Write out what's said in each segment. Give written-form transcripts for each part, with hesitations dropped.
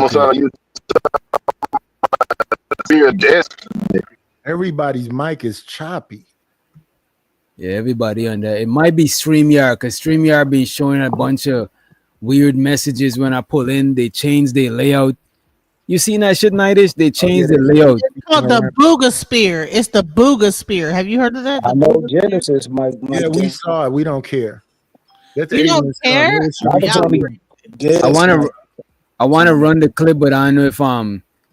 almost sound like you fear death. Everybody's mic is choppy. Yeah, everybody on that. It might be StreamYard because StreamYard been showing a bunch of weird messages when I pull in. They change their layout. You seen that shit, Nightish? They changed the layout. It's called the Booga Spear. It's the Booga Spear. Have you heard of that? I know Genesis might. Yeah, we saw it. We don't care. That's You don't care? I want to run the clip, but I don't know if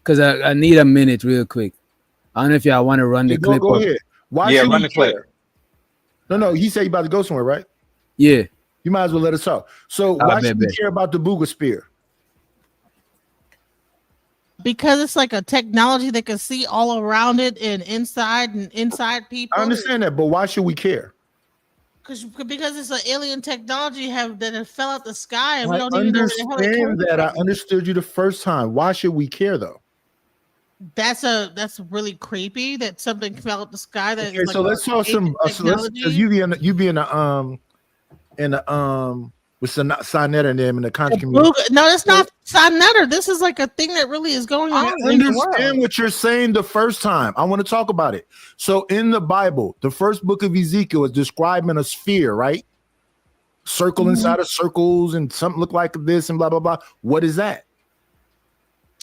because I need a minute real quick. I don't know if y'all want to run the clip. Go ahead. Why Yeah, should run we the clip. care? No. He said you about to go somewhere, right? Yeah. You might as well let us talk. So why should we care about the Booga Spear? Because it's like a technology that can see all around it and inside people. I understand that, but why should we care? Because it's an alien technology that fell out the sky and we I don't even know where the hell it understand came that. I from. understood you the first time. Why should we care though? That's really creepy that something fell out the sky. That Okay, is like so let's talk some. You be in the with Sinetta and them in the country community. No, it's not Sinetta. This is like a thing that really is going on. I understand what you're saying the first time. I want to talk about it. So in the Bible, the first book of Ezekiel is describing a sphere, right? Circle inside of circles and something look like this and blah, blah, blah. What is that?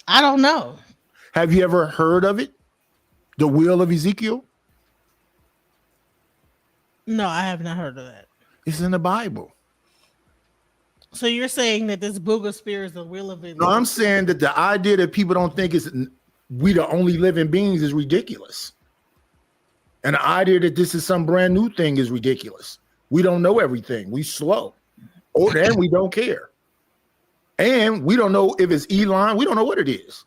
I don't know. Have you ever heard of it? The wheel of Ezekiel? No, I have not heard of that. It's in the Bible. So you're saying that this Booga Spear is the wheel of it? No, I'm saying that the idea that people don't think we the only living beings is ridiculous. And the idea that this is some brand new thing is ridiculous. We don't know everything. We slow. And we don't care. And we don't know if it's Elon. We don't know what it is.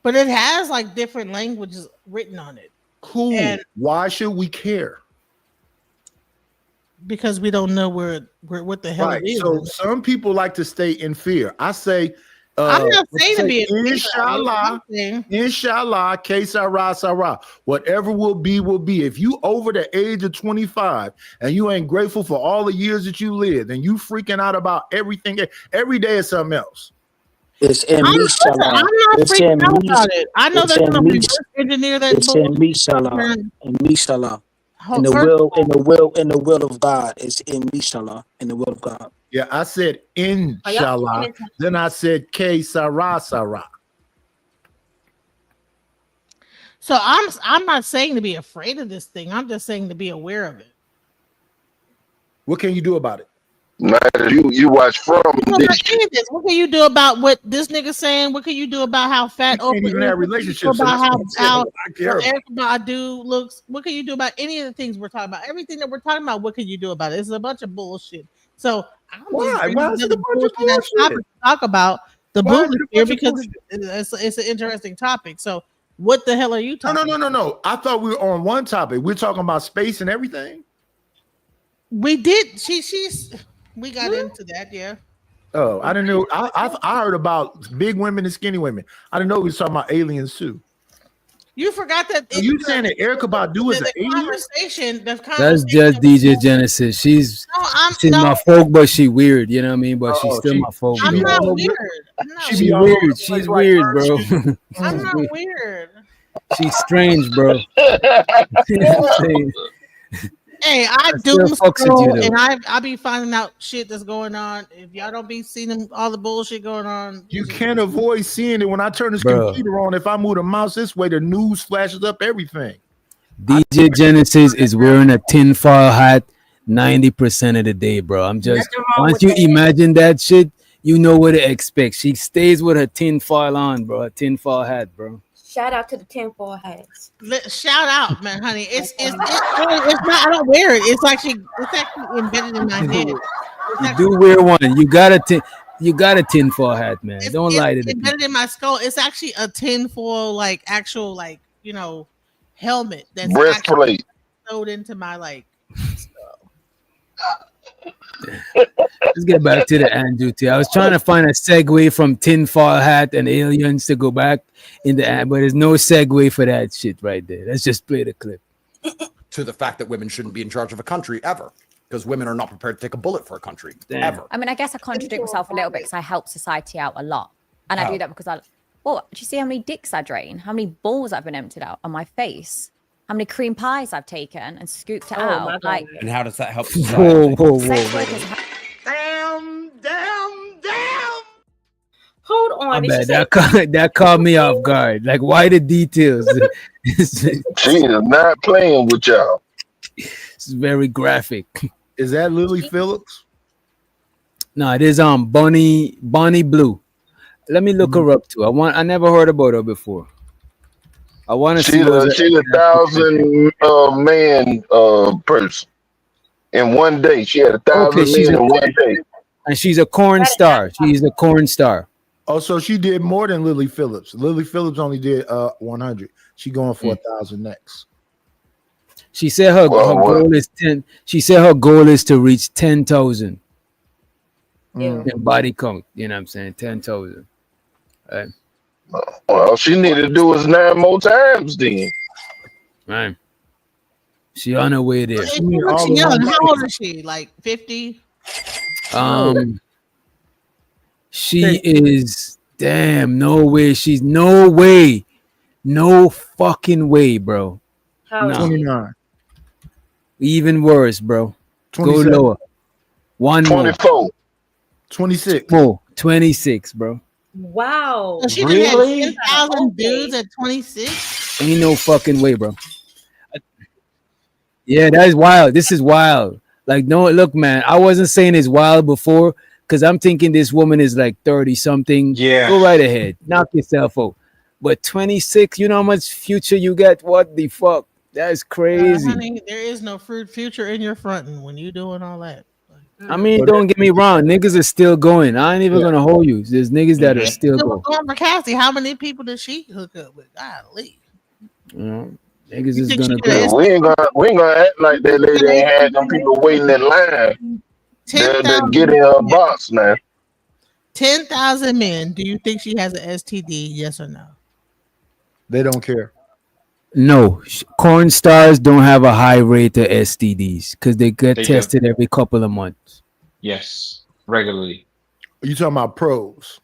But it has like different languages written on it. Cool. And why should we care? Because we don't know what the hell it is. So some people like to stay in fear. I say, I'm not saying to be inshallah, inshallah, que sara, sara. Whatever will be, will be. If you over the age of 25 and you ain't grateful for all the years that you lived and you freaking out about everything, every day is something else. It's in Mishala. I'm not freaking out about it. I know there's gonna be engineer that it's in Mishala. In Mishala. In the will of God. It's in Mishala. In the will of God. Yeah, I said inshallah. Then I said que sara, sara. So I'm not saying to be afraid of this thing. I'm just saying to be aware of it. What can you do about it? You watch from What can you do about what this nigga saying? What can you do about how fat Oprah is? Even have relationships. About how Erykah Badu looks. What can you do about any of the things we're talking about? Everything that we're talking about, what can you do about it? It's a bunch of bullshit. So why is it a bunch of bullshit? Talk about the Booga because it's an interesting topic. So what the hell are you talking about? No. I thought we were on one topic. We're talking about space and everything. We did. We got into that, yeah. Oh, I didn't know. I heard about big women and skinny women. I didn't know we was talking about aliens too. You forgot that. You saying that Erykah Badu is an alien? That's just DJ Genesis. She's my folk, but she weird. You know what I mean? But she's still my folk. I'm not weird. She's weird. She's weird, bro. I'm not weird. She's strange, bro. Hey, I do scroll and I be finding out shit that's going on. If y'all don't be seeing all the bullshit going on, you can't avoid seeing it. When I turn this computer on, if I move the mouse this way, the news flashes up everything. DJ Genesis is wearing a tinfoil hat 90% of the day, bro. I'm just once you imagine that shit, you know what to expect. She stays with her tinfoil on, bro. A tinfoil hat, bro. Shout out to the tinfoil hats. Shout out, man, honey. It's not. I don't wear it. It's actually embedded in my head. You do wear one. You got a tinfoil hat, man. Don't lie to me. It's embedded in my skull. It's actually a tinfoil, actual helmet that's breastplate sewed into my skull. Let's get back to the Andrew T. I was trying to find a segue from tinfoil hat and aliens to go back in the but there's no segue for that shit right there. Let's just play the clip. To the fact that women shouldn't be in charge of a country ever, because women are not prepared to take a bullet for a country ever. I mean, I guess I contradict myself a little bit because I help society out a lot. And How? I do that because well, do you see how many dicks I drain? How many balls I've been emptied out on my face? How many cream pies I've taken and scooped it Oh my out? Like, God. And how does that help Whoa, society? whoa, sex whoa, workers. whoa. Hold on. My Did she bad. say That caught me off guard. Like, why the details? It's She is not playing with y'all. very graphic. Is that Lily Phillips? No, it is Bonnie Blue. Let me look her up too. I never heard about her before. I want to see. She's a 1,000 man person. In one day, she had 1,000 Okay, she's men a in one day. and she's a corn star. She's a corn star. Oh, so she did more than Lily Phillips. Lily Phillips only did 100. She going for 1,000 next. She said her goal is 10. She said her goal is to reach 10,000 in body count. You know what I'm saying? 10,000. Right. Well, she need to do is 9 more times then. Right. She on her way there. She looks young. How old is she? Like 50? She is no way. She's no way. No fucking way, bro. how old is she? 29. Even worse, bro. Go 27. lower. One more. 24. 26. More. 26, bro. Wow. So she done had 10,000 dudes at 26? Ain't no fucking way, bro. Yeah, that is wild. This is wild. Like, no, look, man, I wasn't saying it's wild before because I'm thinking this woman is like 30 something. Yeah. Go right ahead. Knock yourself out. But 26, you know how much future you got? What the fuck? That's crazy. Honey, there is no future in your fronting when you doing all that. I mean, don't get me wrong. Niggas are still going. I ain't even going to hold you. There's niggas that are still going. For Cassie, how many people did she hook up with? Golly. You know, niggas is going to Yeah, go. we ain't gonna act like that lady ain't had them people waiting in line. They're getting her box, man. 10,000 men. Do you think she has an STD? Yes or no? They don't care. No, corn stars don't have a high rate of STDs because they get They do. tested every couple of months. Yes, regularly. Are you talking about pros?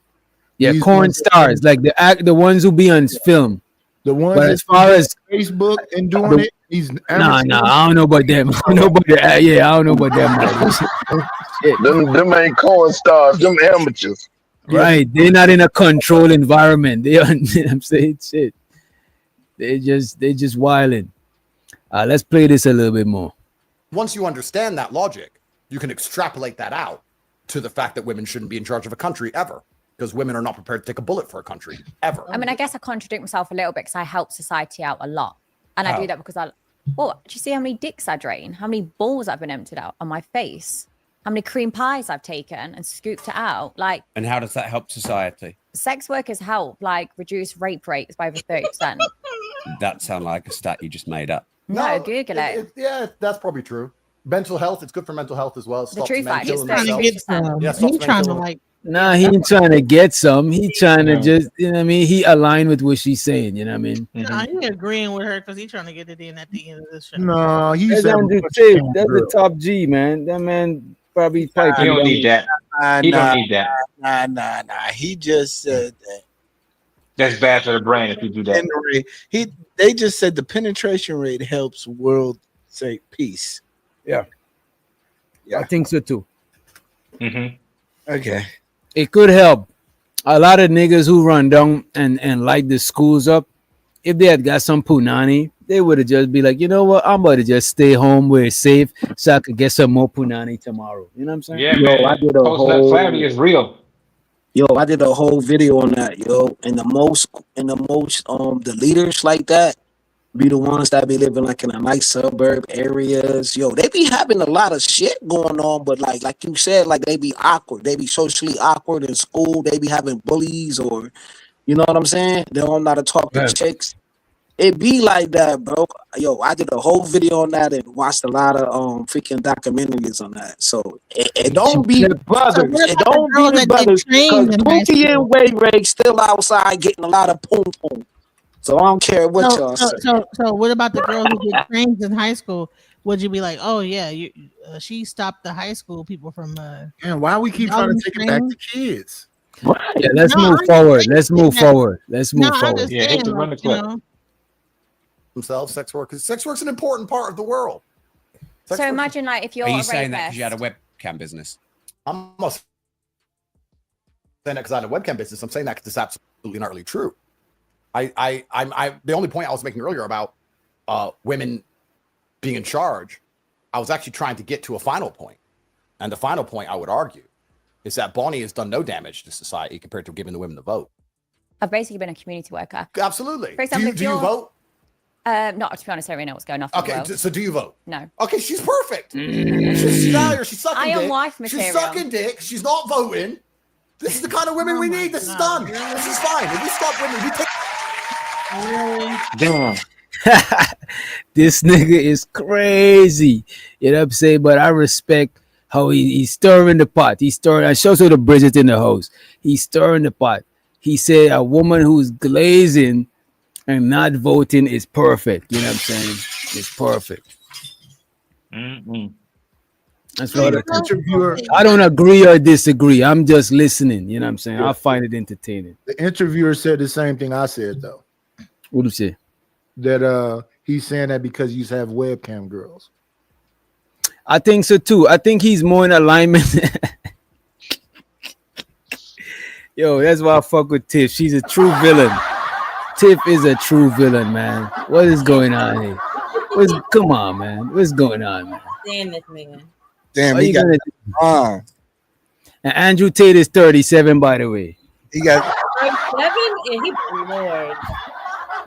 Yeah, These corn ones that- stars, like the ones who be on film. The ones But that as far as Facebook and doing it, these nah, I don't know about them. I don't know about that. Yeah, I don't know about them. Shit. Them ain't corn stars, them amateurs. Right, they're not in a controlled environment. They are. I'm saying shit. They just wilding. Let's play this a little bit more. Once you understand that logic, you can extrapolate that out to the fact that women shouldn't be in charge of a country ever, because women are not prepared to take a bullet for a country ever. I mean, I guess I contradict myself a little bit because I help society out a lot. And I do that because well, do you see how many dicks I drain? How many balls I've been emptied out on my face? How many cream pies I've taken and scooped it out? Like, And how does that help society? sex workers help, like, reduce rape rates by over 30%. That sound like a stat you just made up. No, Google it. Yeah, that's probably true. Mental health, it's good for mental health as well. The true fact is Trying to get some. Yeah, He's trying to like. Nah, he ain't trying to get some. He trying to just, you know what I mean? He aligned with what she's saying, you know what I mean? Nah, he agreeing with her because he's trying to get it in at the end of this show. No, That's said the top G, man. That man probably He piping don't down. need that. He don't need that. Nah. He just said that. That's bad for the brain if you do that. They just said the penetration rate helps world say peace. Yeah. I think so too. Okay. It could help. A lot of niggas who run down and light the schools up, if they had got some punani, they would have just be like, you know what, I'm about to just stay home where it's safe so I could get some more punani tomorrow. You know what I'm saying? Yeah, man. I did a Post-nut is real. I did a whole video on that, and the most the leaders like that be the ones that be living like in a nice suburb areas. They be having a lot of shit going on, but like you said, like they be awkward. They be socially awkward in school. They be having bullies, or you know what I'm saying? They don't know how to talk to chicks. It be like that, bro. I did a whole video on that and watched a lot of freaking documentaries on that. So it don't be the brothers. It don't be the brothers. Because Pookie and Way Ray still outside getting a lot of poom poom. So I don't care what y'all say. So what about the girls who get trained in high school? Would you be like, oh yeah, she stopped the high school people from? And why we keep trying to take it back to kids? Yeah, let's No, move I forward. understand Let's move that. forward. Let's No, move I forward. Yeah, hit understand, the run the like, you clip. know. Themselves, sex work, because sex work's an important part of the world. Sex So work- imagine like if you're Are a you saying that because you had a rapist. webcam business? I'm not saying that because I had a webcam business. I'm saying that because it's absolutely not really true. The only point I was making earlier about women being in charge, I was actually trying to get to a final point. And the final point I would argue is that Bonnie has done no damage to society compared to giving the women the vote. I've basically been a community worker. Absolutely. For example, do you vote? Not to be honest, I don't really know what's going on. In the Okay, world. so do you vote? No. Okay, she's perfect. She's out here. She's sucking Iron dick. wife She's material. sucking dick. She's not voting. This is the kind of women we need. This is done. This is fine. If we stop women, we take. Damn. This nigga is crazy. You know what I'm saying? But I respect how he's stirring the pot. He's stirring. I shows her the Bridget in the house. He's stirring the pot. He said a woman who's glazing and not voting is perfect. You know what I'm saying? It's perfect. Mm-mm. That's what The interviewer, I don't agree or disagree. I'm just listening. You know what I'm saying? I find it entertaining. the interviewer said the same thing I said though. What do you say? That he's saying that because you have webcam girls. I think so too. I think he's more in alignment. Yo, that's why I fuck with Tiff. She's a true villain. Tiff is a true villain, man. What is going on here? Come on, man. What's going on, man? Damn this man. Damn, What he you got gonna it do? wrong. And Andrew Tate is 37, by the way. He got 37 and he Lord.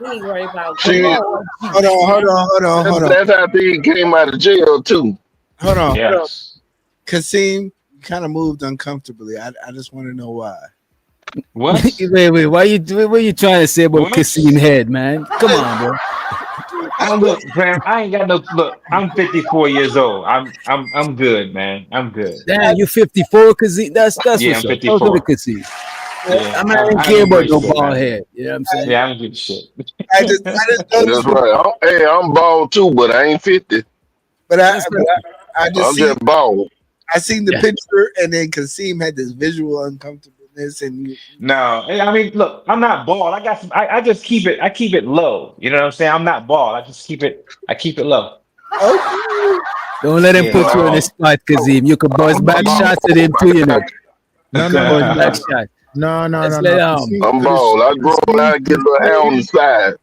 He ain't worried about She- Lord. hold on. That's how he came out of jail too. Hold on. Yes. Kasim kind of moved uncomfortably. I just want to know why. What? wait. What you trying to say about What? Kasim Head, man? Come on, bro. Look, fam, I ain't got no look. I'm 54 years old. I'm good, man. I'm good. Damn, you 54, Kasim. That's Yeah, what's I'm up. 54. Talk to the Kasim. Yeah, I'm not even care don't about give no a shit, bald man. head. You know what I'm saying? Yeah, I don't give a shit. I just That's noticed, right. I'm bald too, but I ain't 50. but I just I'm just bald. I seen the picture, and then Kasim had this visual uncomfortableness, and you, No, I mean, look, I'm not bald. I got some. I just keep it. I keep it low. You know what I'm saying? I'm not bald. I just keep it. I keep it low. okay. Don't let him put you on the spot, Kasim. You could buzz back shots at him too, you know. No, You no, could no, buzz back shot. no, Let's let I'm bald. I grow out and get a little hair on the side.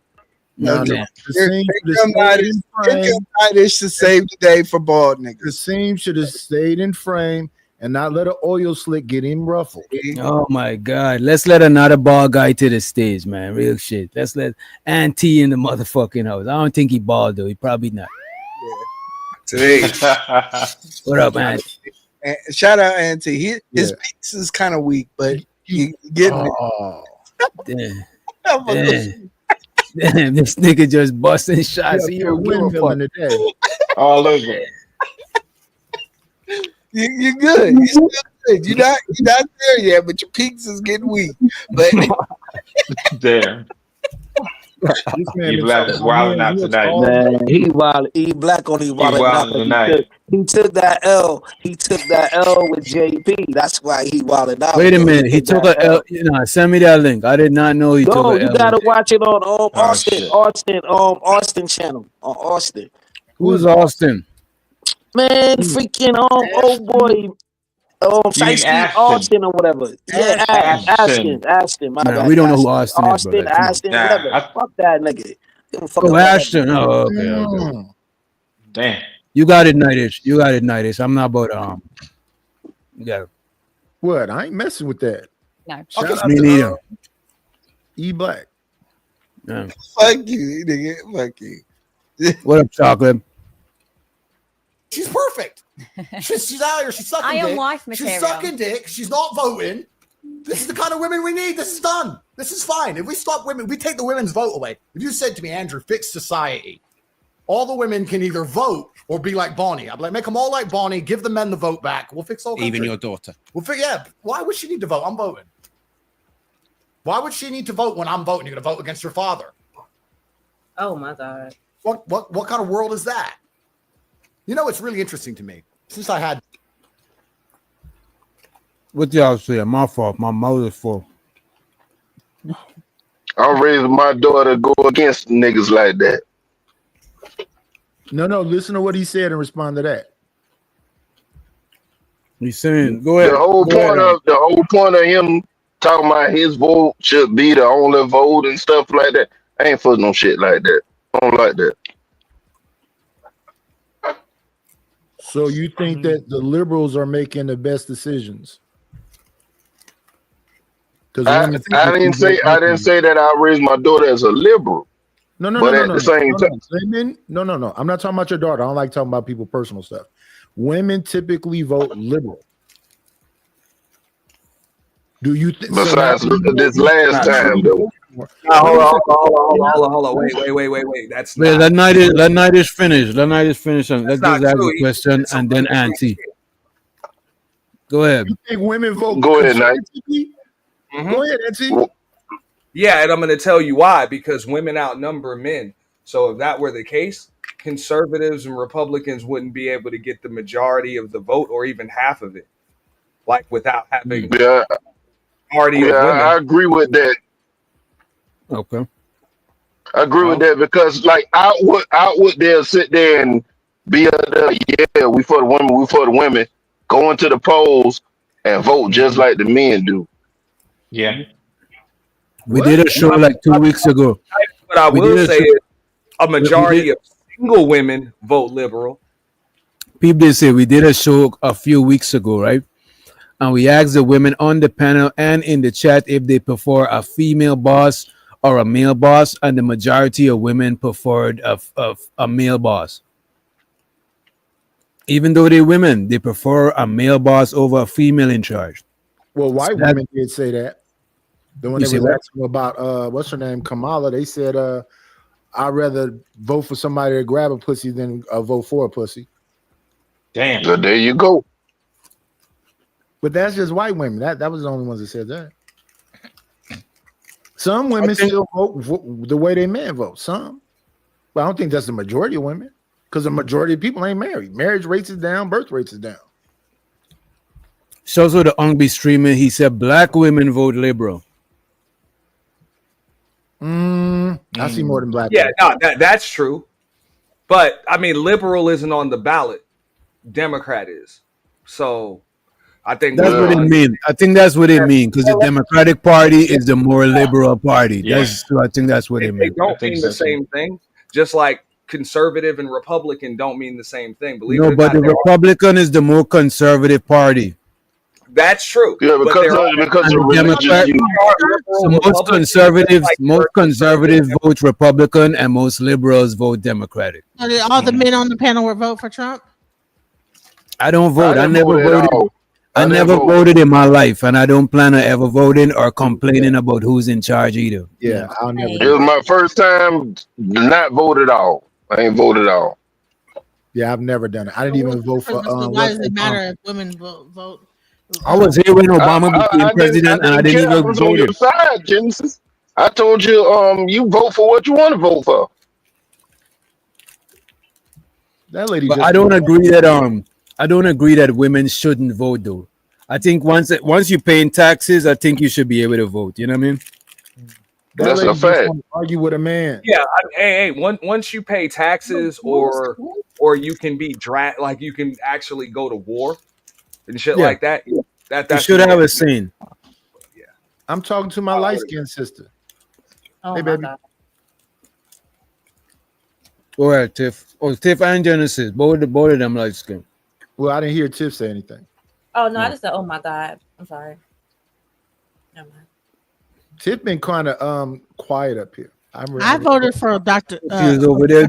No, Okay. no. Here come Nightdish to save the day for bald niggas. Kasim should have stayed in frame and not let an oil slick get him ruffled. Oh my God. Let's let another bald guy to the stage, man. Real shit. Let's let Auntie in the motherfucking house. I don't think he bald though. He probably not. Today, What up, man? and shout out Auntie. His Yeah. piece is kind of weak, but you getting it. Oh, Damn. Damn, this nigga just busting shots. He don't give a fuck. today. All over. You're good. You're still good. You're not there yet, but your peaks is getting weak. But Damn. This man You is black so- is wilding man, out he is tonight. all- Man, he wild. He black on he wild. wildin' tonight. He took that L. He took that L with JP. That's why he wilded out. Wait a minute. He took a L. You know, send me that link. I did not know he No, took a you L. gotta watch it on Austin, shit. Austin channel on Austin. Who's Austin? Man, freaking old boy, Shiesty Ashton. Austin or whatever. Yeah, Ashton. My Nah, bad, we don't know who Austin is, brother. Come on. Ashton, Nah, whatever. Fuck that nigga. Give a fuck Oh, about that Ashton. nigga. Oh, okay. Mm. Damn. You got it, Nightish. You got it, Nightish. I'm not about You got it. What? I ain't messing with that. No. Shout out Me to neither. E Black. Yeah. Fuck you, nigga. Fuck you. What up, Chocolate? She's perfect. She's out here. She's sucking Iron dick. wife She's material. sucking dick. She's not voting. This is the kind of women we need. This is done. This is fine. If we stop women, we take the women's vote away. If you said to me, Andrew, fix society, all the women can either vote or be like Bonnie. I'd be like, make them all like Bonnie. Give the men the vote back. We'll fix all. Even country. your daughter. We'll figure. Yeah. Why would she need to vote? I'm voting. Why would she need to vote when I'm voting? You're going to vote against your father. Oh my God. What kind of world is that? You know, it's really interesting to me. Since I had What y'all say? My fault. My mother's fault. I'm raising my daughter to go against niggas like that. No, listen to what he said and respond to that. He's saying, go ahead. The whole point of him talking about his vote should be the only vote and stuff like that. I ain't for no shit like that. I don't like that. So you think that the liberals are making the best decisions? I didn't say that I raised my daughter as a liberal. No. At the same time, women, no. I'm not talking about your daughter. I don't like talking about people's personal stuff. Women typically vote liberal. Do you think? Besides this last time, though. Hold on. Wait. That's Wait, not. Let night is finished. And let's just not ask true. the question and then Auntie. Go ahead. You think women vote? Go ahead, Knight. Go ahead, Auntie. Yeah, and I'm going to tell you why. Because women outnumber men. So if that were the case, conservatives and Republicans wouldn't be able to get the majority of the vote or even half of it, like without having party of women. I agree with that. Okay. I agree with that because, like, outward, they'll sit there and be we for the women, go into the polls and vote just like the men do. Yeah. We did a show like 2 weeks ago. What I will say is a majority of single women vote liberal. People say we did a show a few weeks ago, right? And we asked the women on the panel and in the chat if they prefer a female boss or a male boss, and the majority of women preferred a male boss. Even though they're women, they prefer a male boss over a female in charge. Well, white women did say that. Then when You they say were what? asking about what's her name, Kamala, they said I'd rather vote for somebody to grab a pussy than vote for a pussy. Damn. So there you go. But that's just white women. That was the only ones that said that. Some women still vote the way they men vote. Some, but I don't think that's the majority of women, because the majority of people ain't married. Marriage rates is down, birth rates is down. So the Ungby streamer, he said black women vote liberal. I see more than black. Yeah, no, that's true. But I mean, liberal isn't on the ballot. Democrat is. So I think That's what it means. I think that's what it means, because the Democratic Party is the more liberal party. Yeah. I think that's what it they means. don't mean the same thing. Just like conservative and Republican don't mean the same thing. Believe it No, or but not, the Republican is the more conservative party. that's true. Yeah, But because there are- of And the Democrat, so most conservatives vote Republican, and most liberals vote Democratic. So did all the men on the panel were vote for Trump? I don't vote. I didn't never vote at voted. all. I didn't never vote. voted in my life, and I don't plan on ever voting or complaining about who's in charge either. Yeah, I'll never. It was my first time not vote at all. I ain't voted at all. Yeah, I've never done it. I didn't even vote for. So why does it matter if women vote? I was here when Obama became president, and I didn't care. I even was on vote. your side, Genesis. I told you, you vote for what you want to vote for. That lady. But just I don't agree that women shouldn't vote, though. I think once you're paying taxes, I think you should be able to vote. You know what I mean? That That's lady a just fact. wanna argue with a man. Yeah, once you pay taxes or you can be like you can actually go to war and shit Yeah. like that. You That's should have a scene. I'm talking to my light skinned sister. Oh Hey, my baby. God. Go ahead, Tiff. Oh, Tiff and Genesis, both of them light skin. Well, I didn't hear Tiff say anything. Oh no, I just said, oh my God. I'm sorry. Never mind. Tiff been kind of quiet up here. I voted for Dr. She was over there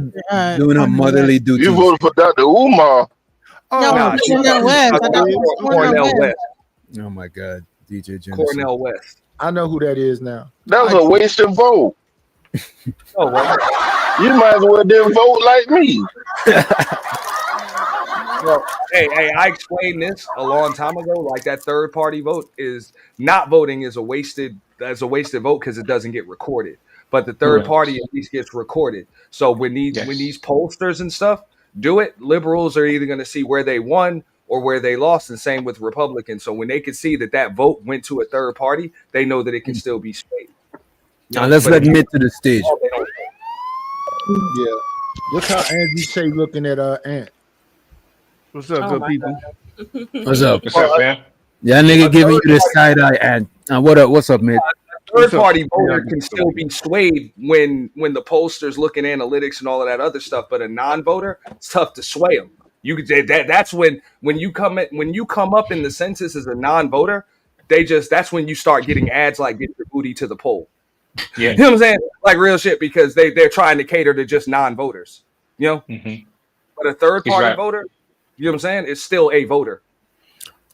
doing her motherly duties. You voted for Dr. Umar. Oh, No, Cornell West. I thought it was Cornell West. Oh my God, DJ Genesis. Cornell West. I know who that is now. That was a wasted vote. Oh well. You might as well didn't vote like me. Well, hey, I explained this a long time ago. Like that third party vote is not voting is a wasted vote because it doesn't get recorded. But the third party at least gets recorded. So when these pollsters and stuff do it, liberals are either going to see where they won or where they lost, and same with Republicans. So when they can see that vote went to a third party, they know that it can still be swayed. Now let's let Mitt to the stage. Yeah. Look how Andrew Tate looking at Ant. What's up, good people? What's up? What's up, man? Yeah, nigga giving you the side eye, Ant. What up? What's up, Mitt? Third party voter can still be swayed when the pollsters look at analytics and all of that other stuff, but a non-voter, it's tough to sway them. You could say that's when you come up in the census as a non-voter, that's when you start getting ads like "Get your booty to the poll." Yeah, you know what I'm saying? Like real shit, because they're trying to cater to just non-voters. You know, but a third party voter, you know what I'm saying? It's still a voter.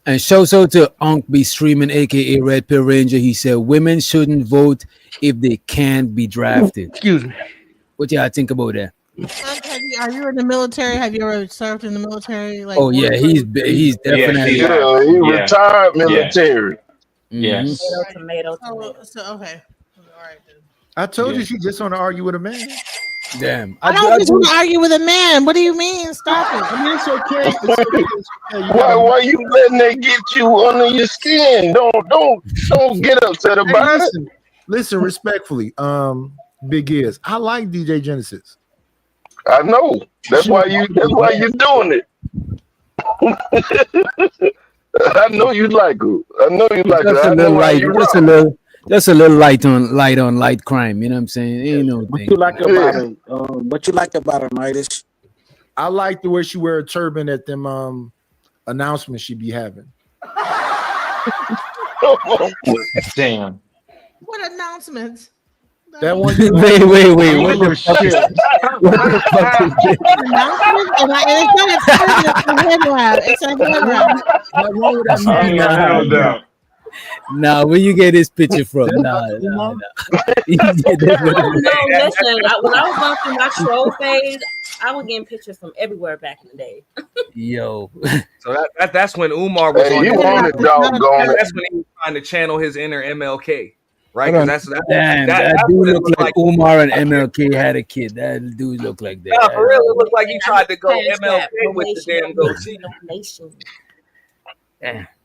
And shouts out to Unc B Streaming, aka Red Pill Ranger. He said women shouldn't vote if they can't be drafted. Excuse me. What y'all think about that? Are you in the military? Have you ever served in the military? Like, oh yeah, he's definitely he retired military. Yes. Tomato. So okay. All right. Then. I told you she just want to argue with a man. Damn. I don't just want to argue with a man. What do you mean? Stop it. I mean, it's okay. It's okay. Why you letting that get you under your skin? Don't get upset about it. Listen, respectfully, Big Ears. I like DJ Genesis. I know. That's why you're doing it. I know you like her. I know you like Just her. a little light. Just a little light on light crime. You know what I'm saying? Ain't no What thing. you like about her? What you like about her, Midas? I like the way she wear a turban at them announcements she be having. Damn. What announcements? That one. Wait. What the fuck is It's a head wrap. Nah, where you get this picture from? Nah. No, listen. When I was going through my troll phase, I was getting pictures from everywhere back in the day. Yo. So that's when Umar was on. That's when he was trying to channel his inner MLK, right? That dude looked like Umar and MLK had a kid. That dude looked like that. Yeah, for real, it looked like he tried to go MLK with the damn goatee.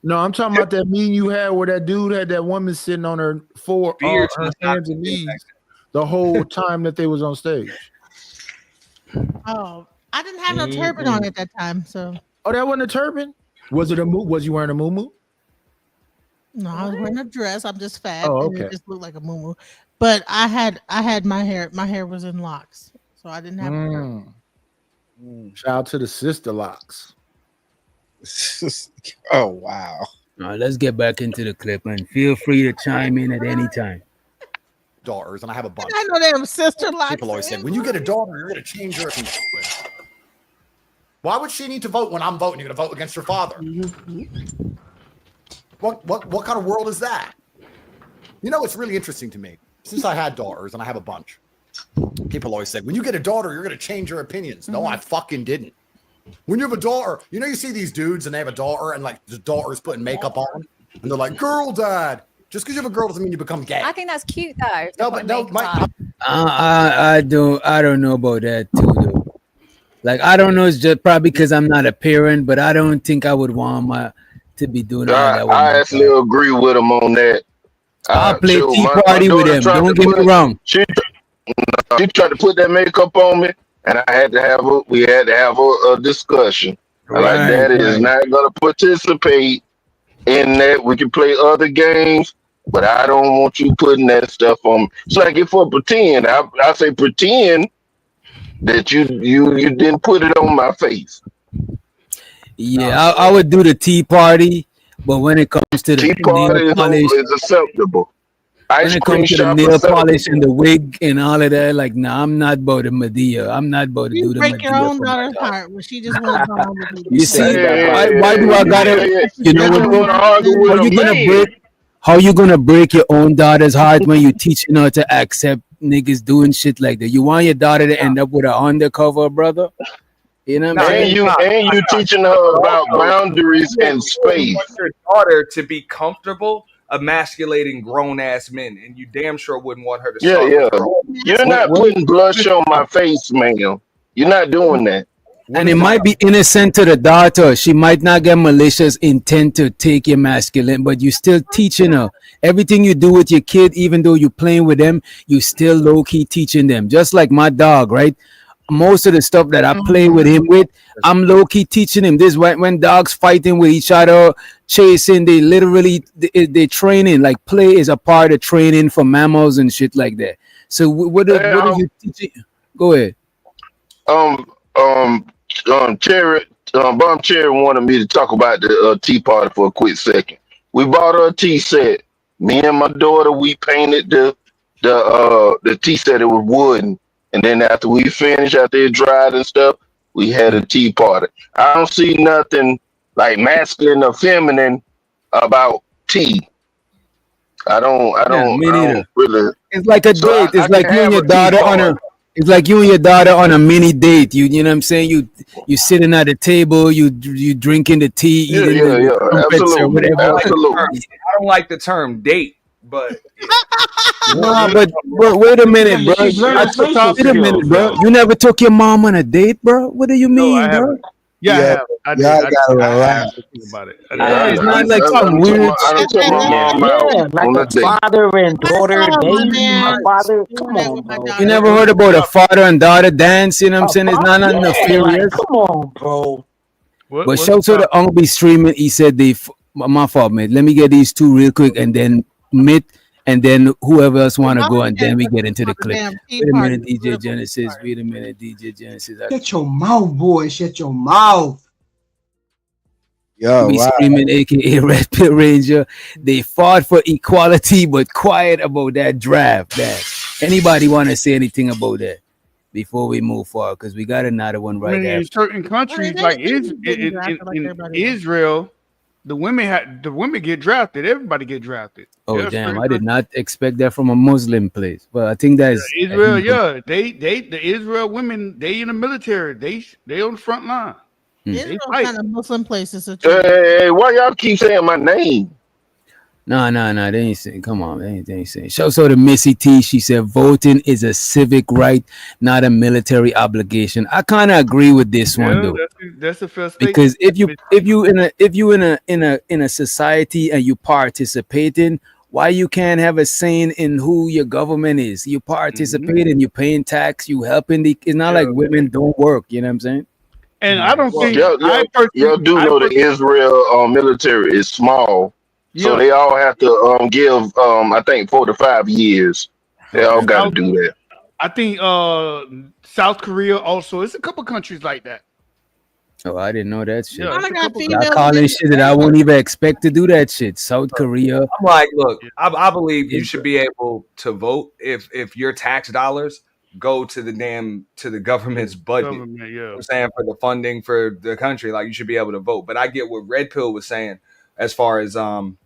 No, I'm talking about that meme you had where that dude had that woman sitting on her hands and knees the whole time that they was on stage. Oh, I didn't have no turban on at that time, so. Oh, that wasn't a turban? Was it a moo? Was you wearing a moo? No, I was wearing a dress. I'm just fat. Oh, and okay. it just looked like a moo. But I had my hair. My hair was in locks, so I didn't have. Shout out to the sister locks. Oh wow! All right, let's get back into the clip and feel free to chime in at any time. Daughters, and I have a bunch. I know them sister locks. People always say, when you get a daughter, you're going to change your opinion. Why would she need to vote when I'm voting? You're going to vote against her father. What kind of world is that? You know, it's really interesting to me. Since I had daughters, and I have a bunch, people always say, when you get a daughter, you're going to change your opinions. No, I fucking didn't. When you have a daughter, you know, you see these dudes and they have a daughter and like the daughter's putting makeup on and they're like, girl, dad. Just because you have a girl doesn't mean you become gay. I think that's cute though. No, but no, I don't know about that too though. Like I don't know, it's just probably because I'm not a parent, but I don't think I would want to be doing all that. I actually agree with him on that. I'll play tea party with him. Don't get me wrong. She tried to put that makeup on me, and we had to have a discussion. Like, Daddy is not gonna participate in that. We can play other games, but I don't want you putting that stuff on me. It's like if I pretend, I say pretend that you didn't put it on my face. Yeah, I would do the tea party, but when it comes to the tea party nail polish, is acceptable. When it comes to the nail polish and the wig and all of that, like, nah, I'm not about the Medea. I'm not about to do the break your Medea own for my daughter's daughter. heart when she just wants to argue with You see, why do I gotta? You know what? How you gonna break your own daughter's heart when you teaching her to accept niggas doing shit like that? You want your daughter to end up with an undercover brother? You know what I'm saying? And you teaching her about boundaries and space. You want your daughter to be comfortable emasculating grown ass men, and you damn sure wouldn't want her to. Yeah. You're not putting blush on my face, ma'am. You're not doing that. And it might be innocent to the daughter. She might not get malicious intent to take your masculine, but you still teaching her. Everything you do with your kid, even though you're playing with them, you still low-key teaching them. Just like my dog, right? Most of the stuff that I play with him with, I'm low-key teaching him. This when dogs fighting with each other, chasing, they literally they training. Like play is a part of training for mammals and shit like that. So what are you teaching? Go ahead. Cherry, Bomb Cherry wanted me to talk about the tea party for a quick second. We bought her a tea set. Me and my daughter, we painted the tea set. It was wooden, and then after we finished, after it dried and stuff, we had a tea party. I don't see nothing like masculine or feminine about tea. I don't really. It's like a date. It's like you and your daughter on a. It's like you and your daughter on a mini date. You know what I'm saying? You sitting at a table, you drinking the tea, eating the absolutely, or whatever. absolutely. I don't like the term date, but Nah, but wait a minute, bro. Wait a minute, bro. You never took your mom on a date, bro? What do you mean, bro? Yeah, I did. Y'all gotta I relax. think about it. It's not like some weird shit. Like a father and daughter dating. My father, come on, bro. You never heard about a father and daughter dance? You know what I'm saying? It's not nefarious. Come on, bro. But shout to the Uncle be streaming. He said my fault, mate. Let me get these two real quick, and then Mitt, and then whoever else want to go, and then we get into the clip. Wait a minute, DJ Genesis. Wait a minute, DJ Genesis. Shut your mouth, boy. Shut your mouth. Yo, We wow. screaming, aka Red Pill Ranger. They fought for equality, but quiet about that draft. Anybody want to say anything about that before we move forward? Because we got another one right in after. certain countries, like in Israel, the women get drafted. Everybody get drafted. Oh They're damn! straight I did not expect that from a Muslim place, but I think that's Israel. Yeah, the Israel women, they in the military. They on the front line. Israel kind of Muslim places. Hey, why y'all keep saying my name? No. They ain't saying. Come on, they ain't saying. Shout out to Missy T. She said voting is a civic right, not a military obligation. I kind of agree with this one though, That's a fair statement. because if you in a society and you participating, why you can't have a saying in who your government is? You participating, you paying tax, you helping. It's not like women don't work. You know what I'm saying? And I don't think y'all do know the Israel military is small. So they all have to give I think 4 to 5 years. They all got to do that. I think South Korea also. It's a couple countries like that. Oh, I didn't know that shit. Yeah, I calling shit that I won't even expect to do that shit. South Korea. I'm like, look, I believe you should be able to vote if your tax dollars go to the government's budget. You know what I'm saying, for the funding for the country, like you should be able to vote. But I get what Red Pill was saying as far as voting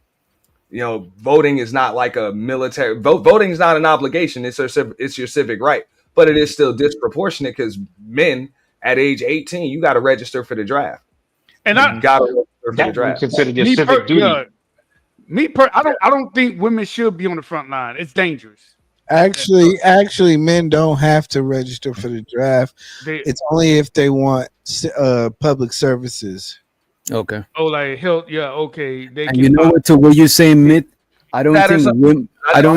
is not like a military voting is not an obligation. It's your civic right, but it is still disproportionate because men at age 18, you got to register for the draft. And you got to register for the draft. Considered your civic duty. I don't think women should be on the front line. It's dangerous. Actually, men don't have to register for the draft. It's only if they want public services. Okay. Oh, like health. Yeah. Okay. And you know what? To what you saying, Mitt? I don't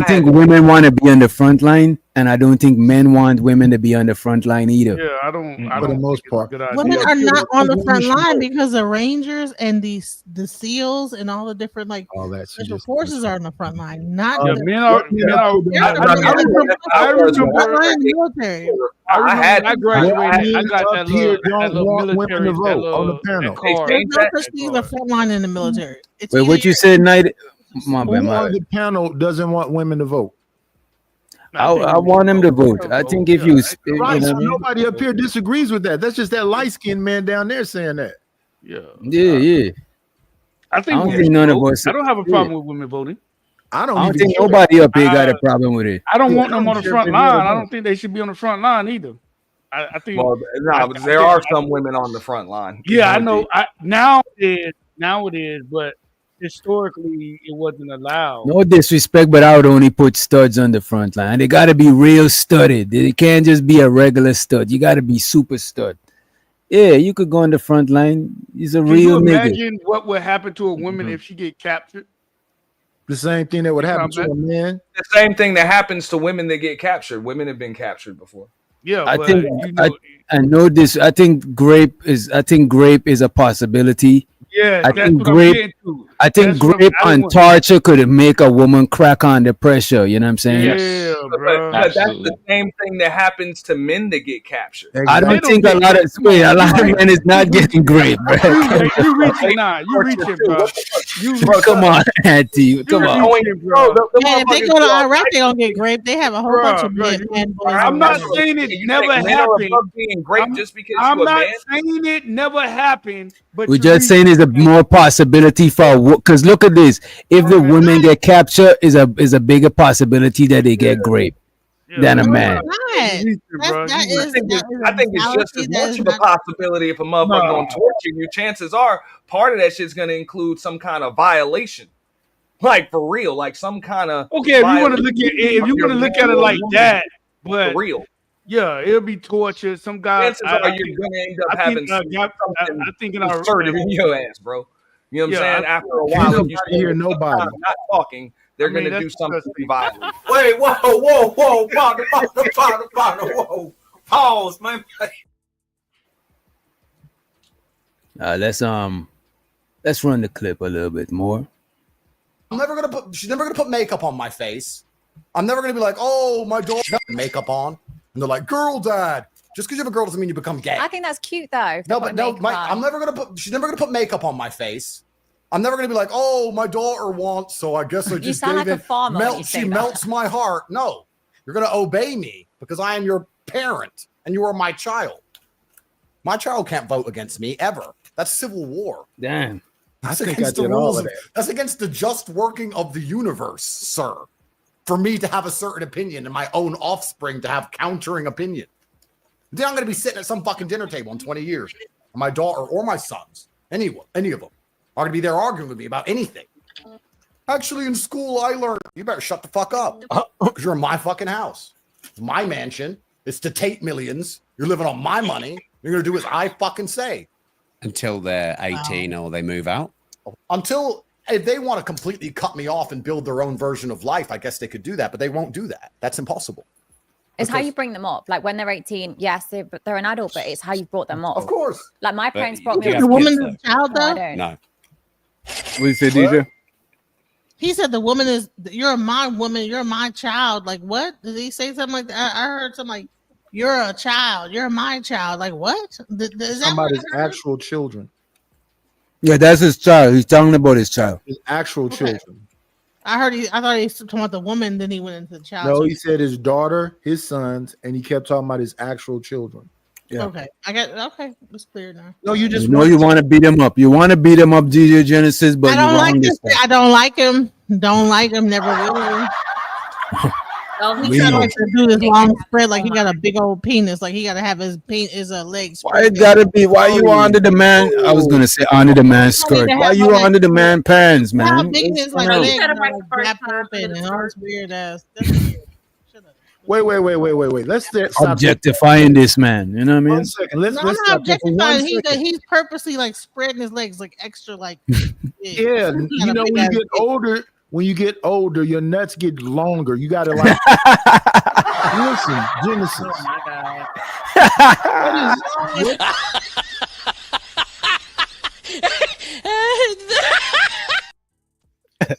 think women want to be on the front line, and I don't think men want women to be on the front line either. Yeah, I don't. For the most part, Women are not on the front line because the Rangers and the SEALs and all the different all that special forces are on the front line. Not yeah, the men are. I graduated. I got that little military on the panel. There's no such thing as a front line in the military. It's Wait, what you said, Night? Who on the panel doesn't want women to vote? I want them to vote. I think if you, right, so nobody up here disagrees with that. That's just that light-skinned man down there saying that. Yeah. I don't have a problem with women voting. I don't think nobody up here got a problem with it. I don't want them on the front line. I don't think they should be on the front line either. I think. Well, but there are some women on the front line. Yeah, I know. Now it is, but historically it wasn't allowed. No disrespect, but I would only put studs on the front line. They got to be real studded. They can't just be a regular stud. You got to be super stud. Yeah, you could go on the front line. He's a Can real you nigga. imagine what would happen to a woman if she get captured? The same thing that would happen to a man. The same thing that happens to women that get captured. Women have been captured before. Yeah, I but think you know, I know this. I think grape is a possibility. yeah, I that's think what I'm grape. getting to. I think That's what grape I and want. torture could make a woman crack under pressure. You know what I'm saying? Yeah, bro. But that's the same thing that happens to men that get captured. I don't think a lot of men is not getting grape, bro. You reaching now? You reaching, bro? Come on, Auntie. Come on. Man, if they go to Iraq, they gonna get raped. They have a whole bunch of men boys. I'm not saying it never happened. Being great just because I'm you a not man. saying it never happened, but We're just saying there's a more possibility for because look at this. If the women get captured, is a bigger possibility that they get grape than a man. I think it's just as much of a possibility if a motherfucker gonna torture you. Chances are part of that shit's gonna include some kind of violation. Like for real, like some kind of okay. If you want to look at it like that, but for real. Yeah, it'll be torture. Some guys. Chances are you're gonna end up having something inserted in your ass, bro. You know what I'm saying? After a while, if you hear nobody not talking, they're gonna do something violent. Wait, whoa, whoa. Pause, man. Let's run the clip a little bit more. She's never gonna put makeup on my face. I'm never gonna be like, oh, my daughter makeup on. And they're like, girl dad. Just because you have a girl doesn't mean you become gay. I think that's cute though. No, but no, she's never gonna put makeup on my face. I'm never gonna be like, oh, my daughter wants, so I guess I just sound gave like a it. farmer when you say that. Melts my heart. No, you're gonna obey me because I am your parent and you are my child. My child can't vote against me ever. That's civil war. Damn. That's I think against I the did all rules. of that. That's against the just working of the universe, sir. For me to have a certain opinion and my own offspring to have countering opinion. Then I'm going to be sitting at some fucking dinner table in 20 years. And my daughter or my sons, any of them, are going to be there arguing with me about anything. Actually, in school, I learned. You better shut the fuck up. Because you're in my fucking house. It's my mansion. It's to take millions. You're living on my money. You're going to do as I fucking say. Until they're 18 or they move out? Until... If they want to completely cut me off and build their own version of life, I guess they could do that, but they won't do that. That's impossible. It's how you bring them up. Like when they're 18, yes, they're an adult, but it's how you brought them up. Of course. Like my parents brought me Is up. the woman is a child though? I don't. No. What you say, DJ? He said the woman is, you're my woman, you're my child. Like what? Did he say something like that? I heard something like, you're a child, you're my child. Like what? Is that Somebody's actual children. Yeah, that's his child. He's talking about his child. His actual children. I thought he was talking about the woman, then he went into the child. No, he said his daughter, his sons, and he kept talking about his actual children. Yeah. Okay, it's clear now. No, you just You want to beat him up. You want to beat him up, DJ Genesis, but I don't you're like wrong this. this time. I don't like him. Don't like him. Never will. He tried to do this long spread like he got a big old penis. Like he got to have his legs. Why it gotta be? Why you under the man? I was gonna say under the man's skirt. Why you under the man pants, man? How big is like No. legs? Gap open and all this weird ass. Wait. Let's stop. Objectifying this man. You know what I mean? 1 second. Let's I'm not stop there for 1 objectifying. second. He's purposely like spreading his legs like extra like. Yeah, you know when you get older, your nuts get longer. You gotta like listen, Genesis. Oh my god.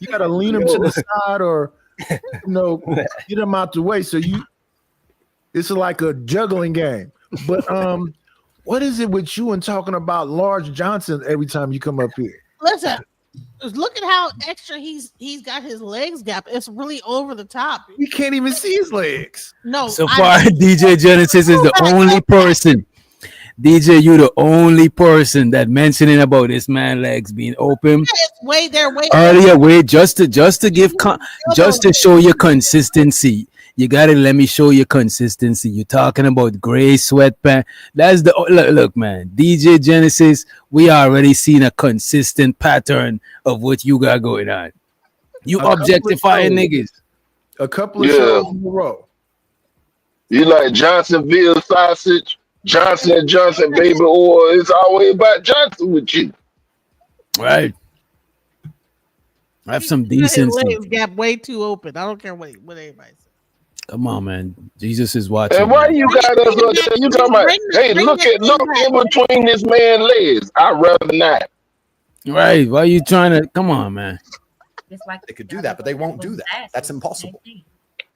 You gotta lean them to the side or get them out the way. So it's like a juggling game. But what is it with you and talking about Large Johnson every time you come up here? Listen, look at how extra he's got his legs gap. It's really over the top. We can't even see his legs. No. So far, DJ Genesis is the only person. DJ, you the only person that mentioning about this man legs being open. Way earlier. Wait, just to show your consistency. You gotta let me show you consistency. You're talking about gray sweatpants. That's the look, man. DJ Genesis, we already seen a consistent pattern of what you got going on. You objectifying niggas. A couple of shows in a row. You like Johnsonville sausage? Johnson & Johnson baby oil. It's always about Johnson with you. Right. Have some His decency. legs gap way too open. I don't care what anybody says. Come on, man. Jesus is watching. And why man. you got us up there? You talking about, hey, look in between this man's legs. I'd rather not. Right. Why you trying to? Come on, man. They could do that, but they won't do that. That's impossible.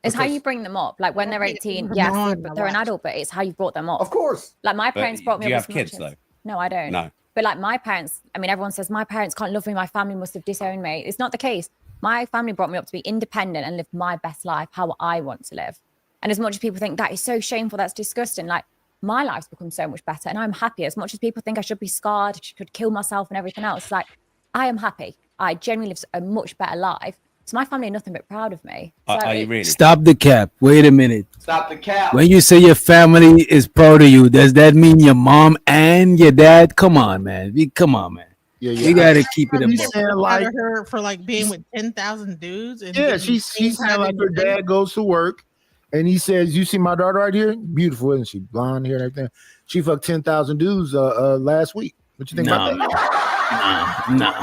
It's how you bring them up. Like when they're 18, yes, they're an adult, but it's how you brought them up. Of course. Like my But parents brought me do you up. have as kids much as- though? No, I don't. No. But like my parents, I mean, everyone says my parents can't love me. My family must have disowned me. It's not the case. My family brought me up to be independent and live my best life, how I want to live. And as much as people think that is so shameful, that's disgusting, like my life's become so much better and I'm happy. As much as people think I should be scarred, could kill myself and everything else, like I am happy. I genuinely live a much better life. So my family are nothing but proud of me. So Are you really? Stop the cap. Wait a minute. Stop the cap. When you say your family is proud of you, does that mean your mom and your dad? Come on, man. Come on, man. Yeah. You gotta keep it He's above. saying like, her for like being with 10,000 dudes. And yeah, getting she's saying like her dad goes to work, and he says, "You see my daughter right here? Beautiful, isn't she? Blonde hair and everything. She fucked 10,000 dudes last week. What you think about that?" No.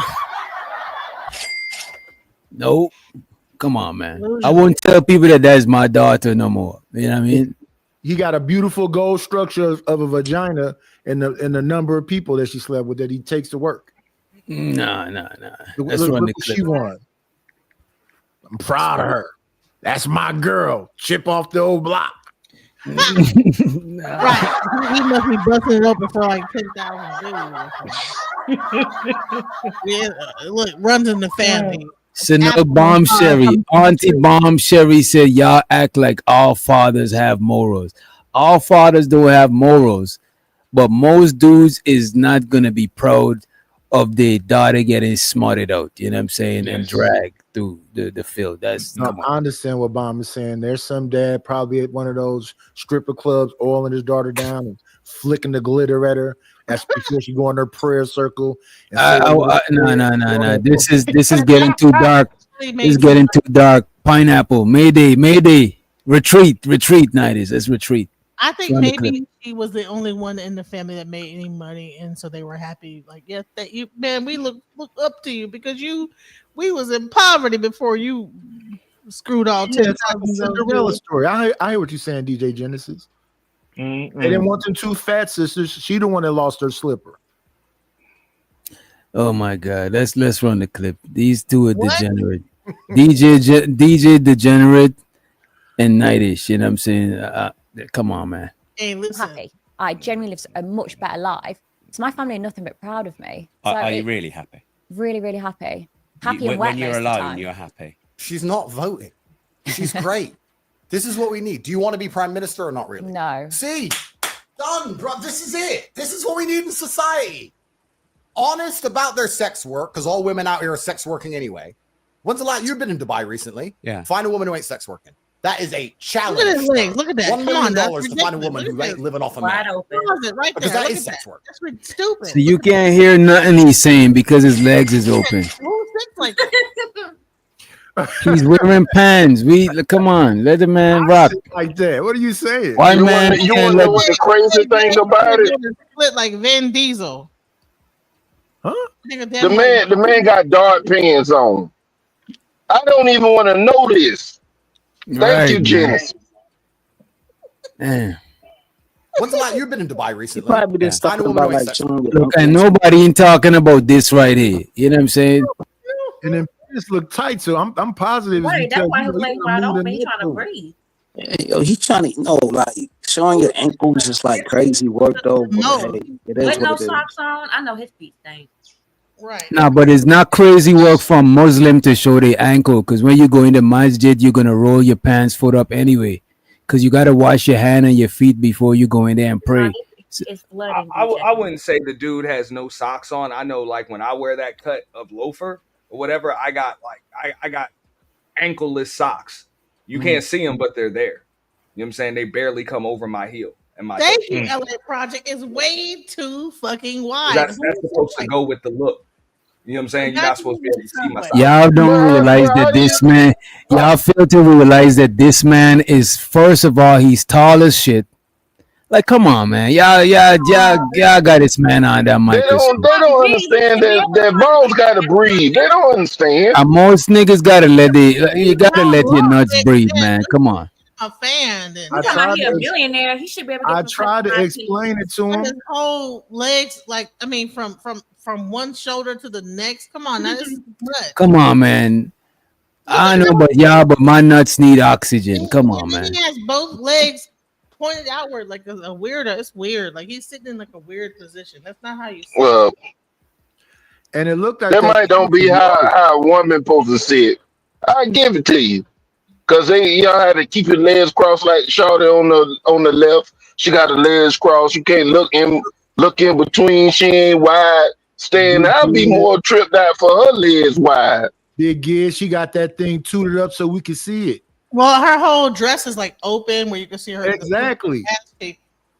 Nope. Come on, man. I wouldn't tell people that that's my daughter no more. You know what I mean? He got a beautiful gold structure of a vagina and the number of people that she slept with that he takes to work. No. Let's Look run the what she clip. won. I'm proud of her. That's my girl. Chip off the old block. Right. He must be busting it open for like 10,000 dudes. Yeah, look, runs in the family. Chanel Bomb Sherry, Auntie Bomb Sherry said, "Y'all act like all fathers have morals. All fathers don't have morals, but most dudes is not gonna be proud of their daughter getting smarted out. You know what I'm saying, and dragged through the field. That's No, I understand what Bomb is saying. There's some dad probably at one of those stripper clubs, oiling his daughter down and flicking the glitter at her. That's before she go in her prayer circle. No. This is getting too dark. It's getting too dark. Pineapple, Mayday, retreat, 90s. Let's retreat. I think Run the clip. maybe she was the only one in the family that made any money, and so they were happy. Like, yes, that you, man, we look up to you because we was in poverty before you screwed all Yeah, it's 10,000 like a Cinderella story. I hear what you're saying, DJ Genesis. They didn't want them two fat sisters. She the one that lost her slipper. Oh my God, let's run the clip. These two are degenerate. DJ degenerate and 90s. You know what I'm saying? Come on, man. Hey, listen. Happy. I genuinely live a much better life. So my family are nothing but proud of me. So Are you really happy? Really, really happy. Happy and wet When you're most of the alone, time. you're happy. She's not voting. She's great. This is what we need. Do you want to be prime minister or not really? No. See, done, bro. This is it. This is what we need in society. Honest about their sex work, because all women out here are sex working anyway. When's the last? You've been in Dubai recently. Yeah. Find a woman who ain't sex working. That is a challenge. Look at his legs. Look at that. $1 Come million on, that's to find a ridiculous. woman Look who at ain't this. living off a Wide man. open. Pause it right Because there. that Look is at sex that. work. That's stupid. So you can't hear nothing he's saying because his legs is open. Who thinks like that? He's wearing pants. Come on, let the man rock. Like that. What are you saying? White You man wanna can't know let what the crazy thing about it? Split like Vin Diesel. Huh? The man got dark pants on. I don't even want to know this. Thank you, Genesis. Man. When's the last? You've been in Dubai recently. Probably been Find a talking woman about who ain't like sex showing working. your Look, and uncles. nobody ain't talking about this right here. You know what I'm saying? And then pants look tight, so I'm positive. it's Right, that's because, why you his know, legs you wide moved open. in He the trying to pool. breathe. Yo, he's trying to like showing your ankles is like crazy work though. But No. hey, it is With no what it is. socks on, I know his feet stink. Right. Nah, but it's not crazy work from Muslim to show their ankle, because when you go in the masjid, you're gonna roll your pants foot up anyway, because you gotta wash your hand and your feet before you go in there and pray. It's blood. I wouldn't say the dude has no socks on. I know, like when I wear that cut of loafer or whatever, I got I got ankleless socks. You can't see them, but they're there. You know what I'm saying? They barely come over my heel and my. Thank you, LA Project is way too fucking wide. That's supposed to go with the look. You know what I'm saying? You're not supposed to be able to see my socks. Y'all don't realize that this man, y'all fail to realize that this man is, first of all, he's tall as shit. Like, come on, man. Y'all got this man on that They microscope. don't understand that balls gotta breathe. They don't understand. Most niggas gotta you gotta let your nuts breathe, man. Come on. A fan. He's talking about he a millionaire. He should be able to. I tried to explain it to him. His whole legs, like I mean, from one shoulder to the next. Come on, that is nuts. Come on, man. I know, but my nuts need oxygen. Come on, man. He has both legs pointed outward like a weirdo. It's weird. Like he's sitting in like a weird position. That's not how you sit. Well, and it looked like that might don't be how a woman supposed to sit. I give it to you. Cause y'all had to keep your legs crossed like Shawty on the left. She got her legs crossed. You can't look in between. She ain't wide. Stand. I'll be more tripped out for her legs wide. Big gear. She got that thing tooted up so we can see it. Well, her whole dress is like open where you can see her. Exactly.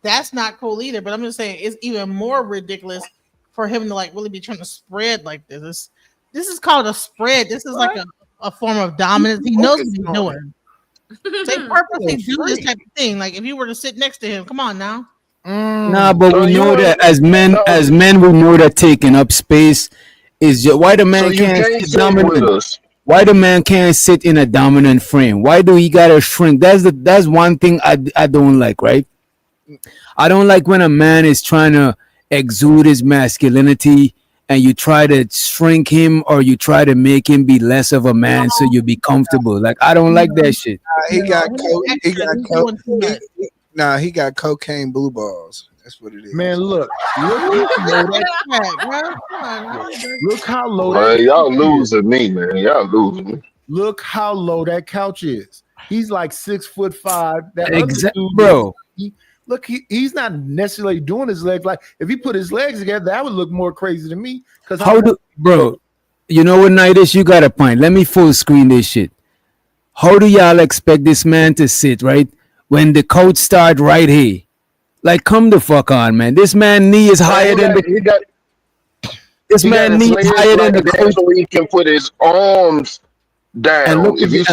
That's not cool either. But I'm just saying it's even more ridiculous for him to like really be trying to spread like this. This is called a spread. This is like a form of dominance. He knows what he's doing. They purposely do this type of thing. Like if you were to sit next to him, come on now. Nah, but we know that as men, we know that taking up space is just why the man can't sit dominant. Why the man can't sit in a dominant frame? Why do he gotta shrink? That's one thing I don't like, right? I don't like when a man is trying to exude his masculinity and you try to shrink him or you try to make him be less of a man so you be comfortable. Like I don't like that shit. He got cocaine blue balls. That's what it is. Man, look how low that y'all losing me, man. Y'all losing me. Look how low that couch is. He's like 6'5". That exactly, bro. Look, he's not necessarily doing his legs. Like if he put his legs together, that would look more crazy to me. Because bro? You know what, Nidus? You got a point. Let me full screen this shit. How do y'all expect this man to sit right when the couch start right here? Like, come the fuck on, man. This man knee is higher than the. This man knee is higher than the couch. So he can put his arms down. And look, at this,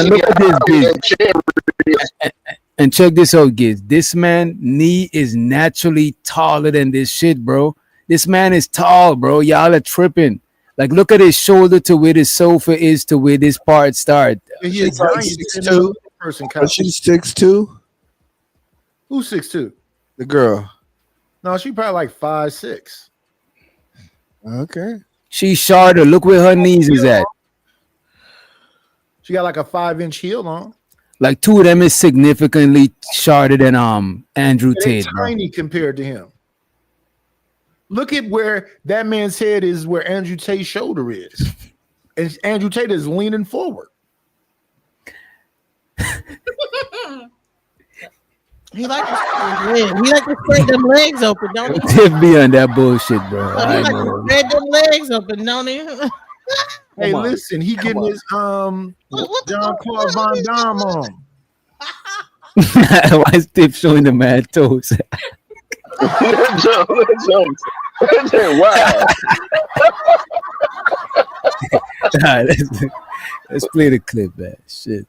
and check this out, kids. This man knee is naturally taller than this shit, bro. This man is tall, bro. Y'all are tripping. Like, look at his shoulder to where the sofa is to where this part starts. She's like 6'2". She's 6'2". Who's 6'2"? The girl. No, she probably like 5'6". Okay. She's shorter. Look where her knees is at. She got like a 5-inch heel on. Like two of them is significantly shorter than Andrew Tate. Tiny compared to him. Look at where that man's head is, where Andrew Tate's shoulder is, and Andrew Tate is leaning forward. He like to spread them legs open, don't he? Tip me on that bullshit, bro. He like to spread them legs open, don't he? Hey, listen, he getting his Jean-Claude Van Damme on. Why is Tip showing the mad toes? Wow. Let's play the clip, man. Shit.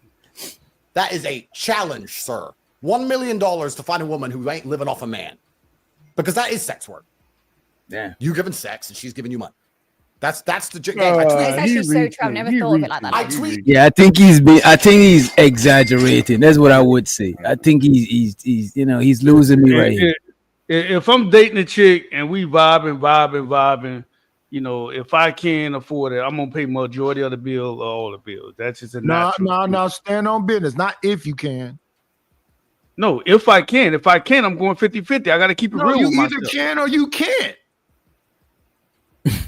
That is a challenge, sir. $1 million to find a woman who ain't living off a man, because that is sex work. Yeah, you giving sex and she's giving you money. That's the game. That's actually so true. I've never thought of it like that. I tweet. Yeah, I think he's exaggerating. That's what I would say. I think he's he's losing me right here. If I'm dating a chick and we vibing, if I can't afford it, I'm gonna pay majority of the bill or all the bills. That's just a no. Stand on business. Not if you can. No, if I can. If I can, I'm going 50-50. I got to keep it real with myself. You either can or you can't.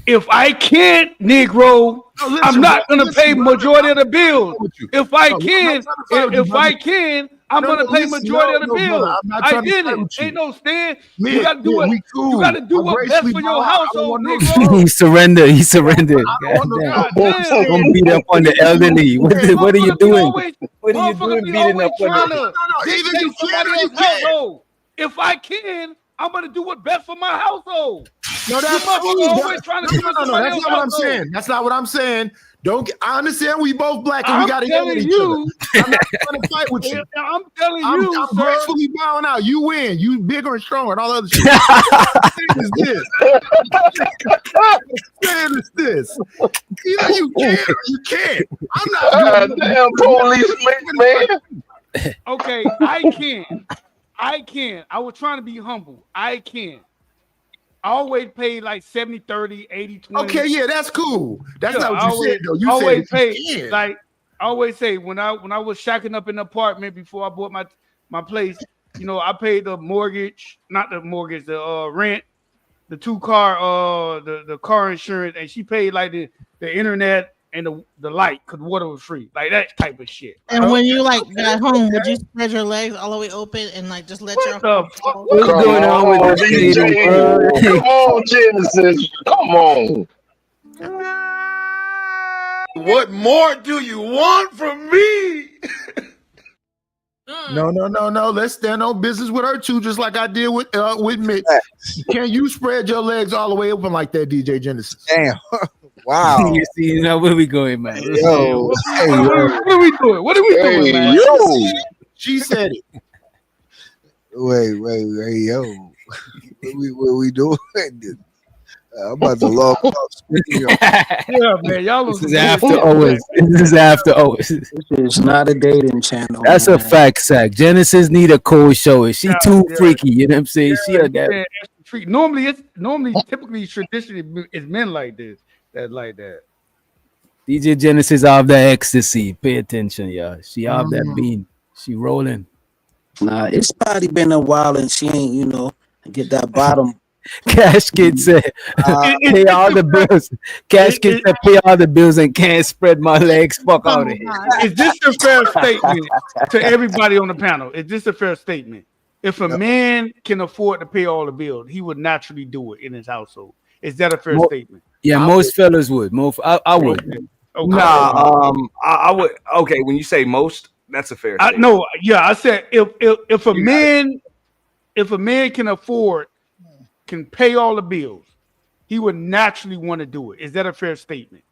If I can't, Negro, I'm not going to pay majority of the bills. If I can, I'm going to pay majority of the bills. I did it. Ain't no stand. You got to do it. You got to do what's best for your household, Negro. He surrendered. Don't beat up on the elderly. What are you doing? What are you doing beating up on the Either you can or you can't. If I can, I'm gonna do what's best for my household. No, that's always trying to do no. That's not what I'm saying. That's not what I'm saying. I understand we both black and we got to yell at each other. I'm not trying to fight with you. I'm telling you, I'm sir. gracefully bowing out. You win. You bigger and stronger and all that other shit. What is this? Either you can or you can't. I'm not damn police man. Okay, I can. I was trying to be humble. I can. I always pay like 70, 30, 80, 20. Okay, yeah, that's cool. That's not what you said, though. You always said pay you can. like I always say when I was shacking up in the apartment before I bought my place, you know, I paid the mortgage, not the mortgage, the rent, the car, the car insurance, and she paid like the internet and the light because water was free, like that type of shit. And when you like got home, would you spread your legs all the way open and like just let your What's going on with DJ? Come on, Genesis. Come on. What more do you want from me? No. Let's stand on business with her too, just like I did with Mitch. Can you spread your legs all the way open like that, DJ Genesis? Damn. Wow. You see, now where we going, man? Yo. What are we doing? What are we doing, man? Yo. She said it. Wait, yo. What we doing? I'm about to log off. Yeah, man. Y'all This is after hours. This is after hours. It's not a dating channel. That's man. a fact, Zach. Genesis need a cold show. She too freaky. You know what I'm saying? She a that. Typically, traditionally, it's men like this. That like that. DJ Genesis off the ecstasy. Pay attention, y'all. She off that bean. She rolling. Nah, it's probably been a while and she ain't, you know, get that bottom. Cash Kid said, pay all the bills. Cash Kid said, pay all the bills and can't spread my legs. Fuck out of here. Is this a fair statement to everybody on the panel? Is this a fair statement? If a man can afford to pay all the bills, he would naturally do it in his household. Is that a fair statement? Yeah, most fellas would. I would. Okay. Nah, I would. Okay, when you say most, that's a fair statement. No, yeah, I said if a man can afford, can pay all the bills, he would naturally want to do it. Is that a fair statement?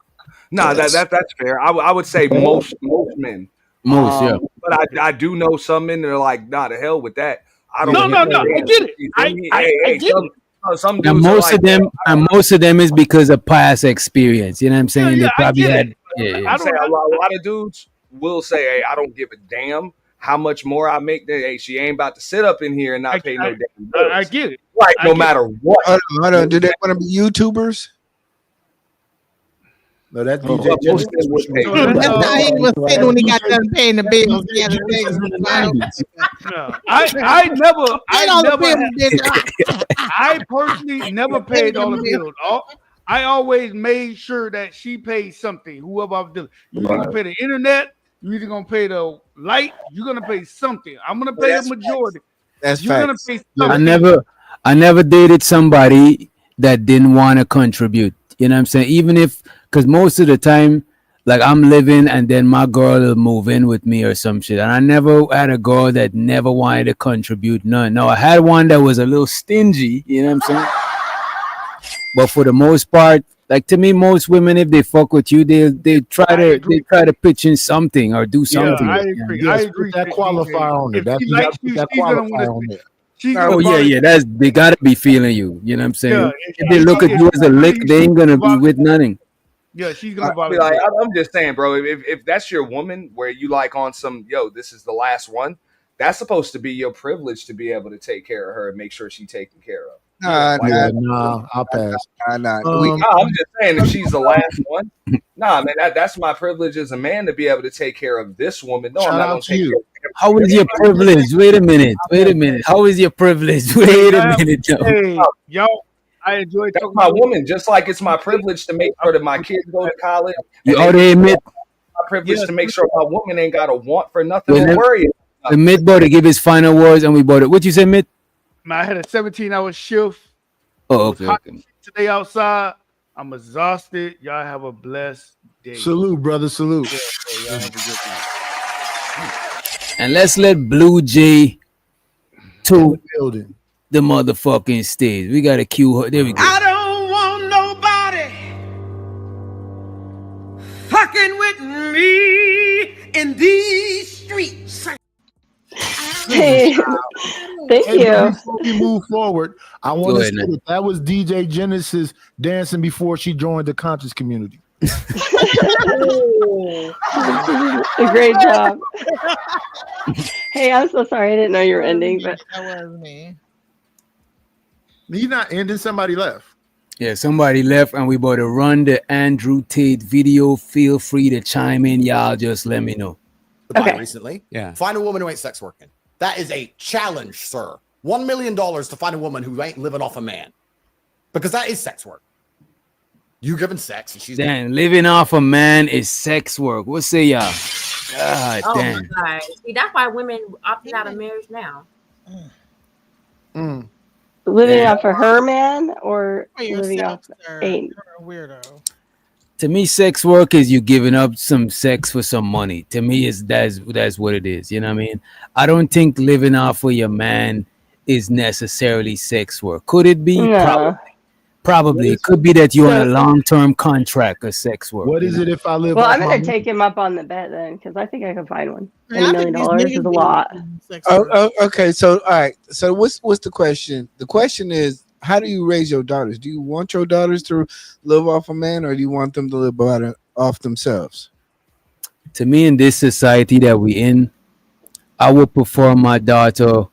No, that's fair. I would say most men. Yeah. But I do know some men that are like, nah, the hell with that. I don't. No. I get it. I get it. Some And most of them is because of past experience. You know what I'm saying? Yeah, they probably had. I say a lot of dudes will say, "Hey, I don't give a damn how much more I make. Hey, she ain't about to sit up in here and not pay no damn bills." I get it. Like no matter what. Hold on. Do they want to be YouTubers? No, that's DJ. That's how he was sitting when he got done paying the bills. The other I personally never paid all the bills. I always made sure that she paid something. Whoever I was dealing, you either pay the internet, you either gonna pay the light, you're gonna pay something. I'm gonna pay the majority. That's you're gonna pay I never dated somebody that didn't want to contribute. You know what I'm saying? Even if, because most of the time, like I'm living and then my girl will move in with me or some shit. And I never had a girl that never wanted to contribute none. No, I had one that was a little stingy, you know what I'm saying? But for the most part, like to me, most women, if they fuck with you, they try to pitch in something or do something. Yeah, I agree. I agree. That qualifier on it. That qualifier on it. Oh yeah, they gotta be feeling you. You know what I'm saying? Yeah, if they look at you as a lick, they ain't gonna be with nothing. Yeah, she's gonna be like, I'm just saying, bro. If that's your woman, where you like on some, this is the last one. That's supposed to be your privilege to be able to take care of her and make sure she's taken care of. Nah, I'll pass. I'm just saying, if she's the last one, man, that's my privilege as a man to be able to take care of this woman. No, I'm not gonna take care of her. How is your privilege? Wait a minute. How is your privilge? Wait a minute, Hey, I enjoy that's my woman, just like it's my privilege to make sure that my kids go to college. You already admit my privilege to make sure my woman ain't got to want for nothing or worry. The Mitt boy to give his final words, and we bought it. What you say, Mitt? I had a 17-hour shift. Oh, okay. Today outside, I'm exhausted. Y'all have a blessed day. Salute, brother. Salute. Y'all have a good night. And let's let Blue Jay to building the motherfucking stage. We got to cue her. There we go. I don't want nobody in these streets. Hey, thank Hey, you. before we move forward, I want Go to ahead, say Nick. that was DJ Genesis dancing before she joined the conscious community. A great job. Hey, I'm so sorry. I didn't know you were ending, but That was me. He's not ending. Somebody left. Yeah, somebody left, and we about to run the Andrew Tate video. Feel free to chime in, y'all. Just let me know. The recently. Yeah. Find a woman who ain't sex working. That is a challenge, sir. $1 million to find a woman who ain't living off a man, because that is sex work. You giving sex, and she's Damn, living off a man is sex work. What say y'all? God Oh damn. my God. See, that's why women opting out of marriage now. living Yeah. off of her man or You're living off a You're a weirdo. To me, sex work is you giving up some sex for some money. To me, that's what it is. You know what I mean? I don't think living off of your man is necessarily sex work. Could it be? No. Probably. It could be that you're on a long-term contract of sex work. What is it if I live Well, off I'm my gonna man? take him up on the bet then, because I think I can find one. Yeah, $1 I million think these is a niggas lot. Okay. So, all right. So, what's the question? The question is, how do you raise your daughters? Do you want your daughters to live off a man, or do you want them to live off themselves? To me, in this society that we in, I would prefer my daughter.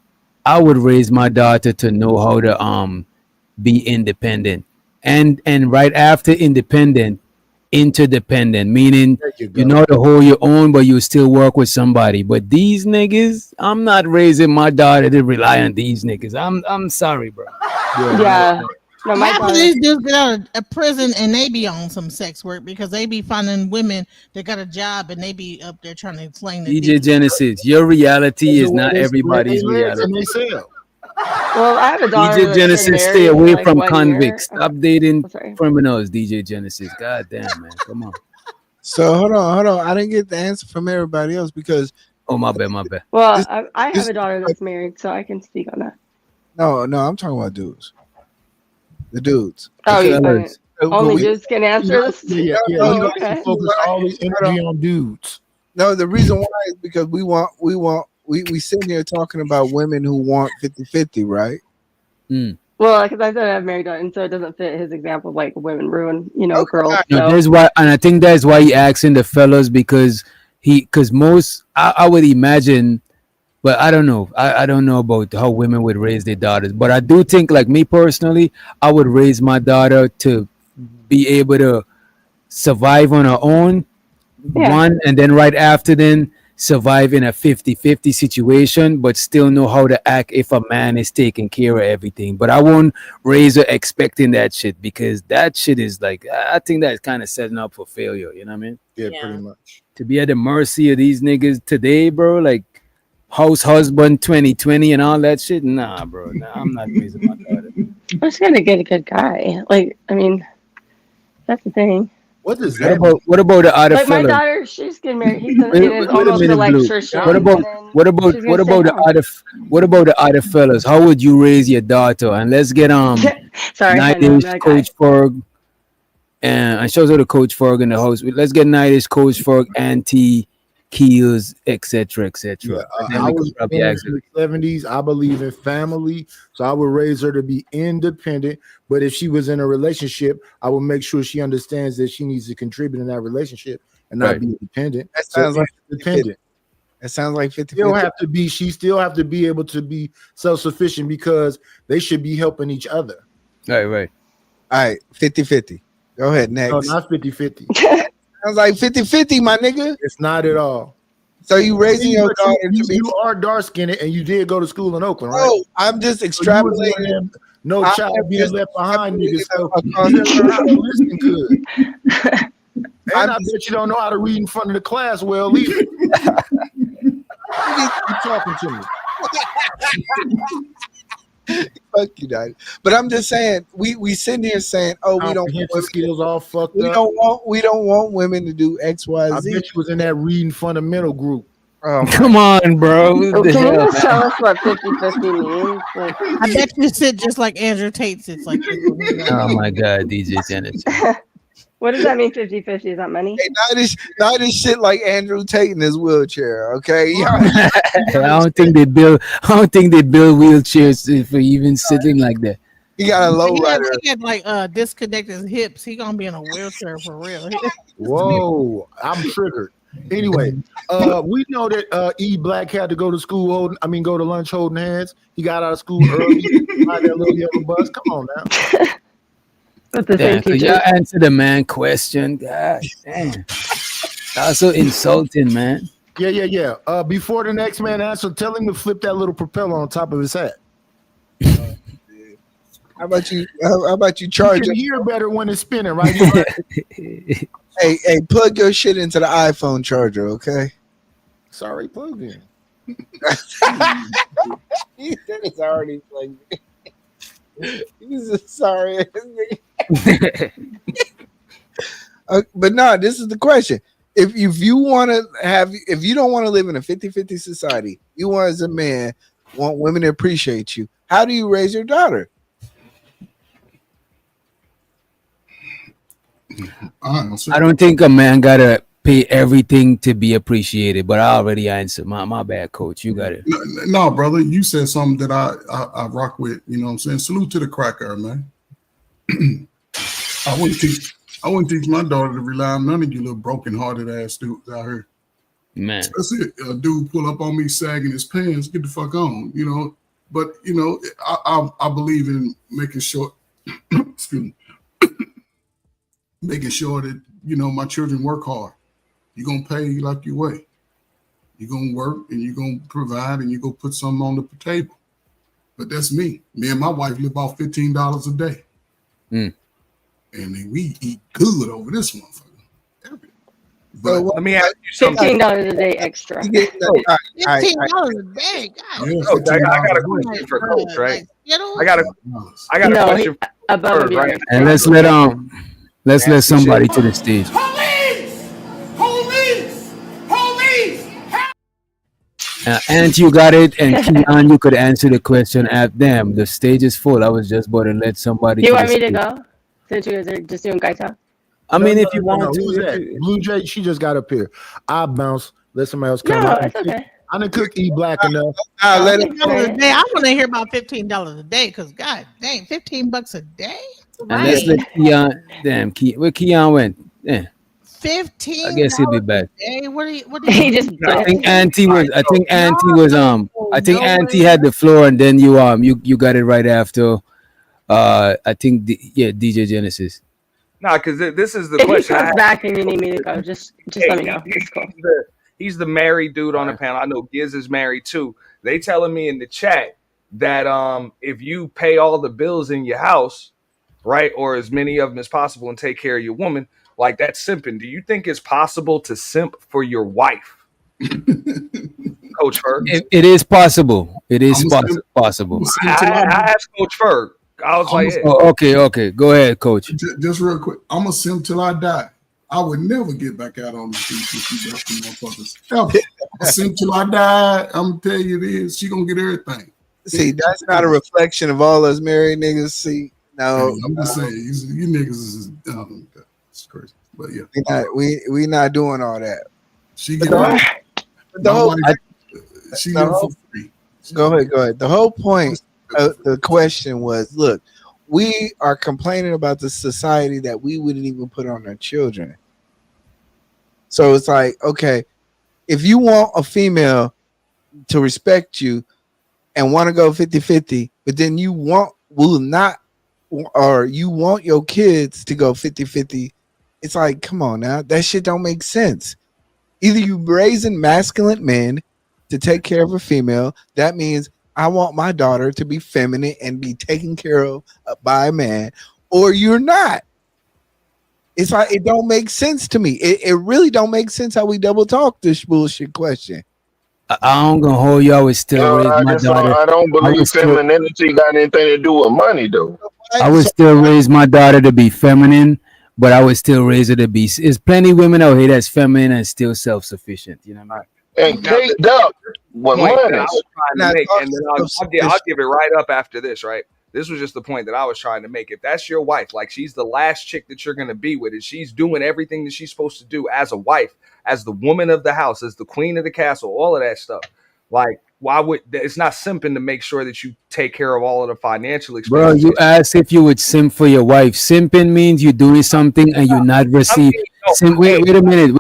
I would raise my daughter to know how to be independent, and right after independent, interdependent, meaning you know to hold your own, but you still work with somebody. But these niggas, I'm not raising my daughter to rely on these niggas. I'm sorry, bro. Yeah. No, my Half of daughter. these dudes get out of prison and they be on some sex work because they be finding women that got a job and they be up there trying to explain the DJ Genesis, your reality is not everybody's And reality. they sell. Well, I have a daughter. DJ that's been Genesis, stay married away like from 1 year. convicts. Stop dating sorry. criminals, DJ Genesis. God damn, man. Come on. So hold on. I didn't get the answer from everybody else because. Oh, my bad. Well, I have a daughter that's married, so I can speak on that. No, I'm talking about dudes. The dudes. Oh, you Fellas. only dudes can answer this? Yeah. No, You okay. guys focus all the energy on dudes. No, the reason why is because we sitting here talking about women who want 50-50, right? Well, because I said I have a married daughter, and so it doesn't fit his example of like women ruin, girls. No, So. that's why, and I think that's why he asking the fellas because most I would imagine, but I don't know. I don't know about how women would raise their daughters, but I do think, like me personally, I would raise my daughter to be able to survive on her own, one, and then right after then survive in a 50-50 situation, but still know how to act if a man is taking care of everything. But I won't raise her expecting that shit, because that shit is like, I think that's kind of setting up for failure. You know what I mean? Yeah, pretty much. To be at the mercy of these niggas today, bro, like house husband 2020 and all that shit. Nah, bro. Nah, I'm not raising my daughter. I'm just gonna get a good guy. Like, I mean, that's the thing. What is that? What about the other Like my fellas? daughter, she's getting married. He's in Wait his a almost minute, Blue. electrician. What about the other fellas? How would you raise your daughter? And let's get Sorry, I know Nightish, that guy. Coach Ferg, and I shows her the Coach Ferg in the house. Let's get Nightish, Coach Ferg, Auntie Keels, etc. Yeah, Then I we was could probably born ask her. in the 70s. I believe in family, so I would raise her to be independent. But if she was in a relationship, I would make sure she understands that she needs to contribute in that relationship and not Right. be dependent. That sounds like independent. It sounds like 50. Still have to be. She still have to be able to be self-sufficient because they should be helping each other. Right. All right, 50-50. Go ahead, next. No, not 50-50. Sounds like 50-50, my nigga. It's not at all. So you raising your daughter to be. You are dark skinned and you did go to school in Oakland, right? No, I'm just So you was one of extrapolating. them no I'm child being just left behind niggas. So across you never know how to listen good. And I'm I bet you don't know how to read in front of the class well either. You talking to me. Fuck you, Daddy. But I'm just saying, we sitting here saying, oh, we don't Comprehension want skills all fucked we up. don't want women to do X, Y, I Z. bet you was in that reading fundamental group. Come on, bro. What Oh, the can you hell, just tell us what 50-50 means? Like, I bet you sit just like Andrew Tate sits like this. Oh my God, DJ Genesis. What does that mean? 50-50? Is that money? Hey, not this shit like Andrew Tate in his wheelchair. Okay, I don't think they build wheelchairs for even sitting like that. He got a low rider. He had like disconnect his hips. He gonna be in a wheelchair for real. Whoa, I'm triggered. Anyway, we know that E Black had to go to school go to lunch holding hands. He got out of school early. Ride that little yellow bus. Come on now. Damn, could y'all answer the man question? God damn. That's so insulting, man. Yeah. Before the next man answer, tell him to flip that little propeller on top of his hat. How about you charge You can hear better when it's spinning, right? Hey, plug your shit into the iPhone charger, okay? Sorry, plug in. He said it's already plugged in. He's sorry. But no, this is the question. If you don't want to live in a 50-50 society, you want as a man want women to appreciate you. How do you raise your daughter? I don't think a man gotta pay everything to be appreciated, but I already answered. My bad, coach. You got it. No, brother, you said something that I rock with. You know what I'm saying? Salute to the cracker, man. I wouldn't teach my daughter to rely on none of you little broken hearted ass dudes out here. Man, that's it. A dude pull up on me sagging his pants, get the fuck on, you know. But you know, I believe in making sure excuse me, making sure that, you know, my children work hard. You're gonna pay like you weigh. You're gonna work and you're gonna provide and you're gonna put something on the table. But that's me. Me and my wife live off $15 a day. And then we eat good over this motherfucker. But let me ask you something. $15 a day extra. $15 a day. God. Coach, I got a question for Coach, right? I got a question for her, right? And let's let somebody to the stage. And you got it, and Keon, you could answer the question at them. The stage is full. I was just about to let somebody. Do you want me to go? Since you guys are just doing guy talk? I mean, if you want who's to. that? Blue Jay, she just got up here. I bounce. Let somebody else come. No, it's okay. I didn't cook E Black enough. I want to hear about $15 a day because God dang, $15 a day. And let's let Keon. Damn, where Keon went? Yeah. 15. I guess he'll be back. Hey, what do you just? I think Auntie was. I think Auntie had the floor, and then you got it right after. I think DJ Genesis. Nah, because this is the If question. he comes back and you need me to go, just let me know. It's cool. He's the married dude on the panel. I know Giz is married too. They telling me in the chat that if you pay all the bills in your house, right, or as many of them as possible, and take care of your woman, like that's simping. Do you think it's possible to simp for your wife? Coach Ferg? It is possible. It is possible. I asked Coach Ferg. I was like, okay. Go ahead, Coach. Just real quick. I'm a simp till I die. I would never get back out on the streets with you motherfuckers. Ever. A simp till I die. I'm gonna tell you this. She gonna get everything. See, that's not a reflection of all us married niggas. See, no, I'm just saying, you niggas is it's crazy. But yeah, we not doing all that. She get she get for free. Go ahead. The whole point of the question was, look, we are complaining about the society that we wouldn't even put on our children. So it's like, okay, if you want a female to respect you and want to go 50-50, but then you want your kids to go 50-50, it's like, come on now, that shit don't make sense. Either you raising masculine men to take care of a female, that means I want my daughter to be feminine and be taken care of by a man, or you're not. It's like, it don't make sense to me. It really don't make sense how we double talk this bullshit question. I'm gonna hold you. I would still raise my daughter. I don't believe femininity got anything to do with money, though. I would still raise my daughter to be feminine, but I would still raise her to be. There's plenty of women out here that's feminine and still self-sufficient. You know what I mean? And caked up with money. I'll give it right up after this, right? This was just the point that I was trying to make. If that's your wife, like she's the last chick that you're going to be with, and she's doing everything that she's supposed to do as a wife, as the woman of the house, as the queen of the castle, all of that stuff. Like, why would it's not simping to make sure that you take care of all of the financial Bro, expenses? you asked if you would simp for your wife. Simping means you're doing something and you're not receiving. Wait a minute.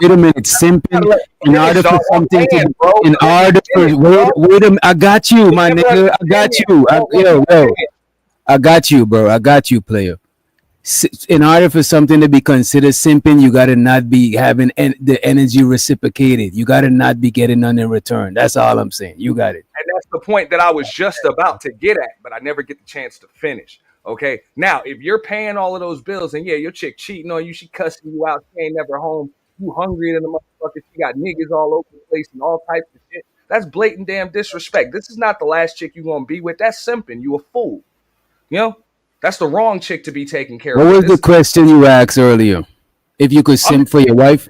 Simping in order for something to, in order for wait a minute. I got you, my nigga. I got you. I got you, bro. I got you, player. In order for something to be considered simping, you gotta not be having the energy reciprocated. You gotta not be getting none in return. That's all I'm saying. You got it. And that's the point that I was just about to get at, but I never get the chance to finish. Okay. Now, if you're paying all of those bills and yeah, your chick cheating on you, she cussing you out, she ain't never home, you hungry than a motherfucker, she got niggas all over the place and all types of shit. That's blatant damn disrespect. This is not the last chick you gonna be with. That's simping. You a fool. You know? That's the wrong chick to be taking care What of. was the question you asked earlier? If you could simp for your wife?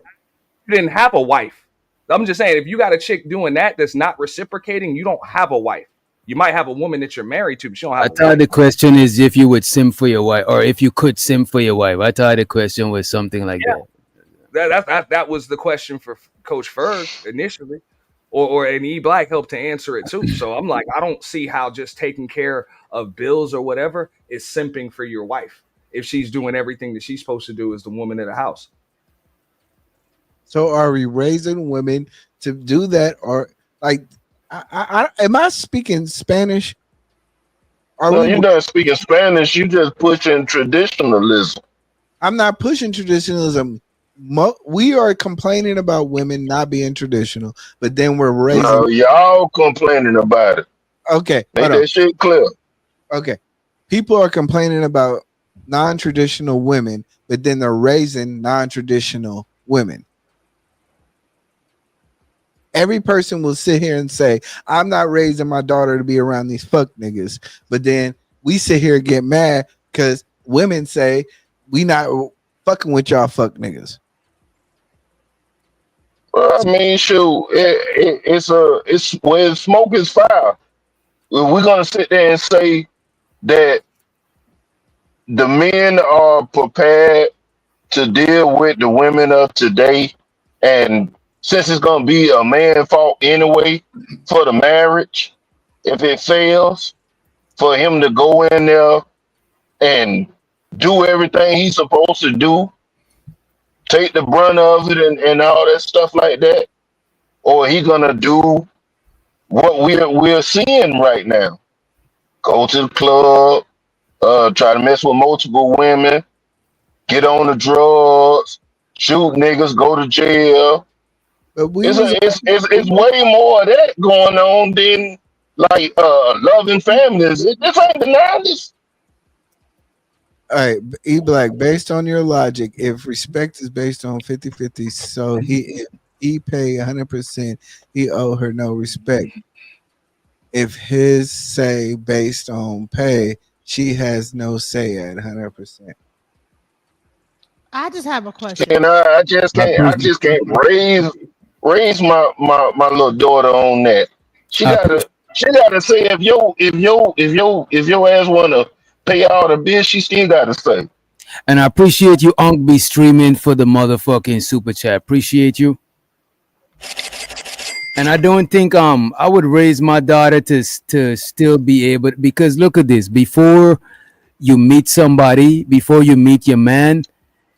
You didn't have a wife. I'm just saying, if you got a chick doing that's not reciprocating, you don't have a wife. You might have a woman that you're married to, but you don't have I a thought wife. the question is if you would simp for your wife, or if you could simp for your wife. I thought the question was something like that. That was the question for Coach Ferg initially, or and E Black helped to answer it too. So I'm like, I don't see how just taking care of bills or whatever is simping for your wife if she's doing everything that she's supposed to do as the woman of the house. So are we raising women to do that, or like, am I speaking Spanish? No, you're not speaking Spanish. You just pushing traditionalism. I'm not pushing traditionalism. We are complaining about women not being traditional, but then we're raising. No, y'all complaining about it. Okay, Make hold on. that shit clear. Okay, people are complaining about non-traditional women, but then they're raising non-traditional women. Every person will sit here and say, I'm not raising my daughter to be around these fuck niggas. But then we sit here and get mad because women say we not fucking with y'all fuck niggas. Well, I mean, shoot, it's where smoke is fire. We're gonna sit there and say that the men are prepared to deal with the women of today, and since it's gonna be a man fault anyway for the marriage, if it fails, for him to go in there and do everything he's supposed to do, take the brunt of it and all that stuff like that, or he gonna do what we're seeing right now: go to the club, try to mess with multiple women, get on the drugs, shoot niggas, go to jail. But It's way more of that going on than like loving families. This ain't the 90s. All right, E Black, based on your logic, if respect is based on 50-50, so he pay 100%, he owe her no respect. If his say based on pay, she has no say at 100%. I just have a question. And I just can't raise my little daughter on that. She gotta say if your ass wanna pay all the bills, she still gotta say. And I appreciate you, Unc, be streaming for the motherfucking super chat. Appreciate you. And I don't think I would raise my daughter to still be able, because look at this. Before you meet somebody, before you meet your man,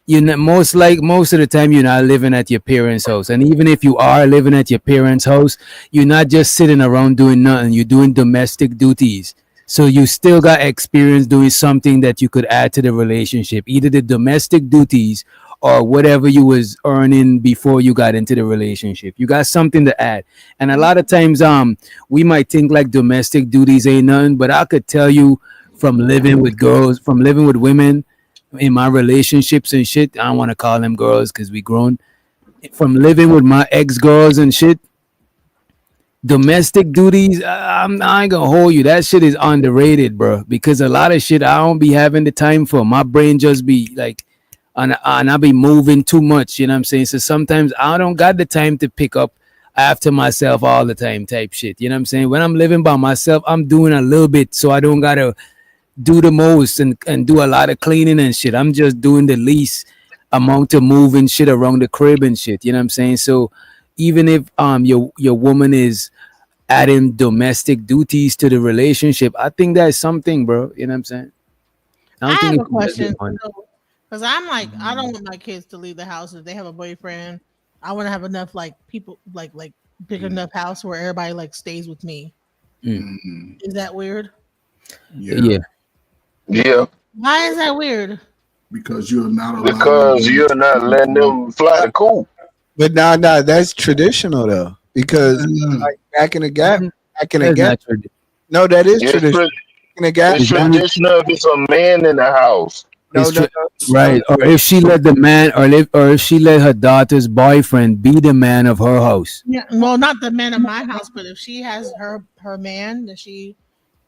most of the time you're not living at your parents' house. And even if you are living at your parents' house, you're not just sitting around doing nothing. You're doing domestic duties. So you still got experience doing something that you could add to the relationship, either the domestic duties or whatever you was earning before you got into the relationship. You got something to add. And a lot of times we might think like domestic duties ain't nothing, but I could tell you from living with girls, from living with women in my relationships and shit, I don't want to call them girls because we grown, from living with my ex-girls and shit, domestic duties, I ain't gonna hold you, that shit is underrated, bro, because a lot of shit I don't be having the time for. My brain just be like, and I be moving too much, you know what I'm saying? So sometimes I don't got the time to pick up after myself all the time type shit, you know what I'm saying? When I'm living by myself, I'm doing a little bit so I don't gotta do the most and do a lot of cleaning and shit. I'm just doing the least amount of moving shit around the crib and shit. You know what I'm saying? So even if your woman is adding domestic duties to the relationship, I think that's something, bro. You know what I'm saying? I have a question. Because I'm like, I don't want my kids to leave the house if they have a boyfriend. I want to have enough like people like big enough house where everybody like stays with me. Is that weird? Yeah. Why is that weird? Because you're not letting them fly the coop. But nah, that's traditional though. Because like back in the gap, no, that is traditional. It's traditional if it's a man in the house. Right, or if she let the man, or if she let her daughter's boyfriend be the man of her house. Yeah, well, not the man of my house, but if she has her man,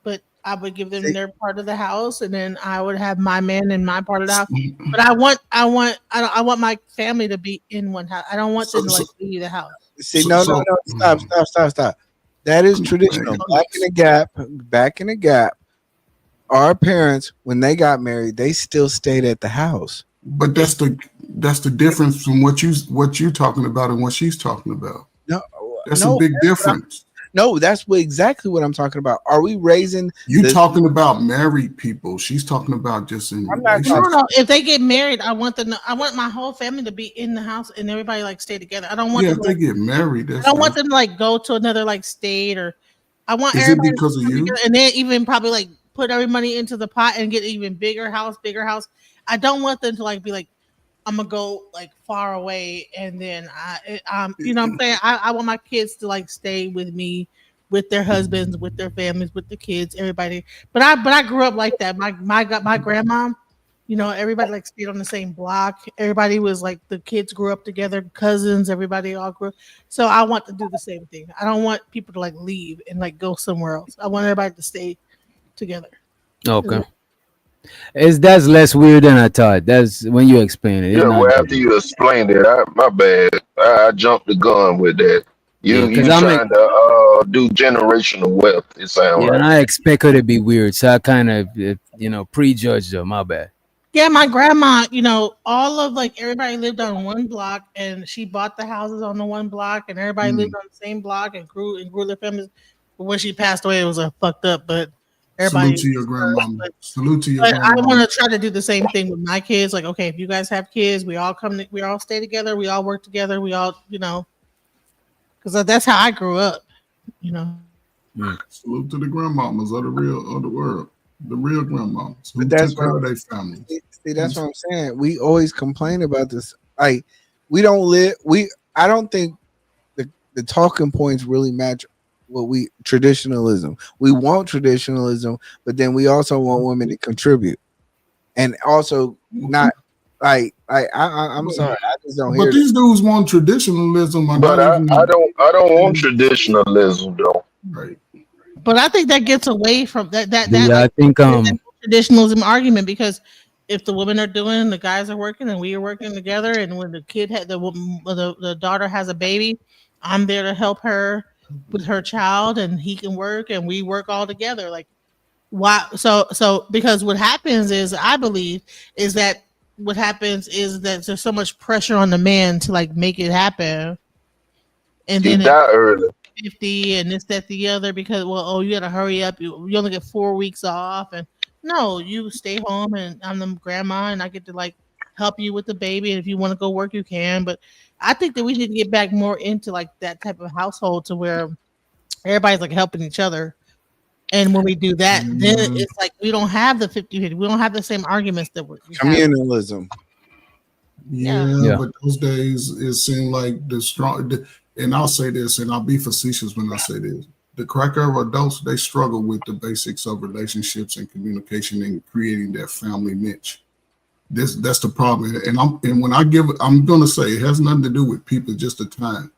but I would give them their part of the house, and then I would have my man in my part of the house. But I want my family to be in one house. I don't want them to like leave the house. See, no, stop. That is traditional. Back in the gap. Our parents, when they got married, they still stayed at the house. But that's the difference from what you're talking about and what she's talking about. That's a big difference. No, that's exactly what I'm talking about. Are we raising? You talking about married people? She's talking about just in. No. If they get married, I want my whole family to be in the house and everybody like stay together. I don't want. If they get married, I don't want them to like go to another like state or. I want Is everybody it because to of you? And then even probably like put every money into the pot and get an even bigger house. I don't want them to like be like, I'm gonna go like far away and then you know what I'm saying? I want my kids to like stay with me, with their husbands, with their families, with the kids, everybody. But I grew up like that. My grandma, you know, everybody like stayed on the same block. Everybody was like the kids grew up together, cousins, everybody all grew up. So I want to do the same thing. I don't want people to like leave and like go somewhere else. I want everybody to stay together. Okay. That's less weird than I thought. That's when you explain it. Well, after you explained it, my bad. I jumped the gun with that. You trying to do generational wealth, it sounds like. And I expect her to be weird, so I kind of, prejudged her. My bad. Yeah, my grandma, all of like everybody lived on one block, and she bought the houses on the one block, and everybody lived on the same block and grew their families. But when she passed away, it was fucked up. But everybody. Salute to your grandma. Salute to your But grandma. I want to try to do the same thing with my kids. Like, okay, if you guys have kids, we all stay together, we all work together, we all, because that's how I grew up, Salute to the grandmamas of the world, the real grandmamas who But that's took care what- of their families. See, that's what I'm saying. We always complain about this. Like, we don't live. I don't think the talking points really match what traditionalism. We want traditionalism, but then we also want women to contribute, and also not like I'm sorry, I just don't hear. But these dudes want traditionalism. But I don't want traditionalism though. Right. But I think that gets away from that I think traditionalism argument, because if the women are doing, the guys are working, and we are working together, and when the kid had the daughter has a baby, I'm there to help her with her child, and he can work, and we work all together. Like, why? So because what happens is, I believe, is that what happens is that there's so much pressure on the man to like make it happen, and then die early. 50 and this, that, the other, because you gotta hurry up. You only get 4 weeks off, and no, you stay home, and I'm the grandma, and I get to like help you with the baby. And if you want to go work, you can. But I think that we need to get back more into like that type of household, to where everybody's like helping each other. And when we do that, then it's like we don't have the 50-50. We don't have the same arguments that we have. Communalism. Yeah, but those days it seemed like the strong. And I'll say this, and I'll be facetious when I say this: the crack era adults, they struggle with the basics of relationships and communication and creating that family niche. That's the problem. And when I give it, I'm gonna say it has nothing to do with people, just the time.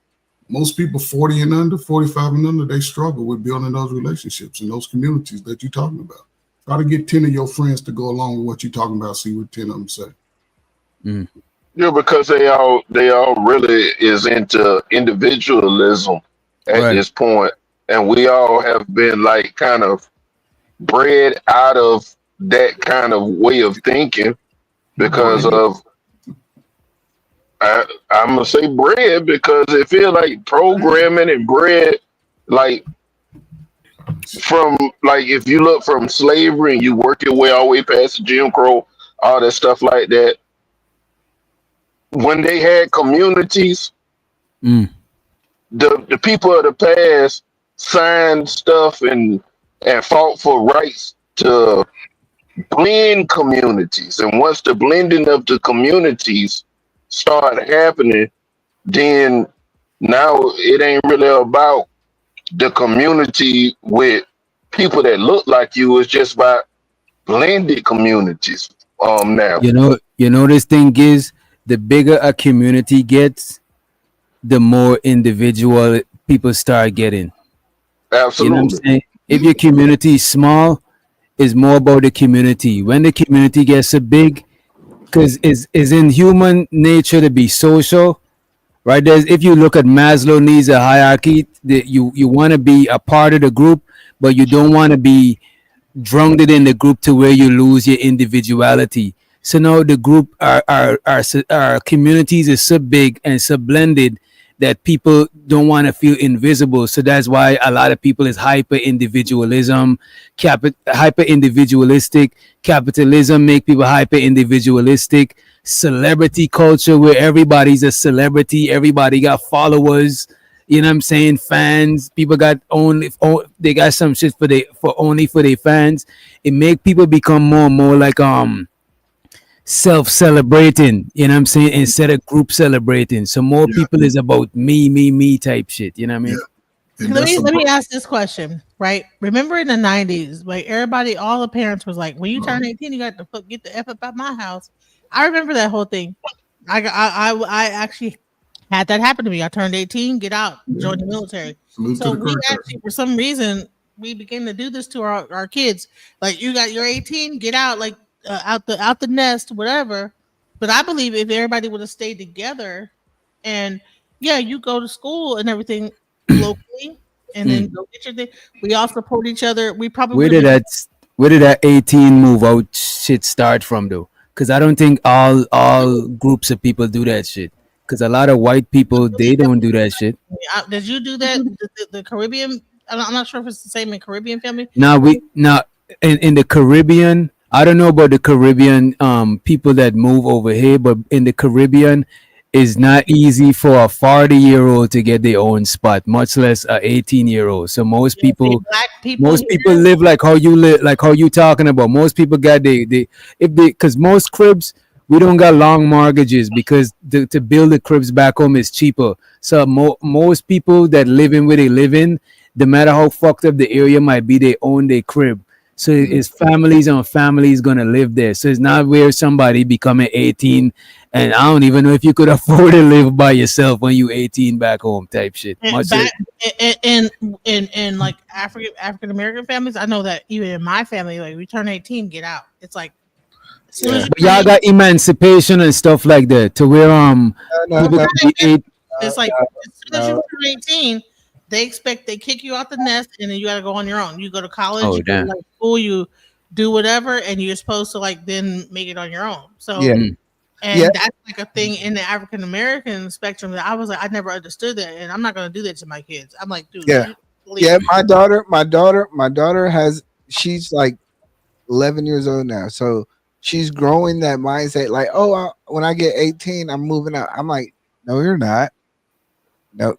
Most people 40 and under, 45 and under, they struggle with building those relationships and those communities that you're talking about. Try to get 10 of your friends to go along with what you're talking about. See what 10 of them say. Yeah, because they all really is into individualism at this point, and we all have been like kind of bred out of that kind of way of thinking because of I'm gonna say bread because it feels like programming and bread like from like if you look from slavery and you work your way all the way past Jim Crow, all that stuff like that. When they had communities, the people of the past signed stuff and fought for rights to blend communities. And once the blending of the communities started happening, then now it ain't really about the community with people that look like you. It's just about blended communities. Now you know this thing is the bigger a community gets, the more individual people start getting. Absolutely. You know what I'm saying? If your community is small, it's more about the community. When the community gets so big, because it's in human nature to be social, right? If you look at Maslow needs a hierarchy, that you want to be a part of the group, but you don't want to be drowned in the group to where you lose your individuality. So now the group, our communities is so big and so blended that people don't want to feel invisible. So that's why a lot of people is hyper individualistic. Capitalism make people hyper individualistic. Celebrity culture where everybody's a celebrity, everybody got followers. You know what I'm saying? Fans. People got they got some shit for their fans. It make people become more and more like self-celebrating, you know what I'm saying, instead of group celebrating. So more people is about me type shit, you know what I mean? Let me ask this question, right? Remember in the 90s, like everybody, all the parents was like, when you turn 18, you got to get the F up out my house. I remember that whole thing. I actually had that happen to me. I turned 18, get out, join the military. So we actually, for some reason, we began to do this to our kids. Like, you're 18, get out, like out the nest, whatever. But I believe if everybody would have stayed together, and you go to school and everything locally, and then go get your thing. We all support each other. We probably where did that 18 move out shit start from though? Because I don't think all groups of people do that shit. Because a lot of white people, they don't do that shit. Did you do that? The Caribbean? I'm not sure if it's the same in Caribbean family. In the Caribbean, I don't know about the Caribbean people that move over here, but in the Caribbean, it's not easy for a 40-year-old to get their own spot, much less a 18-year-old. So most people live like how you live, like how you talking about. Most people got because most cribs, we don't got long mortgages because to build the cribs back home is cheaper. So most people that live in where they live in, no matter how fucked up the area might be, they own their crib. So it's families and families gonna live there. So it's not where somebody becoming 18 and I don't even know if you could afford to live by yourself when you 18 back home type shit. In like African American families, I know that even in my family, like we turn 18, get out. It's like y'all got emancipation and stuff like that to where it's like as soon as you turn 18. They kick you out the nest, and then you got to go on your own. You go to college, you go to school, you do whatever, and you're supposed to like then make it on your own. So, that's like a thing in the African American spectrum that I was like, I never understood that, and I'm not going to do that to my kids. I'm like, dude, my daughter she's like 11 years old now, so she's growing that mindset. Like, when I get 18, I'm moving out. I'm like, no, you're not. No.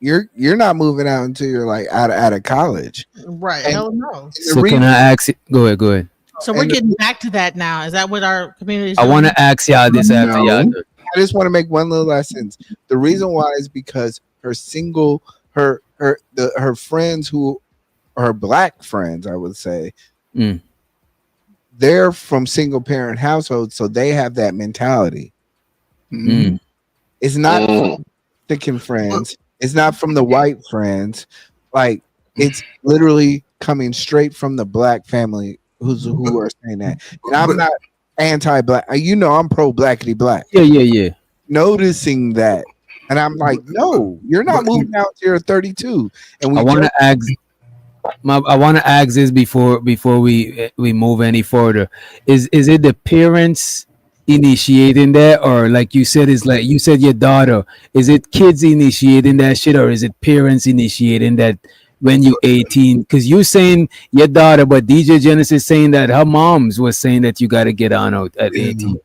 You're not moving out until you're like out of college, right? Hell no. So can I ask you? Go ahead. So we're getting back to that now. Is that what our community? I want to ask y'all this after y'all. I just want to make one little last sentence. The reason why is because her friends who are black friends, I would say, they're from single parent households, so they have that mentality. It's not from Mexican friends. It's not from the white friends. Like, it's literally coming straight from the black family who are saying that. And I'm not anti-black. I'm pro blackity black. Yeah. Noticing that. And I'm like, no, you're not moving out till you're 32. And I want to ask. I want to ask this before we move any further. Is it the parents initiating that, or like you said, is like you said your daughter? Is it kids initiating that shit, or is it parents initiating that when you 18? Because you're saying your daughter, but DJ Genesis saying that her mom's was saying that you got to get on out at 18.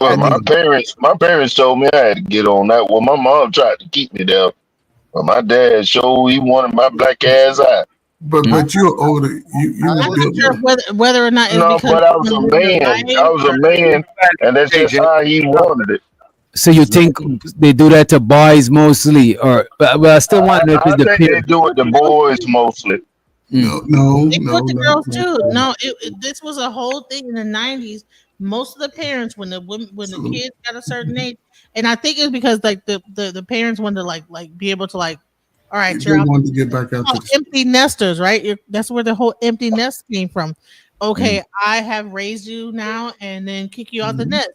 Well, my parents told me I had to get on that. Well, my mom tried to keep me there, but my dad showed he wanted my black ass out. But you're older. You I'm not sure whether or not it's No, because but I was a man. I was a man, and that's just how he wanted it. So you think they do that to boys mostly, or but I still want to know if I it's the think they parents. do it to boys mostly. No, They put the girls too. No, this was a whole thing in the 90s. Most of the parents, when the kids got a certain age, and I think it's because like the parents wanted to like be able to like, all right, They you're out. wanted to get back out to the Empty nesters, right? That's where the whole empty nest came from. Okay, I have raised you now, and then kick you out the nest,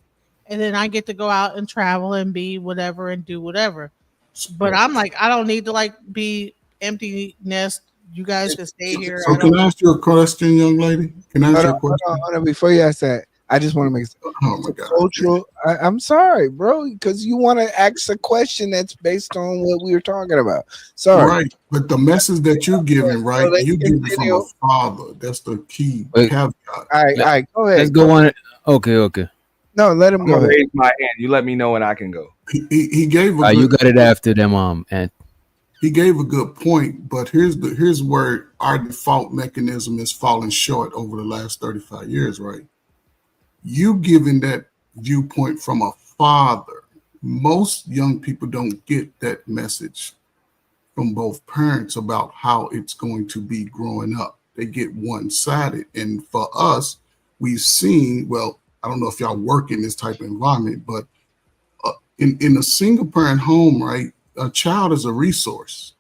and then I get to go out and travel and be whatever and do whatever. But I'm like, I don't need to like be empty nest. You guys can stay here. So can I ask you a question, young lady? Can I ask you a question? Hold on. Before you ask that, I just want to make oh my God. cultural. I'm sorry, bro, because you want to ask a question that's based on what we were talking about. Sorry. Right, but the message that you're giving, right? You give it from a father. That's the key caveat. All right, go ahead. Let's go on it. Okay. No, let him I'm go gonna ahead. raise my hand. You let me know when I can go. He gave a You good, got it after them, and he gave a good point, but here's where our default mechanism is falling short over the last 35 years, right? You giving that viewpoint from a father. Most young people don't get that message from both parents about how it's going to be growing up. They get one-sided. And for us, we've seen, well, I don't know if y'all work in this type of environment, but in a single parent home, right, a child is a resource.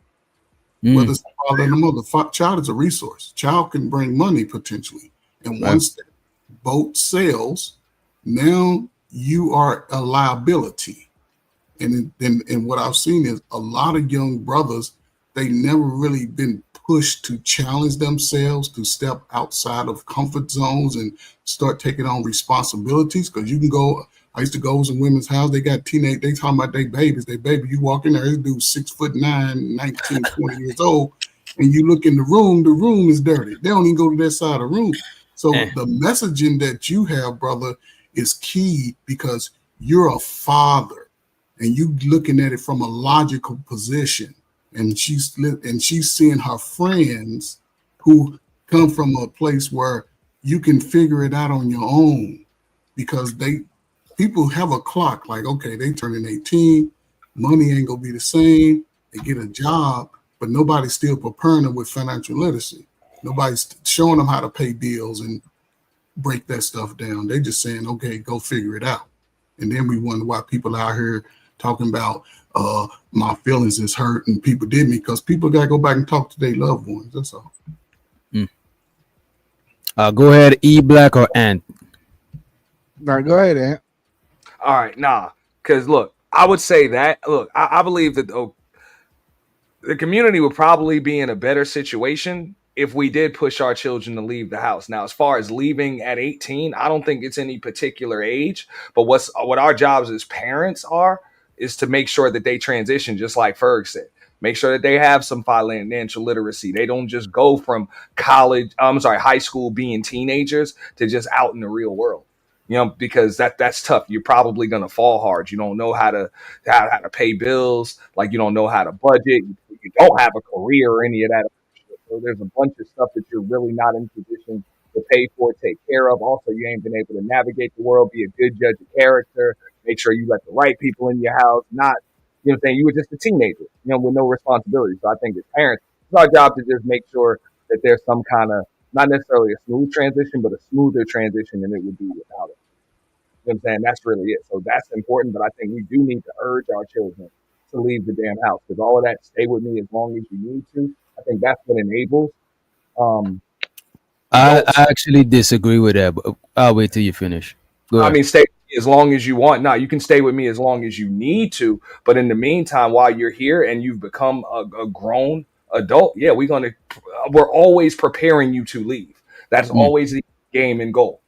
Whether it's the father and the mother, child is a resource. Child can bring money potentially. And once the boat sails, now you are a liability. And what I've seen is a lot of young brothers, they never really been pushed to challenge themselves, to step outside of comfort zones and start taking on responsibilities. Because you can go, I used to go to women's house, they got teenage, they talking about they babies, you walk in there, this dude's 6'9", 19, 20 years old, and you look in the room is dirty. They don't even go to that side of the room. So the messaging that you have, brother, is key because you're a father and you looking at it from a logical position. And she's seeing her friends who come from a place where you can figure it out on your own because people have a clock like, okay, they turning 18, money ain't gonna be the same. They get a job, but nobody's still preparing them with financial literacy. Nobody's showing them how to pay bills and break that stuff down. They just saying, okay, go figure it out. And then we wonder why people out here talking about my feelings is hurt and people did me, because people got to go back and talk to their loved ones. That's all. Go ahead, E Black or Ant. All right, go ahead, Ant. All right, because look, I would say that. Look, I believe that the community would probably be in a better situation if we did push our children to leave the house. Now, as far as leaving at 18, I don't think it's any particular age. But what our jobs as parents is to make sure that they transition, just like Ferg said. Make sure that they have some financial literacy. They don't just go from high school being teenagers to just out in the real world. You know, because that's tough. You're probably gonna fall hard. You don't know how to pay bills. Like you don't know how to budget. You don't have a career or any of that. So there's a bunch of stuff that you're really not in position to pay for, take care of. Also, you ain't been able to navigate the world, be a good judge of character, make sure you let the right people in your house. Not, you know what I'm saying? You were just a teenager, with no responsibility. So I think as parents, it's our job to just make sure that there's some kind of, not necessarily a smooth transition, but a smoother transition than it would be without it. You know what I'm saying? That's really it. So that's important, but I think we do need to urge our children to leave the damn house, because all of that, stay with me as long as you need to. I think that's what enables. I actually disagree with that, but I'll wait till you finish. Go ahead. I mean, stay with me as long as you want. No, you can stay with me as long as you need to. But in the meantime, while you're here and you've become a grown adult, yeah, we're always preparing you to leave. That's always the game and goal.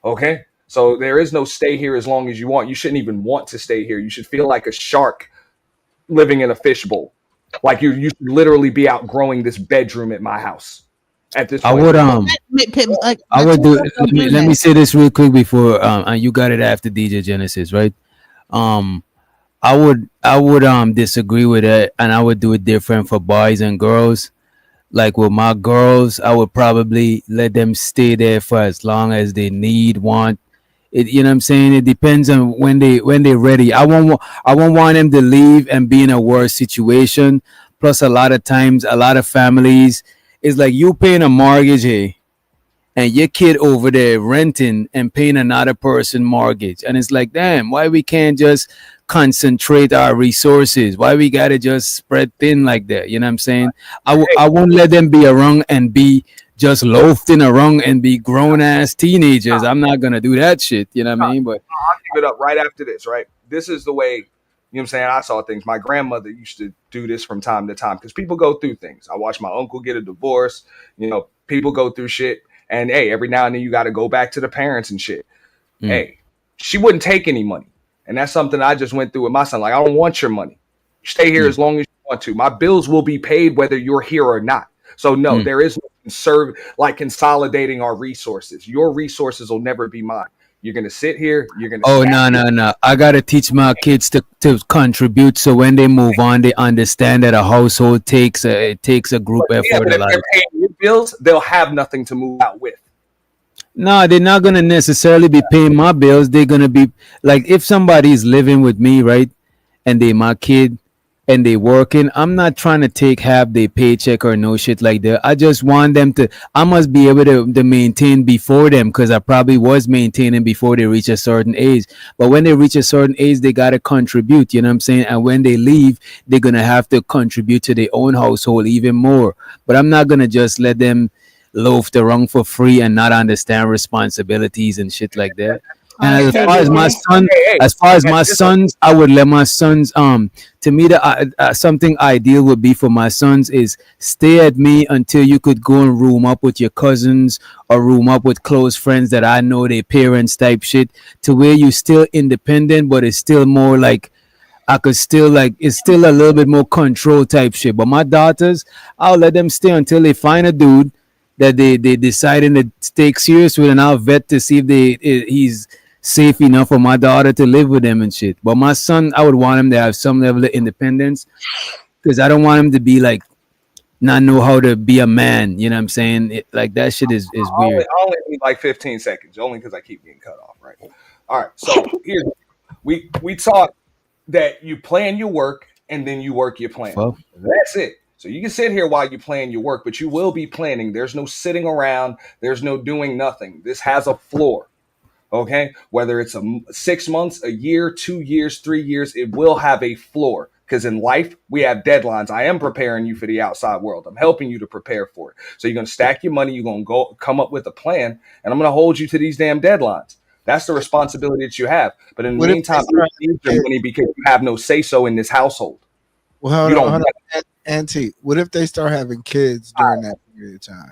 Okay. So there is no stay here as long as you want. You shouldn't even want to stay here. You should feel like a shark living in a fishbowl. Like you should literally be outgrowing this bedroom at my house at this point. I would do. Let me say this real quick before and you got it after DJ Genesis, right? I would disagree with it, and I would do it different for boys and girls. Like with my girls, I would probably let them stay there for as long as they want. It, you know what I'm saying? It depends on when they're ready. I won't want them to leave and be in a worse situation. Plus, a lot of times, a lot of families, it's like you paying a mortgage here, and your kid over there renting and paying another person mortgage, and it's like, damn, why we can't just concentrate our resources? Why we gotta just spread thin like that? You know what I'm saying? I won't let them be around and be just loafing around and be grown ass teenagers. I'm not gonna do that shit. You know what I mean? But I'll give it up right after this. Right, this is the way. You know what I'm saying? I saw things. My grandmother used to do this from time to time because people go through things. I watched my uncle get a divorce. You know, people go through shit. And hey, every now and then you got to go back to the parents and shit. Hey, she wouldn't take any money. And that's something I just went through with my son. Like, I don't want your money. Stay here as long as you want to. My bills will be paid whether you're here or not. So no, there is no consolidating our resources. Your resources will never be mine. You're going to sit here. You're going to. No. I got to teach my kids to contribute. So when they move on, they understand that a household takes a group effort. But if they're paying your bills, they'll have nothing to move out with. No, they're not going to necessarily be paying my bills. They're going to be like, if somebody is living with me, right, and they my kid and they working, I'm not trying to take half their paycheck or no shit like that. I just want them to, I must be able to maintain before them, because I probably was maintaining before they reach a certain age. But when they reach a certain age, they got to contribute, you know what I'm saying? And when they leave, they're going to have to contribute to their own household even more. But I'm not going to just let them loaf around for free and not understand responsibilities and shit like that. And as far as my sons, I would let my sons. To me, the something ideal would be for my sons is stay at me until you could go and room up with your cousins or room up with close friends that I know their parents type shit. To where you still independent, but it's still more like I could still like it's still a little bit more control type shit. But my daughters, I'll let them stay until they find a dude that they deciding to take serious with, and I'll vet to see if he's safe enough for my daughter to live with him and shit. But my son, I would want him to have some level of independence, because I don't want him to be like not know how to be a man. You know what I'm saying? Like that shit is weird. I only need like 15 seconds, only because I keep getting cut off. Right. All right. So here we talk that you plan your work and then you work your plan. Well, that's it. So you can sit here while you plan your work, but you will be planning. There's no sitting around. There's no doing nothing. This has a floor. Okay, whether it's 6 months, a year, 2 years, 3 years, it will have a floor, because in life we have deadlines. I am preparing you for the outside world. I'm helping you to prepare for it. So you're going to stack your money. You're going to go come up with a plan, and I'm going to hold you to these damn deadlines. That's the responsibility that you have. But in the meantime, you need your money because you have no say so in this household. Well, hold on. Auntie, what if they start having kids during that period of time?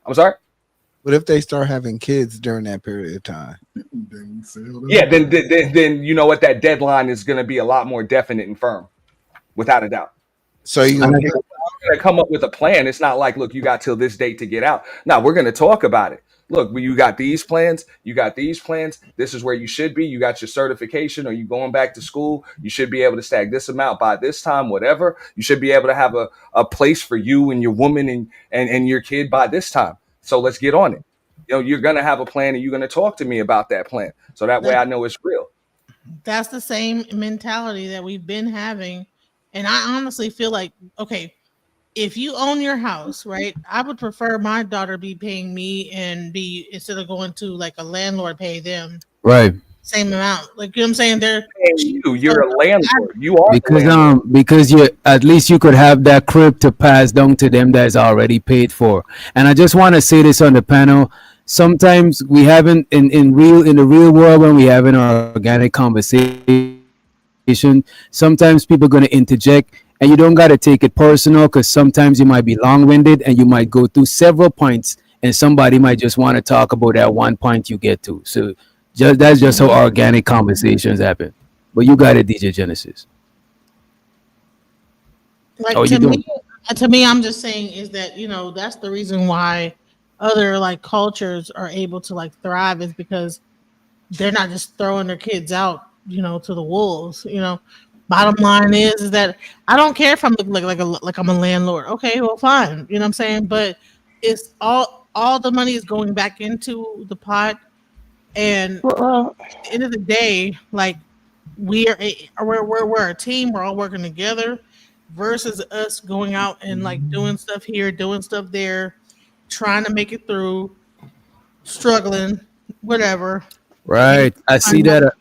I'm sorry? What if they start having kids during that period of time? Yeah, then you know what? That deadline is going to be a lot more definite and firm, without a doubt. So you're going to come up with a plan. It's not like, look, you got till this date to get out. No, we're going to talk about it. Look, you got these plans. You got these plans. This is where you should be. You got your certification. Or you going back to school? You should be able to stack this amount by this time, whatever. You should be able to have a place for you and your woman and your kid by this time. So let's get on it. You know, you're going to have a plan and you're going to talk to me about that plan. So that way I know it's real. That's the same mentality that we've been having. And I honestly feel like, okay, if you own your house, right, I would prefer my daughter be paying me and be, instead of going to like a landlord, pay them. Right. Same amount. Like, you know what I'm saying? You're a landlord. You are because you at least you could have that crib to pass down to them that's already paid for. And I just want to say this on the panel. Sometimes we haven't in the real world, when we have an organic conversation, sometimes people are going to interject And you don't got to take it personal, because sometimes you might be long-winded and you might go through several points, and somebody might just want to talk about that one point you get to. So that's just how organic conversations happen. But you got it, DJ Genesis. Like Oh, you don't. to me, I'm just saying is that that's the reason why other like cultures are able to like thrive, is because they're not just throwing their kids out, to the wolves. Bottom line is that I don't care if I'm like I'm a landlord. Okay, well, fine. You know what I'm saying? But it's all the money is going back into the pot, and at the end of the day, like we're a team. We're all working together, versus us going out and like doing stuff here, doing stuff there, trying to make it through, struggling, whatever. Right. I see that.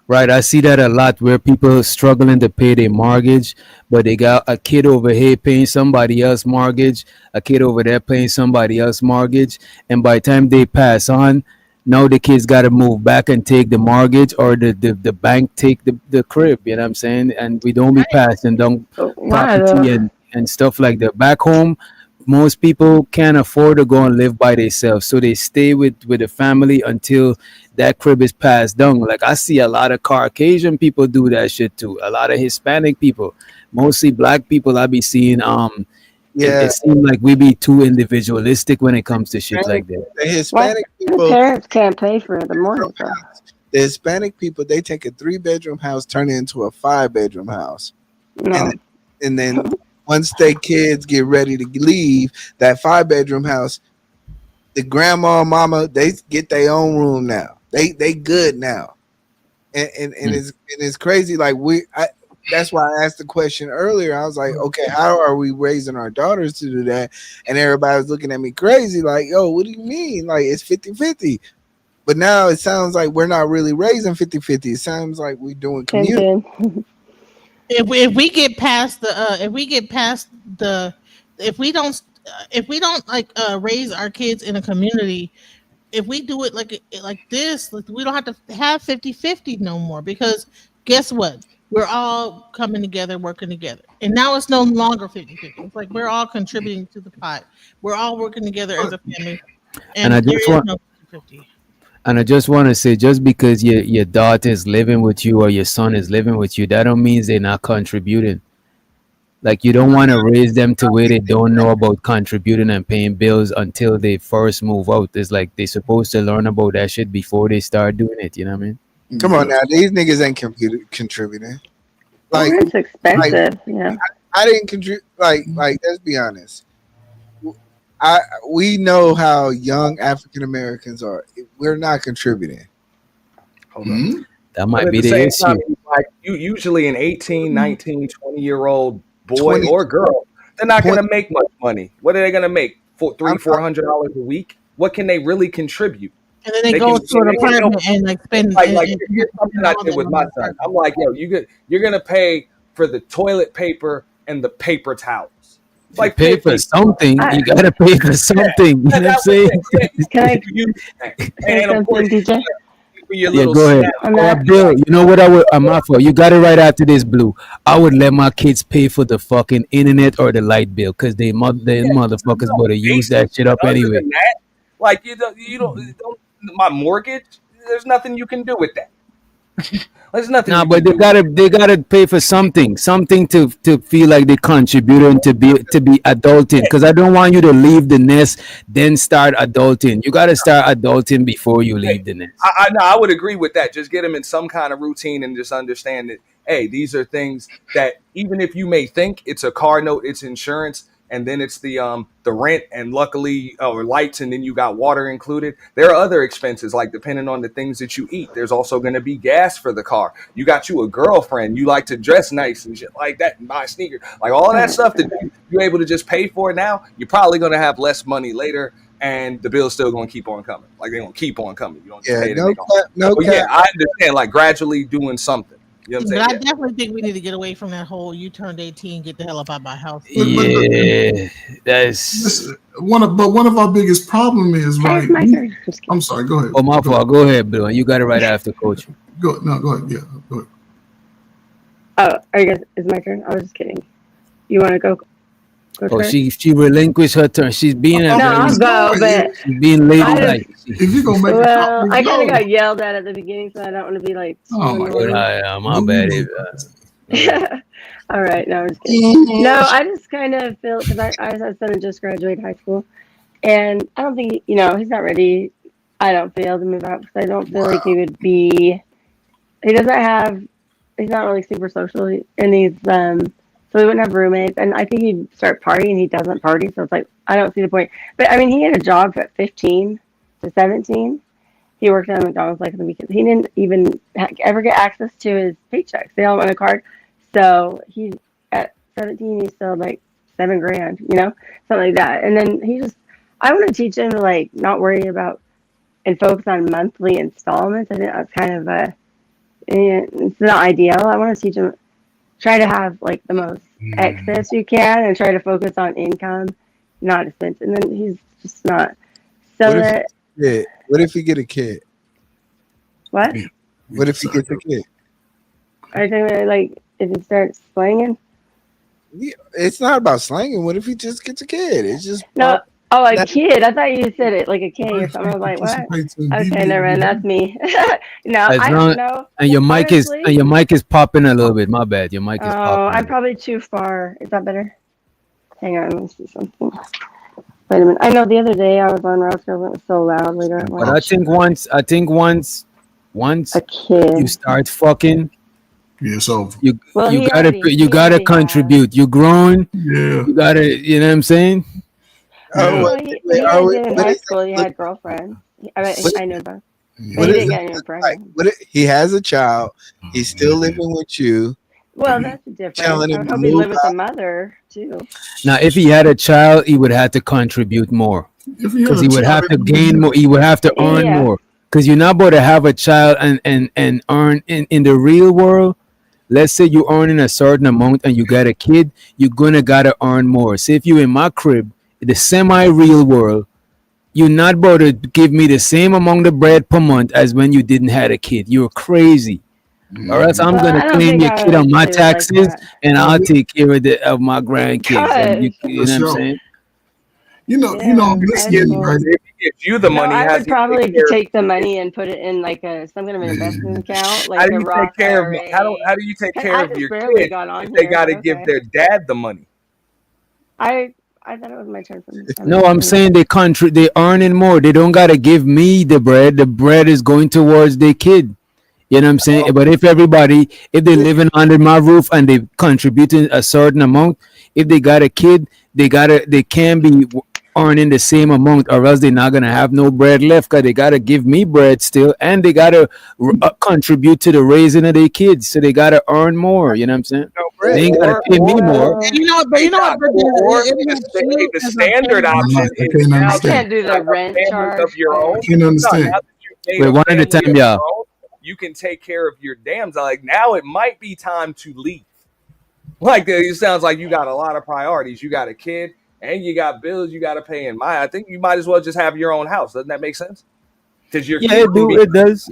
Right, I see that a lot, where people struggling to pay their mortgage, but they got a kid over here paying somebody else's mortgage, a kid over there paying somebody else's mortgage, and by the time they pass on, now the kids got to move back and take the mortgage, or the bank take the crib. You know what I'm saying? And we don't be passing down property and stuff like that. Back home, most people can't afford to go and live by themselves, so they stay with the family until that crib is passed down. Like, I see a lot of Caucasian people do that shit too. A lot of Hispanic people, mostly black people, I be seeing. It seems like we be too individualistic when it comes to shit like that. The Hispanic people, parents can't pay for the mortgage. the Hispanic people, they take a 3-bedroom house, turn it into a 5-bedroom house, and then once their kids get ready to leave that 5-bedroom house, the grandma and mama, they get their own room now. They good now, and it's crazy. Like that's why I asked the question earlier. I was like, okay, how are we raising our daughters to do that? And everybody was looking at me crazy, like, yo, what do you mean? Like, it's 50-50. But now it sounds like we're not really raising 50-50. It sounds like we're doing community. If we get past if we don't like raise our kids in a community, if we do it like this, like, we don't have to have 50-50 no more, because guess what? We're all coming together, working together. And now it's no longer 50-50. It's like we're all contributing to the pot. We're all working together as a family. And I just want to say, just because your daughter is living with you or your son is living with you, that don't mean they're not contributing. Like, you don't want to raise them to where they don't know about contributing and paying bills until they first move out. It's like they're supposed to learn about that shit before they start doing it. You know what I mean? Come on now, these niggas ain't contributing. Like, it's expensive. Yeah, I didn't contribute. Like, let's be honest. We know how young African Americans are. We're not contributing. Hold on. That might But be at the same issue. time, like, you usually an 18, 19, 20-year-old boy or girl, they're not going to make much money. What are they going to make? $400 a week? What can they really contribute? And then they go to an apartment and like spend. Like here's something I did with my son. I'm like, yo, you're going to pay for the toilet paper and the paper towels. It's like pay for something. You gotta pay for something. You know what I'm saying? And of course, Yeah, go ahead. Bill, you know what I would? I'm not for. You got it right after this, Blue. I would let my kids pay for the fucking internet or the light bill, because they motherfuckers better use that shit up anyway. Like, you don't my mortgage. There's nothing you can do with that. There's nothing. Nah, but they gotta pay for something to feel like they contributing to be adulting. Because I don't want you to leave the nest then start adulting. You gotta start adulting before you leave the nest. I would agree with that. Just get them in some kind of routine and just understand that, hey, these are things that even if you may think it's a car note, it's insurance, and then it's the rent, and luckily or lights, and then you got water included. There are other expenses, like depending on the things that you eat. There's also going to be gas for the car. You got you a girlfriend. You like to dress nice and shit like that and buy sneakers. Like all of that stuff that you're able to just pay for now, you're probably going to have less money later, and the bill's still going to keep on coming. Like they're going to keep on coming. You don't just pay to yeah, I understand. Like gradually doing something. You know what I'm saying? But I definitely think we need to get away from that whole "you turned 18, get the hell up out of my house." Yeah, that's one of our biggest problem is right. I'm sorry. Go ahead. Oh, my fault. Go ahead, Bill. You got it right after, Coach. Go ahead. Yeah, go ahead. Oh, are you guys? Is my turn? I was just kidding. You want to go? Oh, first? she relinquished her turn. She's being No, I'll go, but she's being ladylike. If you gonna make well, I kind of go. got yelled at the beginning, so I don't want to be like. Oh my annoying. My bad. All right, no, I'm just kidding. No, I just kind of feel because I have son who just graduated high school, and I don't think he's not ready. I don't feel to move out because I don't feel like he would be. He's not really super social, and he's so he wouldn't have roommates, and I think he'd start partying. He doesn't party, so it's like I don't see the point. But I mean, he had a job at 15 to 17. He worked at McDonald's like on the weekends. He didn't even ever get access to his paychecks. They all went on a card. So he at 17, he's still like $7,000, something like that. And then I want to teach him to like not worry about and focus on monthly installments. I think that's kind of it's not ideal. I want to teach him try to have like the most excess you can and try to focus on income, not expense. And then he's just not. So What if you get a kid? What? What if you get a kid? I think like if he starts slanging. Yeah, it's not about slanging. What if he just gets a kid? It's just no. Oh, a kid. I thought you said it like a K or something. I was like, what? Okay, never mind. That's me. No, I don't know. And your mic is popping a little bit. My bad. Your mic is popping. Oh, I'm probably too far. Is that better? Hang on, let me see something. Wait a minute. I know the other day I was on Rouse Girl. It was so loud later at But I think once a kid you start fucking, it's over. You gotta contribute. You're grown. Yeah. You gotta. You know what I'm saying? He in high school. He had girlfriends. I knew that. He didn't get any pregnant. He has a child. He's still living with you. Well, that's different. I Telling him would to hope he move lived with out. a mother too. Now, if he had a child, he would have to contribute more because he would have to gain more. He would have to earn more because you're not about to have a child and earn in the real world. Let's say you're earning a certain amount and you got a kid, you're gonna gotta earn more. Say if you're in my crib, in the semi-real world, you're not about to give me the same amount of bread per month as when you didn't have a kid. You're crazy. Or else I'm gonna claim your kid on my taxes and I'll take care of my grandkids. And you know what I'm saying? I'm listening, right? If you the money, I would probably take the money and put it in like some kind of an investment account, like a Roth IRA. How do you take care of your barely kid got on if they here, got to but give okay. their dad the money? I thought it was my turn. No, I'm saying they earning more. They don't gotta give me the bread. The bread is going towards their kid. You know what I'm saying? But if they're living under my roof and they contributing a certain amount, if they got a kid, they can be earning the same amount, or else they're not gonna have no bread left because they gotta give me bread still, and they gotta contribute to the raising of their kids. So they gotta earn more. You know what I'm saying? They ain't gotta pay me more. The standard option is I can't do the rent charge of your own. I can't understand. Wait, one at a time, y'all. You can take care of your dams. Like now, it might be time to leave. Like it sounds like you got a lot of priorities. You got a kid and you got bills you got to pay. I think you might as well just have your own house. Doesn't that make sense? Because it does.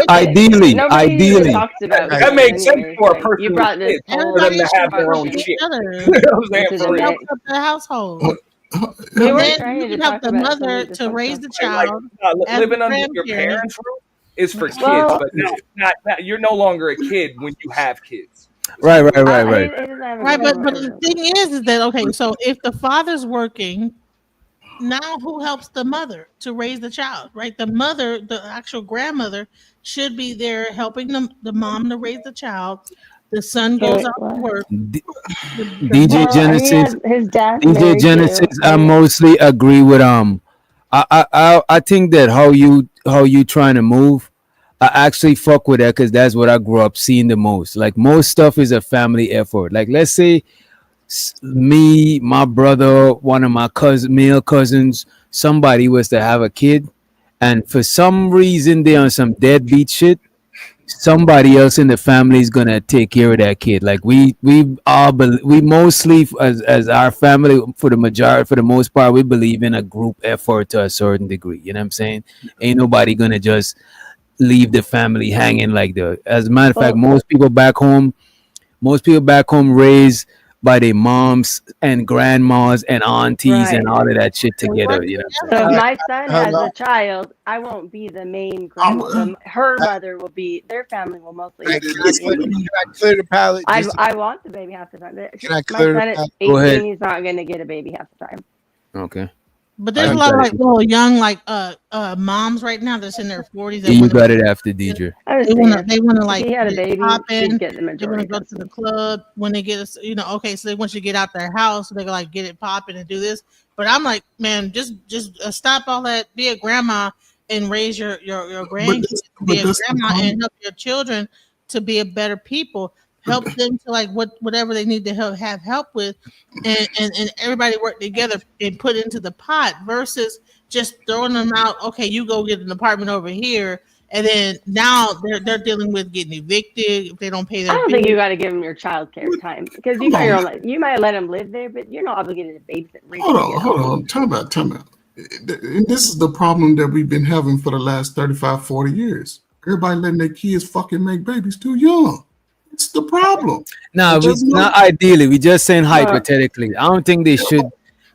Ideally, that makes sense for a person. You brought this for them to have their own shit. The household. And then you have the mother to raise the child. Living under your parents' roof is for kids, but not you're no longer a kid when you have kids. Right. Right, but the thing is that okay, so if the father's working, now who helps the mother to raise the child? Right, the mother, the actual grandmother, should be there helping the mom to raise the child. The son goes out to work. DJ Genesis, I mostly agree with I think that how you trying to move, I actually fuck with that because that's what I grew up seeing the most. Like most stuff is a family effort. Like let's say me, my brother, one of my male cousins, somebody was to have a kid, and for some reason they're on some deadbeat shit. Somebody else in the family is gonna take care of that kid. Like we mostly as our family for the most part we believe in a group effort to a certain degree. You know what I'm saying? Ain't nobody gonna just leave the family hanging like that. As a matter of fact, most people back home Most people back home raised by their moms and grandmas and aunties and all of that shit together. You know what So I'm if saying? my son has a child, I won't be the main grandma. Her mother will be. Their family will mostly. Can I clear the palate? I want the baby half the time. Can I My clear son the at palate? 18, Go ahead. he's not going to get a baby half the time. Okay. But there's You a lot of got like it. little young like moms right now that's in their 40s. Yeah, you got it after DJ. They want to like if he had a get baby, popping. he'd get the They want to majority. go to the club when they get us. Okay, so they want you to get out their house. So they can like get it popping and do this. But I'm like, man, just stop all that. Be a grandma and raise your grandkids. Be a grandma and help your children to be a better people. Help them to like whatever they need to have help with, and everybody work together and put into the pot versus just throwing them out. Okay, you go get an apartment over here, and then now they're dealing with getting evicted if they don't pay I their don't bills. think you got to give them your child care time because you got your own life. You might let them live there, but you're not obligated to babysit. Hold on. Time out. And this is the problem that we've been having for the last 35, 40 years. Everybody letting their kids fucking make babies too young. It's the problem. No, not ideally. We just saying hypothetically. I don't think they should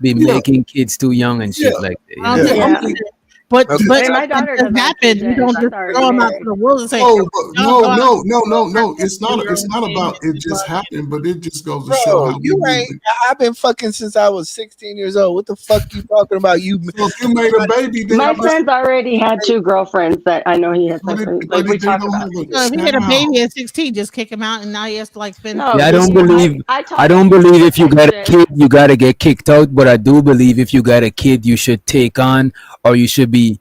be making kids too young and shit like that. I don't think- But Okay. but Hey, my daughter it doesn't happen. You don't just already throw them out married. to the world and say, No, "Y'all It's not about it just happened, but it just goes to show Bro, how you ain't. I've been fucking since I was 16 years old. What the fuck you talking about? You made a baby. My son's already had 2 girlfriends that I know he has. Like we talked about. So if he had a baby at 16, just kick him out, and now he has to like finish. No, Yeah, I don't believe. I I don't believe if you got a kid, you gotta get kicked out. But I do believe if you got a kid, you should take on, or you should be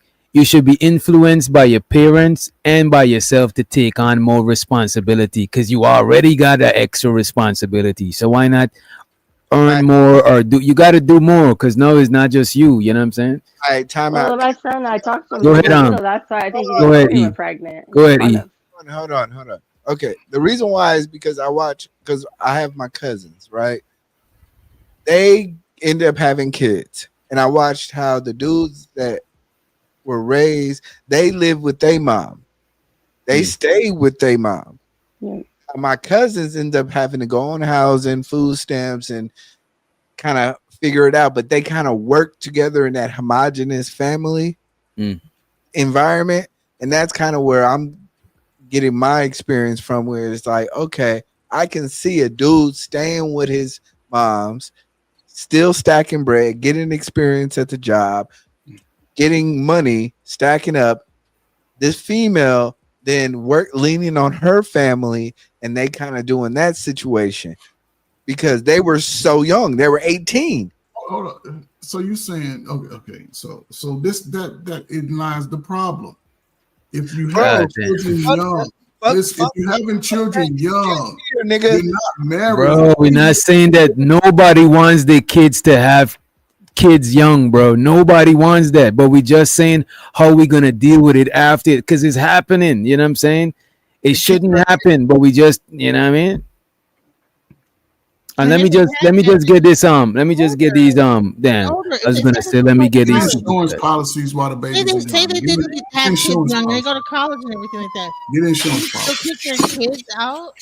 influenced by your parents and by yourself to take on more responsibility because you already got an extra responsibility. So why not earn more or do? You got to do more because now it's not just you. You know what I'm saying? All right, time Well, out. my son, I talked to him. Go ahead, So that's why I think Go ahead, E. pregnant. Go ahead, E. Hold on. Okay, the reason why is because because I have my cousins, right? They end up having kids, and I watched how the dudes that were raised, they live with their mom. They stay with their mom. Yeah. My cousins end up having to go on housing, food stamps, and kind of figure it out. But they kind of work together in that homogenous family environment. And that's kind of where I'm getting my experience from, where it's like, okay, I can see a dude staying with his moms, still stacking bread, getting experience at the job, getting money, stacking up. This female then work leaning on her family, and they kind of doing that situation because they were so young. They were 18. Hold on. So you're saying okay. So this that it lies the problem. If you have children young, if you're having children young, nigga, you're not married. Bro, we're not saying that nobody wants their kids to have kids young, bro. Nobody wants that, but we just saying how we gonna deal with it after it because it's happening. You know what I'm saying? It shouldn't happen, but we just, you know what I mean? And let me just get this let me just get these damn. I was gonna say let me get these insurance policies while the baby's young. Say they didn't have kids insurance young, they policy. go to college and everything like that. Get insurance So policy. kick their kids out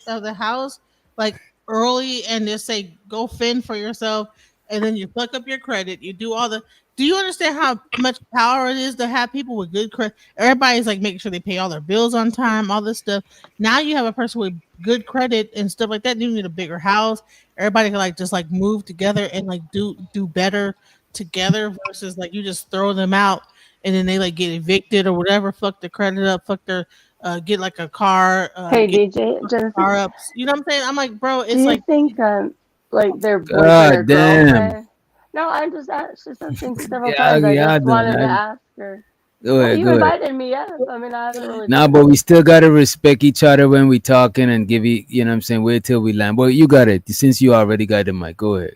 of the house like early and just say go fend for yourself, and then you fuck up your credit. You do all the. Do you understand how much power it is to have people with good credit? Everybody's like making sure they pay all their bills on time, all this stuff. Now you have a person with good credit and stuff like that. You need a bigger house. Everybody can like just like move together and like do better together versus like you just throw them out and then they like get evicted or whatever. Fuck their credit up. Fuck their get like a car. Hey, get DJ, Jennifer. car ups. You know what I'm saying? I'm like, bro, it's Do you like think like their boyfriend God or damn. girlfriend? No, I'm just asking several Yeah, times. I yeah, just wanted to I- ask her. Go Well, ahead, you go ahead. invited me up. I mean, I haven't really. Nah, but we still gotta respect each other when we talking and give you know what I'm saying, wait till we land. But you got it since you already got the mic. Go ahead.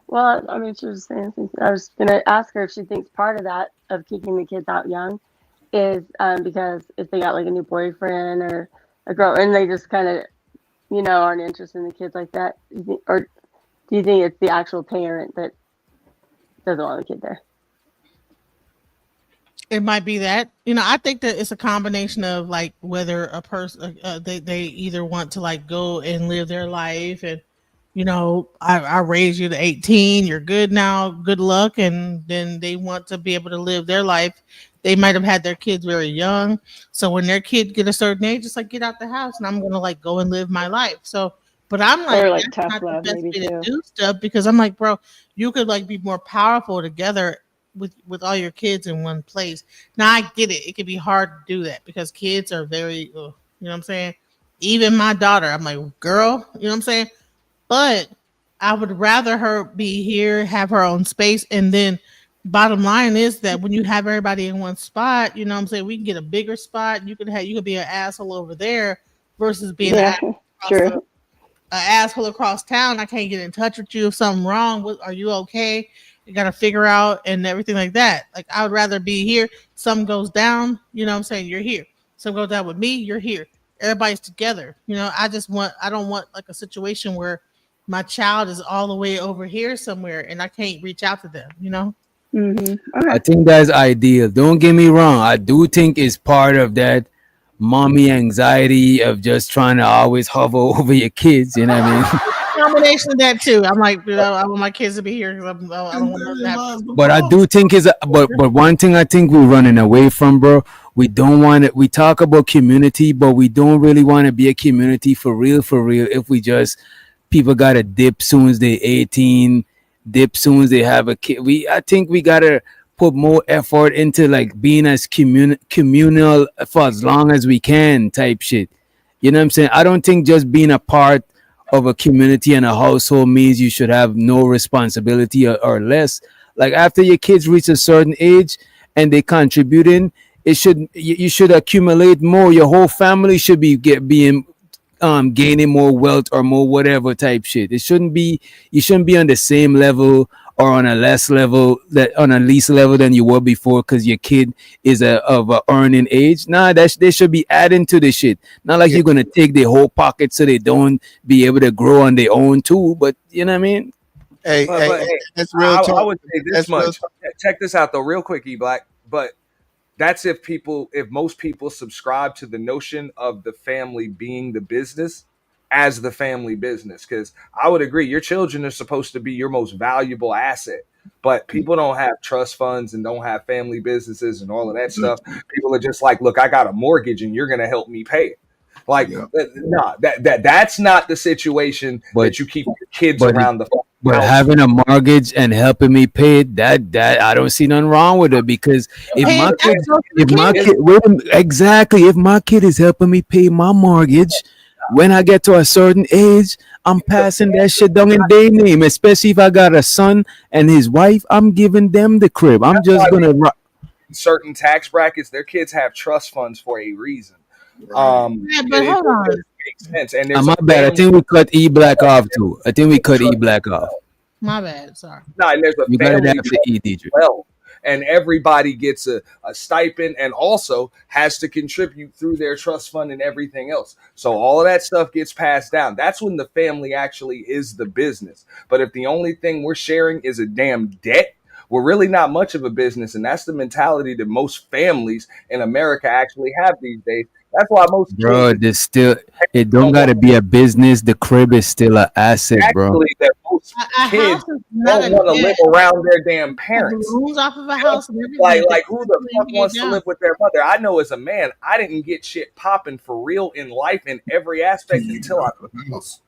Well, I mean, she was saying something. I was gonna ask her if she thinks part of that of kicking the kids out young is because if they got like a new boyfriend or a girl and they just kind of, aren't interested in the kids like that, or do you think it's the actual parent that doesn't want the kid there? It might be that, I think that it's a combination of like whether a person they either want to like go and live their life and I raised you to 18, you're good now, good luck, and then they want to be able to live their life. They might have had their kids very young, so when their kids get a certain age, it's like get out the house and I'm gonna like go and live my life. So, but I'm like, Or like that's tough not the love, best maybe way to too. do stuff because I'm like, bro, you could like be more powerful together with all your kids in one place. Now I get it; it can be hard to do that because kids are very, you know what I'm saying. Even my daughter, I'm like, girl, you know what I'm saying. But I would rather her be here, have her own space, and then bottom line is that when you have everybody in one spot, you know what I'm saying, we can get a bigger spot. You could be an asshole over there versus being Yeah, true. an asshole across town. I can't get in touch with you if something wrong. Are you okay? You gotta figure out and everything like that. Like I would rather be here. Something goes down, you know what I'm saying? You're here. Something goes down with me, you're here. Everybody's together. I don't want like a situation where my child is all the way over here somewhere and I can't reach out to them. Mm-hmm. I think that's ideal. Don't get me wrong. I do think it's part of that mommy anxiety of just trying to always hover over your kids. You know what I mean? Combination of that too. I'm like, I want my kids to be here because I don't want them to have. But I do think but one thing I think we're running away from, bro. We don't want it. We talk about community, but we don't really want to be a community for real. If we just people gotta dip soon as they 18, dip soon as they have a kid. I think we gotta put more effort into like being as communal for as long as we can type shit. You know what I'm saying? I don't think just being a part of a community and a household means you should have no responsibility or less. Like after your kids reach a certain age and they contributing, you should accumulate more. Your whole family should be being gaining more wealth or more whatever type shit. You shouldn't be on the same level or on a least level than you were before because your kid is of a earning age. Nah, they should be adding to the shit. Not like you're gonna take their whole pocket so they don't be able to grow on their own too. But you know what I mean? Hey, that's real I talk. would say this That's real much. Check this out though, real quick, E-Black. But that's if most people subscribe to the notion of the family being the business as the family business. Because I would agree, your children are supposed to be your most valuable asset. But people don't have trust funds and don't have family businesses and all of that stuff. People are just like, look, I got a mortgage and you're gonna help me pay it. Like, nah, that's not the situation that you keep your kids around the But house. having a mortgage and helping me pay it, that I don't see nothing wrong with it because if my kid is helping me pay my mortgage, when I get to a certain age, I'm passing that shit down in their name. Especially if I got a son and his wife, I'm giving them the crib. I'm just gonna certain tax brackets, their kids have trust funds for a reason. But hold on. Makes sense. And my bad. I think we cut E-Black off too. I think we cut E-Black off. My bad. Sorry. No, and there's a You got it family after E, DJ. well, and everybody gets a stipend and also has to contribute through their trust fund and everything else. So all of that stuff gets passed down. That's when the family actually is the business. But if the only thing we're sharing is a damn debt, we're really not much of a business. And that's the mentality that most families in America actually have these days. That's why most Bro, it don't gotta be a business. The crib is still an asset, bro. actually that most kids don't want to live around their damn parents. Balloons off of a house and everything. Like who the fuck wants to live with their mother? I know as a man, I didn't get shit popping for real in life in every aspect until I was.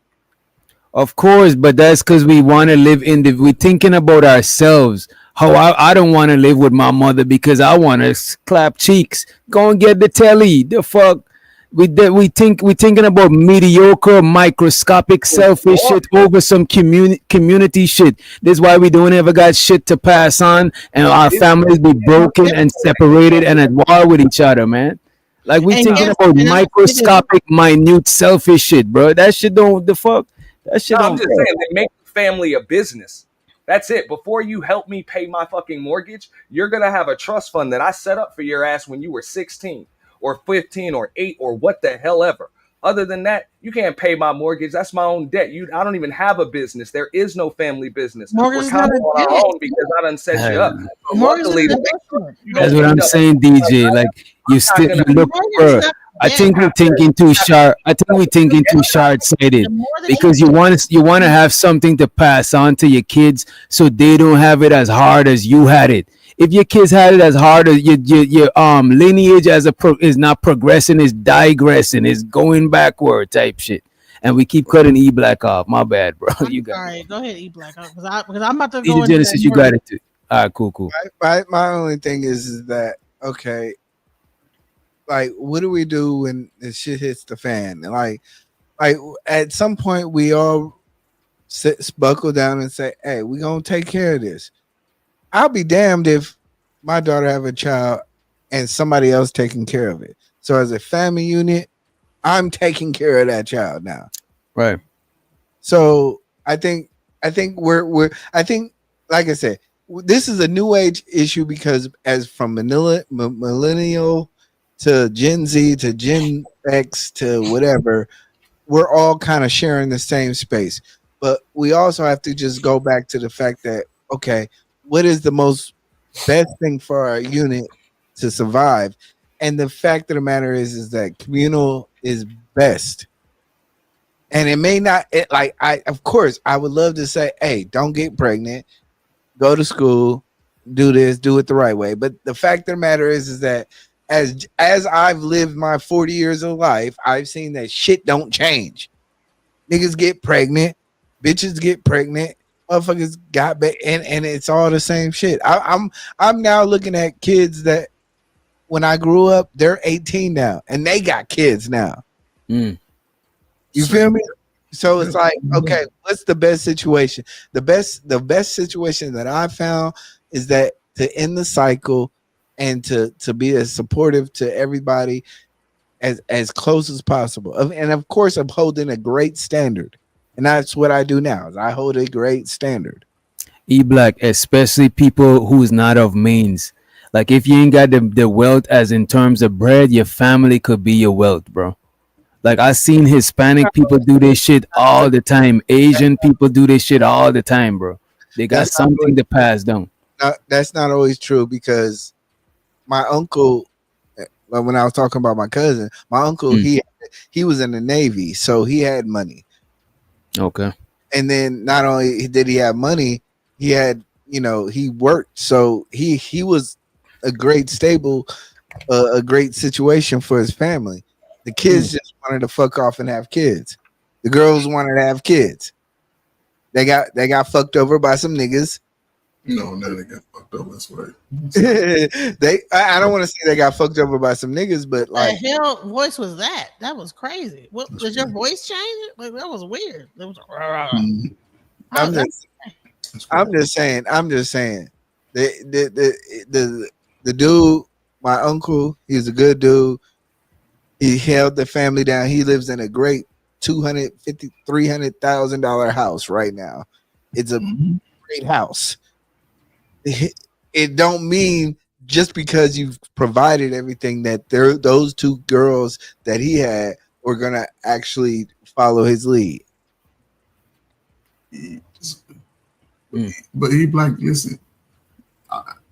Of course, but that's because we want to live we're thinking about ourselves. How I don't want to live with my mother because I want to clap cheeks. Go and get the telly. The fuck. We thinking about mediocre, microscopic, selfish shit over some community shit. That's why we don't ever got shit to pass on, and our families be broken and separated and at war with each other, man. Like we thinking about microscopic, minute, selfish shit, bro. That shit don't the fuck. That shit. I'm just saying, they make family a business. That's it. Before you help me pay my fucking mortgage, you're gonna have a trust fund that I set up for your ass when you were 16 or 15 or 8 or what the hell ever. Other than that, you can't pay my mortgage. That's my own debt. I don't even have a business. There is no family business. Mortgage We're is kind not of a on our debt. own because I done set you up. So Mortgage luckily, is an you investment. don't That's what I'm end up- saying, DJ. Like you still you look, bro. I think we're thinking too sharp. I think we're thinking too short-sighted because you want to have something to pass on to your kids so they don't have it as hard as you had it. If your kids had it as hard as your lineage is not progressing, is digressing, is going backward type shit, and we keep cutting E Black off. My bad, bro. You got All right, go ahead, E Black, because I'm about to go DJ into Genesis. that You got mortgage. it too. All right, cool. My only thing is that okay, like what do we do when the shit hits the fan? Like at some point we all buckle down and say, "Hey, we gonna take care of this." I'll be damned if my daughter have a child and somebody else taking care of it. So as a family unit, I'm taking care of that child now. Right. So I think we're like I said, this is a new age issue because as from millennial to Gen Z to Gen X to whatever, we're all kind of sharing the same space. But we also have to just go back to the fact that, okay, what is the most best thing for our unit to survive? And the fact of the matter is that communal is best. And it may not of course I would love to say, hey, don't get pregnant, go to school, do this, do it the right way. But the fact of the matter is that as I've lived my 40 years of life, I've seen that shit don't change. Niggas get pregnant, bitches get pregnant, motherfuckers got back, and it's all the same shit. I'm now looking at kids that when I grew up, they're 18 now, and they got kids now. Mm. You feel me? So it's like, okay, what's the best situation? The best situation that I found is that to end the cycle and to be as supportive to everybody as close as possible. And of course, I'm holding a great standard. And that's what I do now. Is I hold a great standard. E Black, especially people who's not of means. Like if you ain't got the wealth as in terms of bread, your family could be your wealth, bro. Like I seen Hispanic people do this shit all the time. Asian people do this shit all the time, bro. They got something to pass down. That's not always true because my uncle, when I was talking about my cousin, my uncle, he was in the Navy, so he had money. Okay. And then not only did he have money, he had, he worked. So he was a great stable, a great situation for his family. The kids just wanted to fuck off and have kids. The girls wanted to have kids. They got fucked over by some niggas. No, they got fucked over. That's right. I don't want to say they got fucked over by some niggas, but like, the hell voice was that? That was crazy. What was your voice change? Like that was weird. It was. I'm just saying. The dude, my uncle, he's a good dude. He held the family down. He lives in a great $300,000 house right now. It's a great house. It don't mean just because you've provided everything that those two girls that he had were gonna actually follow his lead. But E Black, listen,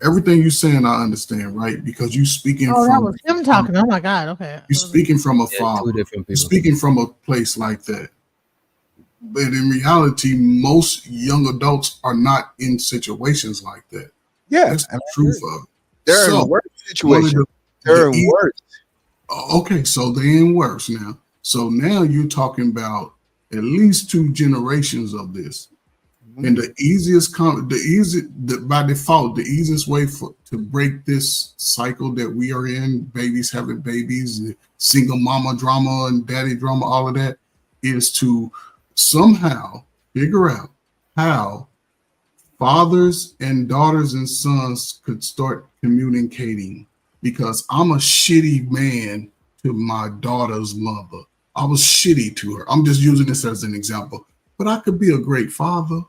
everything you're saying, I understand, right? Because you speaking Oh, that from was him talking. Oh my god. Okay. you're speaking from a father. Two different You're people. speaking from a place like that. But in reality, most young adults are not in situations like that. Yeah, that's the truth of it. They're in worse situations. They're in worse. Okay, so they're in worse now. So now you're talking about at least 2 generations of this. And the easiest, by default, the easiest way to break this cycle that we are in, babies having babies, single mama drama and daddy drama, all of that, is to somehow figure out how fathers and daughters and sons could start communicating. Because I'm a shitty man to my daughter's mother. I was shitty to her. I'm just using this as an example. But I could be a great father.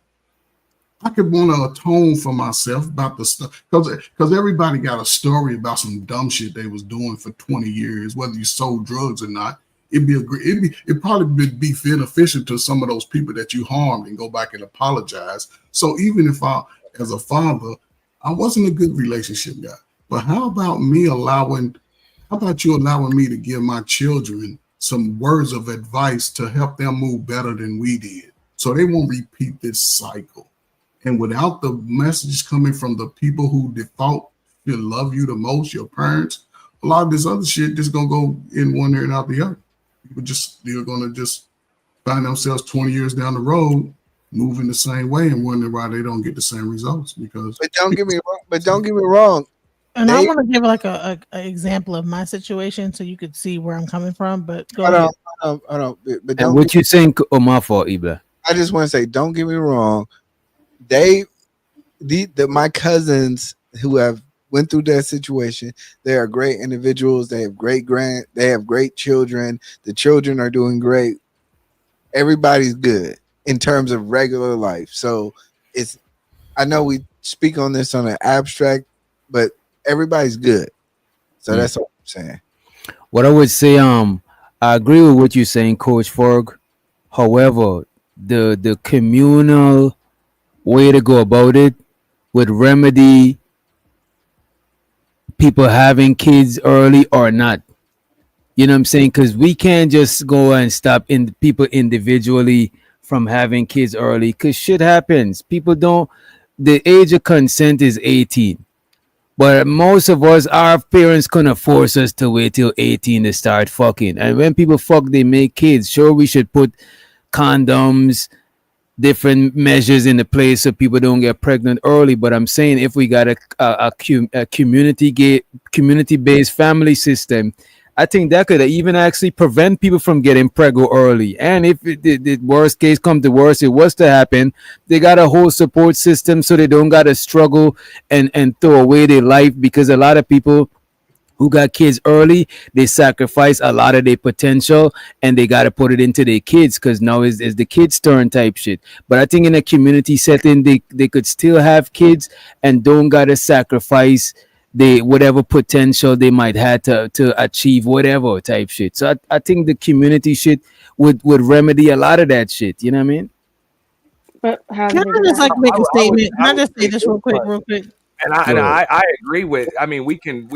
I could want to atone for myself about the stuff. Because everybody got a story about some dumb shit they was doing for 20 years, whether you sold drugs or not. It'd probably be beneficial to some of those people that you harmed and go back and apologize. So even if as a father, I wasn't a good relationship guy, but how about you allowing me to give my children some words of advice to help them move better than we did, so they won't repeat this cycle? And without the messages coming from the people who default to love you the most, your parents, a lot of this other shit just gonna go in one ear and out the other. People they're gonna just find themselves 20 years down the road moving the same way and wondering why they don't get the same results. But don't get me wrong. And I want to give like a example of my situation so you could see where I'm coming from. But go ahead. Hold on. But And what you saying, Omar, for Ibla? I just want to say, don't get me wrong. My cousins who have went through that situation, they are great individuals. They have they have great children. The children are doing great. Everybody's good in terms of regular life. So I know we speak on this on an abstract, but everybody's good. So that's all I'm saying. What I would say, I agree with what you're saying, Coach Ferg. However, the communal way to go about it would remedy people having kids early or not. You know what I'm saying? Because we can't just go and stop people individually from having kids early, because shit happens. The age of consent is 18. But most of us, our parents couldn't force us to wait till 18 to start fucking. And when people fuck, they make kids. Sure, we should put condoms, different measures in the place so people don't get pregnant early. But I'm saying if we got a community-based family system, I think that could even actually prevent people from getting pregnant early. And if the worst case come to worst, it was to happen, they got a whole support system so they don't got to struggle and throw away their life, because a lot of people who got kids early, they sacrifice a lot of their potential and they got to put it into their kids, because now is the kids' turn type shit. But I think in a community setting, they could still have kids and don't got to sacrifice whatever potential they might have to achieve whatever type shit. So I think the community shit would remedy a lot of that shit. You know what I mean? But how Can I just like make a statement? Can I just say this real quick? And I agree with. I mean, we can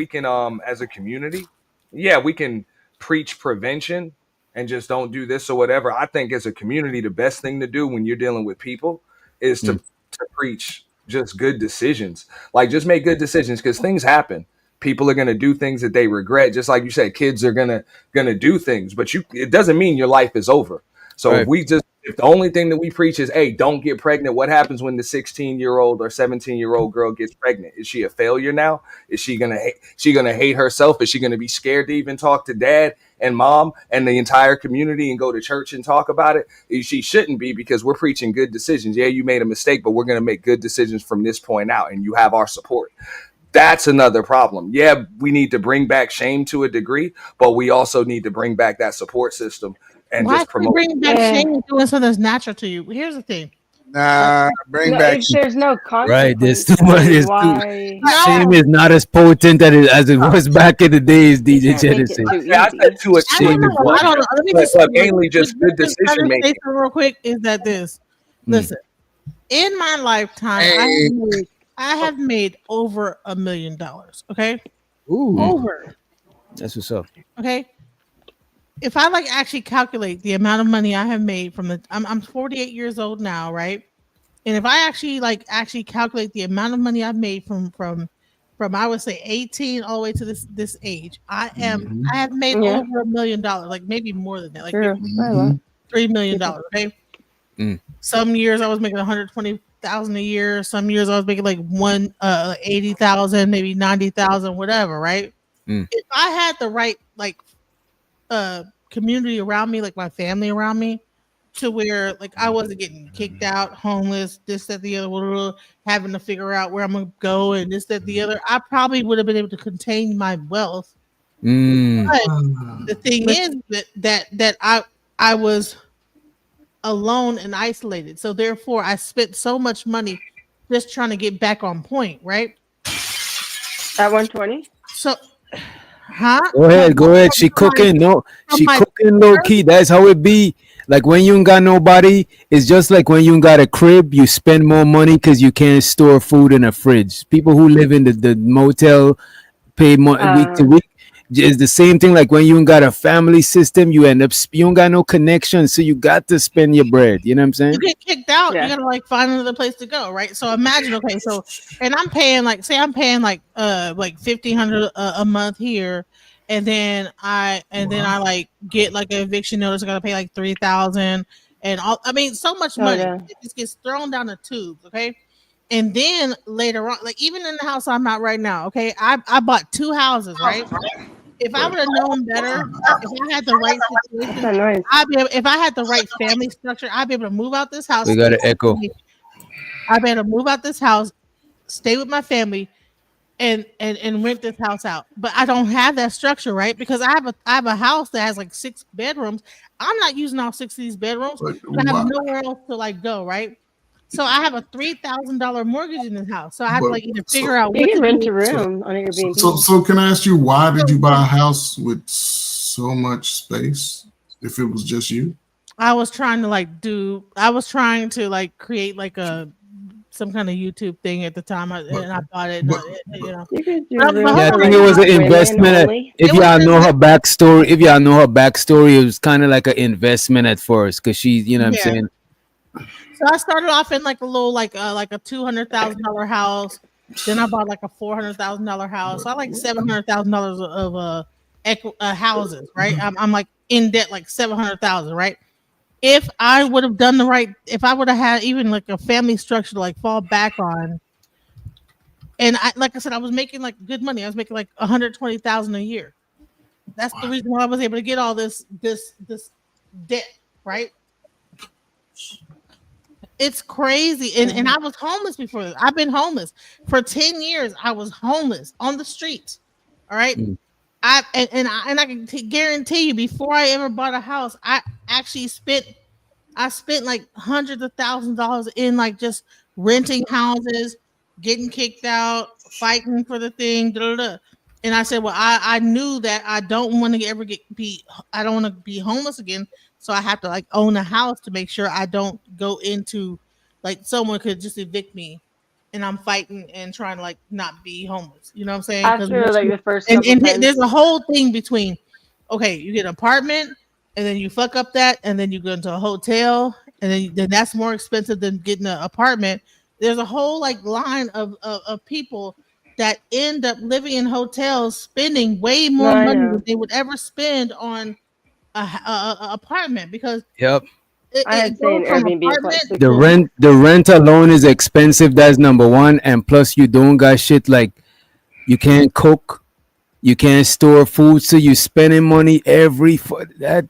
as a community, we can preach prevention and just don't do this or whatever. I think as a community, the best thing to do when you're dealing with people is to preach just good decisions. Like, just make good decisions, because things happen. People are going to do things that they regret. Just like you said, kids are going to do things, but it doesn't mean your life is over. So Right. if the only thing that we preach is, hey, don't get pregnant. What happens when the 16-year-old or 17-year-old girl gets pregnant? Is she a failure now? Is she going to hate herself? Is she going to be scared to even talk to dad and mom and the entire community and go to church and talk about it? She shouldn't be, because we're preaching good decisions. Yeah, you made a mistake, but we're going to make good decisions from this point out, and you have our support. That's another problem. Yeah, we need to bring back shame to a degree, but we also need to bring back that support system and Why just can you promote. bring back shame and doing something that's natural to you? Here's the thing. If there's no consequence, Right, there's too much. why? Shame is not as potent as it was back in the days, DJ Genesis. Yeah, I said to a Shame is what. I don't know. Let me just But mainly just good Can I decision just say making. something real quick? Is that this? Listen, in my lifetime, I have made over $1 million. Okay, over. That's what's up. Okay. If I like actually calculate the amount of money I have made from I'm 48 years old now, right? And if I actually calculate the amount of money I've made from I would say 18 all the way to this age, I have made over $1 million, like maybe more than that, like maybe $3 million. Okay. Some years I was making 120,000 a year. Some years I was making like 80,000, maybe 90,000, whatever. Right. If I had the right community around me, like my family around me, to where like I wasn't getting kicked out, homeless, this, that, the other, having to figure out where I'm gonna go and this, that, the other, I probably would have been able to contain my wealth. But the thing is that I was alone and isolated, so therefore I spent so much money just trying to get back on point, right? At 120. So Huh? Go ahead. She cooking. No, she cooking low key. That's how it be. Like when you ain't got nobody, it's just like when you ain't got a crib, you spend more money because you can't store food in a fridge. People who live in the motel pay more week to week. It's the same thing like when you ain't got a family system, you end up you don't got no connection, so you got to spend your bread. You know what I'm saying? You get kicked out, you gotta like find another place to go, right? So imagine, okay, so and I'm paying like like $1,500 a month here, and then I like get like an eviction notice. I gotta pay like $3,000 and all. I mean, so much money. It just gets thrown down the tubes, okay. And then later on, like even in the house I'm at right now, okay, I bought 2 houses, right? If I would have known better, if I had the right situation, if I had the right family structure, I'd be able to move out this house. We got an echo. I'd be able to move out this house, stay with my family, and rent this house out. But I don't have that structure, right? Because I have a house that has like 6 bedrooms. I'm not using all 6 of these bedrooms, but I have nowhere else to like go, right? So I have a $3,000 mortgage in this house. So I have to like either figure out You what can to rent do. a room on Airbnb. So can I ask you, why did you buy a house with so much space if it was just you? I was trying to like create like some kind of YouTube thing at the time, and I bought it. You know, I think it was an investment. If y'all know her backstory, it was kind of like an investment at first because she's, you know what I'm saying. So I started off in like a little like a $200,000 house. Then I bought like a $400,000 house. So I like $700,000 of houses, right? I'm like in debt like $700,000, right? If I would have done if I would have had even like a family structure to like fall back on, and like I said, I was making like good money. I was making like $120,000 a year. That's the reason why I was able to get all this debt, right? It's crazy. And I was homeless before this. I've been homeless for 10 years. I was homeless on the streets. All right. I can guarantee you, before I ever bought a house, I actually spent like hundreds of thousands of dollars in like just renting houses, getting kicked out, fighting for the thing. And I said, well, I knew that I don't want to ever I don't want to be homeless again. So I have to like own a house to make sure I don't go into like someone could just evict me and I'm fighting and trying to like not be homeless. You know what I'm saying? After like the first and times. there's a whole thing between, okay, you get an apartment and then you fuck up that and then you go into a hotel and then that's more expensive than getting an apartment. There's a whole like line of people that end up living in hotels spending way more money than they would ever spend on a apartment because I had stayed in Airbnb. The rent alone is expensive. That's number one, and plus you don't got shit like you can't cook, you can't store food, so you spending money every that.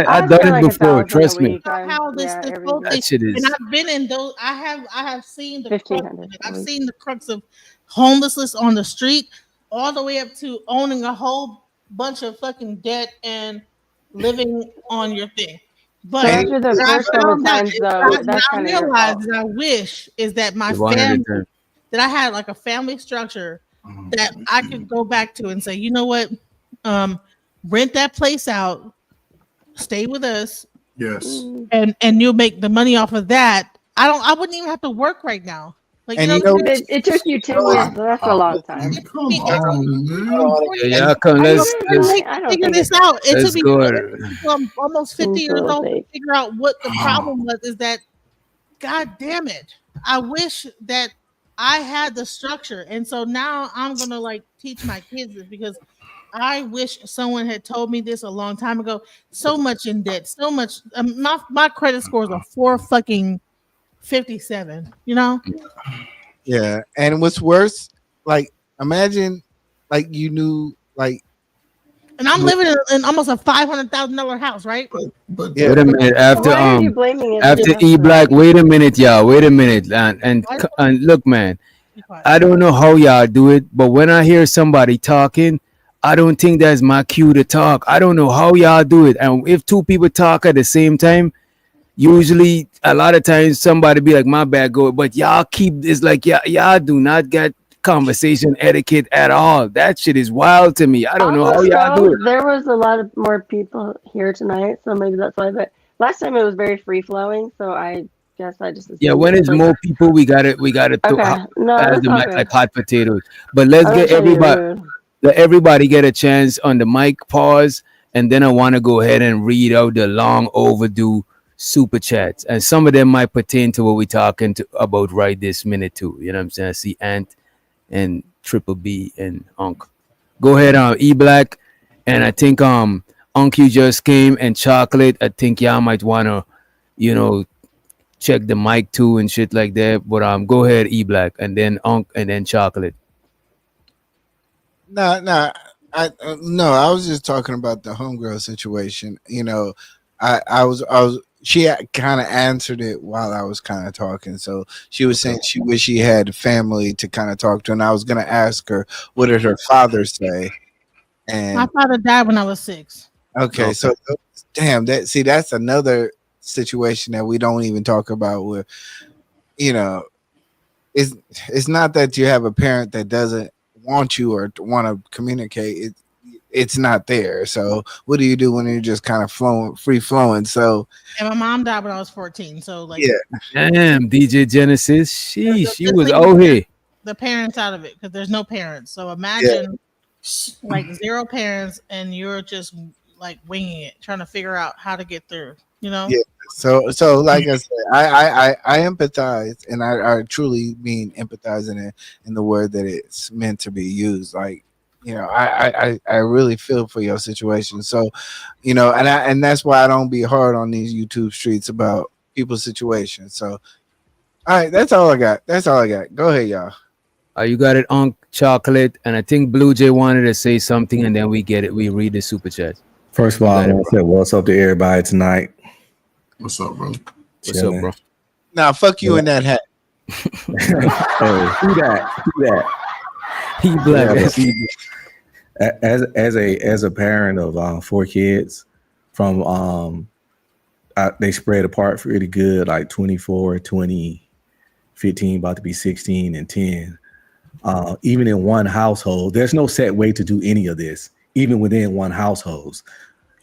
I've done it before. Trust me. That shit is. And I've been in those. I have seen the I've seen the crux of homelessness on the street, all the way up to owning a whole bunch of fucking debt and living on your thing. But after the first couple times, though, that's I kind of realize that I wish is that my family, that I had like a family structure that I could go back to and say, you know what, rent that place out, stay with us, yes, and you'll make the money off of that. I wouldn't even have to work right now. Like, and it took you 10 years, so that's a long time. Come on, man. Yeah, let's figure this out. It let's took me almost 50 years old to figure out what the problem was. Is that, God damn it, I wish that I had the structure, and so now I'm gonna like teach my kids this because I wish someone had told me this a long time ago. So much in debt, so much. My credit scores are 457, you know? Yeah. And what's worse, like imagine like you knew like, and I'm living in almost a $500,000 house, right? But wait a minute. After E Black, wait a minute, y'all. Wait a minute. And look, man, I don't know how y'all do it, but when I hear somebody talking, I don't think that's my cue to talk. I don't know how y'all do it. And if two people talk at the same time, usually a lot of times somebody be like, my bad, go, but y'all keep this like y'all do not get conversation etiquette at all. That shit is wild to me. I don't know how Also, y'all do it. there was a lot of more people here tonight, so maybe that's why. But last time it was very free flowing, so I guess I just Yeah, assumed when it it's was more people, we got to okay. No, as that's the all mic good. like hot potatoes. But let's I get was trying to be everybody. rude. Let everybody get a chance on the mic. Pause, and then I want to go ahead and read out the long overdue super chats, and some of them might pertain to what we're talking about right this minute too. You know what I'm saying? I see Ant and Triple B and Unc. Go ahead, E Black, and I think Unc, you just came, and Chocolate. I think y'all might wanna, check the mic too and shit like that. But go ahead, E Black, and then Unc, and then Chocolate. No, no. I was just talking about the homegirl situation. I was. She kind of answered it while I was kind of talking. So she was saying she wished she had family to kind of talk to, and I was gonna ask her, what did her father say? My And father died when I was 6. okay, so damn, that's another situation that we don't even talk about. Where it's not that you have a parent that doesn't want you or want to communicate. It's not there. So what do you do when you're just kind of free flowing? So And my mom died when I was 14. So like, Damn, DJ Genesis, she Just was think out here. the parents out of it because there's no parents. So imagine like 0 parents and you're just like winging it, trying to figure out how to get through. Yeah. So like I said, I empathize, and I truly mean empathizing in the word that it's meant to be used. Like, I really feel for your situation. So, and that's why I don't be hard on these YouTube streets about people's situations. So, all right, that's all I got. Go ahead, y'all. You got it on Chocolate, and I think Blue Jay wanted to say something, and then we get it. We read the super chat. First of all, I want to say what's up to everybody tonight. What's up, bro? What's up, bro? Nah, fuck you in that hat. Hey, who that? He black. As a parent of 4 kids, from they spread apart really good, like 24, 20, 15, about to be 16 and 10. Even in one household, there's no set way to do any of this. Even within one household,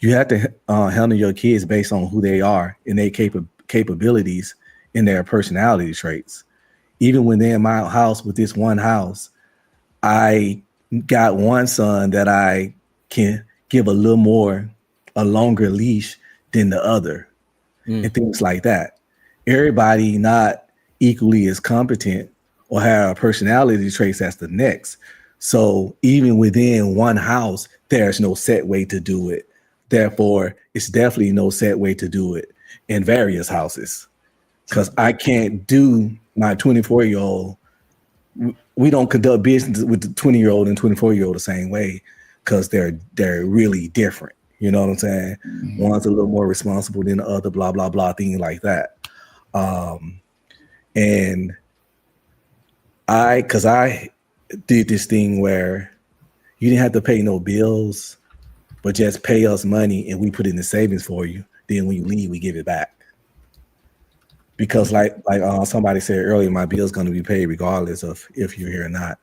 you have to handle your kids based on who they are and their capabilities and their personality traits. Even within my house, with this one house, I got one son that I can give a longer leash than the other, and things like that. Everybody not equally as competent or have personality traits as the next. So even within one house, there's no set way to do it. Therefore, it's definitely no set way to do it in various houses. Because I can't do my 24-year-old. We don't conduct business with the 20-year-old and 24-year-old the same way because they're really different. You know what I'm saying? Mm-hmm. One's a little more responsible than the other, blah, blah, blah, things like that. And because I did this thing where you didn't have to pay no bills, but just pay us money and we put it in the savings for you. Then when you leave, we give it back. Because like somebody said earlier, my bill's going to be paid regardless of if you're here or not.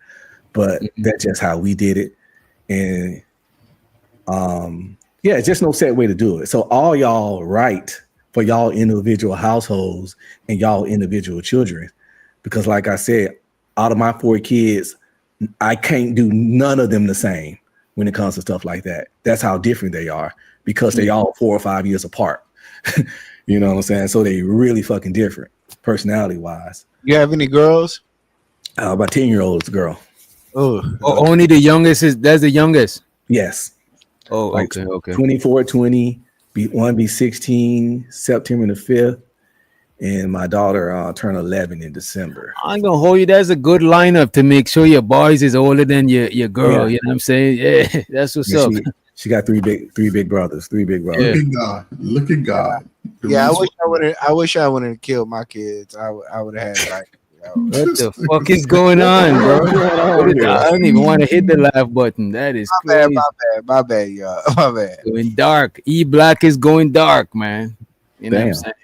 But that's just how we did it. And just no set way to do it. So all y'all right for y'all individual households and y'all individual children. Because like I said, out of my 4 kids, I can't do none of them the same when it comes to stuff like that. That's how different they are because they all 4 or 5 years apart. You know what I'm saying? So they really fucking different personality wise. You have any girls? My 10-year-old's girl. Oh, only the youngest that's the youngest. Yes. Oh, like okay. 24, 20, one be 16, September the 5th. And my daughter turned 11 in December. I'm gonna hold you. That's a good lineup to make sure your boys is older than your girl. Yeah. You know what I'm saying? Yeah, that's what's up. She got three big brothers. Yeah. Look at God. Yeah, I wish I wouldn't have killed my kids. I would have had like. What the fuck is going on, bro? I don't even want to hit the laugh button. That is crazy. My bad, y'all. My bad. Going dark. E Black is going dark, man. You know what I'm saying?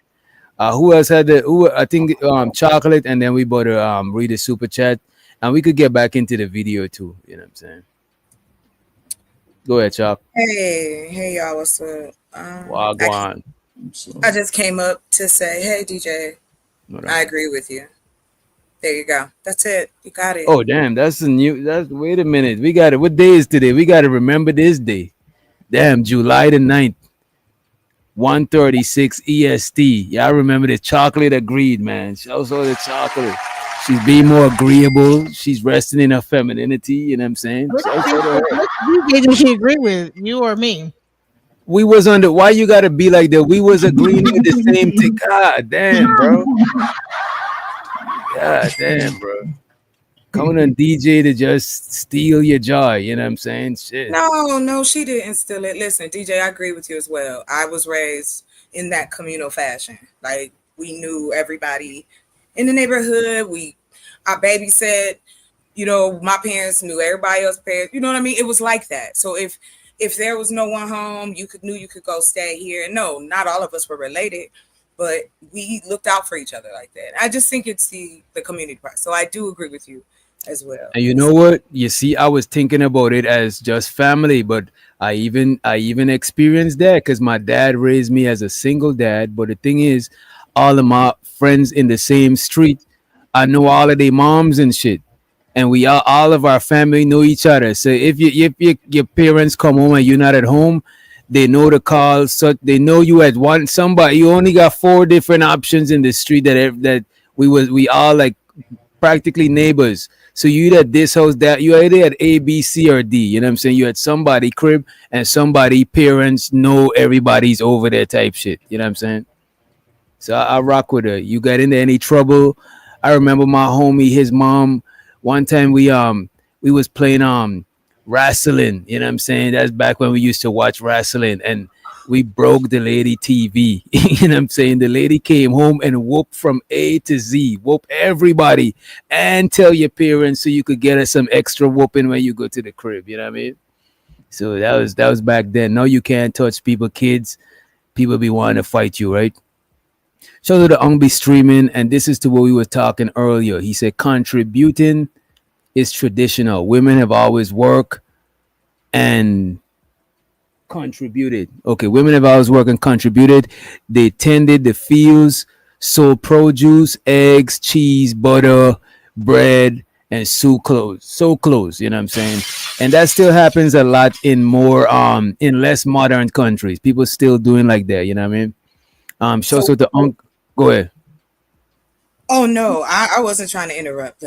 Who else had I think Chocolate, and then we better read the super chat. And we could get back into the video too. You know what I'm saying? Go ahead, Chop. Hey, y'all, what's up? Wagwan. I just came up to say, hey, DJ, I agree with you. There you go. That's it. You got it. Oh, damn. Wait a minute. We got it. What day is today? We got to remember this day. Damn, July the 9th. 1:36 EST. Y'all remember the chocolate agreed, man. She also the chocolate. She's being more agreeable. She's resting in her femininity. You know what I'm saying? Which did she agree with, you or me? We was on the. Why you gotta be like that? We was agreeing with the same thing. God damn, bro. God damn, bro. Coming on DJ to just steal your joy. You know what I'm saying? Shit. No, she didn't steal it. Listen, DJ, I agree with you as well. I was raised in that communal fashion. Like, we knew everybody in the neighborhood. I babysat, you know, my parents knew everybody else's parents. You know what I mean? It was like that. So if there was no one home, you could go stay here. No, not all of us were related, but we looked out for each other like that. I just think it's the community part. So I do agree with you as well. And you know what? You see, I was thinking about it as just family, but I even experienced that because my dad raised me as a single dad. But the thing is, all of my friends in the same street, I know all of their moms and shit. And we all of our family know each other. So if your parents come home and you're not at home, they know the call. So they know you at somebody. You only got 4 different options in the street that we all like practically neighbors. So you at this house, that you either at A, B, C, or D. You know what I'm saying? You at somebody crib and somebody parents know everybody's over there type shit. You know what I'm saying? So I rock with her. You got into any trouble? I remember my homie, his mom. One time we was playing wrestling. You know what I'm saying? That's back when we used to watch wrestling, and we broke the lady TV. You know what I'm saying? The lady came home and whooped from A to Z, whoop everybody, and tell your parents so you could get her some extra whooping when you go to the crib. You know what I mean? So that was back then. Now you can't touch people, kids. People be wanting to fight you, right? Shout out to Ungby streaming, and this is to what we were talking earlier. He said contributing is traditional. Women have always worked and contributed. Okay, women have always worked and contributed. They tended the fields, sold produce, eggs, cheese, butter, bread, and sew clothes. You know what I'm saying? And that still happens a lot in less modern countries. People still doing like that. You know what I mean? Shout out to Go ahead. Oh no, I wasn't trying to interrupt.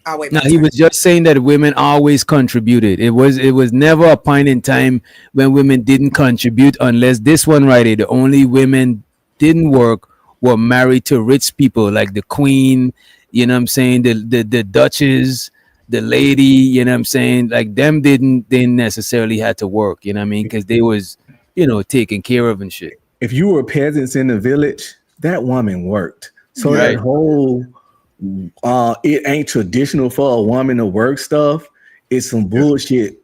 I'll wait. No, he was just saying that women always contributed. It was never a point in time when women didn't contribute, unless this one right here. The only women didn't work were married to rich people like the queen. You know what I'm saying? The duchess, the lady. You know what I'm saying? Like them didn't necessarily had to work. You know what I mean? Because they was taken care of and shit. If you were peasants in the village, that woman worked. So Right. that whole it ain't traditional for a woman to work stuff, it's some bullshit.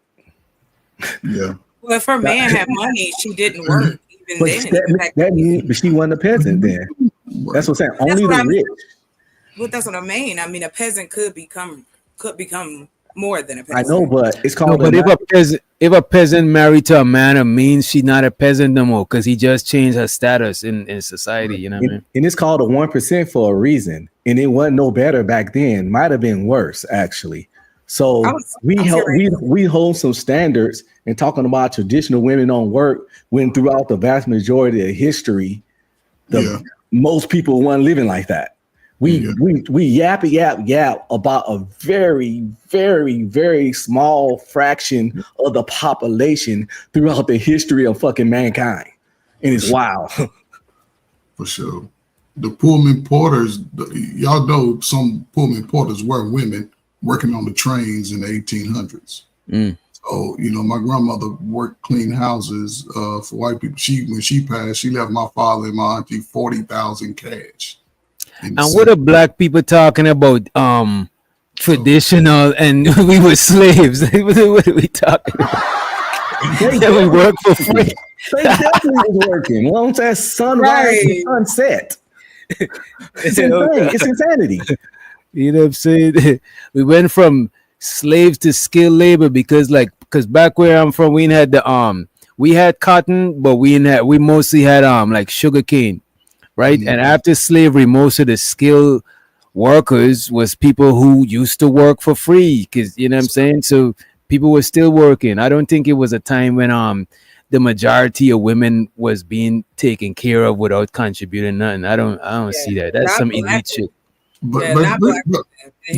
Yeah. Well, if her man had money, she didn't work. Even But then, but she wasn't a peasant then. That's what I'm saying. Only what the I mean. rich. Well, that's what I mean. I mean, a peasant could become more than a peasant. I know, but it's No, called. but if a peasant married to a man of means, she's not a peasant no more because he just changed her status in society. You know what I mean? And it's called a 1% for a reason. And it wasn't no better back then. Might have been worse, actually. So we hold some standards, and talking about traditional women on work when throughout the vast majority of history, most people weren't living like that. We yap about a very, very, very small fraction of the population throughout the history of fucking mankind. And it's wild. For sure. The Pullman porters, y'all know some Pullman porters were women working on the trains in the 1800s. So, my grandmother worked clean houses for white people. When she passed, she left my father and my auntie $40,000 cash. And what are black people talking about? Traditional, and we were slaves. What are we talking about? We work for free. They definitely was working. You know what I'm saying? Sunrise and sunset. It's insane. It's insanity. You know what I'm saying? We went from slaves to skilled labor because back where I'm from, we had we had cotton, but we mostly had like sugar cane, right? And after slavery, most of the skilled workers was people who used to work for free, because you know what I'm saying. So people were still working. I don't think it was a time when the majority of women was being taken care of without contributing nothing. I don't see that. That's some elite shit. I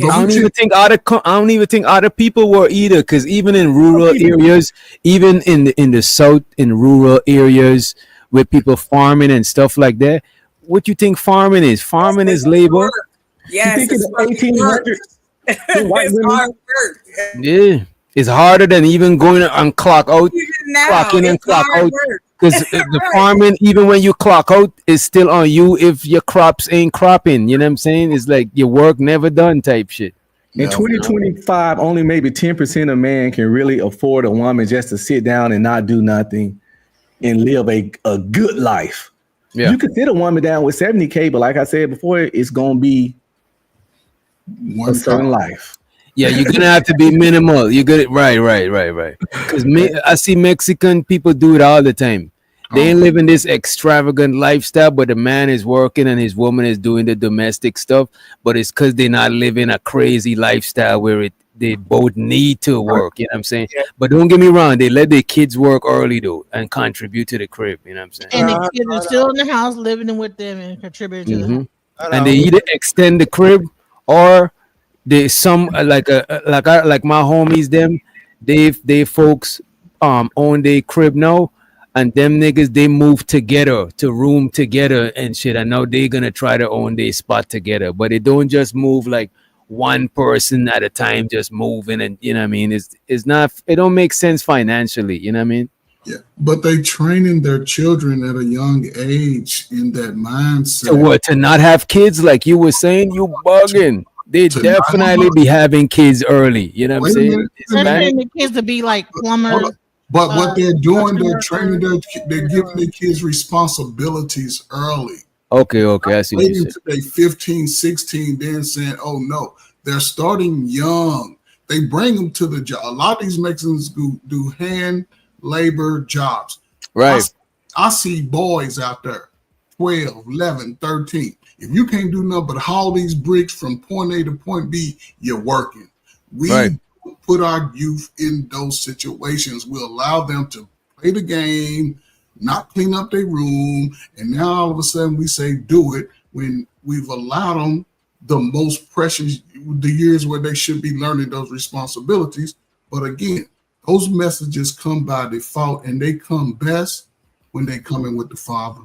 don't even think other people were either, because even in rural areas, even in the south, in rural areas with people farming and stuff like that, what you think farming is? Farming is labor. Yes, you think it's 1800s? It's hard work. Yeah, it's harder than even going and clock out, clock in and clock out. Because the farming, even when you clock out, is still on you if your crops ain't cropping. You know what I'm saying? It's like your work never done type shit. In 2025, only maybe 10% of man can really afford a woman just to sit down and not do nothing and live a good life. Yeah. You could sit a woman down with 70K, but like I said before, it's going to be a certain life. Yeah, you're gonna have to be minimal. You're gonna right. Because I see Mexican people do it all the time. They ain't living this extravagant lifestyle, but the man is working and his woman is doing the domestic stuff. But it's because they're not living a crazy lifestyle where they both need to work. You know what I'm saying? Yeah. But don't get me wrong, they let their kids work early though and contribute to the crib. You know what I'm saying? And the kids are still in the house, living with them and contributing to the house. And they either extend the crib or they like my homies they folks own their crib now, and them niggas they move together to room together and shit. I know they're gonna try to own their spot together, but it don't just move like one person at a time just moving, and you know what I mean, it's not, it don't make sense financially, you know what I mean? Yeah, but they training their children at a young age in that mindset. So what, to not have kids like you were saying? You bugging. They definitely be having kids early. You know what I'm saying? They're training the kids to be like plumbers. But what they're doing, they're training they're giving their kids responsibilities early. Okay, I see what you said. They 15, 16, then saying, oh no, they're starting young. They bring them to the job. A lot of these Mexicans do hand labor jobs. Right. I see boys out there, 12, 11, 13. If you can't do nothing but haul these bricks from point A to point B, you're working. We put our youth in those situations. We allow them to play the game, not clean up their room, and now all of a sudden we say do it when we've allowed them the most precious, the years where they should be learning those responsibilities. But again, those messages come by default, and they come best when they come in with the father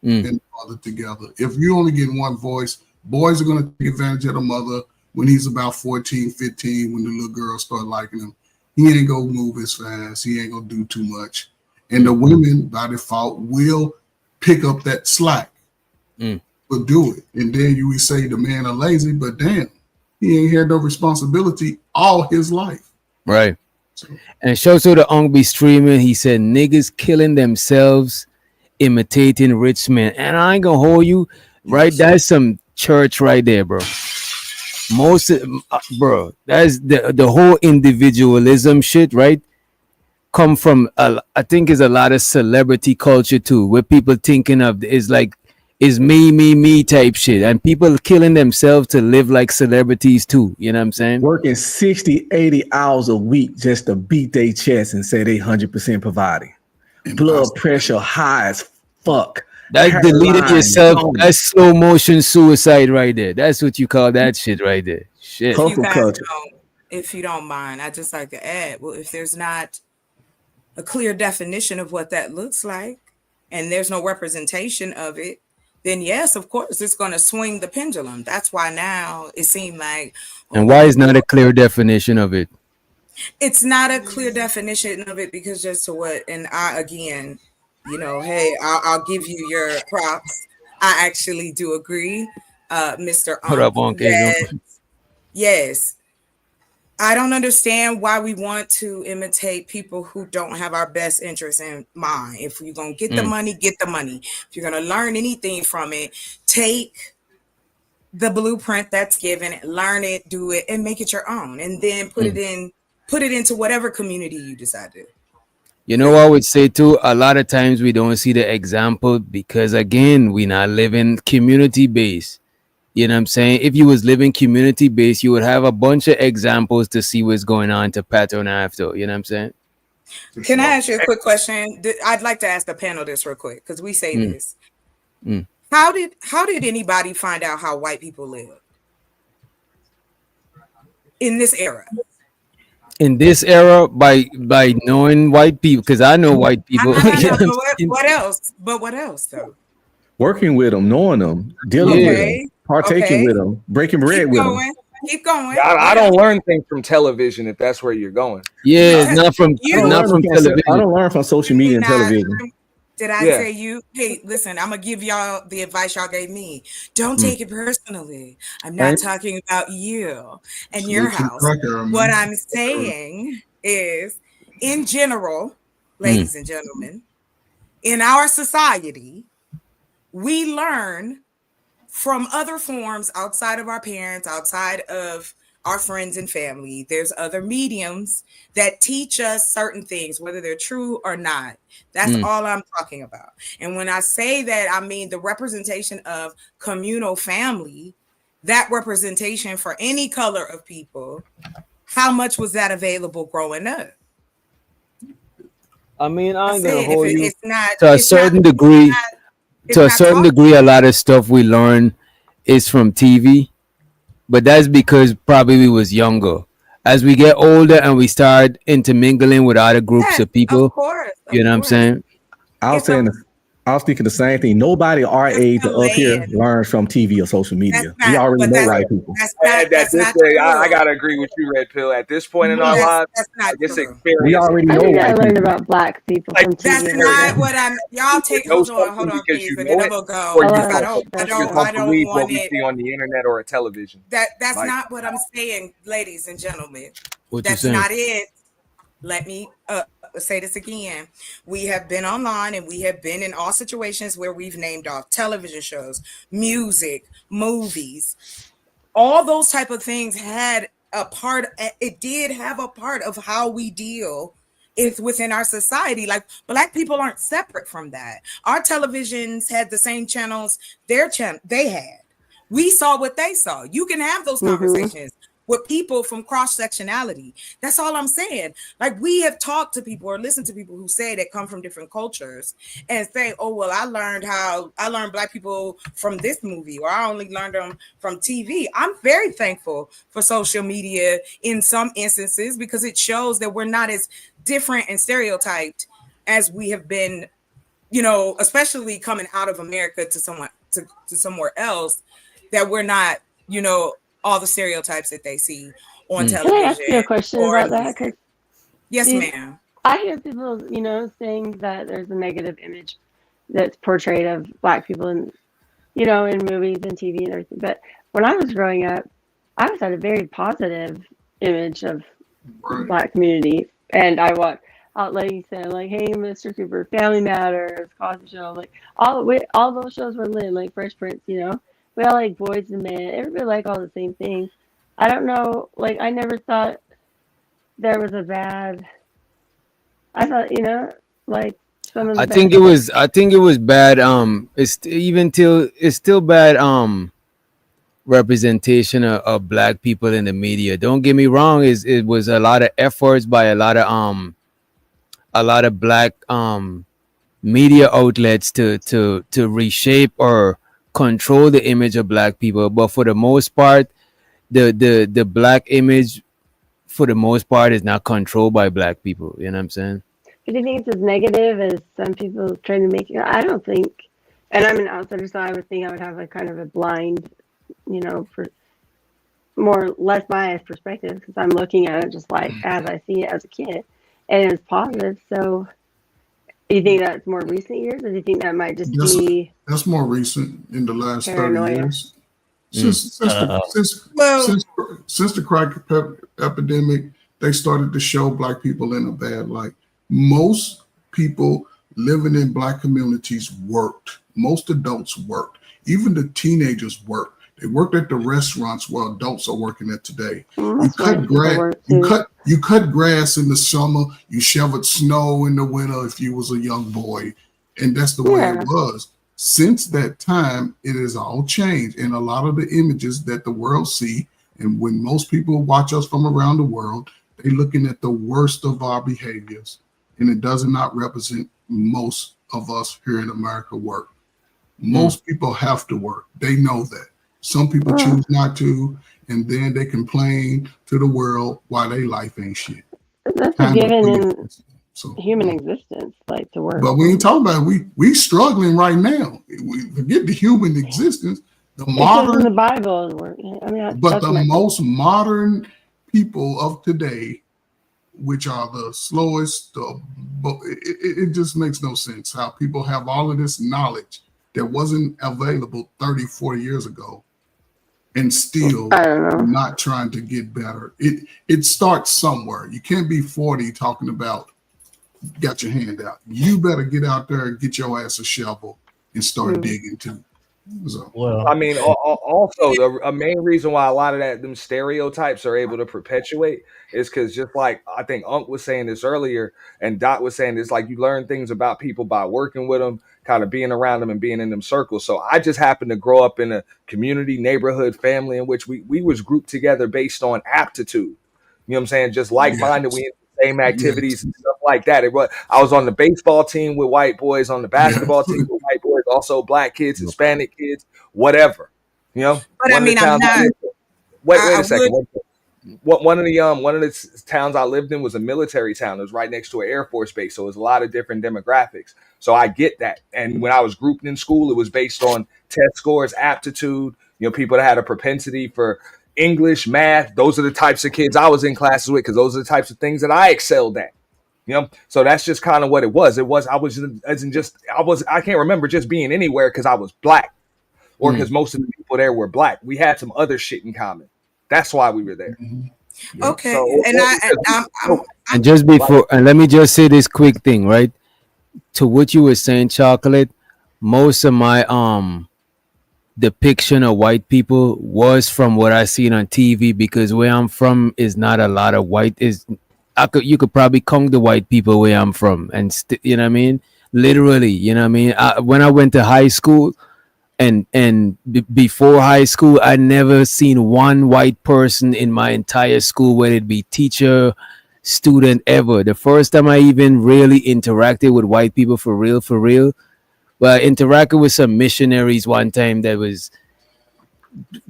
and father together. If you only get one voice, boys are going to take advantage of the mother when he's about 14, 15, when the little girls start liking him. He ain't going to move as fast. He ain't going to do too much. And the women, by default, will pick up that slack. But do it. And then we say the man are lazy, but damn, he ain't had no responsibility all his life. Right. And show to the Ung be streaming. He said niggas killing themselves imitating rich men. And I ain't gonna hold you, right? That's some church right there, bro. Bro, that's the whole individualism shit, right? Come from I think is a lot of celebrity culture too, where people thinking of is me type shit, and people killing themselves to live like celebrities too. You know what I'm saying? Working 60, 80 hours a week just to beat their chest and say they 100% providing. Blood pressure high as fuck. That's deleting yourself. That's slow motion suicide right there. That's what you call that shit right there. Shit. If you don't mind, I just like to add, well, if there's not a clear definition of what that looks like, and there's no representation of it, then yes, of course, it's going to swing the pendulum. That's why now it seemed like. And why is not a clear definition of it? It's not a clear definition of it because just to what, and I, again, you know, hey, I'll give you your props. I actually do agree, Mr. Put up on yes. I don't understand why we want to imitate people who don't have our best interests in mind. If you're going to get the money, get the money. If you're going to learn anything from it, take the blueprint that's given, learn it, do it, and make it your own, and then put it into whatever community you decide to. You know, I would say too, a lot of times we don't see the example because again, we not living community based. You know what I'm saying? If you was living community based, you would have a bunch of examples to see what's going on to pattern after. You know what I'm saying? Can I ask you a quick question? I'd like to ask the panel this real quick because we say this. How did anybody find out how white people live in this era? In this era, by knowing white people, because I know white people. What else? But what else though? Working with them, knowing them, dealing with them, partaking with them, breaking bread with them. Keep going. I don't learn things from television if that's where you're going. Yeah, not from television. I don't learn from social media and television. Did I say you? Hey, listen, I'm gonna give y'all the advice y'all gave me. Don't take it personally. I'm not talking about you and your house. What I'm saying is, in general, ladies and gentlemen, in our society, we learn from other forms outside of our parents, outside of our friends and family. There's other mediums that teach us certain things, whether they're true or not. That's all I'm talking about. And when I say that, I mean the representation of communal family, that representation for any color of people. How much was that available growing up? I mean, I'm gonna said, hold if it- you it's not- to a it's certain not- degree. it's To a not certain talked degree, a lot of stuff we learn is from TV, but that's because probably we was younger. As we get older and we start intermingling with other groups of people, you know what I'm saying? I was thinking the same thing. Nobody our age or up here learns from TV or social media. We already know white people. I gotta agree with you, Red Pill. At this point in our lives, I guess experience. We already I know think I white learned people. about black people from TV. That's not what I'm. Y'all take. Hold on, please, and then I'm gonna go. Or you I don't don't believe what want we it. see on the internet or a television. That's Like- not what I'm saying, ladies and gentlemen. What you That's saying? not it. Let me say this again. We have been online and we have been in all situations where we've named off television shows, music, movies. All those type of things had a part. It did have a part of how we deal within our society. Like black people aren't separate from that. Our televisions had the same channels they had. We saw what they saw. You can have those conversations with people from cross-sectionality. That's all I'm saying. Like we have talked to people or listened to people who say that come from different cultures and say, oh, well, I learned black people from this movie, or I only learned them from TV. I'm very thankful for social media in some instances because it shows that we're not as different and stereotyped as we have been, you know, especially coming out of America to somewhere else, that we're not, you know, all the stereotypes that they see on television. Can I ask you a question about that? 'Cause yes, ma'am. I hear people, you know, saying that there's a negative image that's portrayed of black people in, you know, in movies and TV and everything. But when I was growing up, I was had a very positive image of black community, and I watched, like you said, like Hey, Mr. Cooper, Family Matters, Cosby Show, like all those shows were lit, like Fresh Prince, you know. We all like Boys and Men. Everybody like all the same things. I don't know. Like I never thought there was a bad. I thought, you know, like some of the. I think it was bad. It's still bad. Representation of black people in the media. Don't get me wrong. It was a lot of efforts by a lot of black media outlets to reshape or control the image of black people, but for the most part, the black image, for the most part, is not controlled by black people. You know what I'm saying? Do you think it's as negative as some people trying to make it? I don't think. And I'm an outsider, so I would think I would have a kind of a blind, you know, for less biased perspective because I'm looking at it just like as I see it as a kid, and it's positive. So. Do you think that's more recent years, or do you think that might just be? That's more recent in the last paranoia? 30 years. Since the crack epidemic, they started to show black people in a bad light. Most people living in black communities worked. Most adults worked. Even the teenagers worked. They worked at the restaurants where adults are working at today. You That's cut right. grass. You cut grass in the summer. You shoveled snow in the winter if you was a young boy, and that's the way it was. Since that time, it has all changed, and a lot of the images that the world see, and when most people watch us from around the world, they're looking at the worst of our behaviors, and it does not represent most of us here in America work. Most people have to work. They know that. Some people choose not to, and then they complain to the world why their life ain't shit. That's a given in human existence, like to work. But we ain't talking about it. We struggling right now. We forget the human existence. The modern, in the Bible is work. I mean, but the most modern people of today, which are the slowest, it just makes no sense how people have all of this knowledge that wasn't available 30, 40 years ago, and still not trying to get better. It starts somewhere. You can't be 40 talking about got your hand out. You better get out there and get your ass a shovel and start digging too. So, I mean, also a main reason why a lot of them stereotypes are able to perpetuate is because, just like I think Unc was saying this earlier, and Dot was saying this, like you learn things about people by working with them, kind of being around them and being in them circles. So I just happened to grow up in a community, neighborhood, family in which we was grouped together based on aptitude. You know what I'm saying? Just like-minded, we in the same activities and stuff like that. I was on the baseball team with white boys, on the basketball team with white boys, also black kids, Hispanic kids, whatever. You know? But I mean, I'm not. Wait a second. One of the towns I lived in was a military town. It was right next to an Air Force base, so it was a lot of different demographics. So I get that. And when I was grouped in school, it was based on test scores, aptitude. You know, people that had a propensity for English, math. Those are the types of kids I was in classes with, because those are the types of things that I excelled at. You know, so that's just kind of what it was. I can't remember just being anywhere because I was black, or because most of the people there were black. We had some other shit in common. That's why we were there. Okay, so, and just before, and let me just say this quick thing, right? To what you were saying, Chocolate, most of my depiction of white people was from what I seen on TV, because where I'm from is not a lot of white. You could probably count the white people where I'm from, and you know what I mean? Literally, you know what I mean? When I went to high school, and before high school, I never seen one white person in my entire school, whether it be teacher, student, ever. The first time I even really interacted with white people for real, well, I interacted with some missionaries one time that was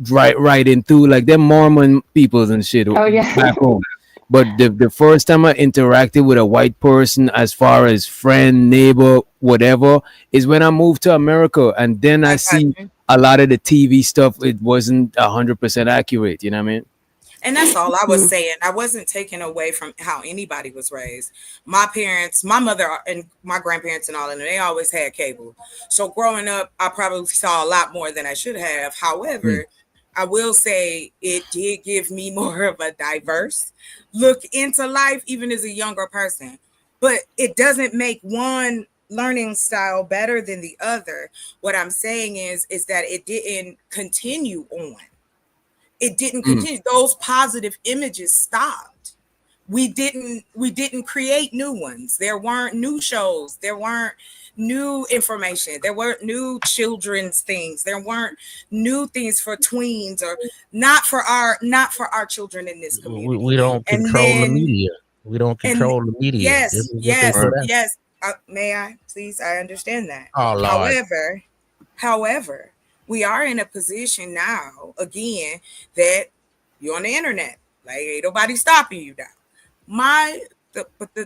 right into like them Mormon peoples and shit back home. But the first time I interacted with a white person, as far as friend, neighbor, whatever, is when I moved to America. And then I see a lot of the TV stuff, it wasn't 100% accurate. You know what I mean? And that's all I was saying. I wasn't taking away from how anybody was raised. My parents, my mother and my grandparents and all of them, they always had cable. So growing up, I probably saw a lot more than I should have. However, I will say it did give me more of a diverse look into life, even as a younger person. But it doesn't make one learning style better than the other. What I'm saying is that it didn't continue on. It didn't continue. Those positive images stopped. We didn't create new ones. There weren't new shows. There weren't new information. There weren't new children's things. There weren't new things for tweens, or not for our children in this community. We don't control the media. We don't control the media. Yes. May I please? I understand that. Oh, Lord. However, we are in a position now, again, that you're on the internet. Like, ain't nobody stopping you now.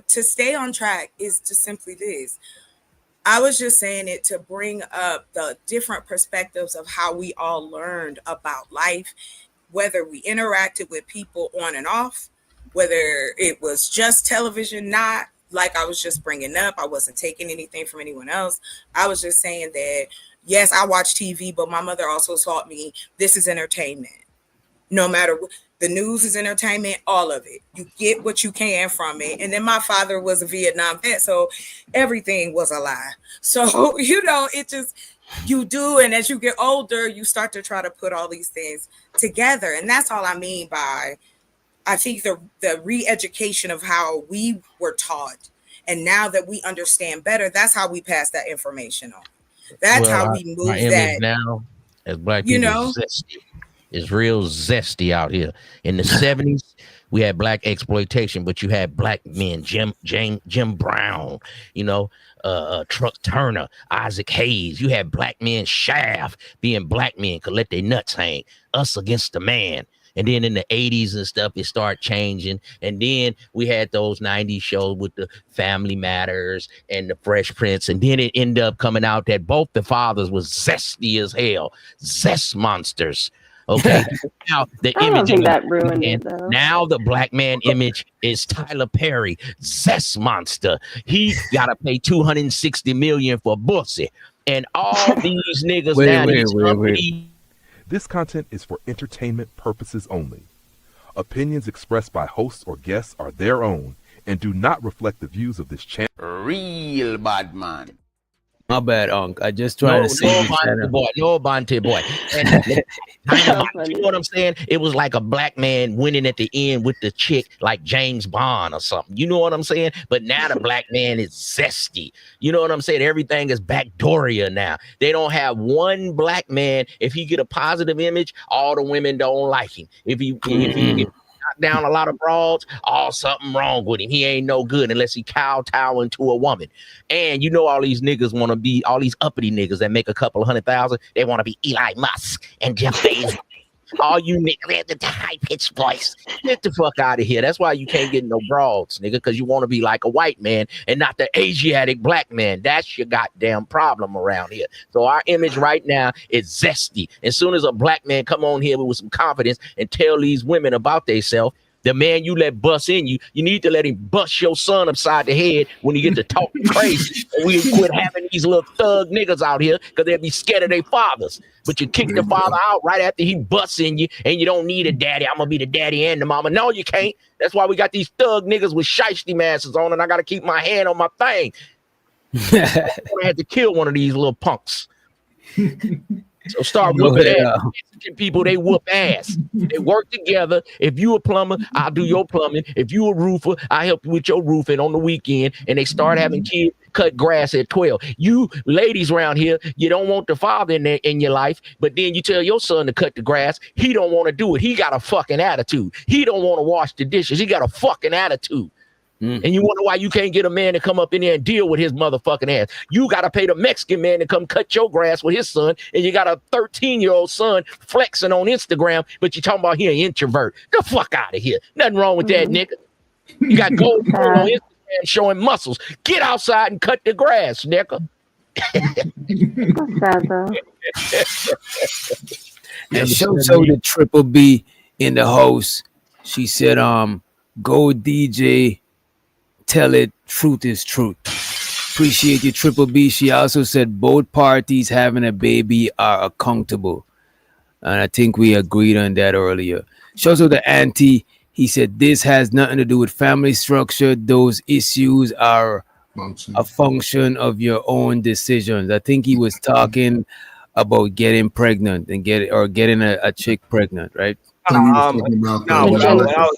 To stay on track is just simply this. I was just saying it to bring up the different perspectives of how we all learned about life, whether we interacted with people on and off, whether it was just television, not like I was just bringing up. I wasn't taking anything from anyone else. I was just saying that, yes, I watch TV, but my mother also taught me this is entertainment. No matter what, the news is entertainment, all of it. You get what you can from it. And then my father was a Vietnam vet, so everything was a lie. So, it just, You do, and as you get older, you start to try to put all these things together, and that's all I mean by, I think the re-education of how we were taught, and now that we understand better, that's how we pass that information on. That's how we move my image that. now as black You people know? is zesty. It's real zesty out here. In the 70s, we had black exploitation, but you had black men, Jim Brown, you know, Truck Turner, Isaac Hayes. You had black men, Shaft, being black men could let their nuts hang. Us against the man. And then in the 80s and stuff, it started changing. And then we had those 90s shows with the Family Matters and the Fresh Prince. And then it ended up coming out that both the fathers was zesty as hell, zest monsters. Okay. Now the I don't image think of that ruined it, though. now the black man image is Tyler Perry, zest monster. He gotta pay $260 million for bussy. And all these niggas now these This content is for entertainment purposes only. Opinions expressed by hosts or guests are their own and do not reflect the views of this channel. Real bad man. My bad, Unc. I just tried to say this channel. No Bonte boy. And, you know what I'm saying? It was like a black man winning at the end with the chick like James Bond or something. You know what I'm saying? But now the black man is zesty. You know what I'm saying? Everything is backdooria now. They don't have one black man. If he get a positive image, all the women don't like him. If he get knocked down a lot of broads, something wrong with him. He ain't no good unless he kowtow into a woman. And you know all these niggas want to be, all these uppity niggas that make a couple of 100,000, they want to be Eli Musk and Jeff Bezos. All you niggas with the high-pitched voice. Get the fuck out of here. That's why you can't get no broads, nigga, because you want to be like a white man and not the Asiatic black man. That's your goddamn problem around here. So our image right now is zesty. As soon as a black man come on here with some confidence and tell these women about themselves, the man you let bust in you, you need to let him bust your son upside the head when you get to talking crazy. And we quit having these little thug niggas out here because they'll be scared of their fathers. But you kick the father out right after he busts in you, and you don't need a daddy. I'm gonna be the daddy and the mama. No, you can't. That's why we got these thug niggas with shiesty masks on, and I gotta keep my hand on my thing. I had to kill one of these little punks. So start whooping ass. People, they whoop ass. They work together. If you a plumber, I'll do your plumbing. If you a roofer, I help you with your roofing on the weekend. And they start having kids cut grass at 12. You ladies around here, you don't want the father in your life, but then you tell your son to cut the grass. He don't want to do it. He got a fucking attitude. He don't want to wash the dishes. He got a fucking attitude. And you wonder why you can't get a man to come up in there and deal with his motherfucking ass. You got to pay the Mexican man to come cut your grass with his son, and you got a 13-year-old son flexing on Instagram, but you talking about he an introvert. The fuck out of here. Nothing wrong with that, nigga. You got gold on Instagram showing muscles. Get outside and cut the grass, nigga. And so the Triple B in the house, she said, go DJ, tell it, truth is truth. Appreciate you, Triple B. She also said both parties having a baby are accountable. And I think we agreed on that earlier. She also the auntie, he said this has nothing to do with family structure. Those issues are a function of your own decisions. I think he was talking about getting pregnant and getting a chick pregnant, right? What I was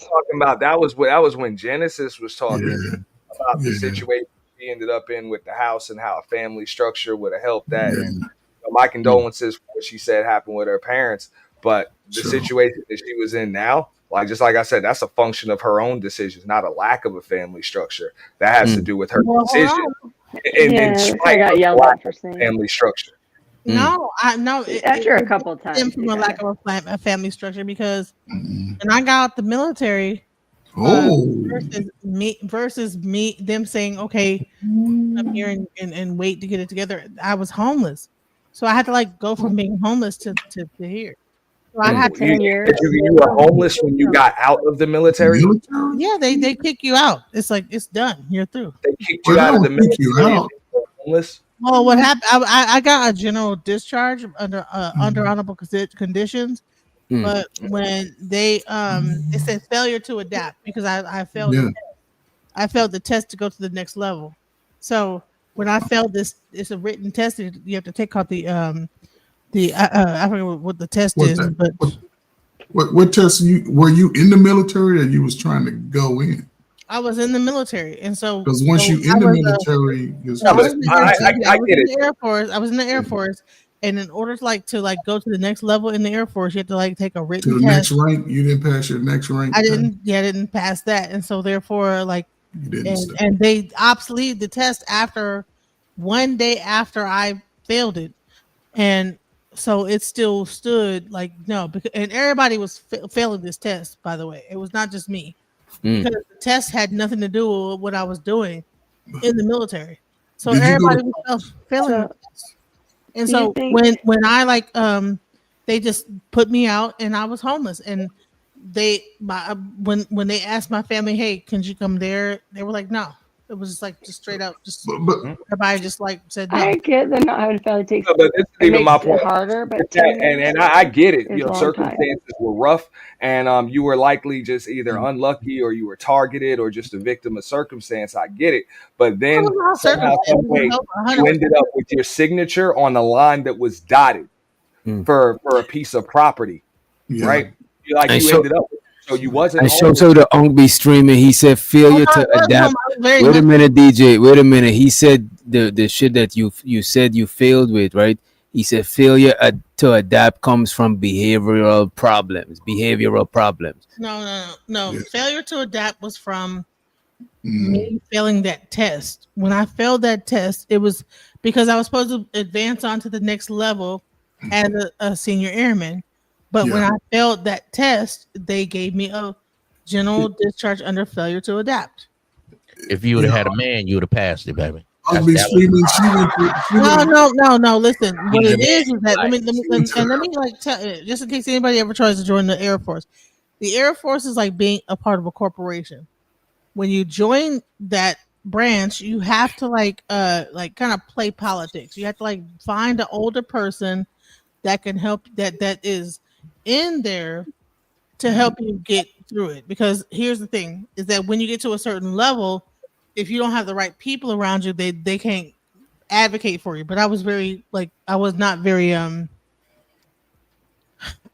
talking about, that was when Genesis was talking about the situation he ended up in with the house and how a family structure would have helped that. And my condolences for what she said happened with her parents, but the situation that she was in now, just like I said, that's a function of her own decisions, not a lack of a family structure. That has to do with her decision in spite of a lack of family structure. No, after a couple of times from a lack of a family structure, because when I got out the military, versus me, them saying, "Okay, I'm here and wait to get it together." I was homeless, so I had to go from being homeless to here. So I had 10 years. You were homeless when you got out of the military? Yeah, they kick you out. It's like it's done. You're through. They kicked you out of the military. Homeless. Well, what happened? I got a general discharge under honorable conditions, but when they said failure to adapt because I failed. I failed the test to go to the next level. So when I failed this, it's a written test that you have to take out the I forget what the test is, but what test were you in the military or you was trying to go in? I was in the military, and so because once you in the military, I was in the Air Force. I was in the Air Force, and in order to go to the next level in the Air Force, you have to take a written to the test. next rank. You didn't pass your next rank. I didn't. Yeah, I didn't pass that, and so therefore, and they obsolete the test after 1 day after I failed it, and so it still stood no. Because, and everybody was failing this test. By the way, it was not just me. Because the test had nothing to do with what I was doing in the military, so everybody was failing. And so when I they just put me out and I was homeless, and when they asked my family, hey, can you come there? They were like, no. It was just straight up, everybody just said no. I get that not having family takes but this is even my point. harder, but and I get it. Circumstances were rough, and you were likely just either unlucky or you were targeted or just a victim of circumstance. I get it, but then somehow, some way, you ended up with your signature on the line that was dotted for a piece of property, right? You ended up with. So you wasn't. And so the Unk be streaming. He said failure to adapt. Wait a minute, DJ. Wait a minute. He said the shit that you said you failed with, right? He said failure to adapt comes from behavioral problems. No. Failure to adapt was from me failing that test. When I failed that test, it was because I was supposed to advance on to the next level as a senior airman. But when I failed that test, they gave me a general discharge under failure to adapt. If you would have had a man, you would have passed it, baby. No. Listen, what it is that let me tell, just in case anybody ever tries to join the Air Force. The Air Force is like being a part of a corporation. When you join that branch, you have to kind of play politics. You have to find an older person that can help that is in there to help you get through it. Because here's the thing is that when you get to a certain level, if you don't have the right people around you, they can't advocate for you. But I was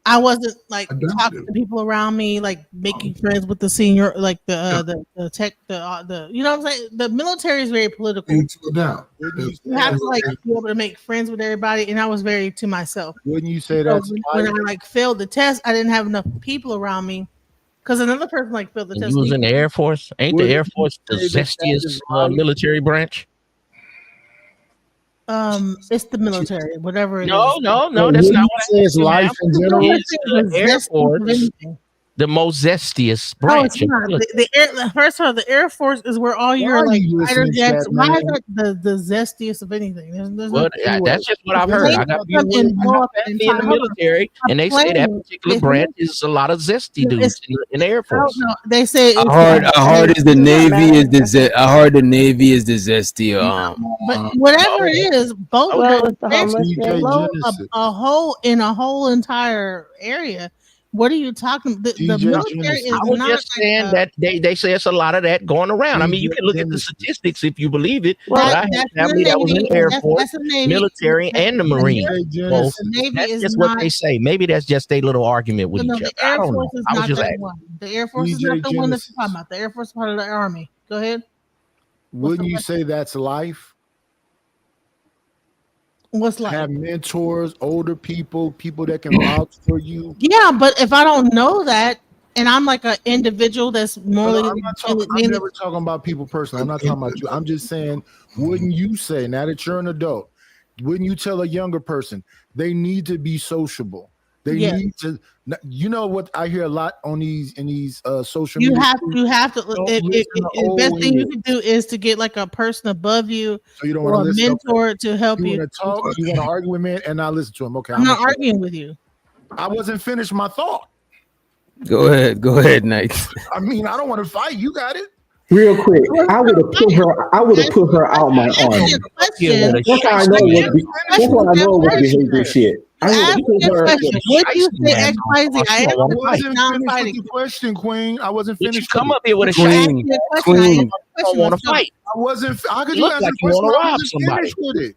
I wasn't talking to people around me, making friends with the senior, the tech, the you know what I'm saying? The military is very political. You have to be able to make friends with everybody, and I was very to myself. Wouldn't you say that when I failed the test, I didn't have enough people around me because another person failed the test. You was in the Air Force? Ain't the Air Force the zestiest military branch? It's the military, whatever it is. No, that's not what I say. Life in general. The Air Force, the most zestiest branch. First of all, the Air Force is where all your fighter jets. Why is that the zestiest of anything? That's just what I've heard. I got people in the military, and they say that particular branch is a lot of zesty dudes in the Air Force. No, they say I heard the Navy is the zesty. But whatever it is, both a whole entire area. What are you talking? The military is I was just saying that they say it's a lot of that going around. I mean, you can look at the statistics if you believe it. But I have family that was in the Air Force, military, and the Marine. Well, that's just what they say. Maybe that's just a little argument with each other. I don't know. I was just asking. The Air Force is not the one that's talking about. The Air Force is part of the Army. Go ahead. Wouldn't you say that's life? What's life? Have mentors, older people that can vouch for you. Yeah, but if I don't know that, and I'm an individual that's more I'm never talking about people personally. I'm not talking about you. I'm just saying, wouldn't you say, now that you're an adult, wouldn't you tell a younger person they need to be sociable? They need to. You know what I hear a lot on these social media. You have to. The best thing you can do is to get a person above you, so you don't or want a mentor to help you. You want to talk. You want to argue with me and not listen to him. Okay, I'm not arguing with you. I wasn't finished my thought. Go ahead, Knight. I mean, I don't want to fight. You got it. Real quick, I would have put her out my army. That's how I know it was behavior shit. You asked me a question. What do you say X, Y, Z? I am I wasn't finished with the question, Queen. I wasn't Did you finished. come with up here with a Queen, shot? Queen. I don't want to fight. I wasn't. How could You you look ask like a you question? wanna I rob wasn't somebody. finished with it.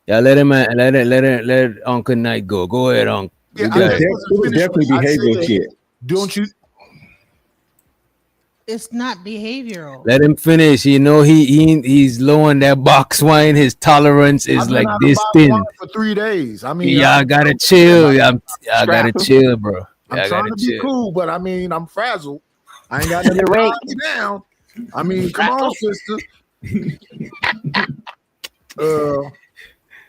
Yeah, let Uncle Knight go. Go ahead, Uncle. Yeah, You I got just it. wasn't finished definitely with it. I behavioral said, shit. Don't you? It's not behavioral. Let him finish. You know he's low on that box wine. His tolerance is I've been like out of this box thin. wine for 3 days. I mean, Y'all gotta chill. Y'all gotta chill, bro. Y'all I'm trying gotta to be chill. cool, but I mean, I'm frazzled. I ain't got nothing to calm me down. I mean, come on, sister.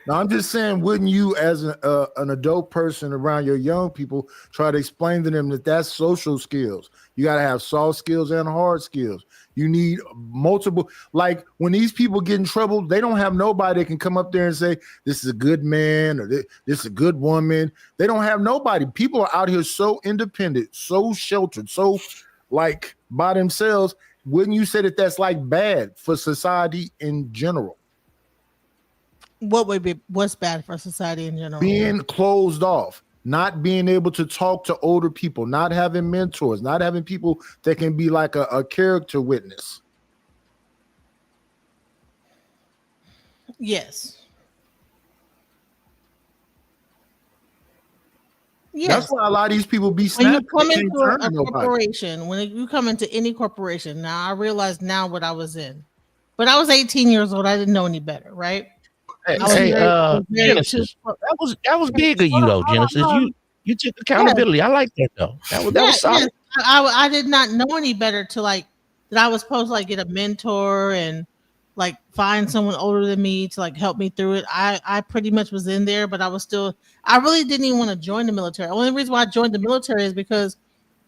Now I'm just saying, wouldn't you, as an adult person around your young people, try to explain to them that that's social skills? You got to have soft skills and hard skills. You need multiple. Like when these people get in trouble, they don't have nobody that can come up there and say, "This is a good man" or "This is a good woman." They don't have nobody. People are out here so independent, so sheltered, so like by themselves. Wouldn't you say that that's like bad for society in general? What's bad for society in general? Being closed off, not being able to talk to older people, not having mentors, not having people that can be like a character witness. Yes. That's why a lot of these people be When you snapping. come They can't into turn a to nobody. corporation, when you come into any corporation, now I realize now what I was in. But I was 18 years old. I didn't know any better, right? Hey, I was very Genesis. That was big of you though, Genesis. You took accountability. I like that though. That was solid. I did not know any better to like that I was supposed to like get a mentor and like find someone older than me to like help me through it. I pretty much was in there, but I really didn't even want to join the military. The only reason why I joined the military is because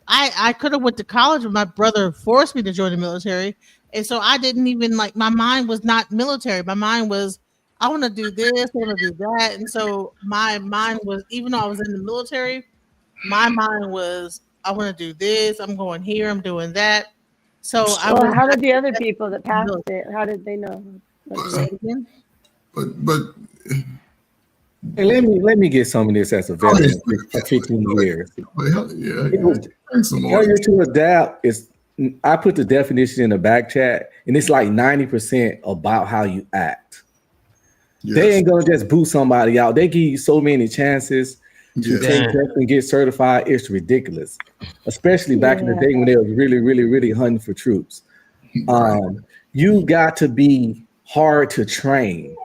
I could have went to college, but my brother forced me to join the military. And so I didn't even like, my mind was not military. My mind was, I want to do this, I want to do that. And so my mind was, even though I was in the military, my mind was, I want to do this, I'm going here, I'm doing that. So Well, how did the other people that passed it? How did they know? But Hey, let me get some of this as a veteran for 15 years. Failure to adapt is, I put the definition in the back chat, and it's like 90% about how you act. They ain't gonna just boot somebody out. They give you so many chances to take tests and get certified. It's ridiculous, especially back in the day when they was really, really, really hunting for troops. You got to be hard to train.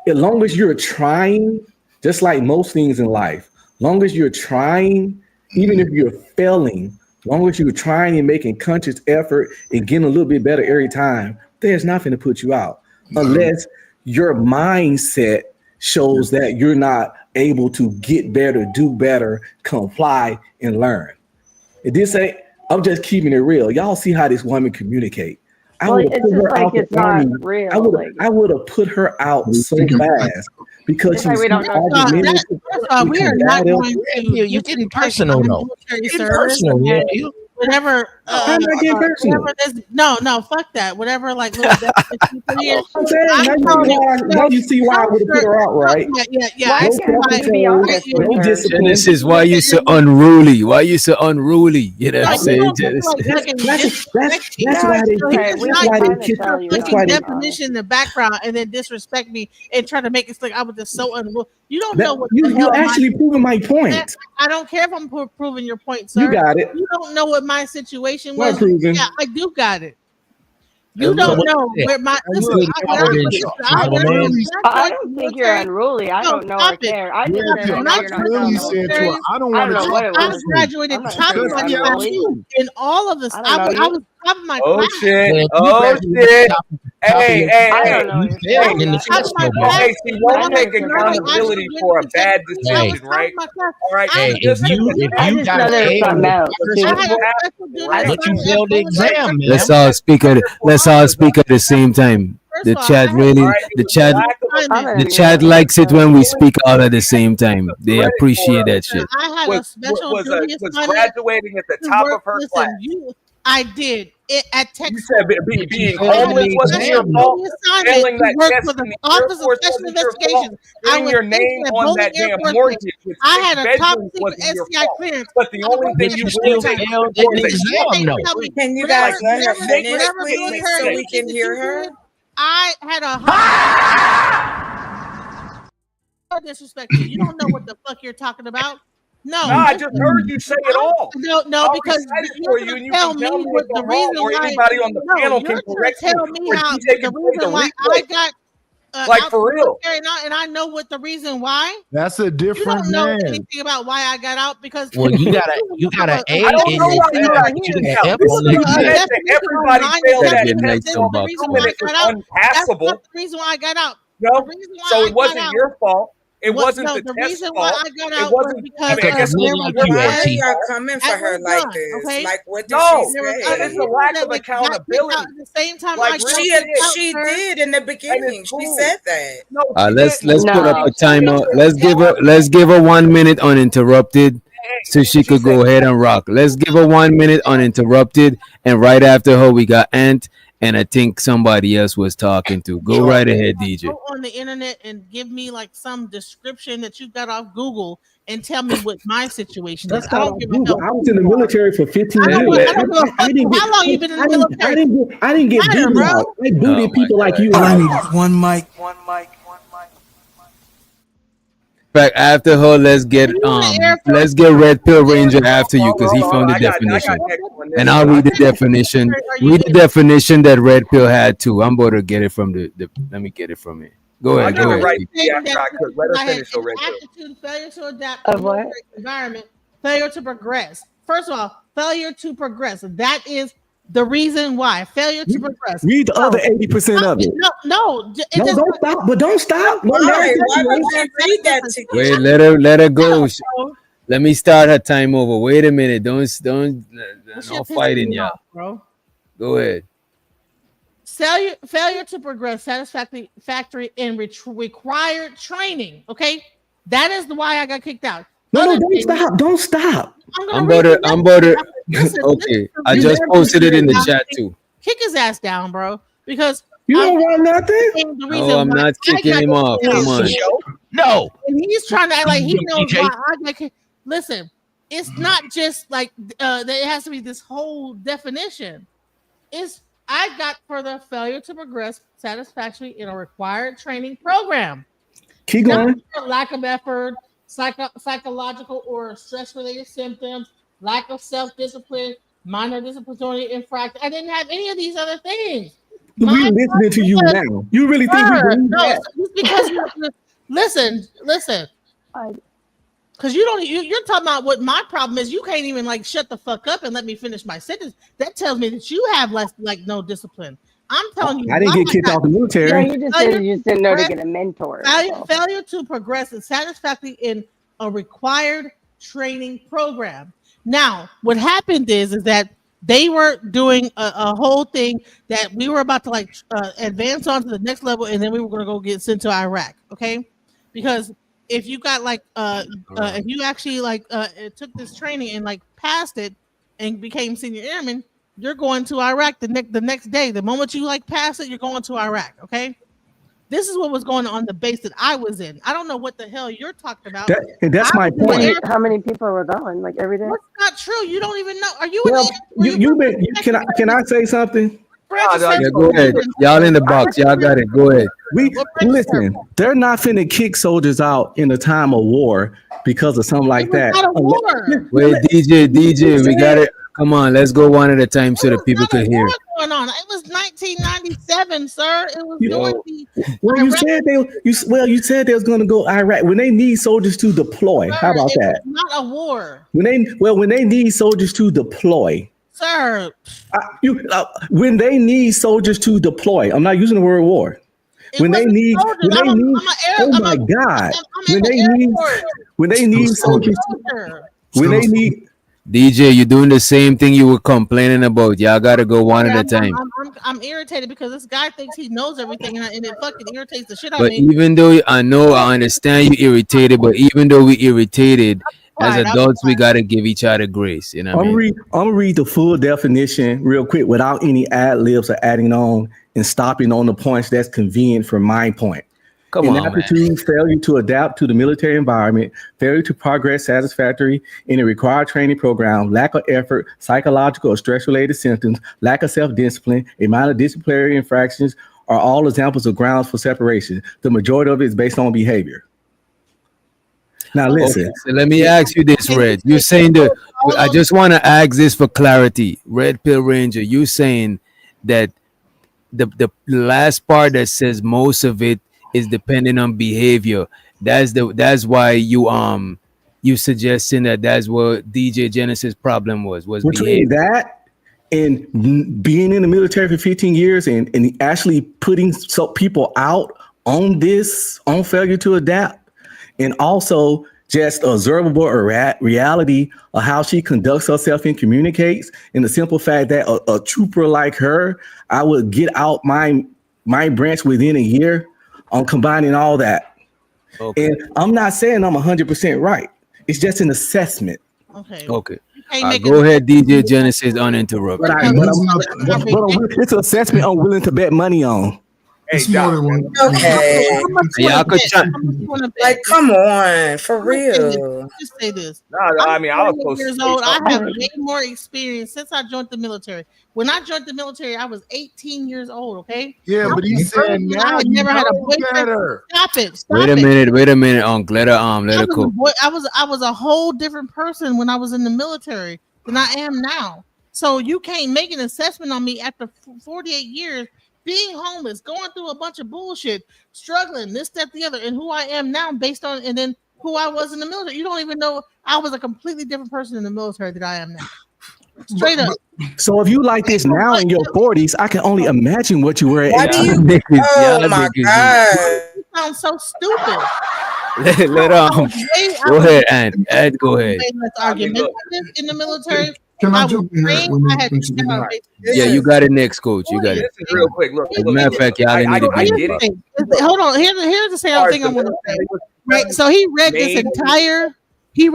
As long as you're trying, just like most things in life, long as you're trying, even if you're failing, long as you're trying and making conscious effort and getting a little bit better every time, there's nothing to put you out unless your mindset shows that you're not able to get better, do better, comply, and learn. And this ain't, I'm just keeping it real. Y'all see how this woman communicate. I would have put her out the army. I would have put her out so fast because she's argumentative. We are not going to. You're getting personal though. It's personal, yeah. Whatever. No, fuck that. Whatever, like little definition for you. I'm saying, now you see why I would have put her out, right? Yeah. This is why you so unruly. Why you so unruly? You know what I'm saying? That's why they definition in the background and then disrespect me and try to make it like I was just so unruly. You don't know what you actually proving my point. I don't care if I'm proving your point, sir. You got it. You don't know what my situation Well was. proven. Yeah, I do got it. You don't know where my. I don't think you're unruly. I don't know or care. I just said you're not military. I don't want to. I was graduated top of my class in all of this. I was top of my class. Shit! Oh shit! Hey! Hey! See, y'all take accountability for a bad decision, right? All right. Hey, if you got A, but you failed the exam, man. Let's all speak at the same time. The chat likes it when we speak all at the same time. They appreciate that shit. I had a special was graduating at the top of her class. I did. At Texas. You said being homeless wasn't your fault. Failing that test in the Office of Special Investigations. Getting your name on that damn mortgage. I had a top secret SCI clearance. But the only thing you will take is the exam, though. Can you guys let her finish, please, so we can hear her? I had a disrespect. You don't know what the fuck you're talking about. No, I just heard you say it all. No, because for you, and you can tell me what the reason or anybody on the panel can correct me. Tell me how the reason why I got like for real, and I know what the reason why. That's a different You don't know man. anything about why I got out because Well, you got an A I don't in know your why you got everybody failed that test. So the reason why I got out, unpassable. That's the reason why I got out. No, so it wasn't your fault. It wasn't the test reason fault. why I got out It wasn't because I guess Why are y'all coming for her like this? Okay? Like, what did No, she say? it's a lack of accountability. At the same time, Like, she did in the beginning. She said that. No, Let's put up a timer. Let's give her 1 minute uninterrupted, so she could go ahead and rock. Let's give her 1 minute uninterrupted, and right after her we got Ant, and I think somebody else was talking to. Go right ahead, DJ. Go on the internet and give me like some description that you got off Google and tell me what my situation is. I don't give a hell. I was in the military for 15 years. How long you been in the military? I didn't get booted out. They booted people like you. All I need is one mic. Back after her, let's get Red Pill Ranger after you because he found the definition, and I'll read the definition. Read the definition that Red Pill had too. I'm about to get it from the let me get it from it. Go ahead. Go ahead. Right after I could. Let her finish her Red Pill. Aptitude, failure to adapt to the environment, failure to progress. First of all, failure to progress. That is the reason why. Failure to progress. Read the other 80% of it. No, don't stop. But don't stop. Why would you read that to Wait, let her go. Let me start her time over. Wait a minute. Don't no fighting, y'all. Bro. Go ahead. Failure to progress satisfactory in required training. Okay, that is why I got kicked out. No, don't stop. I'm about to. Okay, I just posted it in the chat too. Kick his ass down, bro. Because you don't want nothing. No, I'm not kicking him off. Come on. No. And he's trying to act like he knows why I got kicked. Listen, it's not just like that. It has to be this whole definition. I got for the failure to progress satisfactorily in a required training program. Keep going. Lack of effort, psychological or stress-related symptoms, lack of self-discipline, minor disciplinary infraction. I didn't have any of these other things. We're listening to you now. You really think we're doing that? Because listen. Because you're talking about what my problem is. You can't even like shut the fuck up and let me finish my sentence. That tells me that you have no discipline. I'm telling you, I didn't get kicked out the military. Yeah, you just said you just didn't know to get a mentor. Failure to progress is satisfactory in a required training program. Now, what happened is that they were doing a whole thing that we were about to advance on to the next level, and then we were going to go get sent to Iraq. Okay, because if you got if you actually took this training and passed it and became senior airman, you're going to Iraq the next day. The moment you pass it, you're going to Iraq. Okay, this is what was going on the base that I was in. I don't know what the hell you're talking about. That's my point. How many people were going every day? That's not true. You don't even know. Are you? Can I say something? Yeah, go ahead. Y'all in the box. Y'all got it. Go ahead. Listen. They're not finna kick soldiers out in a time of war because of something like that. Wait, DJ, we got it. Come on, let's go one at a time so that people can hear. Going on. It was 1997, sir. It was you said they was going to go Iraq when they need soldiers to deploy. How about that? Not a war. When they need soldiers to deploy. Sir, when they need soldiers to deploy, I'm not using the word war. When they need soldiers, DJ, you're doing the same thing you were complaining about. Y'all gotta go one at a time. I'm irritated because this guy thinks he knows everything, and it fucking irritates the shit out But of me. even though I understand you irritated, but even though we irritated, as adults, we gotta give each other grace. You know what I mean? I'm gonna read the full definition real quick without any ad libs or adding on and stopping on the points that's convenient for my point. Come on, man. Inaptitude, failure to adapt to the military environment, failure to progress satisfactory in a required training program, lack of effort, psychological or stress-related symptoms, lack of self-discipline, a minor disciplinary infractions are all examples of grounds for separation. The majority of it is based on behavior. Now listen. Okay, so let me ask you this, Red. You're saying that I just want to ask this for clarity. Red Pill Ranger, you saying that the last part that says most of it is depending on behavior. That's why you suggesting that's what DJ Genesis problem was between behavior. That and being in the military for 15 years and actually putting people out on failure to adapt, and also just observable reality of how she conducts herself and communicates, and the simple fact that a trooper like her, I would get out my branch within a year on combining all that. Okay. And I'm not saying I'm 100% right. It's just an assessment. Okay. Go ahead, DJ Genesis, uninterrupted. But it's an assessment I'm willing to bet money on. Okay. Y'all could like, come on, for real. Just say this. No, I mean, I was supposed years to old. I have way more experience since I joined the military. When I joined the military, I was 18 years old. Okay. Yeah, but he said now I had you never had a know boyfriend. better. Stop it. Wait a minute, let her cook. I was a whole different person when I was in the military than I am now. So you can't make an assessment on me after 48 years. Being homeless, going through a bunch of bullshit, struggling, this, that, the other, and who I am now based on, and then who I was in the military. You don't even know I was a completely different person in the military than I am now. Straight up. So if you like this now in your 40s, I can only imagine what you were at. Why do you? Oh my God! You sound so stupid. Let go ahead, Ed. Go ahead. Argumentative in the military. Can I jump in here? Yeah, you got it next, coach. You got it. Listen real quick. Look, As a matter of fact, y'all need to I be. get it. Hold on. Here's the same thing I want to say. Right. So he read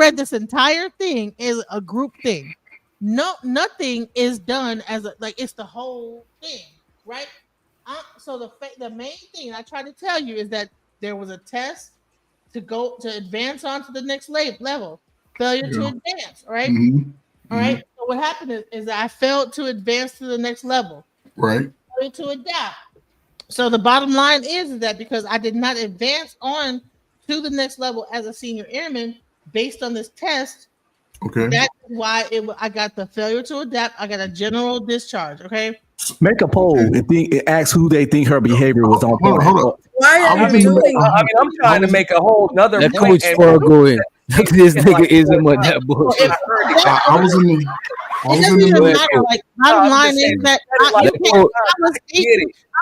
this entire thing as a group thing. No, nothing is done as it's the whole thing, right? So the main thing I try to tell you is that there was a test to advance on to the next level. Failure to advance, right? Mm-hmm. All right. So what happened is that I failed to advance to the next level. Right. Failed to adapt. So the bottom line is that because I did not advance on to the next level as a senior airman based on this test, okay, that's why I got the failure to adapt. I got a general discharge. Okay. Make a poll and ask who they think her behavior was on point. Hold on. Why are you doing? I mean, I'm trying to make a whole nother Let point. Coach Spur go in. Look at this nigga isn't with that bullshit. I was in the. It doesn't even matter. Like, bottom line is that I was 18.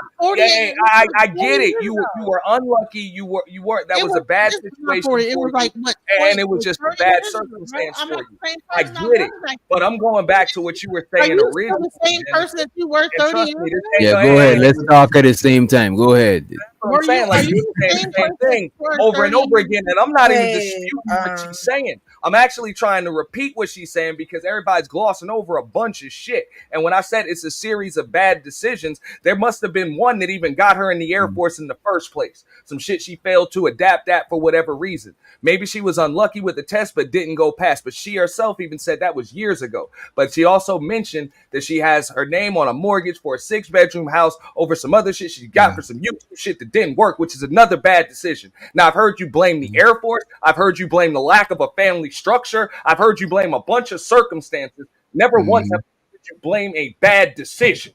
I'm 48. I get it. You were unlucky. You weren't. That was a bad situation for you. It was like what? And it was just a bad circumstance for you. I get it. But I'm going back to what you were saying originally. Are you the same person that you were 30 years ago? Yeah, go ahead. Let's talk at the same time. Go ahead. I'm saying, like, you saying the same thing over and over again, and I'm not even disputing what she's saying. I'm actually trying to repeat what she's saying because everybody's glossing over a bunch of shit. And when I said it's a series of bad decisions, there must have been one that even got her in the Air Force in the first place. Some shit she failed to adapt at for whatever reason. Maybe she was unlucky with the test but didn't go past. But she herself even said that was years ago. But she also mentioned that she has her name on a mortgage for a 6-bedroom house over some other shit she got for some YouTube shit that didn't work, which is another bad decision. Now, I've heard you blame the Air Force. I've heard you blame the lack of a family structure. I've heard you blame a bunch of circumstances. Never once have you blame a bad decision.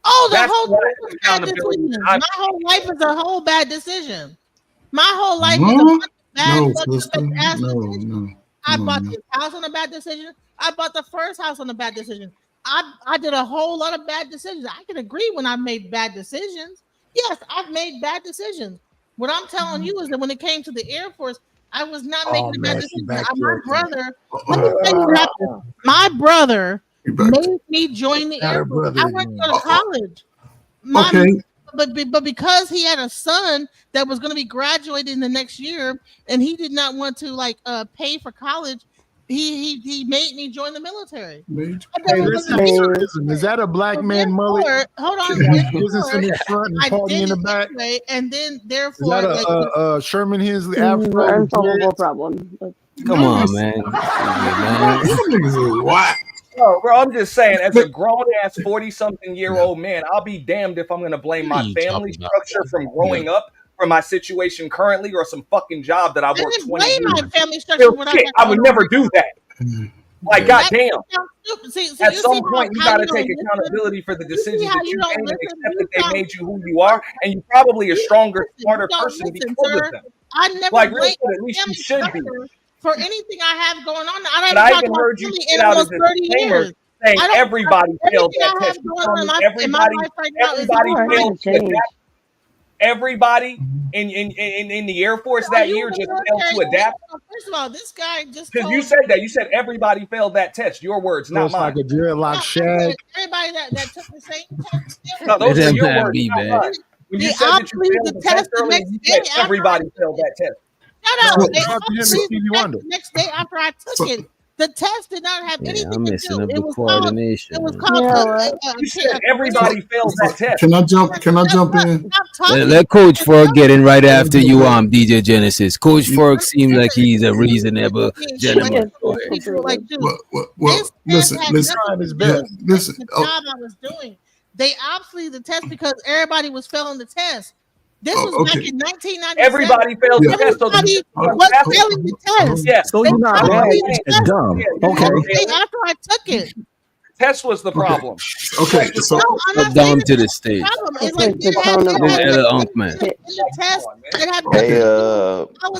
Oh, the whole bad decision. My whole life is a whole bad decision. My whole life is a bad decision. I bought this house on a bad decision. I bought the first house on a bad decision. I did a whole lot of bad decisions. I can agree when I made bad decisions. Yes, I've made bad decisions. What I'm telling you is that when it came to the Air Force, I was not making a bad decision. My brother, let me tell you what happened. My brother made me join the Air Force. I went to college. but because he had a son that was going to be graduating the next year, and he did not want to like pay for college, he made me join the military. Hey, listen, is that a black man mullet? Hold on, Business in the front and party in the back. anyway, and then Is therefore, that a Sherman Hensley afro? Unsolvable problem. Come on, man. No, bro, I'm just saying, as a grown ass 40-something-year-old man, I'll be damned if I'm gonna blame my family structure from growing up, for my situation currently, or some fucking job that I worked 20 blame years. my family structure. Real shit, I would never do that. Like, goddamn. At some point, you gotta take accountability for the decisions that you made and accept that they made you who you are, and you're probably a stronger, smarter person because of them. I never Like, real blame shit, at least you should be. for anything I have going on. But I even heard you get out as a disclaimer saying everybody failed that test. Everybody failed to adapt. Everybody in the Air Force that year just failed to adapt. First of all, this guy just because you said that. You said everybody failed that test. Your words, not mine. Like a dreadlock shag. Everybody that took the same test. No, those are your words, be not bad. mine. When you said that you failed the test earlier, you said everybody failed that test. Shut up. The next day after I took it, the test did not have anything I'm to messing do. up It the was coordination. called You said everybody failed that test. Can I jump in? Let Coach Fork get in right after you, DJ Genesis. Coach Fork seems like he's a reasonable gentleman. Well, listen. The job I was doing, they obviously the test because everybody was failing the test. This was back in 1997. Everybody failed the test. Everybody was failing the test. Yeah. So you're not bad, you're dumb. Okay. After I took it. Test was the problem. Okay, so down to the stage. Hey,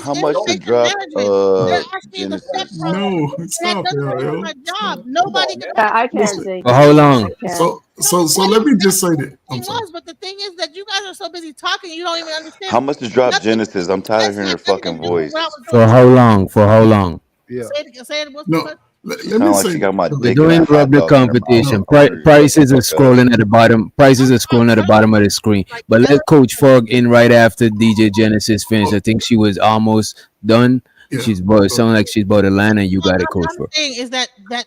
how much to drop? Genesis? No, stop, yo. Nobody. I can't say. For how long? So let me just say that. I'm sorry. But the thing is that you guys are so busy talking, you don't even understand. How much to drop Genesis? I'm tired of hearing her fucking voice. For how long? For how long? Yeah. Say it. What's No. Let Sound me like say. she got my We're dick. doing rubber competition. Prices are scrolling at the bottom. Prices are scrolling at the bottom of the screen. But let Coach Fork in right after DJ Genesis finish. I think she was almost done. Yeah. She's about sound like she's about to land, and you got it, Coach Fork. Thing is that I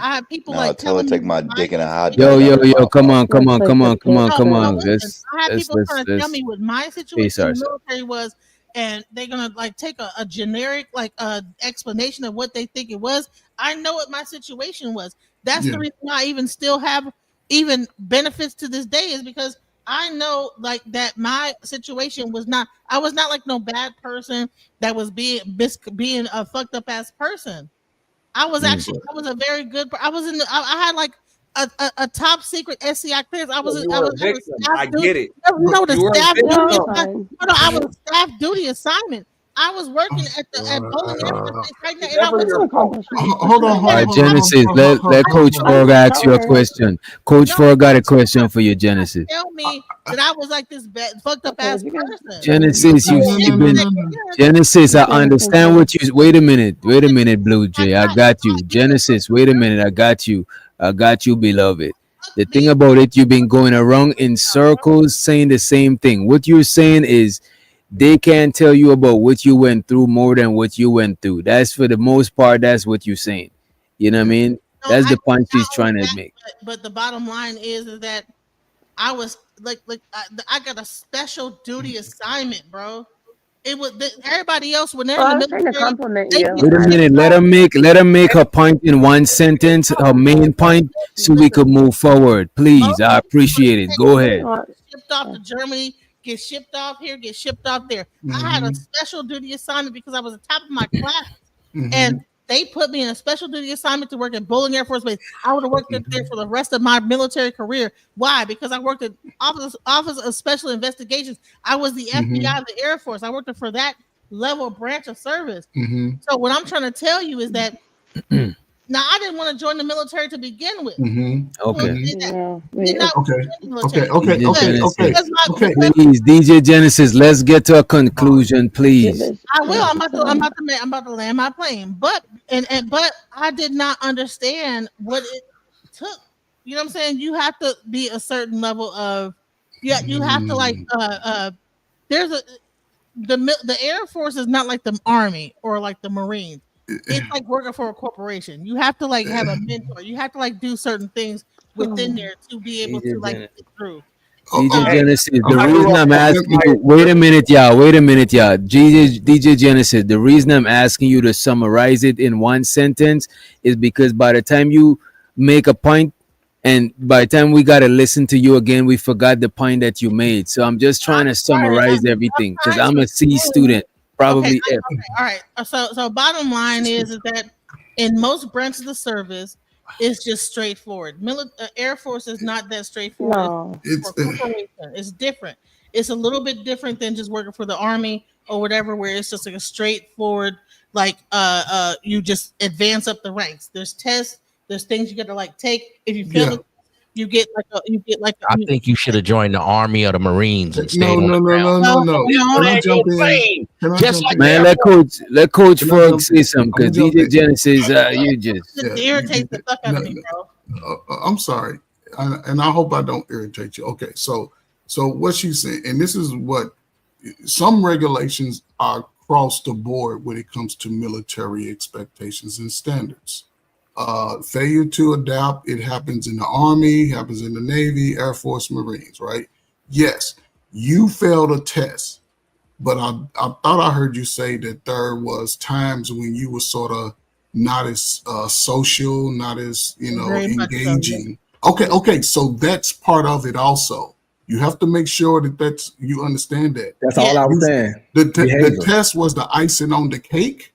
have people Nah, like tell her telling take me my dick in a hot Yo, dog. come on. Come on. Listen, I have people trying to tell me what my situation in the military was, and they're gonna like take a generic like explanation of what they think it was. I know what my situation was. That's the reason I even still have even benefits to this day is because I know like that my situation was not. I was not like no bad person that was being a fucked up ass person. I was actually I was a very good. I was in. I had like a top secret SCI clearance. I was a victim. I get it. No, the You were a staff victim. duty. No, I was staff duty assignment. I was working at Bowling Air Force Base right now, and I was Hold on. All right, Genesis, let Coach Fork ask you a question. Coach Fork got a question for you, Genesis. Tell me that I was like this fucked up ass person. Genesis, you've been Genesis. I understand what you. Wait a minute, Blue Jay. I got you, Genesis. Wait a minute, I got you, beloved. The thing about it, you've been going around in circles saying the same thing. What you're saying is they can't tell you about what you went through more than what you went through. That's for the most part. That's what you're saying. You know what I mean? That's the point she's trying to make. But the bottom line is that I was like I got a special duty assignment, bro. It was everybody else when they're in the military. Compliment you. Wait a minute. Let her make her point in one sentence, her main point, so we could move forward. Please, I appreciate it. Go ahead. Shipped off to Germany. Get shipped off here, get shipped off there. I had a special duty assignment because I was the top of my class. And they put me in a special duty assignment to work at Bowling Air Force Base. I would have worked there for the rest of my military career. Why? Because I worked at Office of Special Investigations. I was the FBI of the Air Force. I worked for that level branch of service. So what I'm trying to tell you is that now I didn't want to join the military to begin with. Okay. Okay. Please, DJ Genesis, let's get to a conclusion, please. I will. I'm about to land my plane, but I did not understand what it took. You know what I'm saying? You have to be a certain level of you have to like there's the Air Force is not like the Army or like the Marines. It's like working for a corporation. You have to like have a mentor. You have to like do certain things within there to be able to like get through. DJ Genesis, the reason I'm asking you, wait a minute, y'all. DJ Genesis, the reason I'm asking you to summarize it in one sentence is because by the time you make a point, and by the time we got to listen to you again, we forgot the point that you made. So I'm just trying to summarize everything because I'm a C student, probably. Okay, all right. So bottom line is that in most branches of the service, it's just straightforward. Air Force is not that straightforward. No. It's different. It's a little bit different than just working for the Army or whatever, where it's just like a straightforward, like you just advance up the ranks. There's tests. There's things you got to like take. If you fail, you get like. I think you should have joined the Army or the Marines and stayed No. Man, let Coach Frog say something because DJ Genesis, you just it irritates the fuck out of me, bro. I'm sorry, and I hope I don't irritate you. Okay, so what she's saying, and this is what some regulations are across the board when it comes to military expectations and standards. Failure to adapt, it happens in the Army, happens in the Navy, Air Force, Marines, right? Yes, you failed a test, but I thought I heard you say that there was times when you were sort of not as social, not as, engaging. Okay, so that's part of it also. You have to make sure that you understand that. That's all I was saying. The test was the icing on the cake.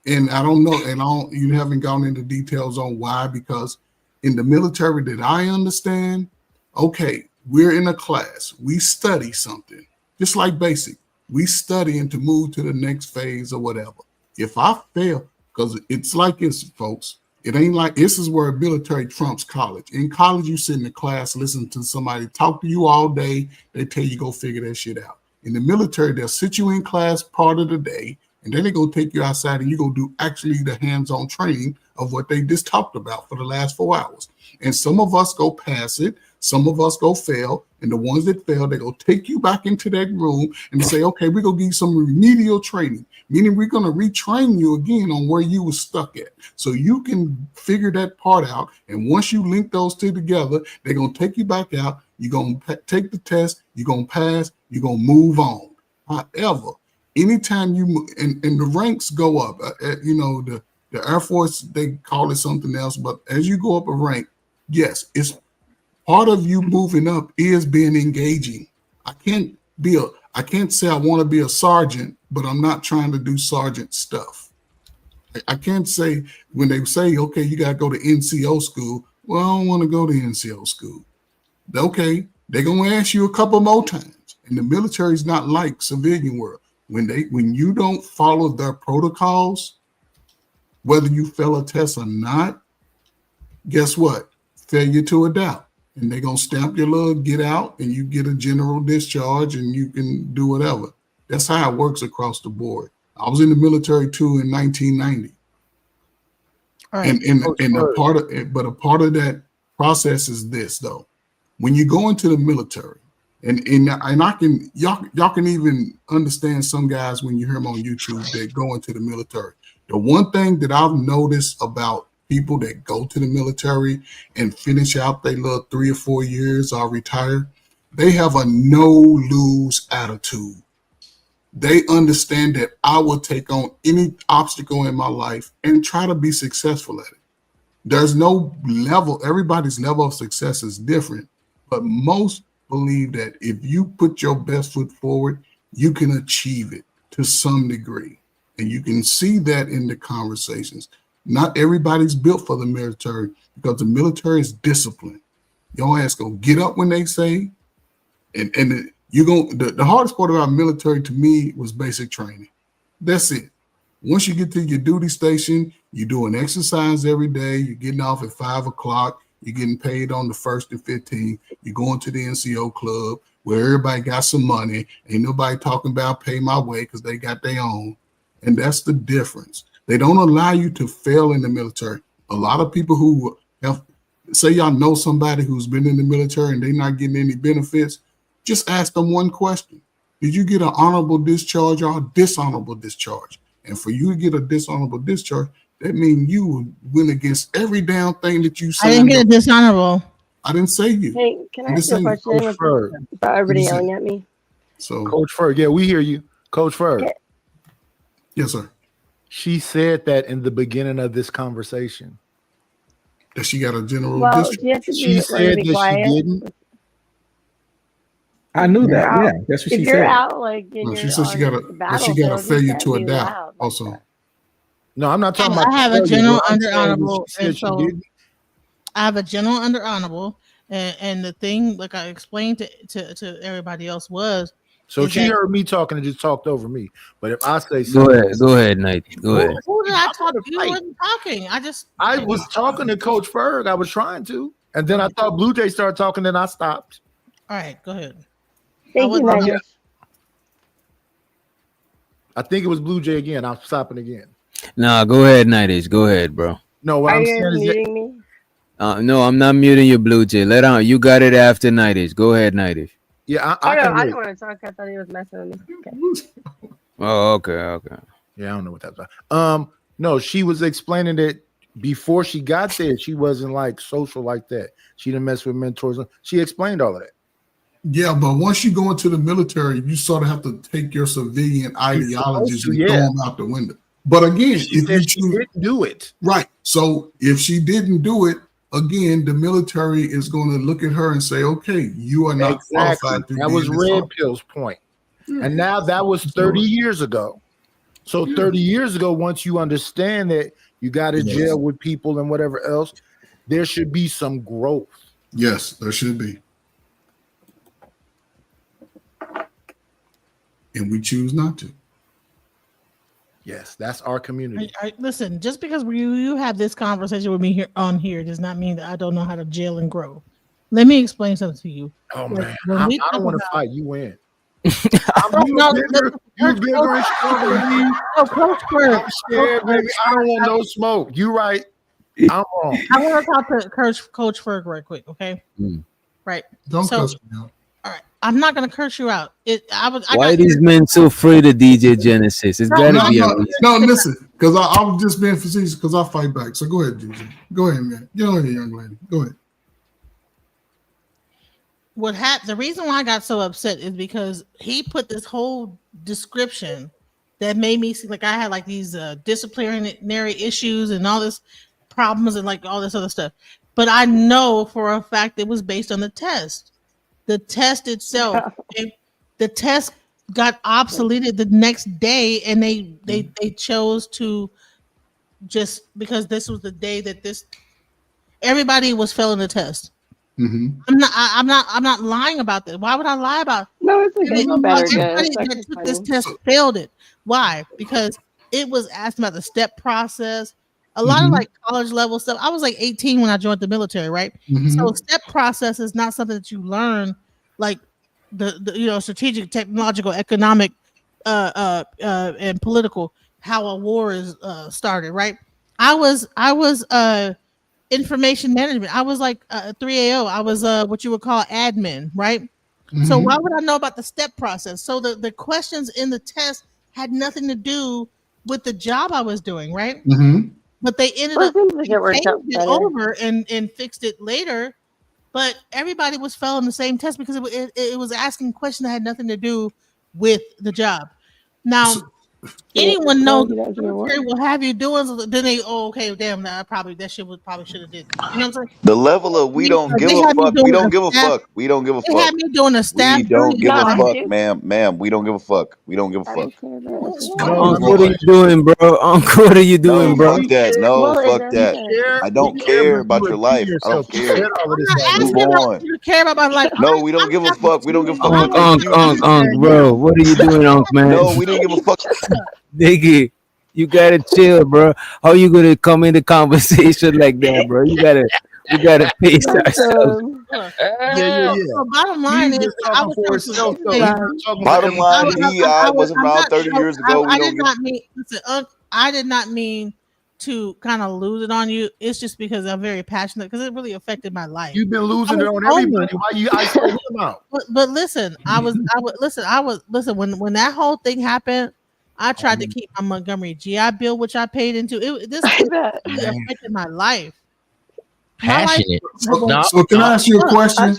And I don't know, you haven't gone into details on why, because in the military that I understand, okay, we're in a class, we study something, just like basic. We study and to move to the next phase or whatever. If I fail, because it's like this, folks, it ain't like this is where military trumps college. In college, you sit in the class, listen to somebody talk to you all day, they tell you go figure that shit out. In the military, they'll sit you in class part of the day, and then they're going to take you outside and you're going to do actually the hands-on training of what they just talked about for the last 4 hours. And some of us go pass it. Some of us go fail. And the ones that fail, they're going to take you back into that room and say, okay, we're going to give you some remedial training, meaning we're going to retrain you again on where you were stuck at. So you can figure that part out. And once you link those two together, they're going to take you back out. You're going to take the test. You're going to pass. You're going to move on. However, anytime you and the ranks go up, the Air Force, they call it something else, but as you go up a rank, yes, it's part of you moving up is being engaging. I can't say I want to be a sergeant, but I'm not trying to do sergeant stuff. I can't say when they say, okay, you got to go to NCO school. Well, I don't want to go to NCO school. Okay, they're going to ask you a couple more times. And the military is not like civilian world. When you don't follow their protocols, whether you fail a test or not, guess what? Failure to adapt. And they're going to stamp your little get out and you get a general discharge and you can do whatever. That's how it works across the board. I was in the military too in 1990. All right. But a part of that process is this though. When you go into the military, and I can y'all can even understand some guys when you hear them on YouTube that go into the military. The one thing that I've noticed about people that go to the military and finish out their little 3 or 4 years or retire, they have a no-lose attitude. They understand that I will take on any obstacle in my life and try to be successful at it. There's no level, everybody's level of success is different, but most believe that if you put your best foot forward, you can achieve it to some degree. And you can see that in the conversations. Not everybody's built for the military because the military is disciplined. Your ass gonna get up when they say, and the hardest part about military to me was basic training. That's it. Once you get to your duty station, you're doing exercise every day, you're getting off at 5 o'clock. You're getting paid on the 1st and 15th. You're going to the NCO club where everybody got some money. Ain't nobody talking about pay my way because they got their own. And that's the difference. They don't allow you to fail in the military. A lot of people who have, say y'all know somebody who's been in the military and they're not getting any benefits, Just ask them one question. Did you get an honorable discharge or a dishonorable discharge? And for you to get a dishonorable discharge, that means you went against every damn thing that you said. I didn't get a dishonorable. I didn't say you. Hey, can I ask you a question without everybody yelling at me? So, Coach Ferg, yeah, we hear you. Coach Ferg. Okay. Yes, sir. She said that in the beginning of this conversation. That she got a general Well, discharge. you have to She said that she didn't. I knew that. Out, Yeah, that's what if she you're said. out, like, No, she said she got a failure to adapt. Also, no, I'm not talking about. I have a general under saying that honorable, she said and she so didn't. I have a general under honorable, and the thing, like I explained to everybody else, was So is she that- heard me talking and just talked over me. But if I say Go something, ahead, Nighty. Go ahead. Who did I talk to? You wasn't talking. I was talking to Coach Ferg. I was trying to, and then I thought Blue Jay started talking, and I stopped. All right, go ahead. Thank you, Nigel. I think it was Blue Jay again. I'm stopping again. Nah, go ahead, Nighties. Go ahead, bro. No, what Are I'm you saying is that muting me? No, I'm not muting you, Blue Jay. Let on. You got it after Nighties. Go ahead, Nighties. yeah, Oh, I no, can I wait. didn't want to talk. I thought he was messing with me. Okay. Oh, okay. Yeah, I don't know what that's about. No, she was explaining that before she got there, she wasn't like social like that. She didn't mess with mentors. She explained all of that. yeah, but once you go into the military, you sort of have to take your civilian ideologies and throw them out the window. But again, She said she didn't do it. Right. So if she didn't do it, again, the military is going to look at her and say, okay, you are not qualified to That be was in this Red army. Pill's point. And now that was 30 years ago. So 30 years ago, once you understand that you got to Yes. jail with people and whatever else, there should be some growth. Yes, there should be. And we choose not to. Yes, that's our community. Listen, just because you have this conversation with me here on here does not mean that I don't know how to jail and grow. Let me explain something to you. Oh When- man, when I we don't talk want to about- fight. You win. No, You're bigger and stronger than me. No, Coach Ferg. I'm scared, baby. I don't want no smoke. You right. I'm wrong. I want to talk to Coach Ferg right quick, okay? Right. Don't So, cuss me out. all right. I'm not gonna curse you out. I Why are got these men so afraid of DJ Genesis? It's gotta be a reason. No, listen, because I'm just being facetious because I fight back. So go ahead, DJ. Go ahead, man. Get on here, young lady. Go ahead. The reason why I got so upset is because he put this whole description that made me seem like I had like these disciplinary issues and all this problems and like all this other stuff. But I know for a fact it was based on the test. The test itself, the test got obsoleted the next day, and they chose to just because this was the day that everybody was failing the test. Mm-hmm. I'm not lying about that. Why would I lie about it? No, it's okay. No better, Everybody guys. that took this test failed it. Why? Because it was asked about the step process. A lot of like college level stuff. I was like 18 when I joined the military, right? So step process is not something that you learn like the strategic, technological, economic, and political how a war is started, right? I was information management. I was like 3AO. I was what you would call admin, right? So why would I know about the step process? So the questions in the test had nothing to do with the job I was doing, right? But they ended up changing it over and fixed it later. But everybody was failing the same test because it was asking questions that had nothing to do with the job. Now, anyone knows the military will have you doing, then okay, damn, that shit probably should have did. You know what I'm saying? The level of we don't give a fuck. We don't give a fuck. We don't give a They had fuck. me doing a staff. We don't give a duty. fuck, ma'am. We don't give a fuck. We don't give a fuck. Uncle, what are you doing, bro? Uncle, what are you doing, bro? Fuck that. No, fuck that. I don't care about your life. I don't care. Move on. You care about my life. No, we don't give a fuck. We don't give a fuck. Unc, bro, what are you doing, Unc, man? No, we don't give a fuck. Nigga, you gotta chill, bro. How you gonna come into conversation like that, bro? You gotta pace ourselves. So bottom line is, I was Bottom line, I wasn't around 30 years ago. I did not mean. Listen, I did not mean to kind of lose it on you, it's just because I'm very passionate because it really affected my life. You've been losing it on everybody. Why you isolate him out? But listen, I was listen when that whole thing happened. I tried to keep my Montgomery GI Bill, which I paid into. This really affected my life. Passionate. So can I ask you a question? I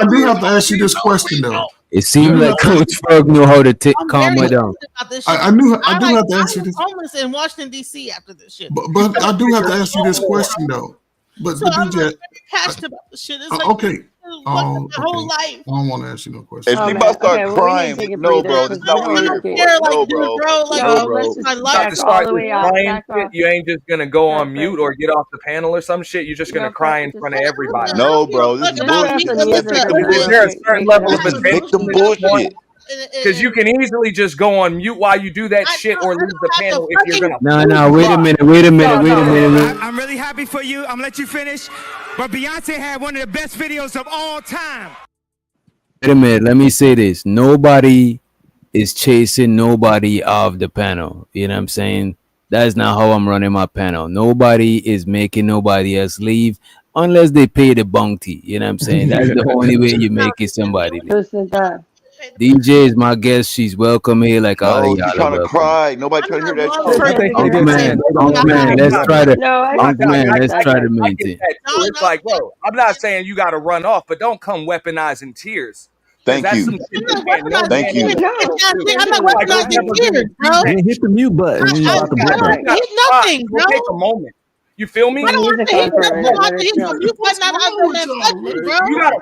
do have to ask you this question though. It seemed like Coach Frog knew how to calm her down. I do have to ask you this. Homeless in Washington D.C. after this shit. But I do have to ask you this question though. But I'm DJ, passionate about the shit. It's like, okay. My whole life. I don't want to ask you no question. If you about to start crying, no, bro, that's not what we're here for. No, bro. About to start crying shit, you ain't just gonna go on mute or get off the panel or some shit. You're just gonna cry in front of everybody. No, bro, this is bullshit. Is there a certain level of victim bullshit? Because you can easily just go on mute while you do that shit or leave the panel if you're gonna. No, wait a minute. I'm really happy for you. I'm gonna let you finish. But Beyonce had one of the best videos of all time. Wait a minute. Let me say this. Nobody is chasing nobody off the panel. You know what I'm saying? That's not how I'm running my panel. Nobody is making nobody else leave unless they pay the bounty. You know what I'm saying? That's the only way you make it somebody leave. DJ is my guest. She's welcome here. Like all of y'all. She's trying to cry. Nobody trying to hear that shit. Uncle man, let's try to maintain. It's like, bro, I'm not saying you got to run off, but don't come weaponizing tears. Thank you. Thank you. I'm not weaponizing tears, bro. Hit the mute button. Nothing, bro. Take a moment. You feel me? I don't want to hit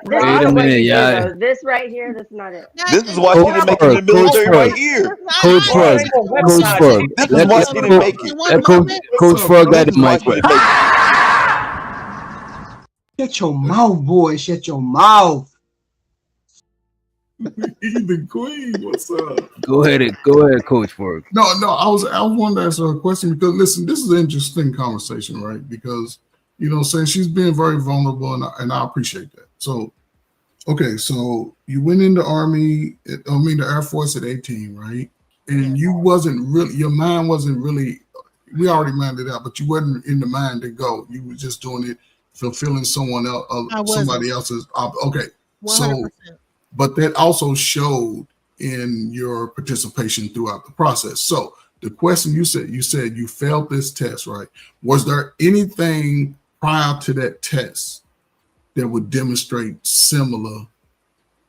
Wait a minute, yeah. This right here, that's not it. This is why she didn't make it in the military right here. Coach Frog. This is why she didn't make it. Coach Frog got the mic. Shut your mouth, boy. Shut your mouth. The queen, what's up? Go ahead, Coach Frog. No, I was wanting to ask her a question because listen, this is an interesting conversation, right? Because saying she's being very vulnerable, and I appreciate that. So, okay, so you went in the Army, the Air Force at 18, right? And you wasn't really, your mind wasn't really. We already minded it out, but you wasn't in the mind to go. You were just doing it, fulfilling someone else, somebody else's. Okay, 100%. So. But that also showed in your participation throughout the process. So the question you said you failed this test, right? Was there anything prior to that test that would demonstrate similar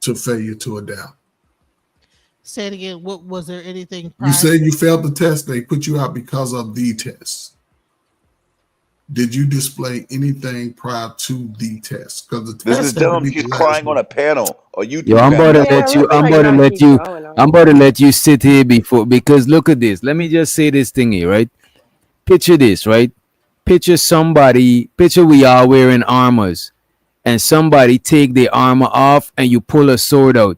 to failure to adapt? Say it again. What was there anything prior? You said you failed the test. They put you out because of the test. Did you display anything prior to the test? Because this is dumb. She's crying on a panel. Or you? Yo, I'm about to let you sit here because look at this. Let me just say this thing here, right? Picture this, right? Picture we are wearing armors, and somebody take their armor off, and you pull a sword out.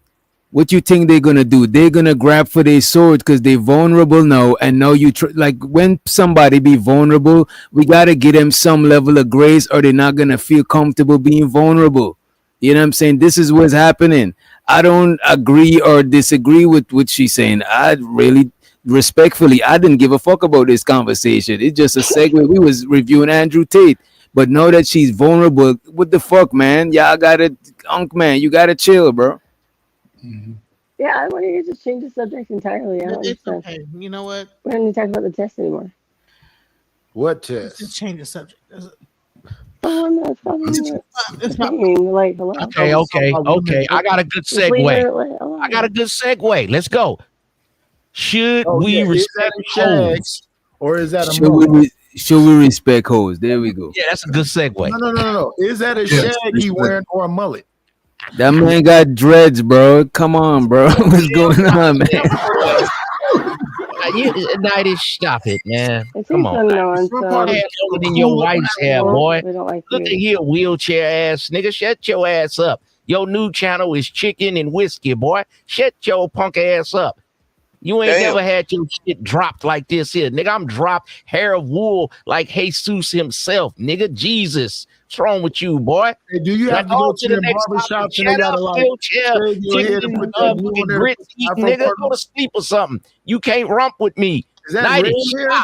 What you think they're gonna do? They're gonna grab for their sword because they're vulnerable now. And now like when somebody be vulnerable, we gotta give them some level of grace, or they're not gonna feel comfortable being vulnerable. You know what I'm saying? This is what's happening. I don't agree or disagree with what she's saying. I really, respectfully, I didn't give a fuck about this conversation. It's just a segue. We was reviewing Andrew Tate, but now that she's vulnerable, what the fuck, man? Y'all gotta, man, you gotta chill, bro. Mm-hmm. Yeah, I want you to just change the subject entirely. It's okay. You know what? We don't need to talk about the test anymore. What test? Just change the subject. It's like, hello. Okay. I got a good segue. Let's go. Should we respect hoes? Or is that a should we respect hoes? There we go. Yeah, that's a good segue. No. Is that a shag he wearing or a mullet? That man got dreads, bro. Come on, bro. What's going on, man? Nighty, stop it, man. Come on. Longer than your wife's hair, boy. Look at here, wheelchair ass nigga. Shut your ass up. Your new channel is chicken and whiskey, boy. Shut your punk ass up. You ain't never had your shit dropped like this here, nigga. I'm dropped hair of wool like Jesus himself, nigga. Jesus. What's wrong with you, boy? Hey, do you have to go to the barbershop and they gotta nigga, go to sleep or something. You can't rump with me. Is that real hair?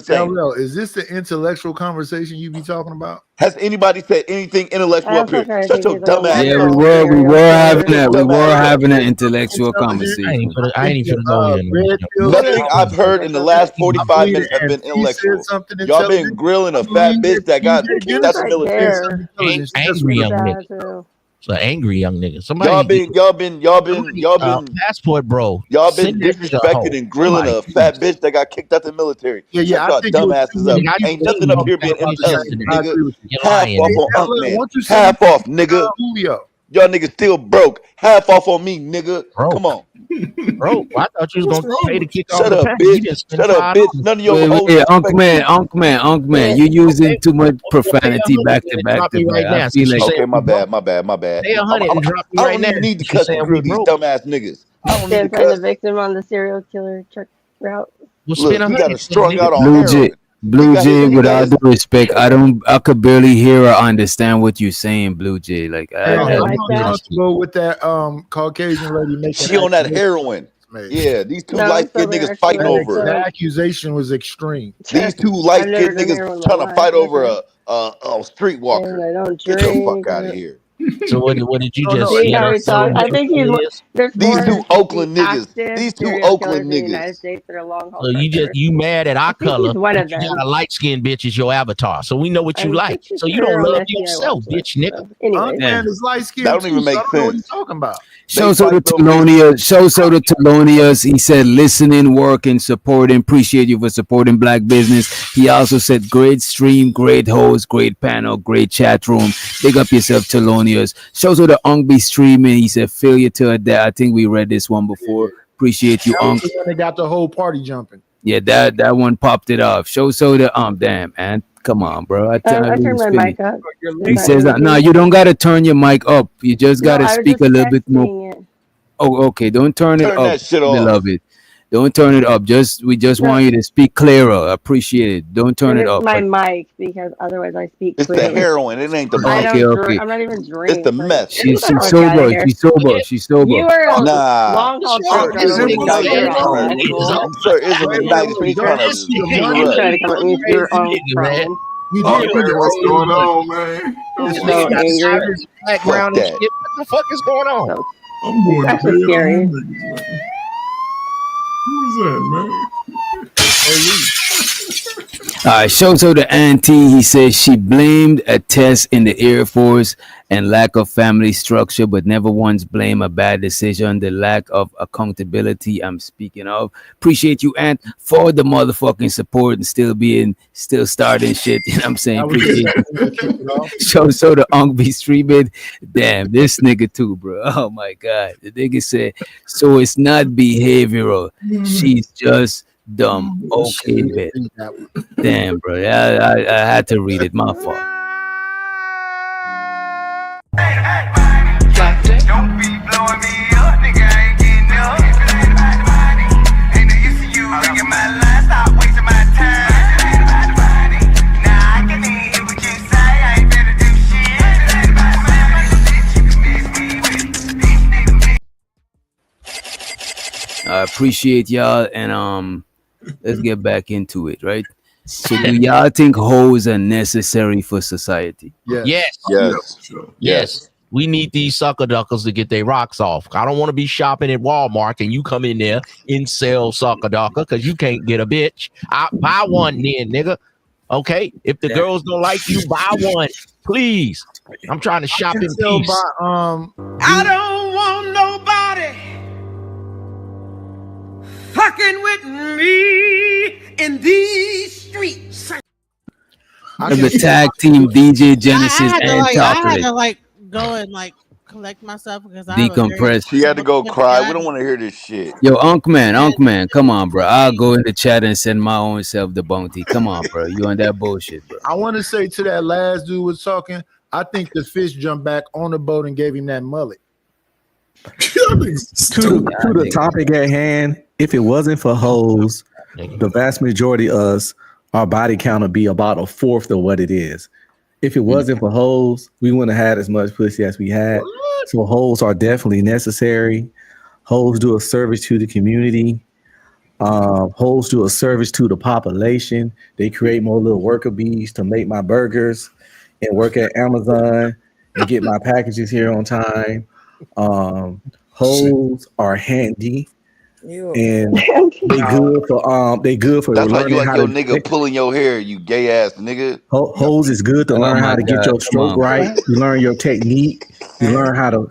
the same. LL, is this the intellectual conversation you be talking about? Has anybody said anything intellectual up here? Shut your dumb ass Yeah, up. we were having that. We were having an intellectual conversation. I ain't even go here. Nothing I've heard in the last 45 minutes has been intellectual. Y'all been grilling a fat bitch that got kicked out the military. Angry young nigga. It's an angry young nigga. Somebody Y'all been passport, bro. Y'all been Send that nigga disrespecting home. and grilling a Somebody, fat bitch that got kicked out the military. Yeah, Shut I y'all think you dumbasses up. Nigga, I Ain't just nothing up here being fat bitches intelligent, yesterday. nigga. You're Half lying, off nigga. on Unk Man. Once you say Half off, nigga. Julio. Y'all niggas still broke. Half off on me, nigga. Come on. Bro, I thought you was What's gonna wrong pay to with kick you? off Shut the up, pack. You bitch. didn't spend Shut up, $5. bitch. None of your Wait, hoes Unk respect Man, me. you using too much Pay profanity $100 back to and back drop to me right back. I now. feel Since you like saying Okay, we my broke, bad. pay $100 and drop me I right don't now. even need to Since you cuss and saying grill we these broke. dumbass niggas. I don't need to Stand playing the cuss. victim on the serial killer truck route. We'll spend Look, he got $100, us strung nigga. out on heroin. Blue Jay, He with got all his due respect, I could barely hear or understand what you're saying, Blue Jay. Like Hey, I I'm like that? uncomfortable with that Caucasian lady making she on that accusations. heroin. Mate. Yeah, these two No, light it's skinned over niggas fighting actually. over The her. accusation was extreme. These two I've light never skinned done niggas heroin in my trying to life. fight over Okay. a And streetwalker. I don't Get the fuck drink. out of here. So what did you No, just See see how her he tell talks? him I what think he's is? there's These two 450 Oakland niggas. active These two serial killers Oakland in the United niggas. States that are long haul So truckers. you mad at our I think color? he's one of You got them. a light skinned bitch as your avatar, so we know what you I'm like. pretty So you sure don't on love FBI yourself, watch bitch, nigga. list. So, anyways, Man is light That skinned don't too, even so I make don't know what he's sense. talking about. They Show so the fighting over this. Thelonious. He said, listening, working, supporting. Appreciate you for supporting Black business. He also said, great stream, great host, great panel, great chat room. Big up yourself, Thelonious. Show so the Unk be streaming. He said, failure to adapt. I think we read this one before. Appreciate you, That was Unk. the one that got the whole party jumping. Yeah, that one popped it off. Show so the damn man. Come on, bro. I turned my mic up. He says that no, you don't gotta turn your mic up. You just No, gotta I was speak just a little bit more. texting it. Oh, okay. Don't turn it Turn up, that shit off. beloved. Don't turn it up. We just want you to speak clearer. Appreciate it. Don't turn And it it's up. my mic because otherwise I speak It's the clearly. heroin. It ain't the I mic. don't Okay. I'm not even drinking. It's the meth. She's Get the fuck sober. outta here. She's sober. She's sober. You are a Nah. long haul Sir truck driver Ism when you don't is drive. trying to. Sir Ism is nice, but he's trying to just You team her up. try to come at me with your own problem. You Oh, did look at what's going on, man. You're This so nigga got angry. Irish background and that. shit. What the fuck is going on? So I'm going to actually bed scary. on them niggas, man. Who is that, man? Show so the auntie, he says she blamed a test in the Air Force and lack of family structure, but never once blamed a bad decision, the lack of accountability I'm speaking of. Appreciate you, Aunt, for the motherfucking support and still starting shit. You know what I'm saying? Appreciate you. Show so the Unk be streaming. Damn, this nigga too, bro. Oh my God. The nigga said, so it's not behavioral. She's just dumb. Okay, bet. Damn, bro. I had to read it. My fault. Don't be blowing me up, nigga. I ain't getting up. Ain't no use to you ringing my line. Stop wasting my time. Nah, I can hear what you say. I ain't better do shit. I appreciate y'all, and let's get back into it, right? So, do y'all think hoes are necessary for society? Yes. Yes. We need these sucker duckers to get their rocks off. I don't want to be shopping at Walmart and you come in there and sell sucker ducker because you can't get a bitch. I buy one then, nigga. Okay. If the girls don't like you, buy one, please. I'm trying to shop in peace. I don't want nobody fucking with me in these streets. And the tag team DJ Genesis I and had Chocolate. to go and collect myself because I Decompress. She had to go cry. We don't want to hear this shit. Yo, Unk man, come on, bro. I'll go in the chat and send my own self the bounty. Come on, bro. You on that bullshit, bro. I want to say to that last dude was talking, I think the fish jumped back on the boat and gave him that mullet. To the topic at hand, if it wasn't for hoes, the vast majority of us, our body count would be about a fourth of what it is. If it wasn't for hoes, we wouldn't have had as much pussy as we had. So hoes are definitely necessary. Hoes do a service to the community. Hoes do a service to the population. They create more little worker bees to make my burgers and work at Amazon and get my packages here on time. Hoes are handy. And they good for That's why you learning like how your to nigga pulling your hair, you gay ass nigga. Hose is good to learn how to get your stroke right. You learn your technique. You learn how to.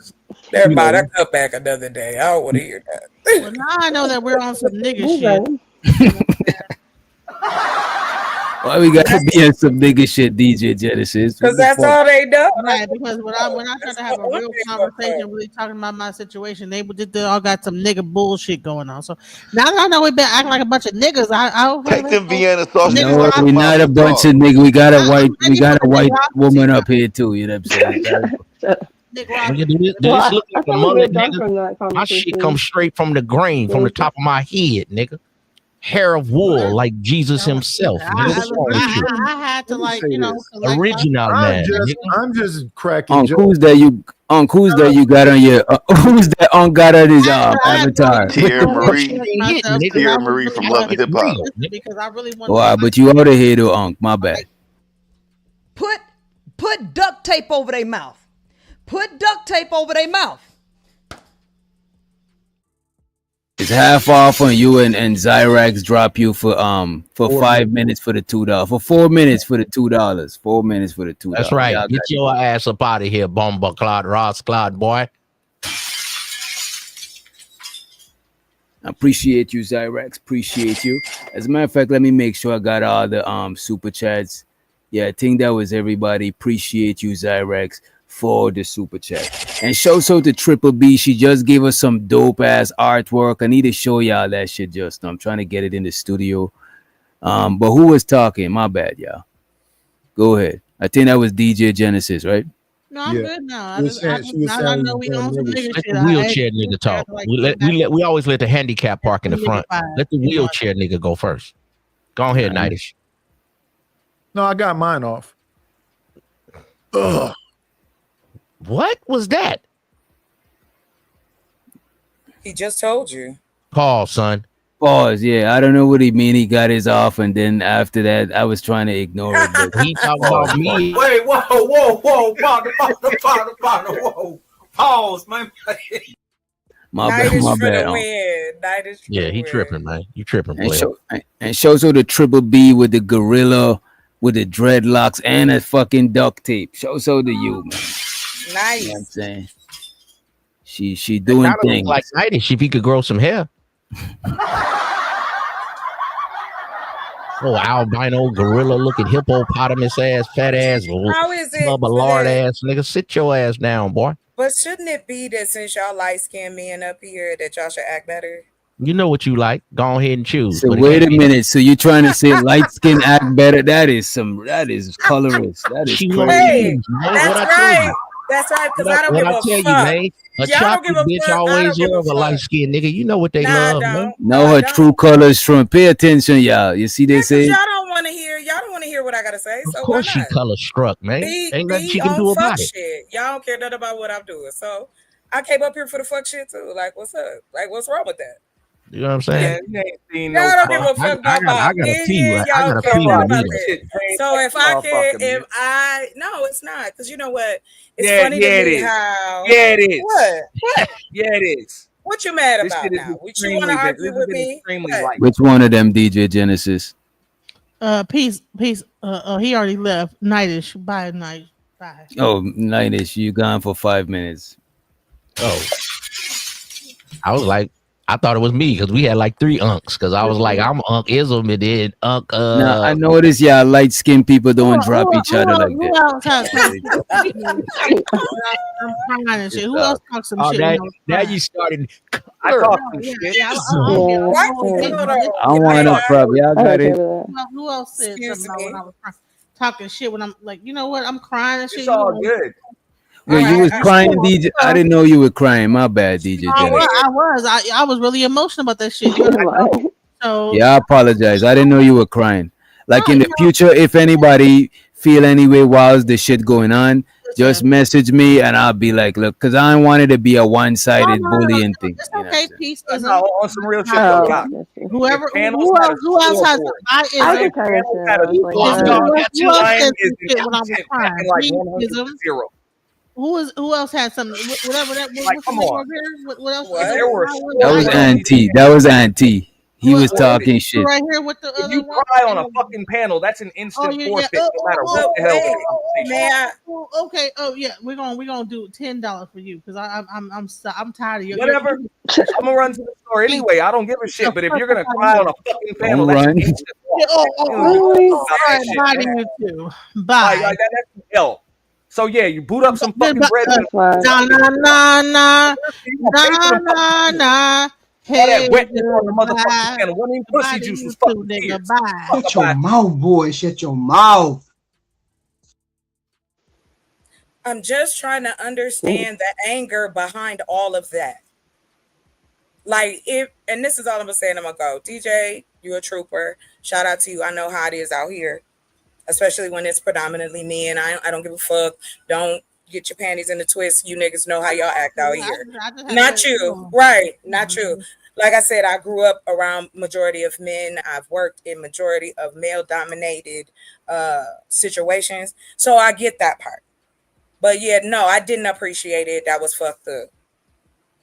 Never mind. I cut back another day. I don't want to hear that. Well, now I know that we're on some nigga shit. Why we gotta be on some nigga shit, DJ Genesis? Because that's all they know. Right, because when I try to have a real conversation, really talking about my situation, they all got some nigga bullshit going on. So now that I know we've been acting like a bunch of niggas, I Take them Vienna sausage. No, we're not a bunch of niggas. We got a white woman up here too. You know what I'm saying? This look like a mullet, nigga. My shit comes straight from the grain, from the top of my head, nigga. Hair of wool, like Jesus himself. I had to original man. I'm just cracking. Who's that you got on your? Who's that on got on his avatar? Thierry Marie from Love and Hip Hop. Because I really want. Wow, but you ought to hear the my bad. Put duct tape over their mouth. Put duct tape over their mouth. It's half off on you and Zyrax drop you for 5 minutes for the $2. For 4 minutes for the $2. 4 minutes for the $2. That's right. Get your ass up out of here, Bomba Claude, Ross Claude, boy. I appreciate you, Zyrax. Appreciate you. As a matter of fact, let me make sure I got all the super chats. Yeah, I think that was everybody. Appreciate you, Zyrax, for the super chat. And shout out to Triple B. She just gave us some dope ass artwork. I need to show y'all that shit just now. I'm trying to get it in the studio. But who was talking? My bad, y'all. Go ahead. I think that was DJ Genesis, right? No, I'm good now. I know we on some nigga Let shit. the wheelchair nigga talk. We always let the handicap park in the front. Let the wheelchair nigga go first. Go ahead, Nightish. No, I got mine off. Ugh. What was that? He just told you. Pause, son. Pause. Yeah, I don't know what he mean. He got his off, and then after that, I was trying to ignore it. But he talking about me. Wait, whoa, partner, whoa. Pause, man. My bad. Yeah, he tripping, man. You tripping, boy. And shows her the Triple B with the gorilla, with the dreadlocks, and a fucking duct tape. Shows her to you, man. Nice. You know what I'm saying? She doing things. Like Nightish if he could grow some hair. Oh, albino gorilla looking hippopotamus ass, fat ass, How is it lard ass nigga. Sit your ass down, boy. But shouldn't it be that since y'all light skinned men up here that y'all should act better? You know what you like. Go ahead and choose. So wait a minute. So you trying to say light skin act better? That is colorist. That is crazy. Hey, that's right. That's right. Because I don't give a fuck. You, man, a chocolate bitch always love a light skinned nigga. You know what they love, man. No, her true colors from. Pay attention, y'all. You see they say. Y'all don't want to hear what I gotta say. So of course she color struck, man. Ain't nothing she can do about it. Shit. Y'all don't care nothing about what I'm doing. So I came up here for the fuck shit too. Like, what's up? Like, what's wrong with that? You know what I'm saying? Yeah, y'all don't give a fuck about my opinion. Y'all care about it. So if no, it's not. Because you know what? It's funny to me how. Yeah, it is. What? Yeah, it is. What you mad about now? What you want to argue with me? Which one of them, DJ Genesis? Peace. He already left. Nightish. Bye, night. Bye. Oh, Nightish, you gone for 5 minutes. Oh. I was like, I thought it was me because we had like 3 unks. Because I was like, I'm Unc Ism and then Unc. Now I noticed, yeah, light skinned people don't drop each other like that. I'm crying and shit. Who else talks some shit? Now you started. I talk some shit. I want to prop. Y'all got it. Who else said something when I was talking shit? When I'm like, you know what? I'm crying and shit. It's all good. Well, you was crying, DJ. I didn't know you were crying. My bad, DJ. I was really emotional about that shit. So yeah, I apologize. I didn't know you were crying. Like in the future, if anybody feel any way while the shit going on, just message me and I'll be like, look, because I don't want it to be a one-sided bullying thing. It's okay, peace. On some real shit. Who else has Who else had something? Whatever that was. Like, come on. What else? That was Auntie. He was talking shit. Right here with the If other you one. cry on a fucking panel, that's an instant forfeit, no matter what the hell the conversation. Man, Okay. Oh yeah, we're gonna do $10 for you because I'm tired of you. Whatever. I'm gonna run to the store anyway. I don't give a shit. But if you're gonna cry on a fucking panel, that's an instant too. Bye. Like, that's hell. So yeah, you boot up some fucking bread. Nah. All that wetness on the motherfucking panel. One of them pussy juice was fucking tears. Shut your mouth, boy. Shut your mouth. I'm just trying to understand the anger behind all of that. Like, and this is all I'm gonna say, and I'm gonna go. DJ, you a trooper. Shout out to you. I know how it is out here, especially when it's predominantly men. I don't give a fuck. Don't get your panties in the twist. You niggas know how y'all act out here. Not you, right? Not you. Like I said, I grew up around majority of men. I've worked in majority of male-dominated situations, so I get that part. But yeah, no, I didn't appreciate it. That was fucked up.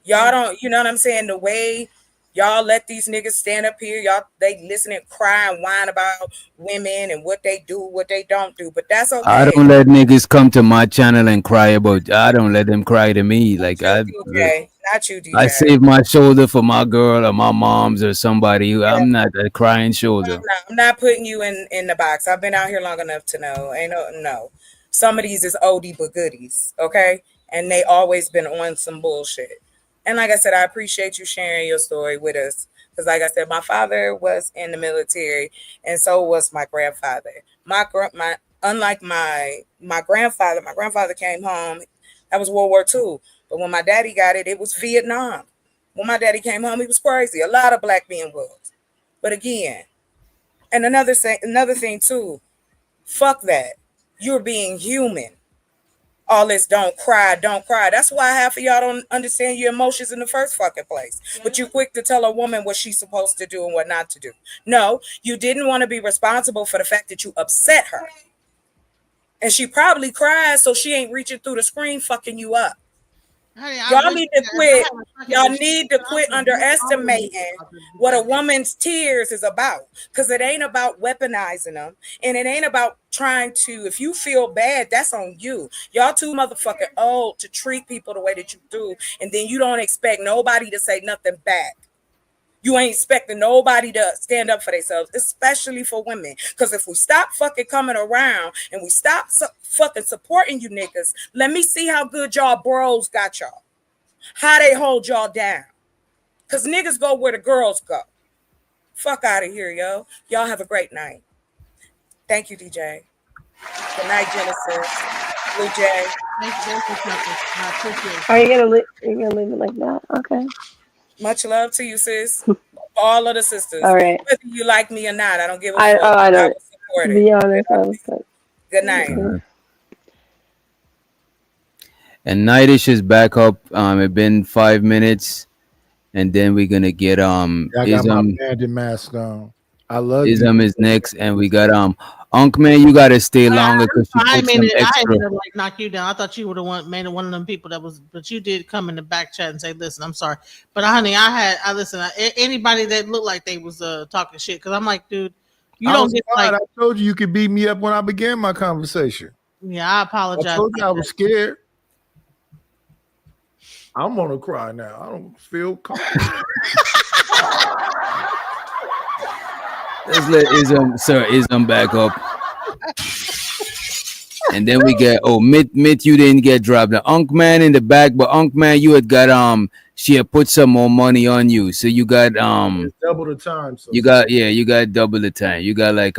Y'all don't, you know what I'm saying? The way y'all let these niggas stand up here, they listen and cry and whine about women and what they do, what they don't do. But that's okay. I don't let niggas come to my channel and cry about. I don't let them cry to me. Like DJ, not you, DJ. I save my shoulder for my girl or my mom's or somebody. I'm not a crying shoulder. I'm not putting you in the box. I've been out here long enough to know. No. Some of these is oldie but goodies, okay? And they always been on some bullshit. And like I said, I appreciate you sharing your story with us. Because like I said, my father was in the military, and so was my grandfather. Unlike my grandfather came home. That was World War II. But when my daddy got it, it was Vietnam. When my daddy came home, he was crazy. A lot of black men was. But again, and another thing too, fuck that. You're being human. All this don't cry. That's why half of y'all don't understand your emotions in the first fucking place. But you quick to tell a woman what she's supposed to do and what not to do. No, you didn't want to be responsible for the fact that you upset her. And she probably cried, so she ain't reaching through the screen fucking you up. Y'all need to quit. Y'all need to quit underestimating what a woman's tears is about, because it ain't about weaponizing them, and it ain't about trying to. If you feel bad, that's on you. Y'all too motherfucking old to treat people the way that you do, and then you don't expect nobody to say nothing back. You ain't expecting nobody to stand up for themselves, especially for women. Because if we stop fucking coming around and we stop fucking supporting you niggas, let me see how good y'all bros got y'all. How they hold y'all down. Because niggas go where the girls go. Fuck out of here, yo. Y'all have a great night. Thank you, DJ. Good night, Genesis. Blue Jay. Are you gonna leave it like that? Okay. Much love to you, sis. All of the sisters. All right. Whether you like me or not, I don't give a fuck. I don't. will support To it. be honest, I was like, Good night. And Nightish is back up. It's been 5 minutes, and then we're gonna get I got my Ism. bandit mask on. I love Ism you. is next, and we got Unk Man. You gotta stay longer because you I put some ended extra. up like knock you down. I thought you would have one of them people that was, but you did come in the back chat and say, "Listen, I'm sorry, but honey, anybody that looked like they was talking shit," because I'm like, dude, you I don't was get fine. like, I told you could beat me up when I began my conversation. yeah, I apologize. I told you I was scared. I'm gonna cry now. I don't feel comfortable. Let's let Ism back up. And then we get Myth, you didn't get dropped. The Unk Man in the back, but Unk Man, you had got she had put some more money on you. So you got double the time. So you got double the time. You got like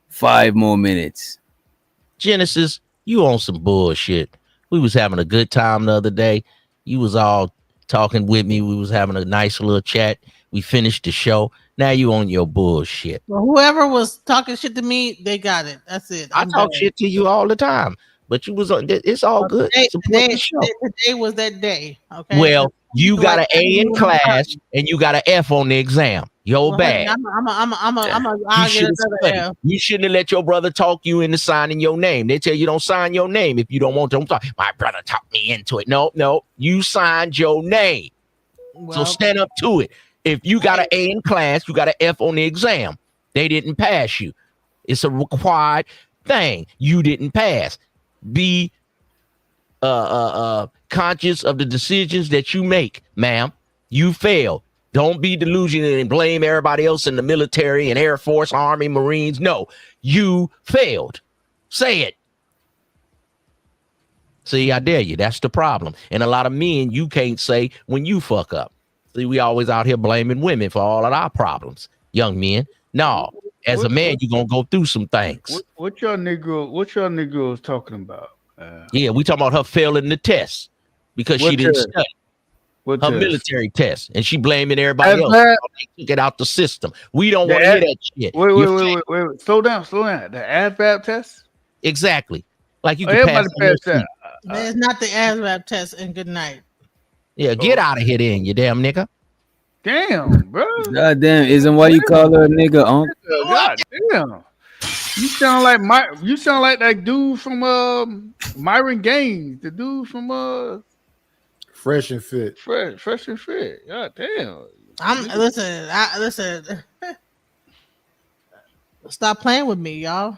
5 more minutes. Genesis, you on some bullshit. We was having a good time the other day. You was all talking with me. We was having a nice little chat. We finished the show. Now you on your bullshit. Well, whoever was talking shit to me, they got it. That's it. I talk shit to you all the time, but you was on. It's all good. Support the show. Today was that day. Okay. Well, you got an A in class and you got an F on the exam. Yo, bad. You shouldn't have let your brother talk you into signing your name. They tell you don't sign your name if you don't want to. My brother talked me into it. No, you signed your name. So stand up to it. If you got an A in class, you got an F on the exam. They didn't pass you. It's a required thing. You didn't pass. Be conscious of the decisions that you make, ma'am. You failed. Don't be delusional and blame everybody else in the military and Air Force, Army, Marines. No, you failed. Say it. See, I dare you. That's the problem. And a lot of men, you can't say when you fuck up. See, we always out here blaming women for all of our problems. Young men. No, as a man, you're going to go through some things. What your Negro is talking about? Yeah, we talking about her failing the test because she didn't study. Her test? military test, and she blaming everybody else. They took it out the system. We don't want to hear that shit. Wait. Slow down. The ASVAB test? Exactly. Like you can everybody pass that. It's not the ASVAB test, and good night. Yeah, get out of here then, you damn nigga. Damn, bro. God damn, isn't why you call her a nigga, Unc? God damn. You sound like that dude from Myron Gaines, the dude from Fresh and Fit. Fresh and Fit. God damn. Listen. Stop playing with me, y'all.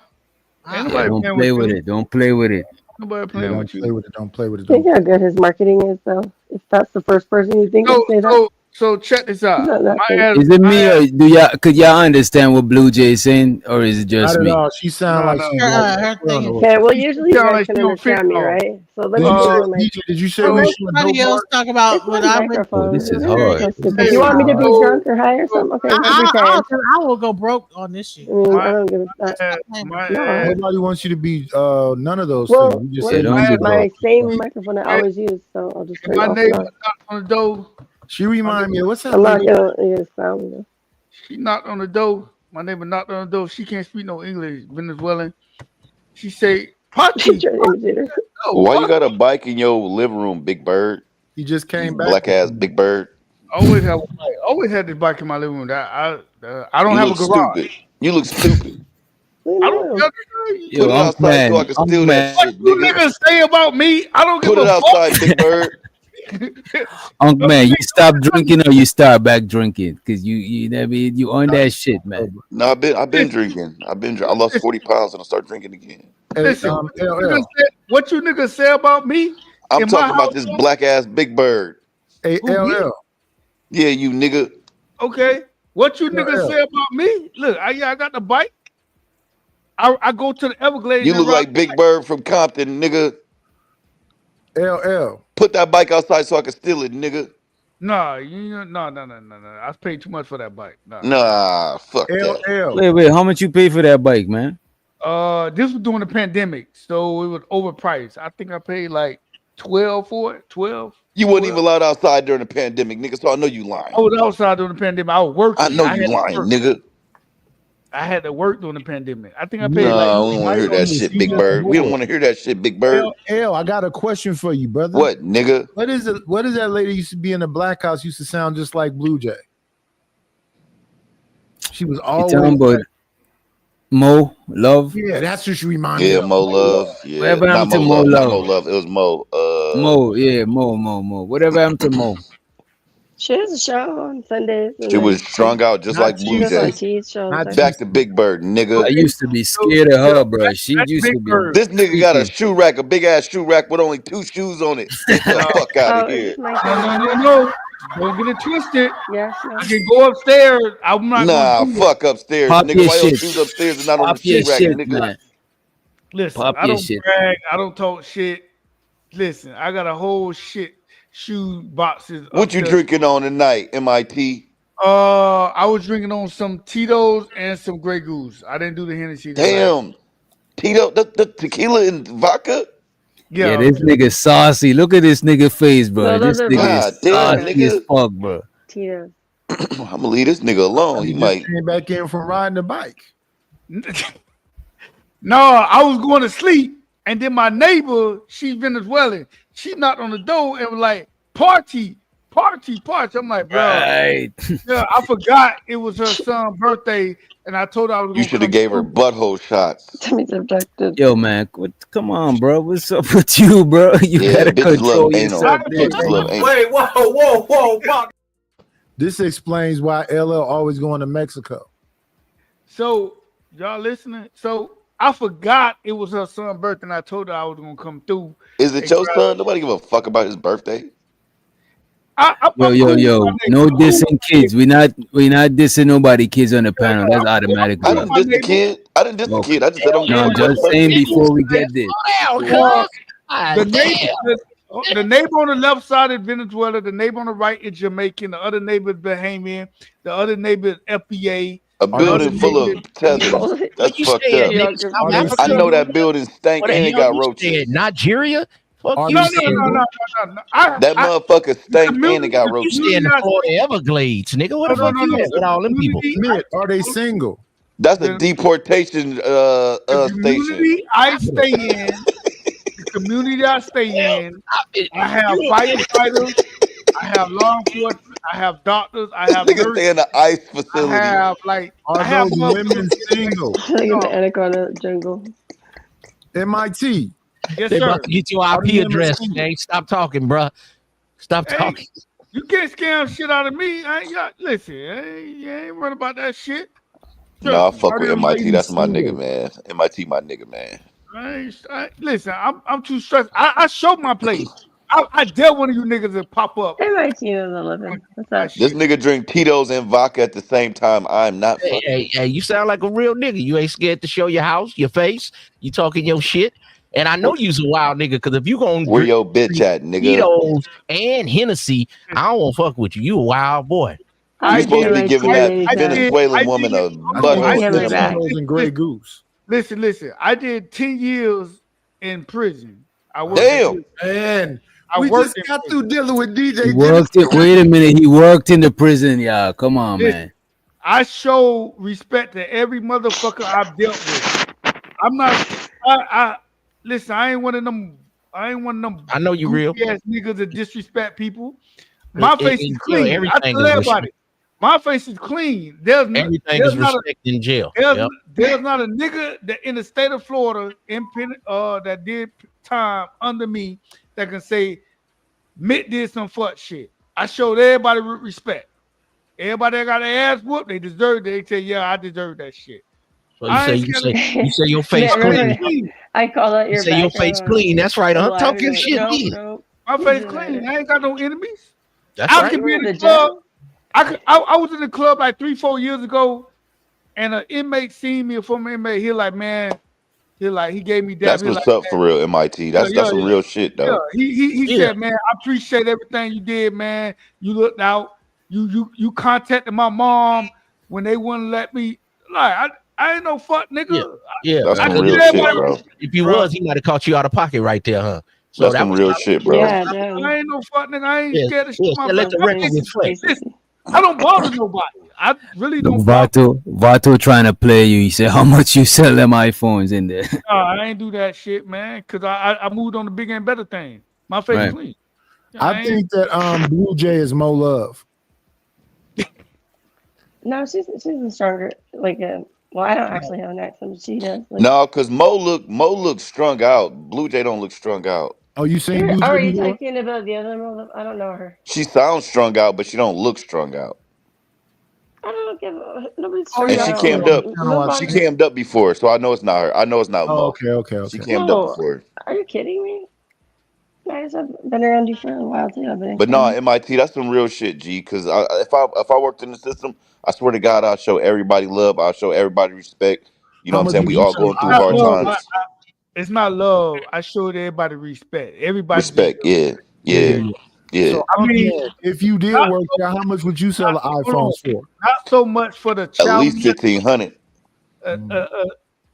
Don't play with it. Don't play with it. Nobody playing with you. Don't play with it. Think how good his marketing is, though. If that's the first person you think would say that. So check this out. Is it me or could y'all understand what Blue Jay is saying, or is it just me? She sound like Okay, well, usually you guys can understand me, right? So let me did you say somebody else talk about what I This is hard. If you want me to be drunk or high or something, okay. I will go broke on this shit. I don't give a Nobody wants you to be none of those well, things. You just my same microphone I always use, so I'll just turn it my off. neighbor knocked on the door. She reminded me of what's that? I'm not gonna use sound. She knocked on the door. My neighbor knocked on the door. She can't speak no English, Venezuelan. She say, Pachi. Why you got a bike in your living room, Big Bird? He just came back. Black ass Big Bird. Always had this bike in my living room. I don't have a garage. Stupid. You look stupid. I don't Put it outside so I can steal that shit, What you nigga. niggas say about me? I don't give Put a it fuck. outside, Big Bird. Unc man, you stop drinking or you start back drinking? Because you on that shit, man. No, I've been drinking. I lost 40 pounds and I start drinking again. Listen, what you niggas say about me? I'm in talking my about this household? black ass Big Bird. Hey, LL. Yeah, you nigga. Okay. What you niggas say about me? Look, I got the bike. I go to the Everglades. You and look ride like Big Bird from Compton, nigga. LL. Put that bike outside so I can steal it, nigga. No. I paid too much for that bike. Nah, fuck that. Wait, how much you pay for that bike, man? This was during the pandemic, so it was overpriced. I think I paid like 12 for it. 12. You wasn't even allowed outside during the pandemic, nigga. So I know you lying. I was outside during the pandemic. I was working. I know had you to lying, work. nigga. I had to work during the pandemic. I think I paid No, we like. don't want to hear that shit, Big Bird. We don't want to hear that shit, Big Bird. L, I got a question for you, brother. What, nigga? What is it? What is that lady used to be in the Black House? Used to sound just like Blue Jay. She was You always. talking about Mo Love? Yeah, that's what she reminded me Yeah, of. Mo Love. Yeah, Whatever not happened to Mo Mo Love. Not Love? Mo Love. It was Mo. Mo, yeah, Mo. Whatever happened to Mo? She has a show on Sundays. She was strung out just like Blue Jay. Back to Big Bird, nigga. I used to be scared of her, bro. She used to be. This nigga got a shoe rack, a big ass shoe rack with only 2 shoes on it. Get the fuck out of here. No. Don't get it twisted. Yeah. I can go upstairs. I'm not. Nah, gonna do fuck upstairs, Pop nigga. your Why your shit. shoes upstairs and not on Pop the shoe your rack, shit, nigga? man. Listen, Pop I your don't shit. brag. I don't talk shit. Listen, I got a whole shit shoe boxes. What you upstairs. drinking on tonight, MIT? I was drinking on some Tito's and some Grey Goose. I didn't do the Hennessy. Damn. Tito, the tequila and vodka? Yeah, this nigga saucy. Look at this nigga face, bro. No, This those are nigga God is damn, saucy as nigga. fuck, bro. Tito's. I'm gonna leave this nigga alone. He He might. just came back in from riding the bike. No, I was going to sleep, and then my neighbor, she's Venezuelan. She knocked on the door and was like, "Party." I'm like, bro, Right. yeah, I forgot it was her son's birthday, and I told her I was. You should have gave her butthole shots. Yo, man, come on, bro. What's up with you, bro? You Yeah, gotta bitches control love anal. yourself. Bitches love anal. Wait, whoa. This explains why LL always going to Mexico. So y'all listening? So I forgot it was her son's birthday, and I told her I was gonna come through. Is it and your grab son? her. Nobody give a fuck about his birthday. I'm Yo, cool with yo, my neighbor. no I'm cool dissing kids. We not dissing nobody kids on the panel. That's automatic, I bro. didn't diss the kid. I didn't diss the kid. I just said I don't give No, a I'm fuck about just his saying birthday. before we get this. Well, the neighbor on the left side is Venezuela. The neighbor on the right is Jamaican. The other neighbor is Bahamian. The other neighbor is FBA. A The other building full neighbor of tethers. That's You fucked staying, up. nigga, South I Africa? know that building stank What the and it hell got you roaches. staying? Nigeria? Fuck Are you No, staying. no. That motherfucker stank and it got You roaches. stay in the Florida Everglades, nigga. Where the fuck you at with all them people? Smith, are they single? That's a deportation The station. community I stay in, the community I stay in, I have firefighters, I have law enforcement, I have doctors, I have Nigga nurses, stay in the ICE I facility. have like Are I have those women single? Like in the Anaconda jungle. MIT. Yes, They sir. about to get your Are the IP women address. single? Hey, stop talking, bruh. Stop Hey, talking. you can't scam shit out of me. I ain't got listen. You ain't worried about that shit. Nah, I Trust me. fuck Are with them MIT. ladies That's my single? nigga, man. MIT, my nigga, man. Listen, I'm too stressed. I showed my place. I dare one of you niggas to pop up. MIT is 11. What's that? This nigga drink Tito's and vodka at the same time. I'm not fucking. Hey, you sound like a real nigga. You ain't scared to show your house, your face. You talking your shit. And I know you's a wild nigga, because if you gonna Where drink your bitch at, nigga? Tito's and Hennessy, I don't want to fuck with you. You a wild boy. You supposed to be giving that Venezuelan woman a butt and Grey Goose. Listen. I did 10 years in prison. I worked Damn. Man, I we worked just got through dealing with DJ. He worked it. Wait a minute. He worked in the prison, y'all. Come on, man. I show respect to every motherfucker I've dealt with. I'm not. Listen. I ain't one of them. I know you real. Ass niggas that disrespect people. My face is clean. I everything tell is everybody. My face is clean. There's is respect in jail. There's not a nigga that in the state of Florida that did time under me that can say Mitt did some fuck shit. I showed everybody respect. Everybody that got their ass whooped, they deserve it. They say, yeah, I deserve that shit. So you say your face clean. I call that You your say your face clean. That's right. I'm talking shit. My face clean. I ain't got no enemies. That's I right. can be in the club. I was in the club like 3-4 years ago, and an inmate seen me, a former inmate. He gave me that. That's what's up for real, MIT. That's some real shit, though. Yeah. He said, man, I appreciate everything you did, man. You looked out. You contacted my mom when they wouldn't let me. Like I ain't no fuck nigga. Yeah. That's some real shit, bro. If you was, he might have caught you out of pocket right there, huh? So That's some real shit, bro. I ain't no fuck nigga. I ain't scared of shit. Let the record reflect. Listen, I don't bother nobody. I really don't. Vato trying to play you. He said, "How much you sell them iPhones in there?" No, I ain't do that shit, man. Cause I moved on to bigger and better things. My face is clean. I think that Blue Jay is Mo Love. No, she's a stronger, like a. Well, I don't actually have an accent, but she does. Like, No, because Mo look strung out. Blue Jay don't look strung out. Oh, you saying Blue Jay? are you talking about the other one? I don't know her. She sounds strung out, but she don't look strung out. I don't give a nobody's And she cammed up. She cammed up before, so I know it's not her. I know it's not Mo. Okay. She cammed up before. Are you kidding me? Guys, I've been around you for a while too. But no, MIT, that's some real shit, G. Because if I worked in the system, I swear to God, I'll show everybody love. I'll show everybody respect. You know what I'm saying? We all going through hard times. It's not love. I showed everybody respect. Everybody respect. Yeah. So, I mean, if you did work there, how much would you sell an iPhone for? Not so much for the child. At least 1,500.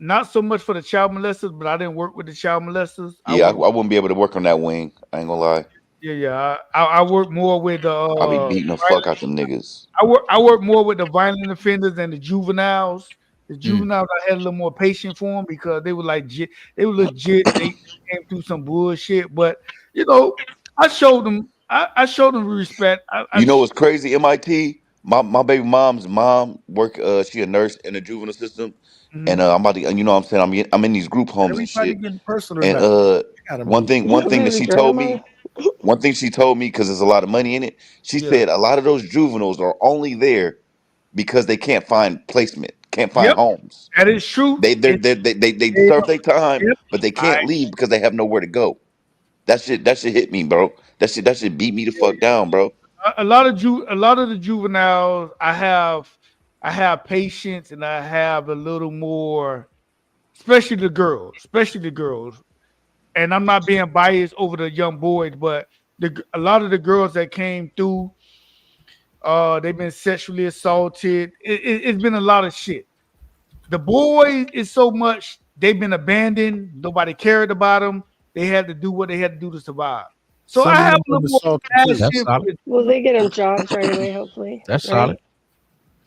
Not so much for the child molesters, but I didn't work with the child molesters. Yeah, I wouldn't be able to work on that wing. I ain't gonna lie. Yeah. I work more with the. I'll be beating the fuck out them niggas. I work more with the violent offenders and the juveniles. The juveniles, I had a little more patience for them because they were legit. They came through some bullshit, but you know, I showed them. I showed them respect. You know what's crazy? MIT. My baby mom's mom work. She a nurse in the juvenile system, and I'm about to. You know what I'm saying? I'm in these group homes and shit. And one thing that she told me. One thing she told me, because there's a lot of money in it, she said a lot of those juveniles are only there because they can't find placement, can't find homes. That is true. They serve their time, but they can't leave because they have nowhere to go. That shit hit me, bro. That shit beat me the fuck down, bro. A lot of the juveniles, I have patience, and I have a little more, especially the girls. And I'm not being biased over the young boys, but a lot of the girls that came through, they've been sexually assaulted. It's been a lot of shit. The boys is so much, they've been abandoned. Nobody cared about them. They had to do what they had to do to survive. So I have a little more passion. Will they get them jobs right away? Hopefully. That's solid.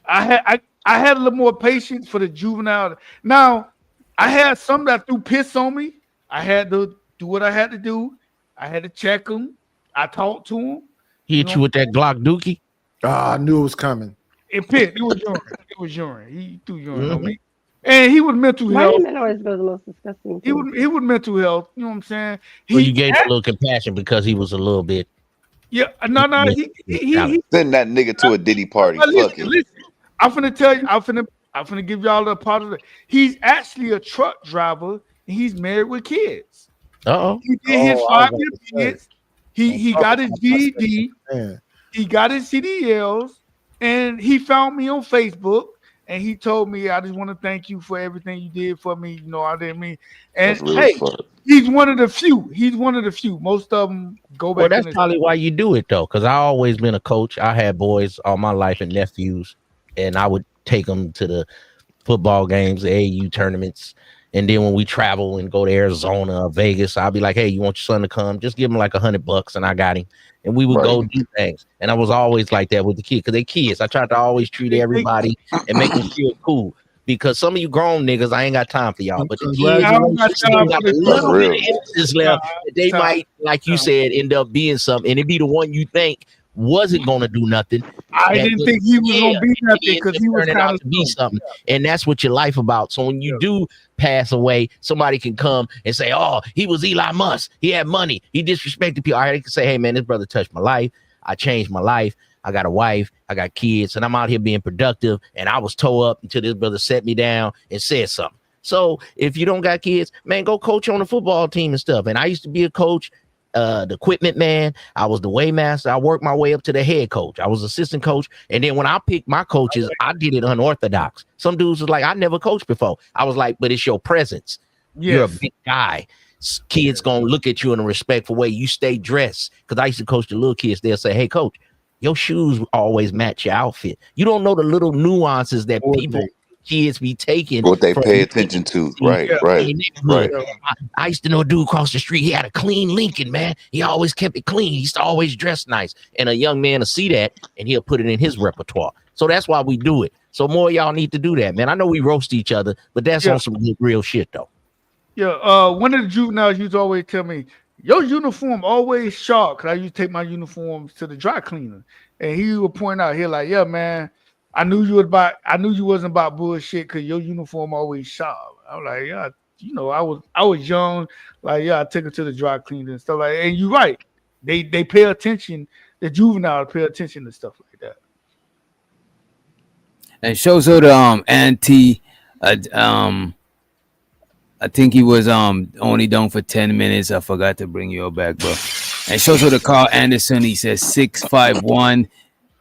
I had a little more patience for the juvenile. Now, I had some that threw piss on me. I had to do what I had to do. I had to check them. I talked to them. He hit you with that Glock Dookie? I knew it was coming. It was urine. He threw urine on me. And he was mental health. White men always go the most disgusting. He was mental health. You know what I'm saying? Well, you gave him a little compassion because he was a little bit. Yeah, no. He send that nigga to a Diddy party. Fuck it. Listen, I'm finna tell you. I'm finna give y'all a part of it. He's actually a truck driver, and he's married with kids. He did his 5-year kids. He got his GED. He got his CDLs, and he found me on Facebook. And he told me, I just want to thank you for everything you did for me. You know, I didn't mean. And hey, he's one of the few. Most of them go back. Well, that's probably why you do it, though, because I always been a coach. I had boys all my life and nephews, and I would take them to the football games, the AAU tournaments. And then when we travel and go to Arizona or Vegas, I'll be like, hey, you want your son to come? Just give him like $100 and I got him. And we would go do things. And I was always like that with the kids because they kids. I tried to always treat everybody and make them feel cool. Because some of you grown niggas, I ain't got time for y'all. But the kids got a little bit of emphasis left. They might, like you said, end up being something. And it be the one you think wasn't going to do nothing. I didn't think he was going to be nothing because he was out to be something. And that's what your life about. So when you do pass away, somebody can come and say, oh, he was Elon Musk. He had money. He disrespected people. All right, they can say, hey, man, this brother touched my life. I changed my life. I got a wife. I got kids. And I'm out here being productive. And I was towed up until this brother set me down and said something. So if you don't got kids, man, go coach on the football team and stuff. And I used to be a coach. The equipment man, I was the weighmaster. I worked my way up to the head coach. I was assistant coach, and then when I picked my coaches, I did it unorthodox. Some dudes was like, I never coached before. I was like, but it's your presence. You're a big guy. Kids gonna look at you in a respectful way. You stay dressed. Because I used to coach the little kids. They'll say, hey, coach, your shoes always match your outfit. You don't know the little nuances that kids be taking. What they pay attention to. Right. I used to know a dude across the street. He had a clean Lincoln, man. He always kept it clean. He used to always dress nice. And a young man will see that and he'll put it in his repertoire. So that's why we do it. So more of y'all need to do that, man. I know we roast each other, but that's on some real shit, though. Yeah. One of the juveniles used to always tell me, your uniform always sharp. Because I used to take my uniforms to the dry cleaner. And he would point out, he like, yeah, man, I knew you wasn't about bullshit because your uniform always sharp. I was like, yeah, you know, I was young, like, yeah, I took it to the dry cleaner and stuff like that. And you're right. They pay attention, the juveniles pay attention to stuff like that. And shows her the auntie, I think he was only down for 10 minutes. I forgot to bring you back, bro. And shows her the Carl Anderson. He says 6'5".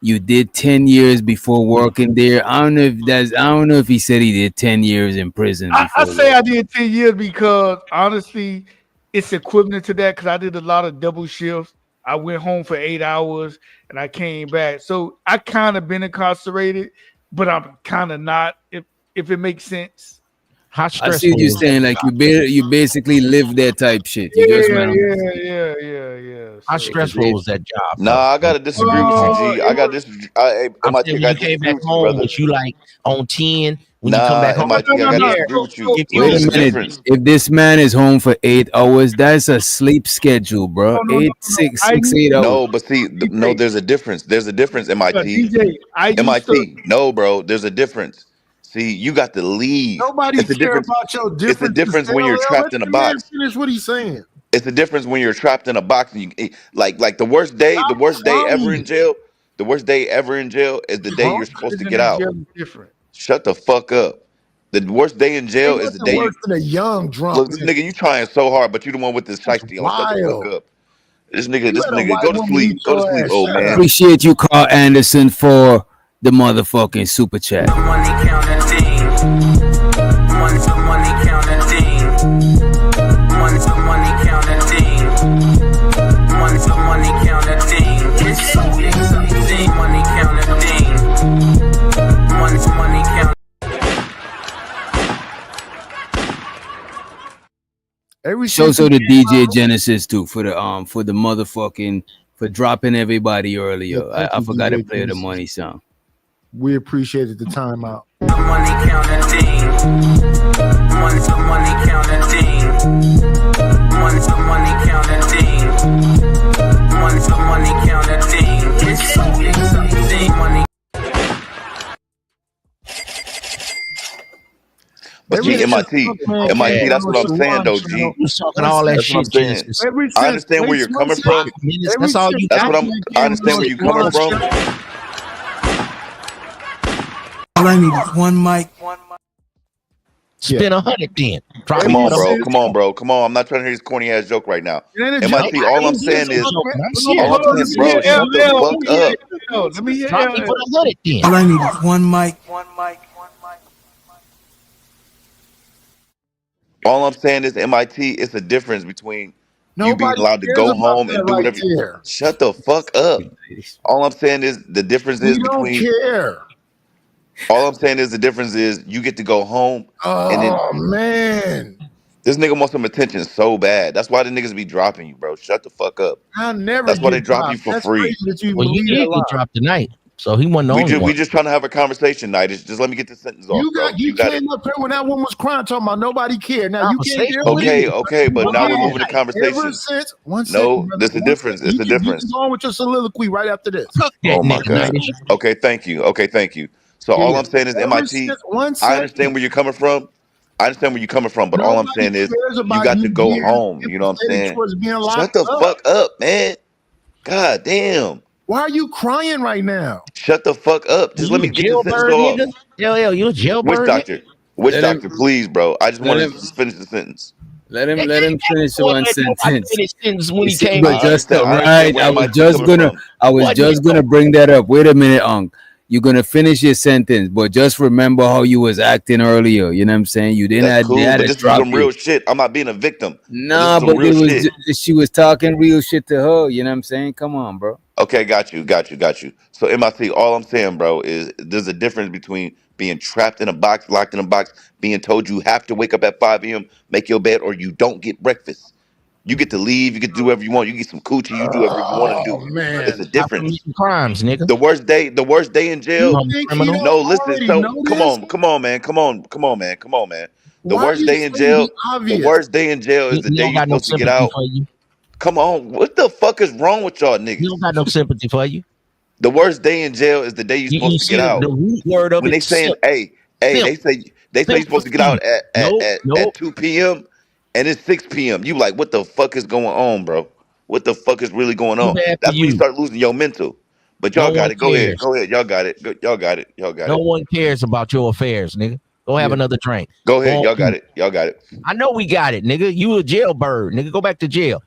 You did 10 years before working there. I don't know if he said he did 10 years in prison. I say I did 10 years because honestly, it's equivalent to that because I did a lot of double shifts. I went home for 8 hours and I came back. So I kind of been incarcerated, but I'm kind of not, if it makes sense. How stressful? I see what you're saying. Like you basically live that type shit. You just went yeah. How stressful was that job? Nah, I gotta disagree with you, G. I got this. When you came back home, was you like on 10? When you come back home, I gotta disagree with you. Wait a minute. If this man is home for 8 hours, that's a sleep schedule, bro. 8 hours. No, but see, no, there's a difference. There's a difference, MIT. MIT. No, bro, there's a difference. See, you got to leave. Nobody cares about your difference. It's the difference when you're trapped in a box. Finish what he's saying. It's the difference when you're trapped in a box and you like the worst day ever in jail. The worst day ever in jail is the day you're supposed to get out. Different. Shut the fuck up. The worst day in jail Ain't is the nothing day worse than a young drunk. look, this nigga, you trying so hard, but you the one with the shiesty on. Shut the fuck up. This nigga, go to sleep. Go to sleep, old man. Appreciate you, Carl Anderson, for the motherfucking super chat. Money counting team. Money to money counting team. Money to money counting team. Money to money counting team. It's money counting team. Money to money counting. Shows out to DJ Genesis too for the motherfucking for dropping everybody earlier. I forgot to play the money song. We appreciated the timeout. Money counting team. Money to money counting team. Money to money counting team. Money to money counting team. It's money. But G, MIT, that's what I'm saying though, G. You was talking all that shit, Genesis. I understand where you're coming from. That's all you That's got. what I understand where you're coming from. All I need is one mic. Spend 100 then. Come on, bro. Come on. I'm not trying to hear this corny ass joke right now. MIT, all I'm saying is, bro, shut the fuck up. Let me hear All I need is one mic. All I'm saying is, MIT, it's a difference between you being allowed to go home and do whatever. Shut the fuck up. All I'm saying is the difference is between. Care. All I'm saying is the difference is you get to go home. And then, Man. This nigga wants some attention so bad. That's why the niggas be dropping you, bro. Shut the fuck up. I never. That's why they get drop dropped. you for That's free. crazy that you Well, you believe did that get lie. dropped tonight, so he wasn't the only one. We just trying to have a conversation, night. Just let me get the sentence off. You came up here when that woman was crying, talking about nobody cared. Now you can't deal with it. Okay, but now we're moving the conversation. Ever since there's a difference. It's a difference. You can go on with your soliloquy right after this. Oh my god. Okay, thank you. So all I'm saying is, MIT, I understand where you're coming from. But all I'm saying is you got to go home. You know what I'm saying? Shut the fuck up, man. God damn. Why are you crying right now? Shut the fuck up. Just let me get this sentence off. Hell, you a jailbird? Which doctor? Please, bro. I just wanted to finish the sentence. Let him finish one sentence. When he came I was just gonna bring that up. Wait a minute, Unc. You're gonna finish your sentence, but just remember how you was acting earlier. You know what I'm saying? You didn't That's have cool, but this is some real shit. I'm not being a victim. Nah, but it was she was talking real shit to her. You know what I'm saying? Come on, bro. Okay, got you. So MIT, all I'm saying, bro, is there's a difference between being trapped in a box, locked in a box, being told you have to wake up at 5 a.m., make your bed, or you don't get breakfast. You get to leave. You get to do whatever you want. You get some coochie. You do whatever you want to do. Man. It's a difference. Crimes, nigga. The worst day in jail. No, listen. So come on, man. The worst day in jail. The worst day in jail is the day you're supposed to get out. Come on, what the fuck is wrong with y'all niggas? You don't got no sympathy for you. The worst day in jail is the day you're supposed to get out. The root word of when they saying, hey, they say you're supposed to get out at 2 p.m. and it's 6 p.m. You like, what the fuck is going on, bro? What the fuck is really going on? That's when you start losing your mental. But y'all got it. Go ahead. Y'all got it. No one cares about your affairs, nigga. Go have another drink. Go ahead. Y'all got it. I know we got it, nigga. You a jailbird, nigga. Go back to jail.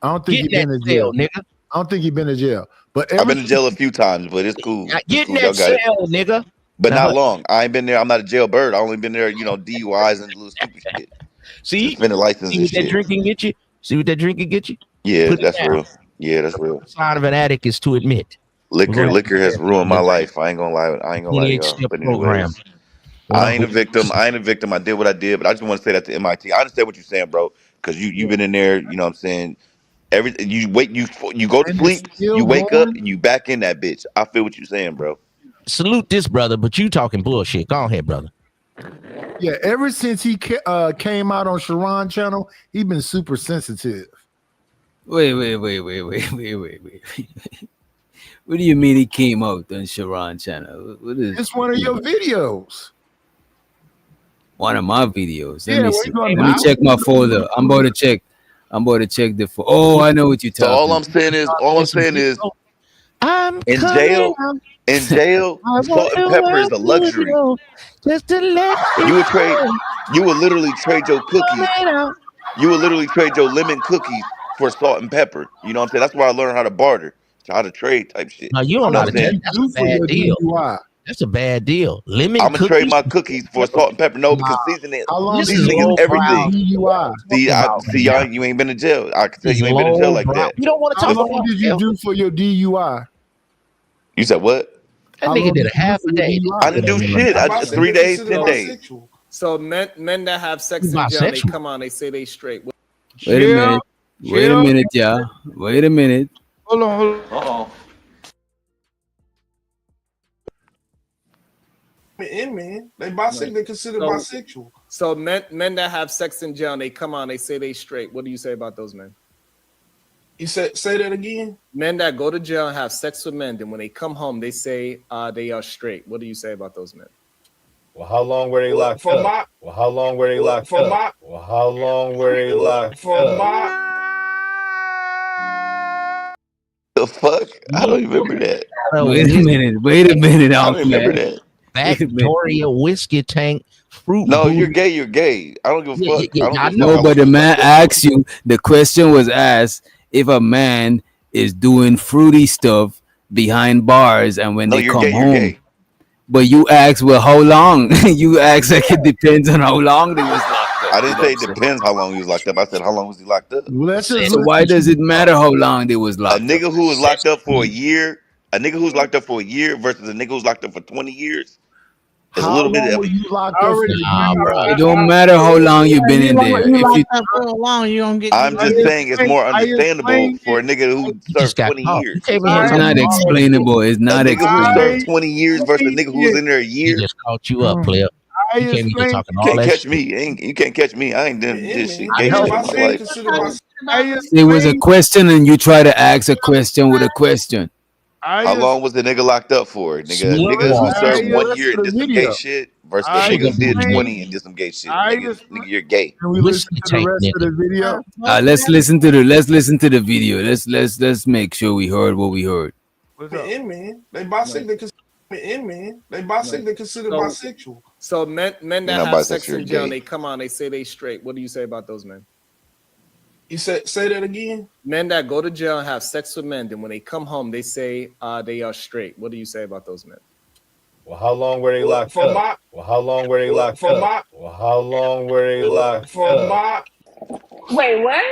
I don't think you've been to jail, nigga. I don't think you've been to jail. But I've been to jail a few times, but it's cool. Get in that cell, nigga. But not long. I ain't been there. I'm not a jailbird. I only been there, DUIs and little stupid shit. See, suspended license. See what that drinking get you? Yeah, that's real. Yeah, that's real. Sign of an addict is to admit. Liquor has ruined my life. I ain't gonna lie. Y'all. But anyways, I ain't a victim. I did what I did, but I just want to say that to MIT. I understand what you're saying, bro, because you've been in there. You know what I'm saying? You go to sleep, you wake up, and you back in that bitch. I feel what you're saying, bro. Salute this brother, but you talking bullshit. Go ahead, brother. Yeah, ever since he came out on Sharon channel, he been super sensitive. Wait. What do you mean he came out on Sharon channel? What is? It's one of your videos. One of my videos. Let me see. Let me check my folder. I'm about to check. I'm about to check the phone. Oh, I know what you're So talking. all I'm saying is, I'm in jail, salt and pepper is a luxury. Just to let You would literally trade your cookies. You would literally trade your lemon cookies for salt and pepper. You know what I'm saying? That's where I learned how to barter, how to trade type shit. No, you don't know how to trade. That's a bad deal. DUI? That's a bad deal. Lemon I'm gonna trade cookies. my cookies for salt and pepper. No, because seasoning How long This did is is low everything. DUI? See, y'all, you ain't been to jail. I can tell you ain't been to jail like that. You don't want to How talk long about did you do for your DUI? You said what? that How nigga long did did a half you a do for day. your I didn't do shit. 3 days, 10 days. So men that have sex in jail, they Bisexual. come on, they say they straight. Wait a minute. Wait a minute, y'all. Wait a minute. Hold on. Uh-oh. Man, they bisexual. They considered bisexual. So men that have sex in jail, they come on, they say they straight. What do you say about those men? You say that again. Men that go to jail and have sex with men, then when they come home, they say they are straight. What do you say about those men? Well, how long were they locked up? Well, how long were they locked up? Well, how long were they locked up? The fuck? I don't even remember that. Wait a minute. Wait a minute. I don't remember that. Victoria whiskey tank fruit. No, booty. you're gay. You're gay. I don't give a fuck. I don't give a No, fuck. but the man asked you. The question was asked if a man is doing fruity stuff behind bars, and when No, they you're come gay. You're home. gay. But you asked, well, how long? You asked like it depends on how long they was locked up. I didn't say it depends how long he was locked up. I said how long was he locked up? So why does it matter how long they was A locked up? nigga who was locked up for a year, versus a nigga who's locked up for 20 years. There's a little bit of you locked up? It don't matter how long you've been in there. You If locked you, up for so long, you don't get. I'm just saying it's more understandable for a nigga who served 20 years. it's not explainable. It's not A nigga who explainable. served 20 years versus a nigga who was in there a year. He just caught you up, player. You can't be just talking all Can't that catch shit. me. You can't catch me. I ain't done this shit. Gay shit in my life. It was a question, and you try to ask a question with a question. How long was the nigga locked up for? Niggas who served 1 year and did some gay shit versus the nigga who did 20 and did some gay shit. Nigga, you're gay. Can we listen to the rest of the video? Let's listen to the video. Let's make sure we heard what we heard. Man, they bisexual. They bisexual. They considered bisexual. So men You're that not have sex bisexual, in jail, you're they come on, they say they straight. What do you say about those men? You say that again. Men that go to jail and have sex with men, then when they come home, they say they are straight. What do you say about those men? Well, how long were they locked up? Well, how long were they locked up? Well, how long were they locked up? Wait, what?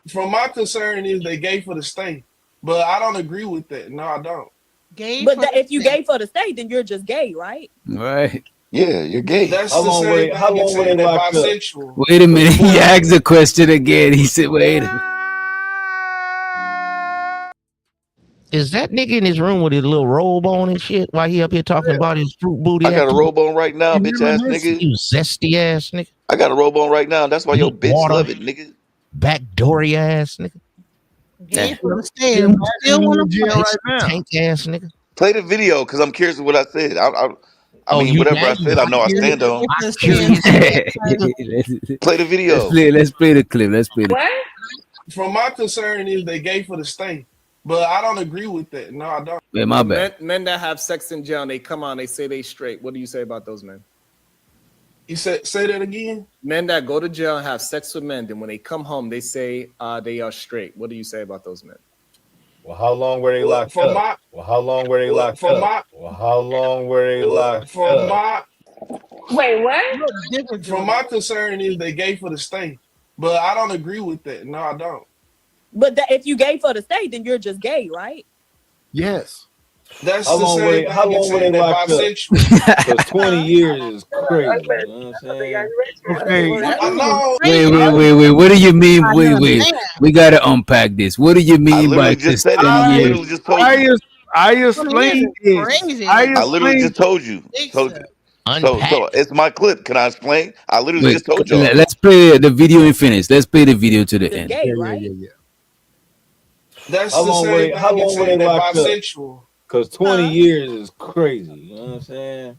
From my concern is they gay for the state, but I don't agree with that. No, I don't. Gay, but if you gay for the state, then you're just gay, right? Right. Yeah, you're gay. That's How the long same were they- thing how long as were saying they they're locked up? bisexual. Wait a minute. He asked the question again. He said, wait a minute. Is that nigga in his room with his little robe on and shit while he up here talking about his fruit booty? I got a activity? robe on right now, bitch ass nigga. You zesty ass nigga. I got a robe on right now. That's why your bitch Water. love it, nigga. Backdoory ass nigga. Gay for the state. Still want to jail right now. Tank ass nigga. Play the video because I'm curious of what I said. I Oh, mean, you whatever now I you said, I know I curious. stand on. I'm curious. Play the video. Let's play the clip. Let's play the What? From my concern is they gay for the state, but I don't agree with that. No, I don't. Wait, my bad. Men that have sex in jail, they come on, they say they straight. What do you say about those men? You say that again. Men that go to jail and have sex with men, then when they come home, they say they are straight. What do you say about those men? Well, how long were they locked up? Well, how long were they locked up? Well, how long were they locked up? Wait, what? From my concern is they gay for the state, but I don't agree with that. No, I don't. But if you gay for the state, then you're just gay, right? Yes. That's How the long same were they, thing how as long were saying they they're locked up? bisexual. Because 20 years is crazy. You know what I'm saying? Okay. I know. Wait. What do you mean? Wait. We gotta unpack this. What do you mean by literally just said it. I literally just told you. I explained this. I literally just told you. So it's my clip. Can I explain? I literally just told you. Let's play the video and finish. Let's play the video to the end. Gay, right? That's How the long same were they, thing how as long were saying they they're locked up? bisexual. Because 20 years is crazy. You know what I'm saying?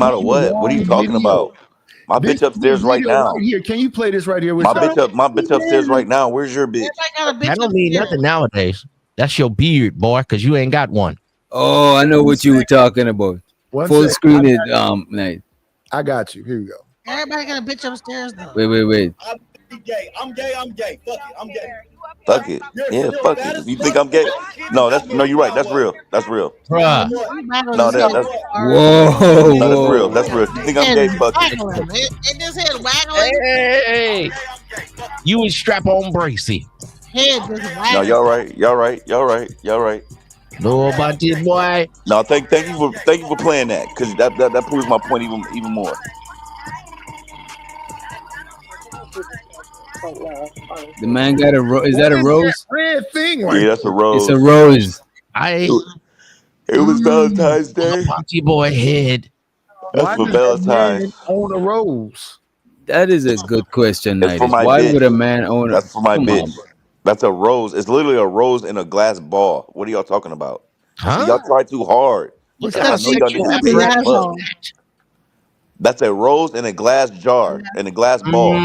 matter what. What are you talking about? My bitch upstairs right now. Right here. Can you play this right here with My bitch upstairs right now. Where's your bitch? That don't mean nothing nowadays. That's your beard, boy, because you ain't got one. Oh, I know what you were talking about. Full screen it. Nice. I got you. Here we go. Everybody got a bitch upstairs though. Wait. I'm gay. I'm gay. Fuck it. I'm gay. Fuck it. Yeah, fuck it. You think I'm gay? No, you're right. That's real. That's real. Bruh. No, that's whoa. No, that's real. That's real. You think I'm gay? Fuck it. It just head waggling. Hey. You was strap on bracy. Head just waggling. No, y'all right. Know about this, boy. No, thank you for playing that, because that proves my point even more. The man got a rose. Is that a rose? Red thing. Yeah, that's a rose. It's a rose. It was Valentine's Day. Party boy head. That's for Valentine's. Own a rose. That is a good question, It's for Nighty. my Why bitch. would a man own? That's for my Come bitch. on, That's a rose. It's literally a rose in a glass ball. What are y'all talking about? Huh? Y'all try too hard. What I kind of know y'all sexual niggas is apparatus fuck. is that? That's a rose in a glass jar, in a glass ball.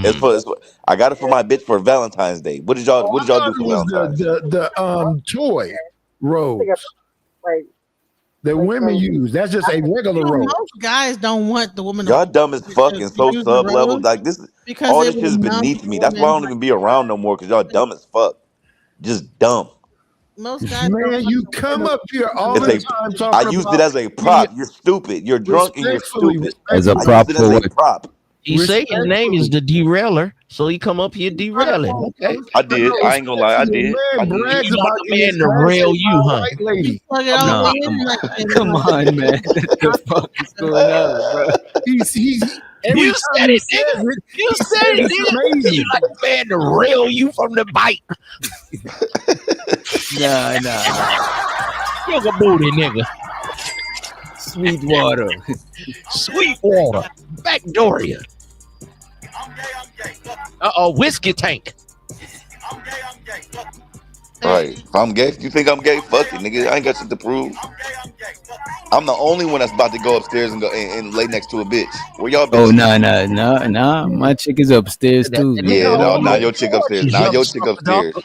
It's for. I got it for my bitch for Valentine's Day. What did y'all I thought do it for was Valentine's? the toy rose that women use. That's just a regular rose. Most guys don't want the woman. Y'all dumb as fuck and so use the sub level. rose Like this, because all it this shit will is numb beneath me. That's why I don't even be around no more because y'all dumb as fuck. Just dumb. Most guys, Man, you come up here all the time talking I used about it as a prop. You're stupid. You're drunk and you're stupid. As a I prop used it for as what? a prop. He say his name is the derailer, so he come up here derailing. Okay. I did. I ain't gonna lie. I did. Man brags You about want the getting man his to ass rail ate you, by a huh? white lady. plug it all No, the way in. come on, man. What the fuck is going on, bro? He's every You time said he it, says nigga. it, You he said says it, it's nigga. amazing. You like the man to rail you from the bike. Nah. Sugar booty, nigga. Sweetwater. Sweetwater. Backdoria. Whiskey tank. Right. If I'm gay, you think I'm gay? Fuck it, nigga. I ain't got shit to prove. I'm the only one that's about to go upstairs and go and lay next to a bitch. Where y'all Oh, bitches? nah. My chick is upstairs too, man. Yeah, no, not your chick upstairs. Not your chick upstairs.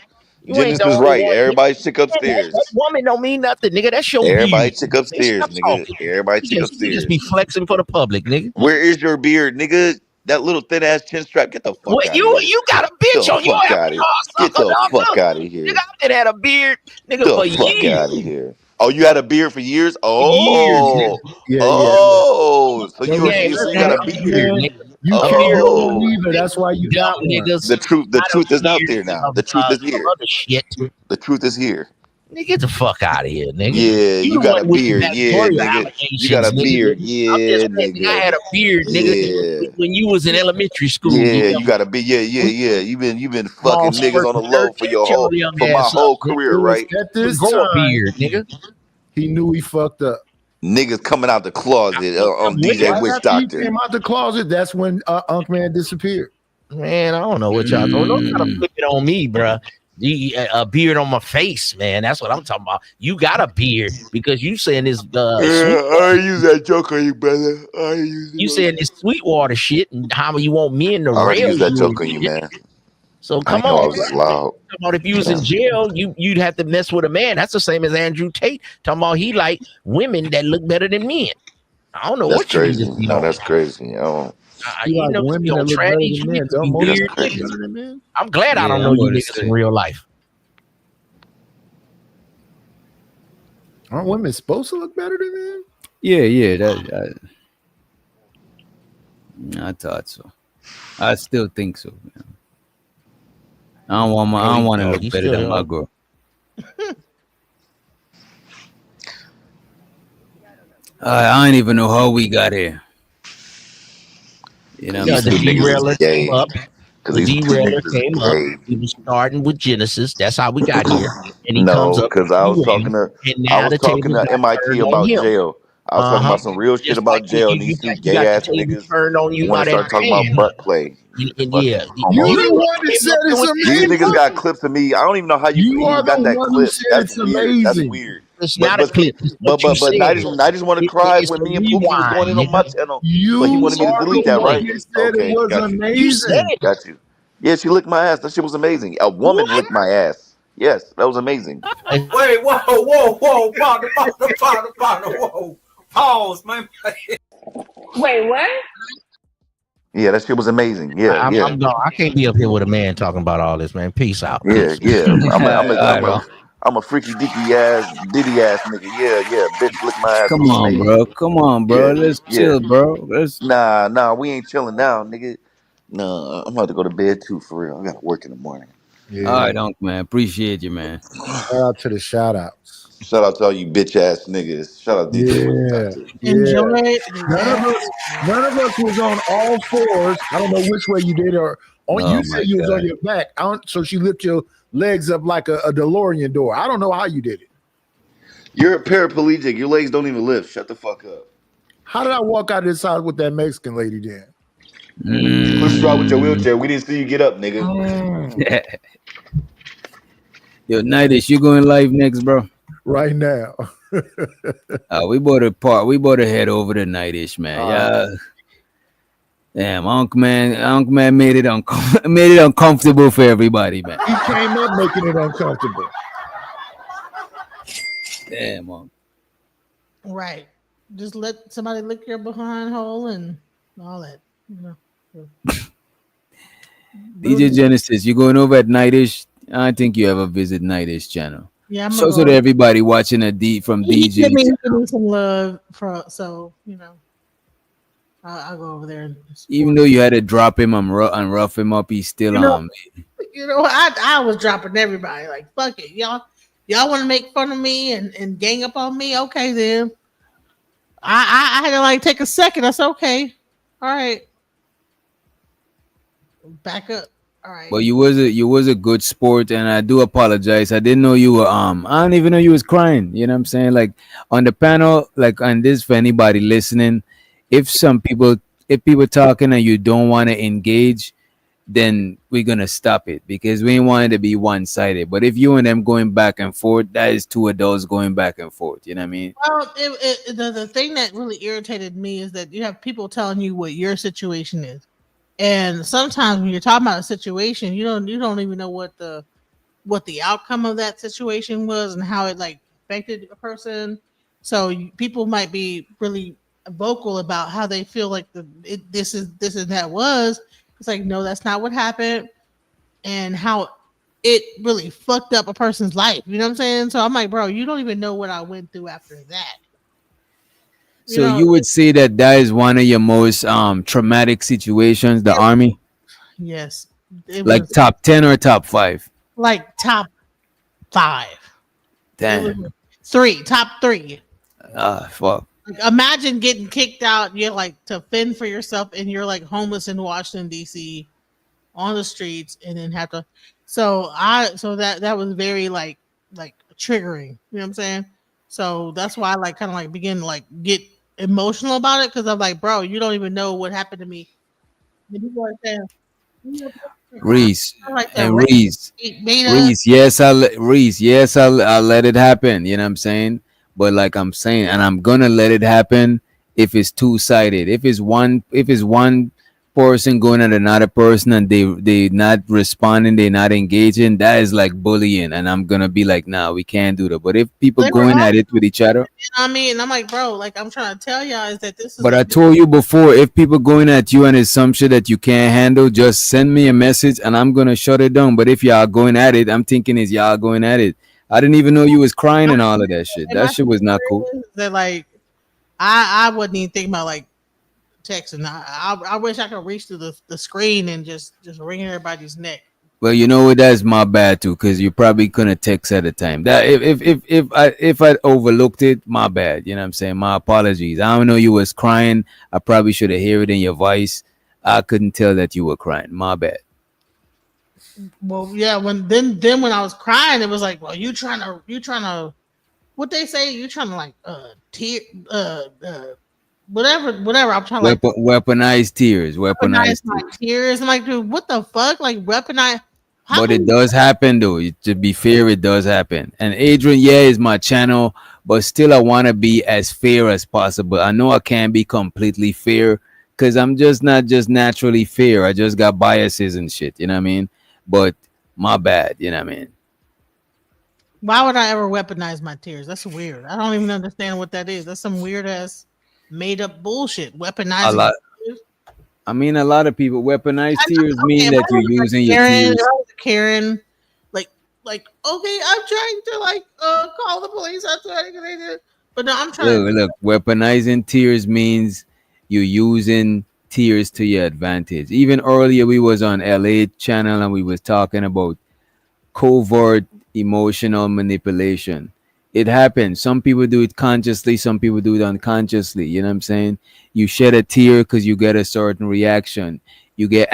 You ain't the Genesis is only right. one. Everybody's chick That upstairs. woman don't mean nothing, nigga. That's your Everybody beard. chick upstairs, Stop nigga. talking. Everybody chick You upstairs. just be flexing for the public, nigga. Where is your beard, nigga? That little thin ass chin strap. Get the fuck What out of here. you got a Get bitch the on you fuck have out a of here. Get sucker, the fuck dog. out of here. Nigga, I did had a beard, nigga, Get for the fuck years. out of here. Oh, you had a beard for years? Years, Oh, nigga. so Yo, you got a respect, beard. man. Nigga. You A can't beard grow Oh, one either. That's why you got dumb one. niggas. the Not a truth is out beard there now. of The truth is some here. other shit. The truth is here. Nigga, get the fuck out of here, nigga. Yeah, You you the got a one with the beard. Yeah, Victoria nigga. You got allegations, a nigga. beard. I'm Yeah, just saying, nigga, I nigga. had a beard, nigga, Yeah. when you was in elementary school. Yeah, You you gotta be. Yeah. You've been small fucking niggas spurt on the of dirt, low for shut your young for my ass up, whole nigga. career, It was right? at this Grow a time beard, nigga. he knew he fucked up. Niggas coming out the closet on DJ Right Witch after he Doctor. came out the closet, that's when Unk Man disappeared. Man, I don't know what y'all doing. Don't try to flip it on me, bruh. A beard on my face, man. That's what I'm talking about. You got a beard because you saying this I use that joke on you, brother. you saying this Sweetwater shit and how you want men to I already rail used that you. joke on you, man. So I come didn't know I on, was this bruh. loud. Talking about if you was in jail, you'd have to mess with a man. That's the same as Andrew Tate talking about he like women that look better than men. I don't know That's what you crazy. niggas be No, on. that's crazy. You You like know, women you that on look better trannies, than you men. niggas be Don't most weird men niggas. better than men? I'm glad I Yeah, don't know I'm you gonna niggas say. in real life. Aren't women supposed to look better than men? Yeah. I thought so. I still think so. Man. I don't want to look you better still than my don't. girl. I don't even know how we got here. You know what Yeah, I'm the saying? derailer came up. Because The these two derailer niggas is came up. gay. He was starting with Genesis. That's how we got here. And he comes No, up because with I was derailed, and now the talking tables to got MIT turned on about him. jail. I was talking about some real shit Just about like jail, and you these two got gay the ass table niggas turned on you want by to that start talking about man. butt play. And Fucking yeah, You homos. the one that said it's These niggas amazing. got clips of me. I don't even know how you You are even got the that one who clip. said That's it's weird. That's amazing. weird. It's not a clip. It's But what you said. I just want to cry It's when a me and Pookie was going rewind, in on my nigga. channel, You but he wanted me to are delete the that, one right? that said it Okay, was got you. You said amazing. it. Got you. Yeah, she licked my ass. That shit was amazing. A woman What? licked my ass. Yes, that was amazing. Wait, whoa, partner, whoa. Pause, man. Wait, what? Yeah, that shit was amazing. Yeah. I'm gone. I can't be up here with a man talking about all this, man. Peace out. Yeah, Peace. yeah. Alright, I'm a freaky deaky ass Diddy ass nigga. Yeah. Bitch, lick my ass. It come was on, amazing. bro. Come on, bro. Let's chill, bro. Let's. Nah, we ain't chilling now, nigga. No, I'm about to go to bed too, for real. I gotta work in the morning. Yeah. All right, Unc, man. Appreciate you, man. Shout out to the shout outs. Shout out to all you bitch ass niggas. Shout out DJ Witch Doctor. Enjoy it. None of us was on all fours. I don't know which way you did, or you said you was on your back. So she lifted your legs up like a DeLorean door. I don't know how you did it. You're a paraplegic. Your legs don't even lift. Shut the fuck up. How did I walk out of this house with that Mexican lady then? You pushed her out with your wheelchair. We didn't see you get up, nigga. Yo, Nightish, you going live next, bro? Right now. We bought a head over to Nightish, man. Yeah. Damn, Unc man made it uncomfortable for everybody, man. He came up making it uncomfortable. Damn, Unc. Right. Just let somebody lick your behind hole and all that. You know. DJ Genesis, you going over at Nightish? I think you ever visit Nightish channel. Yeah, I'm so to everybody watching from DJ. Give me some love so you know. I'll go over there. Even though you had to drop him and rough him up, he's still on me. You know, I was dropping everybody. Like, fuck it. Y'all want to make fun of me and gang up on me? Okay, then. I had to like take a second. That's okay. All right. Back up. All right. Well, you was a good sport, and I do apologize. I didn't know you were I don't even know you was crying. You know what I'm saying? Like on the panel, like on this for anybody listening. If people talking and you don't want to engage, then we're gonna stop it because we ain't want it to be one-sided. But if you and them going back and forth, that is two adults going back and forth. You know what I mean? Well, the thing that really irritated me is that you have people telling you what your situation is, and sometimes when you're talking about a situation, you don't even know what the outcome of that situation was and how it like affected a person. So people might be really vocal about how they feel like this is that was. It's like, no, that's not what happened, and how it really fucked up a person's life. You know what I'm saying? So I'm like, bro, you don't even know what I went through after that. So you would say that is one of your most traumatic situations, the Army? Yes. Like top 10 or top 5? Like top 5. Damn. Top 3. Fuck. Imagine getting kicked out. You're like to fend for yourself, and you're like homeless in Washington D.C. on the streets, and then have to. So that was very like triggering. You know what I'm saying? So that's why I like kind of like begin to like get emotional about it because I'm like, bro, you don't even know what happened to me. And people are saying, Reese like and Reese. Yes, I'll let it happen. You know what I'm saying? But like I'm saying, and I'm gonna let it happen if it's two-sided. If it's one person going at another person and they not responding, they're not engaging, that is like bullying, and I'm gonna be like, nah, we can't do that. But if people going at it with each other, you know what I mean? And I'm like, bro, like I'm trying to tell y'all is that this is. But I told you before, if people going at you and it's some shit that you can't handle, just send me a message and I'm gonna shut it down. But if y'all going at it, I'm thinking is y'all going at it. I didn't even know you was crying and all of that shit. That shit was not cool. That like, I wasn't even thinking about like texting. I wish I could reach through the screen and just wring everybody's neck. Well, you know what? That's my bad too, because you probably couldn't text at the time. That if I overlooked it, my bad. You know what I'm saying? My apologies. I don't know you was crying. I probably should have heard it in your voice. I couldn't tell that you were crying. My bad. Well, yeah. When I was crying, it was like, well, you trying to, what they say? You trying to like whatever. I'm trying to weaponize tears. Weaponize my tears. I'm like, dude, what the fuck? Like weaponize. But it does happen though. To be fair, it does happen. And Adrian, is my channel, but still, I want to be as fair as possible. I know I can't be completely fair because I'm just not just naturally fair. I just got biases and shit. You know what I mean? But my bad, you know what I mean? Why would I ever weaponize my tears? That's weird. I don't even understand what that is. That's some weird ass made up bullshit. Weaponizing. A lot of people weaponize tears mean that you're using your tears. Karen, like, okay, I'm trying to like call the police. I'm trying to, but no, I'm trying. Look, weaponizing tears means you're using tears to your advantage. Even earlier we was on LA channel and we was talking about covert emotional manipulation. It happens. Some people do it consciously, some people do it unconsciously. You know what I'm saying? You shed a tear because you get a certain reaction. You get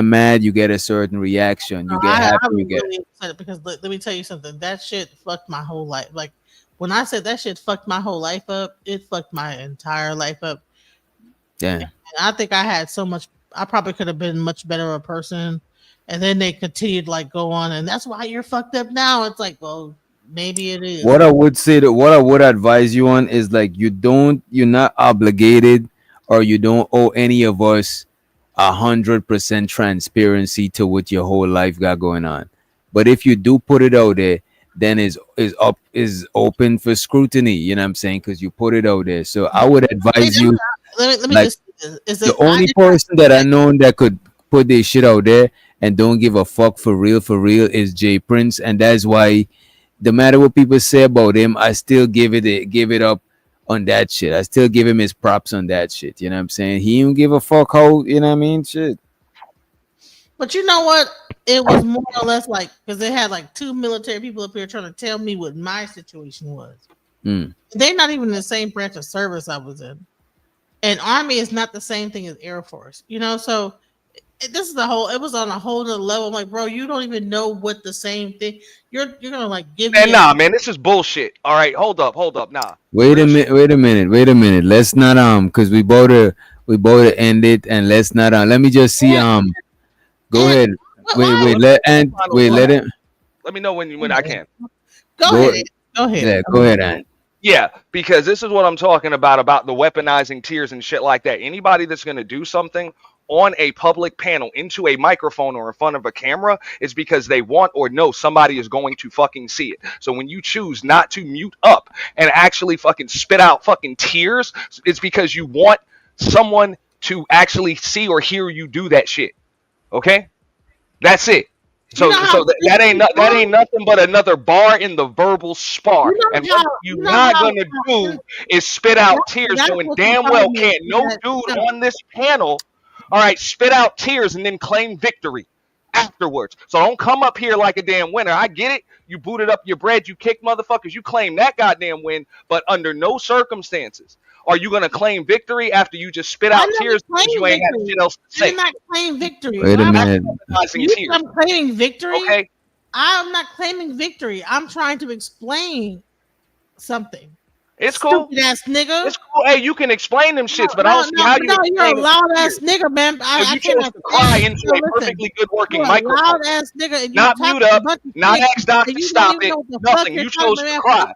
mad, you get a certain reaction. You get happy, you get really upset because let me tell you something. That shit fucked my whole life. Like when I said that shit fucked my whole life up, it fucked my entire life up. Yeah. And I think I had so much I probably could have been much better of a person. And then they continued to like go on, and that's why you're fucked up now. It's like, well, maybe it is. What I would say that what I would advise you on is like you're not obligated or you don't owe any of us 100% transparency to what your whole life got going on. But if you do put it out there, then is open for scrutiny. You know what I'm saying? Because you put it out there. So I would advise you. Let me like, just say this. the only person that I know that could put their shit out there and don't give a fuck for real is Jay Prince, and that's why no matter what people say about him, I still give it up on that shit. I still give him his props on that shit. You know what I'm saying? He don't give a fuck how, you know what I mean? Shit. But you know what? It was more or less like, because they had like 2 military people up here trying to tell me what my situation was. They're not even in the same branch of service I was in. And Army is not the same thing as Air Force, you know? So this is it was on a whole other level. I'm like, bro, you don't even know what the same thing. You're gonna like give me. Nah, man, this is bullshit. All right, hold up, nah. Wait a minute. Let's not because we both end it, and let's not let me just see go ahead. Let him. Let me know when I can. Go ahead. Yeah, go ahead, Ant. Yeah, because this is what I'm talking about the weaponizing tears and shit like that. Anybody that's gonna do something on a public panel into a microphone or in front of a camera is because they want or know somebody is going to fucking see it. So when you choose not to mute up and actually fucking spit out fucking tears, it's because you want someone to actually see or hear you do that shit. Okay? That's it. So that ain't nothing but another bar in the verbal spar. And what you're not gonna do is spit out tears, knowing damn well can't no dude on this panel, all right, spit out tears and then claim victory afterwards. So don't come up here like a damn winner. I get it. You booted up your bread, you kicked motherfuckers, you claim that goddamn win, but under no circumstances are you gonna claim victory after you just spit out tears because you ain't had shit else to say. I'm not claiming victory. Wait a minute. I'm claiming victory. Okay. I'm not claiming victory. I'm trying to explain something. It's cool. Stupid ass nigga. It's cool. Hey, you can explain them shits, but I don't see how you're a loud ass nigga, man. You chose to cry into a perfectly good working microphone. Loud ass nigga, and not mute up, not ask Doc to stop it, nothing. You chose to cry.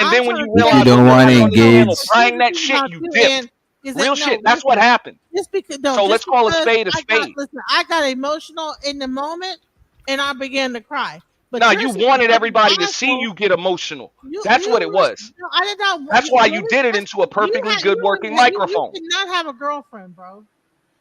And then when you realize you don't want to engage, crying that shit, you dipped. Real shit. That's what happened. So let's call a spade a spade. Listen, I got emotional in the moment, and I began to cry. But no, you wanted everybody to see you get emotional. That's what it was. No, I did not. That's why you did it into a perfectly good working microphone. You did not have a girlfriend, bro.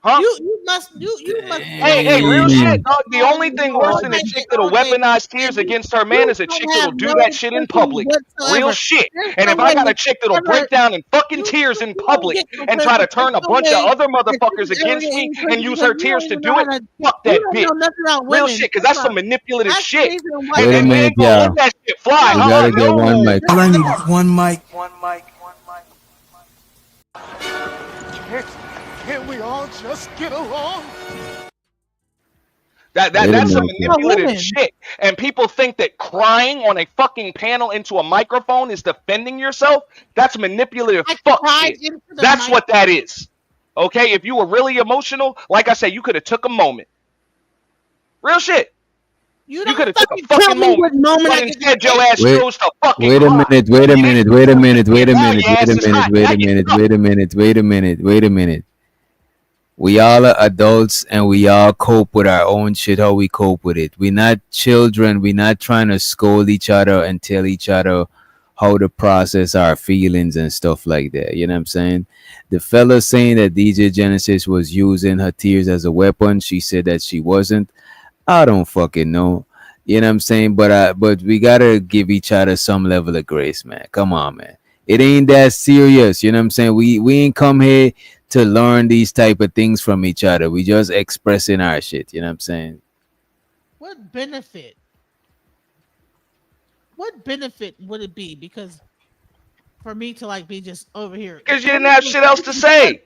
Huh? You must. Hey, real shit, dog. The only thing worse than a chick that'll weaponize tears against her man is a chick that'll do that shit in public. Real shit. And if I got a chick that'll break down in fucking tears in public and try to turn a bunch of other motherfuckers against me and use her tears to do it, fuck that bitch. Real shit, because that's some manipulative shit. Wait a minute, y'all. Let that shit fly. You gotta get one mic. All I need is one mic. Can't we all just get along? That's some manipulative shit. And people think that crying on a fucking panel into a microphone is defending yourself. That's manipulative fuck shit. That's what that is. Okay? If you were really emotional, like I said, you could have took a moment. Real shit. You could have took a fucking moment. But instead, your ass chose to fucking Wait a minute. We all are adults and we all cope with our own shit, how we cope with it. We're not children. We're not trying to scold each other and tell each other how to process our feelings and stuff like that. You know what I'm saying? The fella saying that DJ Genesis was using her tears as a weapon, she said that she wasn't. I don't fucking know. You know what I'm saying? But we gotta give each other some level of grace, man. Come on, man. It ain't that serious. You know what I'm saying? We ain't come here to learn these type of things from each other. We just expressing our shit. You know what I'm saying? What benefit would it be? Because for me to like be just over here. Because you didn't have shit else to say.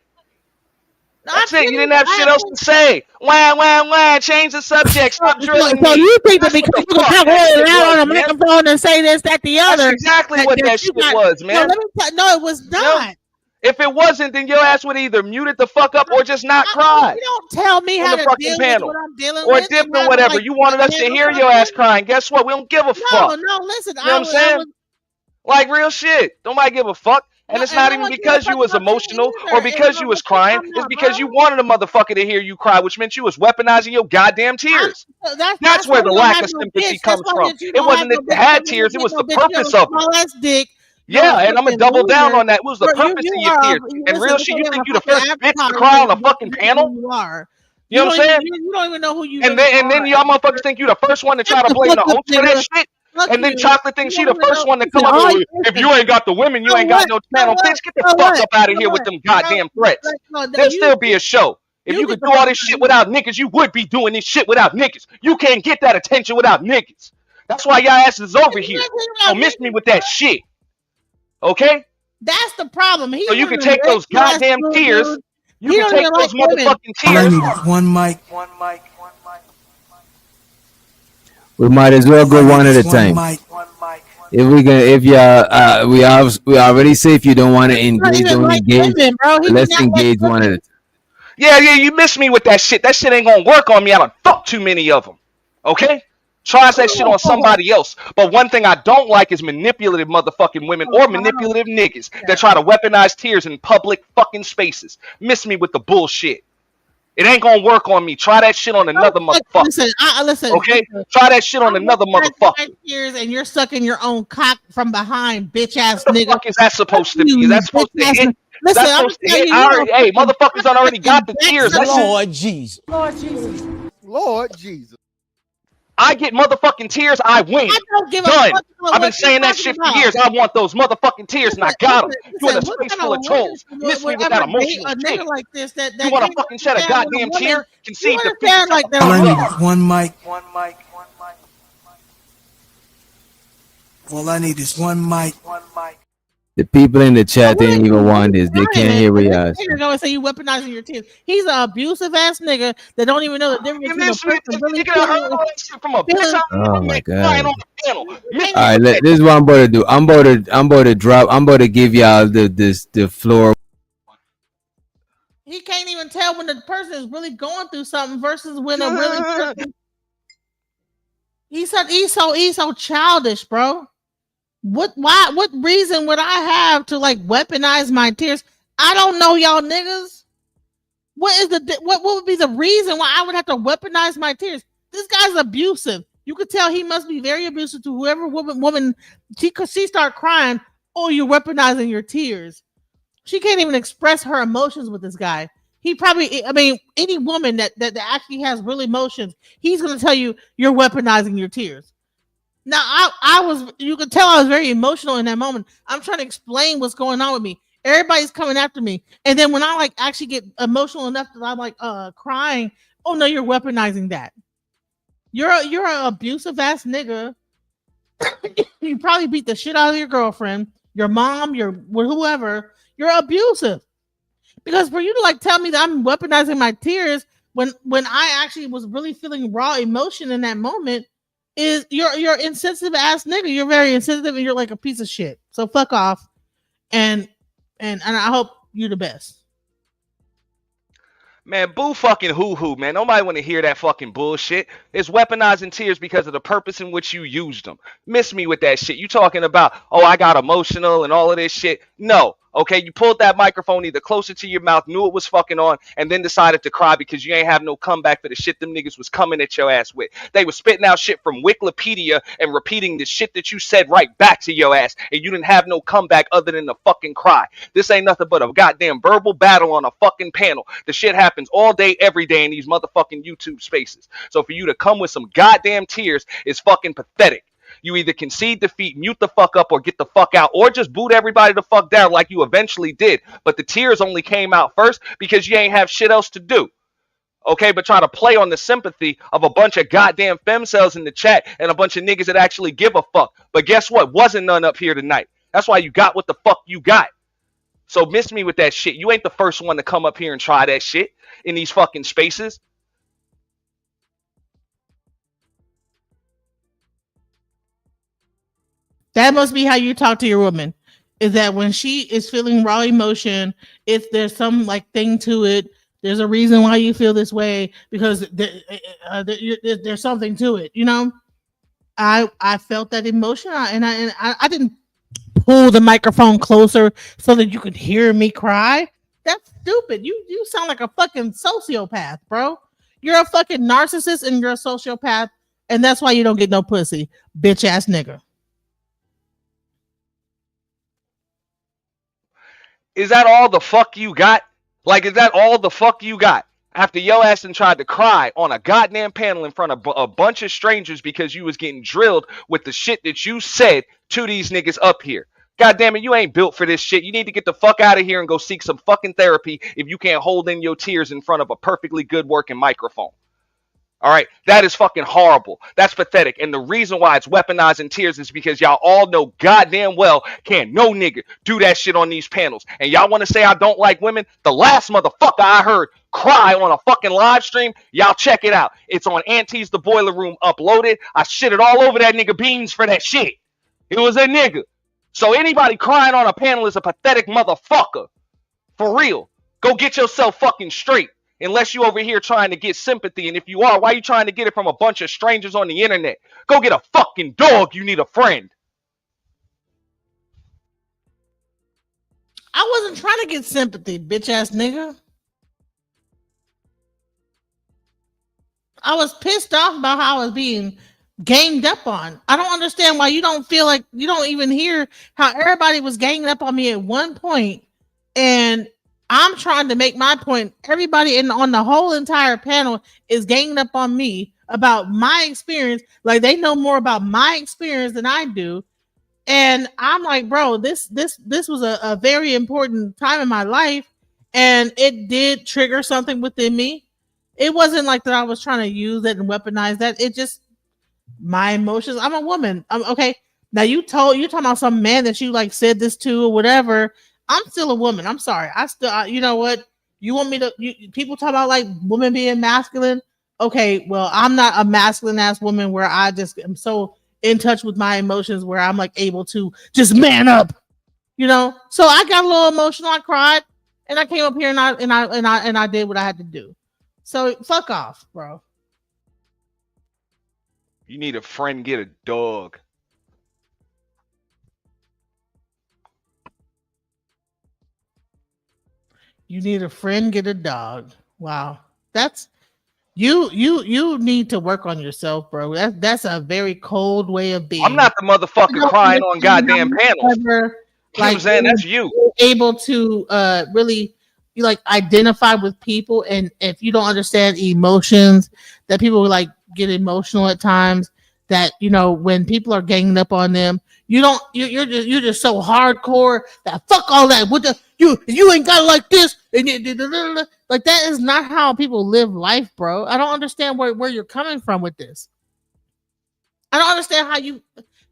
That's it. You didn't have shit else to say. Wah. Change the subject. Stop drilling me. So you think that because you can come out on a microphone and say this, that, the other. That's exactly what that shit was, man. No, it was not. If it wasn't, then your ass would either mute it the fuck up or just not cry. You don't tell me on how the to fucking deal panel. with what I'm dealing Or with. dip and or I'm whatever. like, You wanted us to hear your ass crying. Guess what? We don't give a fuck. No, listen. You know what I'm saying? Like real shit. Nobody give a fuck. And it's not even because you was emotional or because you was crying. It's because you wanted a motherfucker to hear you cry, which meant you was weaponizing your goddamn tears. That's where the lack of sympathy comes from. It wasn't that you had tears. It was the purpose of it. Dick. Yeah, and I'm gonna double down on that. It was the purpose of your tears. And real shit, you think you the first bitch to cry on a fucking panel? You are. You know what I'm saying? You don't even know who you and then y'all motherfuckers think you the first one to try to blame the host for that shit? And then Chocolate thinks she the first one to come up with, if you ain't got the women, you ain't got no channel. Bitch, get the fuck up out of here with them goddamn threats. There'll still be a show. If you could do all this shit without niggas, you would be doing this shit without niggas. You can't get that attention without niggas. That's why y'all asses over here. Don't miss me with that shit. Okay? That's the problem. So you can take those goddamn tears. You can take those motherfucking tears. All I need is one mic. We might as well go one at a time. If y'all, we already say if you don't want to engage, don't engage. Let's engage one at a time. Yeah, you miss me with that shit. That shit ain't gonna work on me. I done fucked too many of them. Okay? Tries that shit on somebody else. But one thing I don't like is manipulative motherfucking women or manipulative niggas that try to weaponize tears in public fucking spaces. Miss me with the bullshit. It ain't gonna work on me. Try that shit on another motherfucker. Listen. Okay? Try that shit on another motherfucker. Tears and you're sucking your own cock from behind, bitch ass nigga. What the fuck is that supposed to be? Is that supposed to hit? Listen, that's supposed to hit. Hey, motherfuckers done already got the tears. Lord Jesus. Lord Jesus. I get motherfucking tears, I win. I don't give a Done. fuck about I've been what saying you're that shit for talking years. I want those motherfucking tears, and I got them. You in a Listen, space full of trolls. Miss me with that emotional a shit. nigga like this that You want to fucking shed a goddamn tear? Concede the understand like that. All I need is one mic. All I need is one mic. The people in the chat didn't even want this. They can't hear what y'all say. You're going to say you weaponizing your tears. He's an abusive ass nigga that don't even know the difference between a person really Oh my god! All right, this is what I'm about to do. I'm about to give y'all the floor. He can't even tell when the person is really going through something versus when a really. He's so childish, bro. What reason would I have to like weaponize my tears? I don't know y'all niggas. What would be the reason why I would have to weaponize my tears? This guy's abusive. You could tell he must be very abusive to whoever woman she start crying, oh, you're weaponizing your tears. She can't even express her emotions with this guy. He probably, I mean, any woman that actually has real emotions, he's gonna tell you you're weaponizing your tears. Now, you could tell I was very emotional in that moment. I'm trying to explain what's going on with me. Everybody's coming after me. And then when I like actually get emotional enough that I'm like crying, oh no, you're weaponizing that. You're an abusive ass nigga. You probably beat the shit out of your girlfriend, your mom, whoever. You're abusive. Because for you to like tell me that I'm weaponizing my tears when I actually was really feeling raw emotion in that moment, is you're insensitive ass nigga. You're very insensitive and you're like a piece of shit. So fuck off. And I hope you're the best. Man, boo fucking hoo-hoo, man. Nobody want to hear that fucking bullshit. It's weaponizing tears because of the purpose in which you used them. Miss me with that shit. You talking about, oh, I got emotional and all of this shit. No. Okay, you pulled that microphone either closer to your mouth, knew it was fucking on, and then decided to cry because you ain't have no comeback for the shit them niggas was coming at your ass with. They was spitting out shit from Wikipedia and repeating the shit that you said right back to your ass, and you didn't have no comeback other than the fucking cry. This ain't nothing but a goddamn verbal battle on a fucking panel. The shit happens all day, every day in these motherfucking YouTube spaces. So for you to come with some goddamn tears is fucking pathetic. You either concede defeat, mute the fuck up, or get the fuck out, or just boot everybody the fuck down like you eventually did. But the tears only came out first because you ain't have shit else to do. Okay, but try to play on the sympathy of a bunch of goddamn femcells in the chat and a bunch of niggas that actually give a fuck. But guess what? Wasn't none up here tonight. That's why you got what the fuck you got. So miss me with that shit. You ain't the first one to come up here and try that shit in these fucking spaces. That must be how you talk to your woman. is that when she is feeling raw emotion, if there's some like thing to it, there's a reason why you feel this way because there's something to it. You know, I felt that emotion, and I didn't pull the microphone closer so that you could hear me cry. That's stupid. You sound like a fucking sociopath, bro. You're a fucking narcissist and you're a sociopath, and that's why you don't get no pussy, bitch ass nigga. Is that all the fuck you got? Like, is that all the fuck you got? After your ass and tried to cry on a goddamn panel in front of a bunch of strangers because you was getting drilled with the shit that you said to these niggas up here. God damn it, you ain't built for this shit. You need to get the fuck out of here and go seek some fucking therapy if you can't hold in your tears in front of a perfectly good working microphone. All right, that is fucking horrible. That's pathetic. And the reason why it's weaponizing tears is because y'all all know goddamn well can't no nigga do that shit on these panels. And y'all want to say I don't like women? The last motherfucker I heard cry on a fucking live stream, y'all check it out. It's on Auntie's The Boiler Room uploaded. I shit it all over that nigga Beans for that shit. It was a nigga. So anybody crying on a panel is a pathetic motherfucker. For real. Go get yourself fucking straight. Unless you over here trying to get sympathy. And if you are, why are you trying to get it from a bunch of strangers on the internet? Go get a fucking dog. You need a friend. I wasn't trying to get sympathy, bitch ass nigga. I was pissed off about how I was being ganged up on. I don't understand why you don't feel like you don't even hear how everybody was ganging up on me at one point, and I'm trying to make my point. Everybody on the whole entire panel is ganging up on me about my experience. Like they know more about my experience than I do. And I'm like, bro, this was a very important time in my life, and it did trigger something within me. It wasn't like that I was trying to use it and weaponize that. It just my emotions. I'm a woman. Okay. Now you talking about some man that you like said this to or whatever. I'm still a woman. I'm sorry. You know what? You want me to, people talk about like women being masculine. Okay. Well, I'm not a masculine ass woman where I just am so in touch with my emotions where I'm like able to just man up, you know? So I got a little emotional. I cried and I came up here and I did what I had to do. So fuck off, bro. You need a friend, get a dog. You need a friend, get a dog. Wow. That's you need to work on yourself, bro. That's a very cold way of being. I'm not the motherfucker crying on goddamn panels. You know what I'm saying? That's you. Able to really like identify with people, and if you don't understand emotions, that people like get emotional at times, that you know when people are ganging up on them, you're just so hardcore that fuck all that. What the you ain't got it like this, and like that is not how people live life, bro. I don't understand where you're coming from with this. I don't understand how you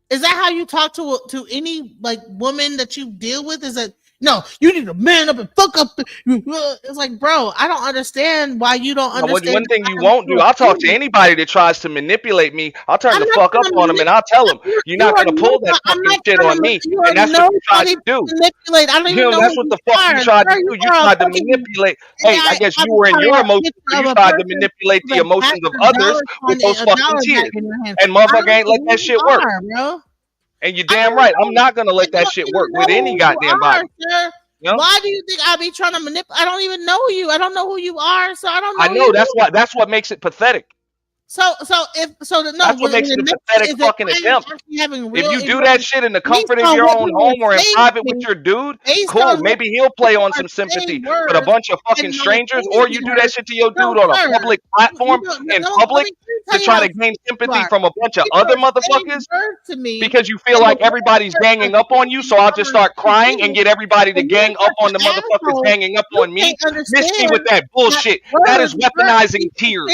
is that how you talk to any like woman that you deal with? Is that no, you need to man up and fuck up. It's like, bro, I don't understand why you don't understand. One thing you won't do, I'll talk to anybody that tries to manipulate me. I'll turn the fuck up on them and I'll tell them, you're not going to pull that fucking shit on me. And that's what you tried to do. Manipulate. I don't even know that's what the fuck you tried to do. You tried to manipulate. Hey, I guess you were in your emotions. You tried to manipulate the emotions of others with those fucking tears. And motherfucker ain't let that shit work. And you're damn right. I'm not gonna let that shit work with any goddamn body. You know? Why do you think I be trying to manipulate? I don't even know you. I don't know who you are, so I don't know. I know that's what makes it pathetic. That's what makes it a pathetic fucking attempt. If you do that shit in the comfort of your own home or in private with your dude, cool. Maybe he'll play on some sympathy with a bunch of fucking strangers, or you do that shit to your dude on a public platform in public to try to gain sympathy from a bunch of other motherfuckers because you feel like everybody's ganging up on you. So I'll just start crying and get everybody to gang up on the motherfuckers ganging up on me. Miss me with that bullshit. That is weaponizing tears.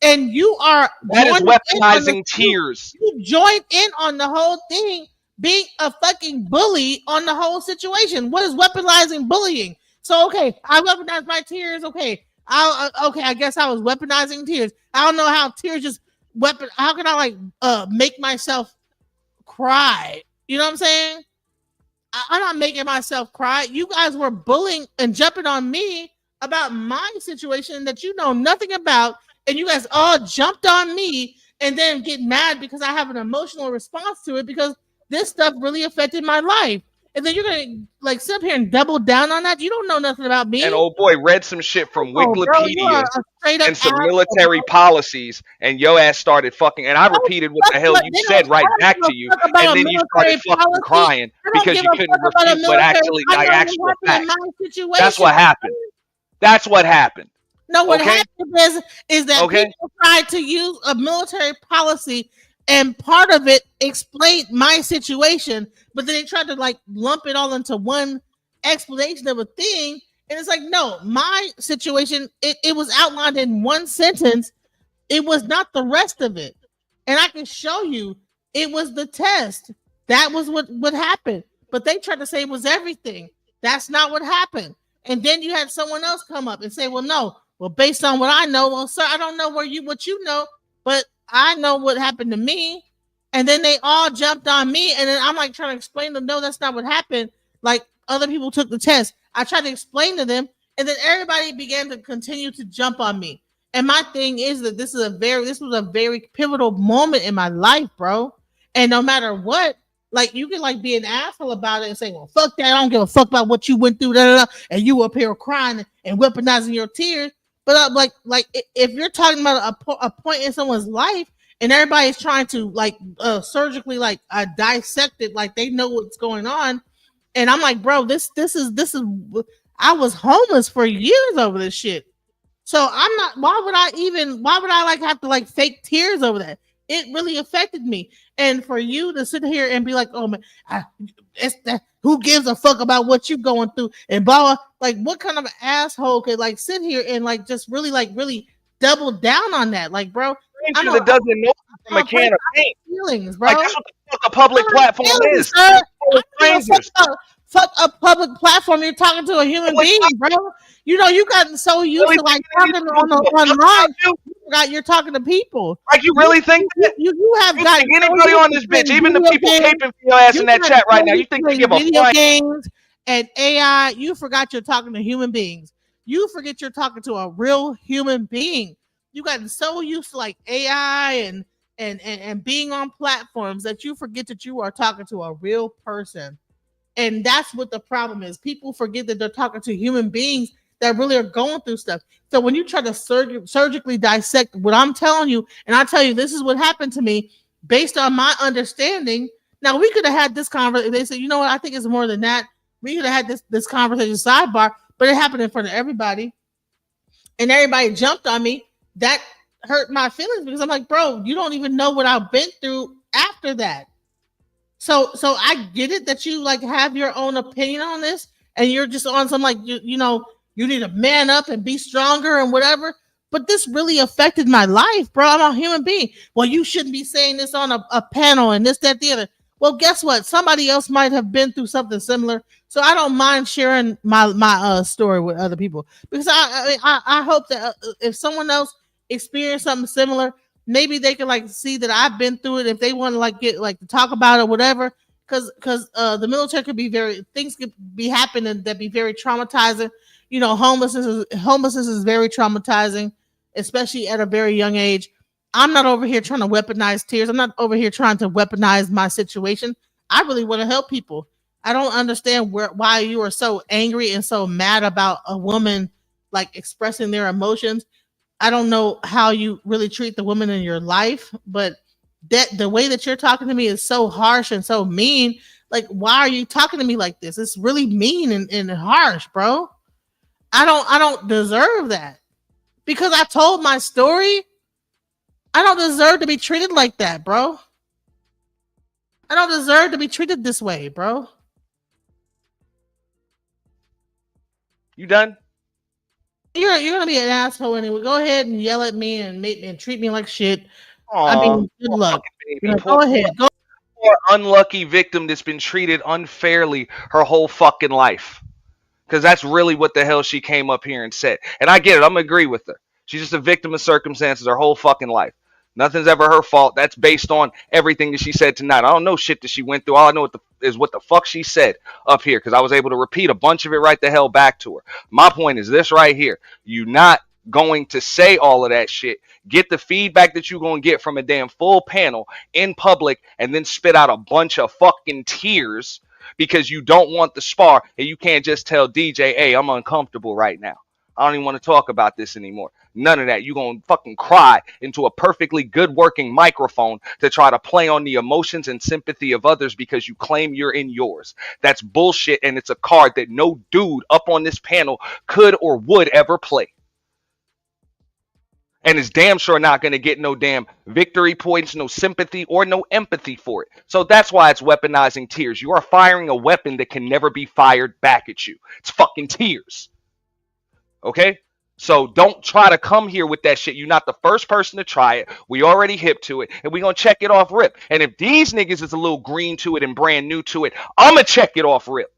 And you are that is weaponizing tears. You joined in on the whole thing, being a fucking bully on the whole situation. What is weaponizing bullying? So okay, I weaponized my tears. Okay, I guess I was weaponizing tears. I don't know how tears just How can I like make myself cry? You know what I'm saying? I'm not making myself cry. You guys were bullying and jumping on me about my situation that you know nothing about, and you guys all jumped on me and then get mad because I have an emotional response to it because this stuff really affected my life. And then you're gonna like sit up here and double down on that. You don't know nothing about me. And old boy read some shit from Oh, bro, you are Wikipedia a straight up and some asshole, military bro. policies, and your ass started fucking. And I repeated what the hell you said right back to you, and then you started fucking crying because you couldn't refute what actual fact. That's what happened. That's what happened. No, what Okay? happened is that Okay. people tried to use a military policy, and part of it explained my situation, but then they tried to like lump it all into one explanation of a thing. And it's like, no, my situation, it was outlined in one sentence. It was not the rest of it. And I can show you it was the test. That was what happened. But they tried to say it was everything. That's not what happened. And then you had someone else come up and say, well, no, well, based on what I know, well, sir, I don't know what you know, but I know what happened to me. And then they all jumped on me. And then I'm like trying to explain to them, no, that's not what happened. Like other people took the test. I tried to explain to them, and then everybody began to continue to jump on me. And my thing is that this was a very pivotal moment in my life, bro. And no matter what, like you can like be an asshole about it and say, well, fuck that. I don't give a fuck about what you went through, and you up here crying and weaponizing your tears. But like if you're talking about a point in someone's life and everybody's trying to like surgically like dissect it, like they know what's going on. And I'm like, bro, this is I was homeless for years over this shit. So I'm not, why would I like have to like fake tears over that? It really affected me. And for you to sit here and be like, oh man, who gives a fuck about what you're going through? And blah, like what kind of asshole could like sit here and like just really double down on that? Like, bro, I That doesn't know from a can of paint. Feelings, bro. Like that's what the fuck a public platform is. Fuck a public platform. You're talking to a human being, bro. You know, you gotten so used to like talking online. You forgot you're talking to people. Like you really think that? You have You got think anybody on this bitch, even the people caping for your ass in that chat right now, you think they give a video fuck? games and AI? You forgot you're talking to human beings. You forget you're talking to a real human being. You gotten so used to like AI and being on platforms that you forget that you are talking to a real person. And that's what the problem is. People forget that they're talking to human beings that really are going through stuff. So when you try to surgically dissect what I'm telling you, and I tell you, this is what happened to me based on my understanding. Now we could have had this conversation. They said, you know what? I think it's more than that. We could have had this conversation sidebar, but it happened in front of everybody. And everybody jumped on me. That hurt my feelings because I'm like, bro, you don't even know what I've been through after that. So I get it that you like have your own opinion on this, and you're just on some like you know you need to man up and be stronger and whatever. But this really affected my life, bro. I'm a human being. Well, you shouldn't be saying this on a panel and this, that, the other. Well, guess what? Somebody else might have been through something similar, so I don't mind sharing my story with other people because I hope that if someone else experienced something similar, maybe they can like see that I've been through it if they want to like get like to talk about it or whatever. Because the military could be things could be happening that be very traumatizing. You know, homelessness is very traumatizing, especially at a very young age. I'm not over here trying to weaponize tears. I'm not over here trying to weaponize my situation. I really want to help people. I don't understand why you are so angry and so mad about a woman like expressing their emotions. I don't know how you really treat the women in your life, but that the way that you're talking to me is so harsh and so mean. Like, why are you talking to me like this? It's really mean and harsh, bro. I don't deserve that because I told my story. I don't deserve to be treated like that, bro. I don't deserve to be treated this way, bro. You done? You're gonna be an asshole anyway. Go ahead and yell at me and treat me like shit. Aww, I mean, good luck. Go ahead. Go. Poor unlucky victim that's been treated unfairly her whole fucking life. Because that's really what the hell she came up here and said. And I get it. I'm gonna agree with her. She's just a victim of circumstances her whole fucking life. Nothing's ever her fault. That's based on everything that she said tonight. I don't know shit that she went through. All I know what the is what the fuck she said up here, because I was able to repeat a bunch of it right the hell back to her. My point is this right here. You not going to say all of that shit, get the feedback that you're going to get from a damn full panel in public, and then spit out a bunch of fucking tears because you don't want the spar, and you can't just tell DJ, hey, I'm uncomfortable right now. I don't even want to talk about this anymore. None of that. You're going to fucking cry into a perfectly good working microphone to try to play on the emotions and sympathy of others because you claim you're in yours. That's bullshit, and it's a card that no dude up on this panel could or would ever play. And is damn sure not going to get no damn victory points, no sympathy, or no empathy for it. So that's why it's weaponizing tears. You are firing a weapon that can never be fired back at you. It's fucking tears. Okay? So don't try to come here with that shit. You're not the first person to try it. We already hip to it, and we're going to check it off rip. And if these niggas is a little green to it and brand new to it, I'm going to check it off rip.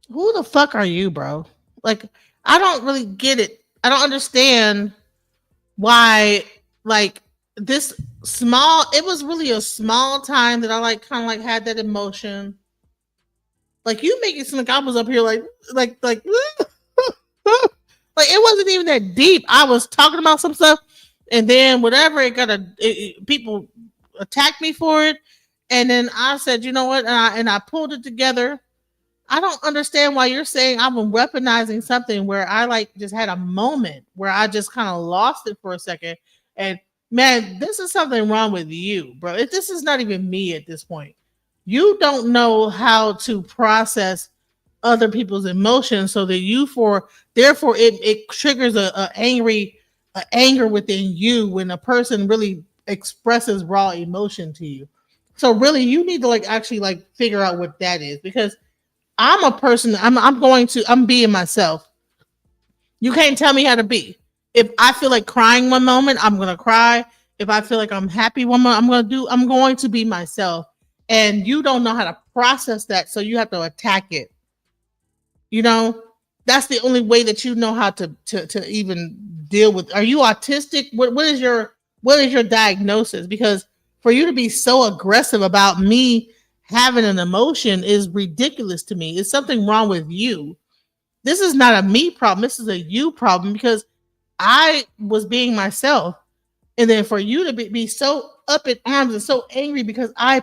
Who the fuck are you, bro? Like, I don't really get it. I don't understand why, like, this small, it was really a small time that I like kind of like had that emotion. Like, you make it seem like I was up here like like it wasn't even that deep. I was talking about some stuff, and then whatever, people attacked me for it, and then I said, you know what, and I pulled it together. I don't understand why you're saying I'm weaponizing something where I like just had a moment where I just kind of lost it for a second. And man, this is something wrong with you, bro. This is not even me at this point. You don't know how to process other people's emotions, so that therefore it triggers a anger within you when a person really expresses raw emotion to you. So really, you need to actually figure out what that is, because I'm a person, I'm being myself. You can't tell me how to be. If I feel like crying one moment, I'm going to cry. If I feel like I'm happy one moment, I'm going to be myself. And you don't know how to process that, so you have to attack it. You know, that's the only way that you know how to even deal with. Are you autistic? What is your diagnosis? Because for you to be so aggressive about me having an emotion is ridiculous to me. It's something wrong with you. This is not a me problem. This is a you problem, because I was being myself. And then for you to be so up in arms and so angry because I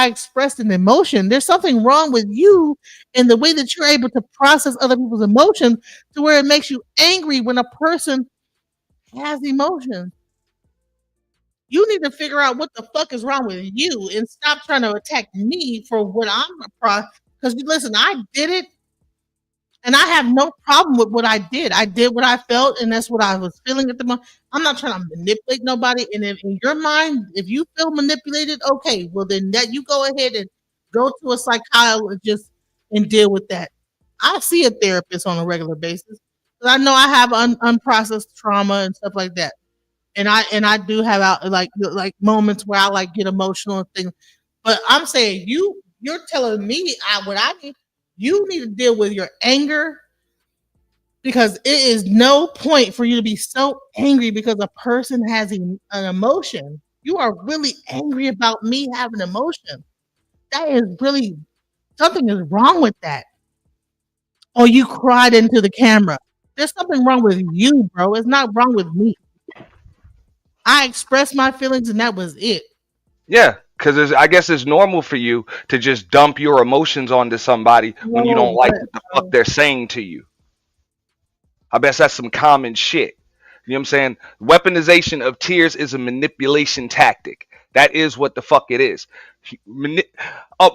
expressed an emotion, there's something wrong with you in the way that you're able to process other people's emotions to where it makes you angry when a person has emotions. You need to figure out what the fuck is wrong with you and stop trying to attack me for what I'm because listen, I did it and I have no problem with what I did. I did what I felt, and that's what I was feeling at the moment. I'm not trying to manipulate nobody. And if in your mind, if you feel manipulated, okay, well then that you go ahead and go to a psychologist and deal with that. I see a therapist on a regular basis because I know I have unprocessed trauma and stuff like that. And I do have like moments where I get emotional and things. But I'm saying you're telling me what I need. You need to deal with your anger, because it is no point for you to be so angry because a person has an emotion. You are really angry about me having emotion. That is really, something is wrong with that. Or you cried into the camera. There's something wrong with you, bro. It's not wrong with me. I expressed my feelings and that was it. Yeah, because I guess it's normal for you to just dump your emotions onto somebody when you don't like what the fuck they're saying to you. I bet that's some common shit. You know what I'm saying? Weaponization of tears is a manipulation tactic. That is what the fuck it is.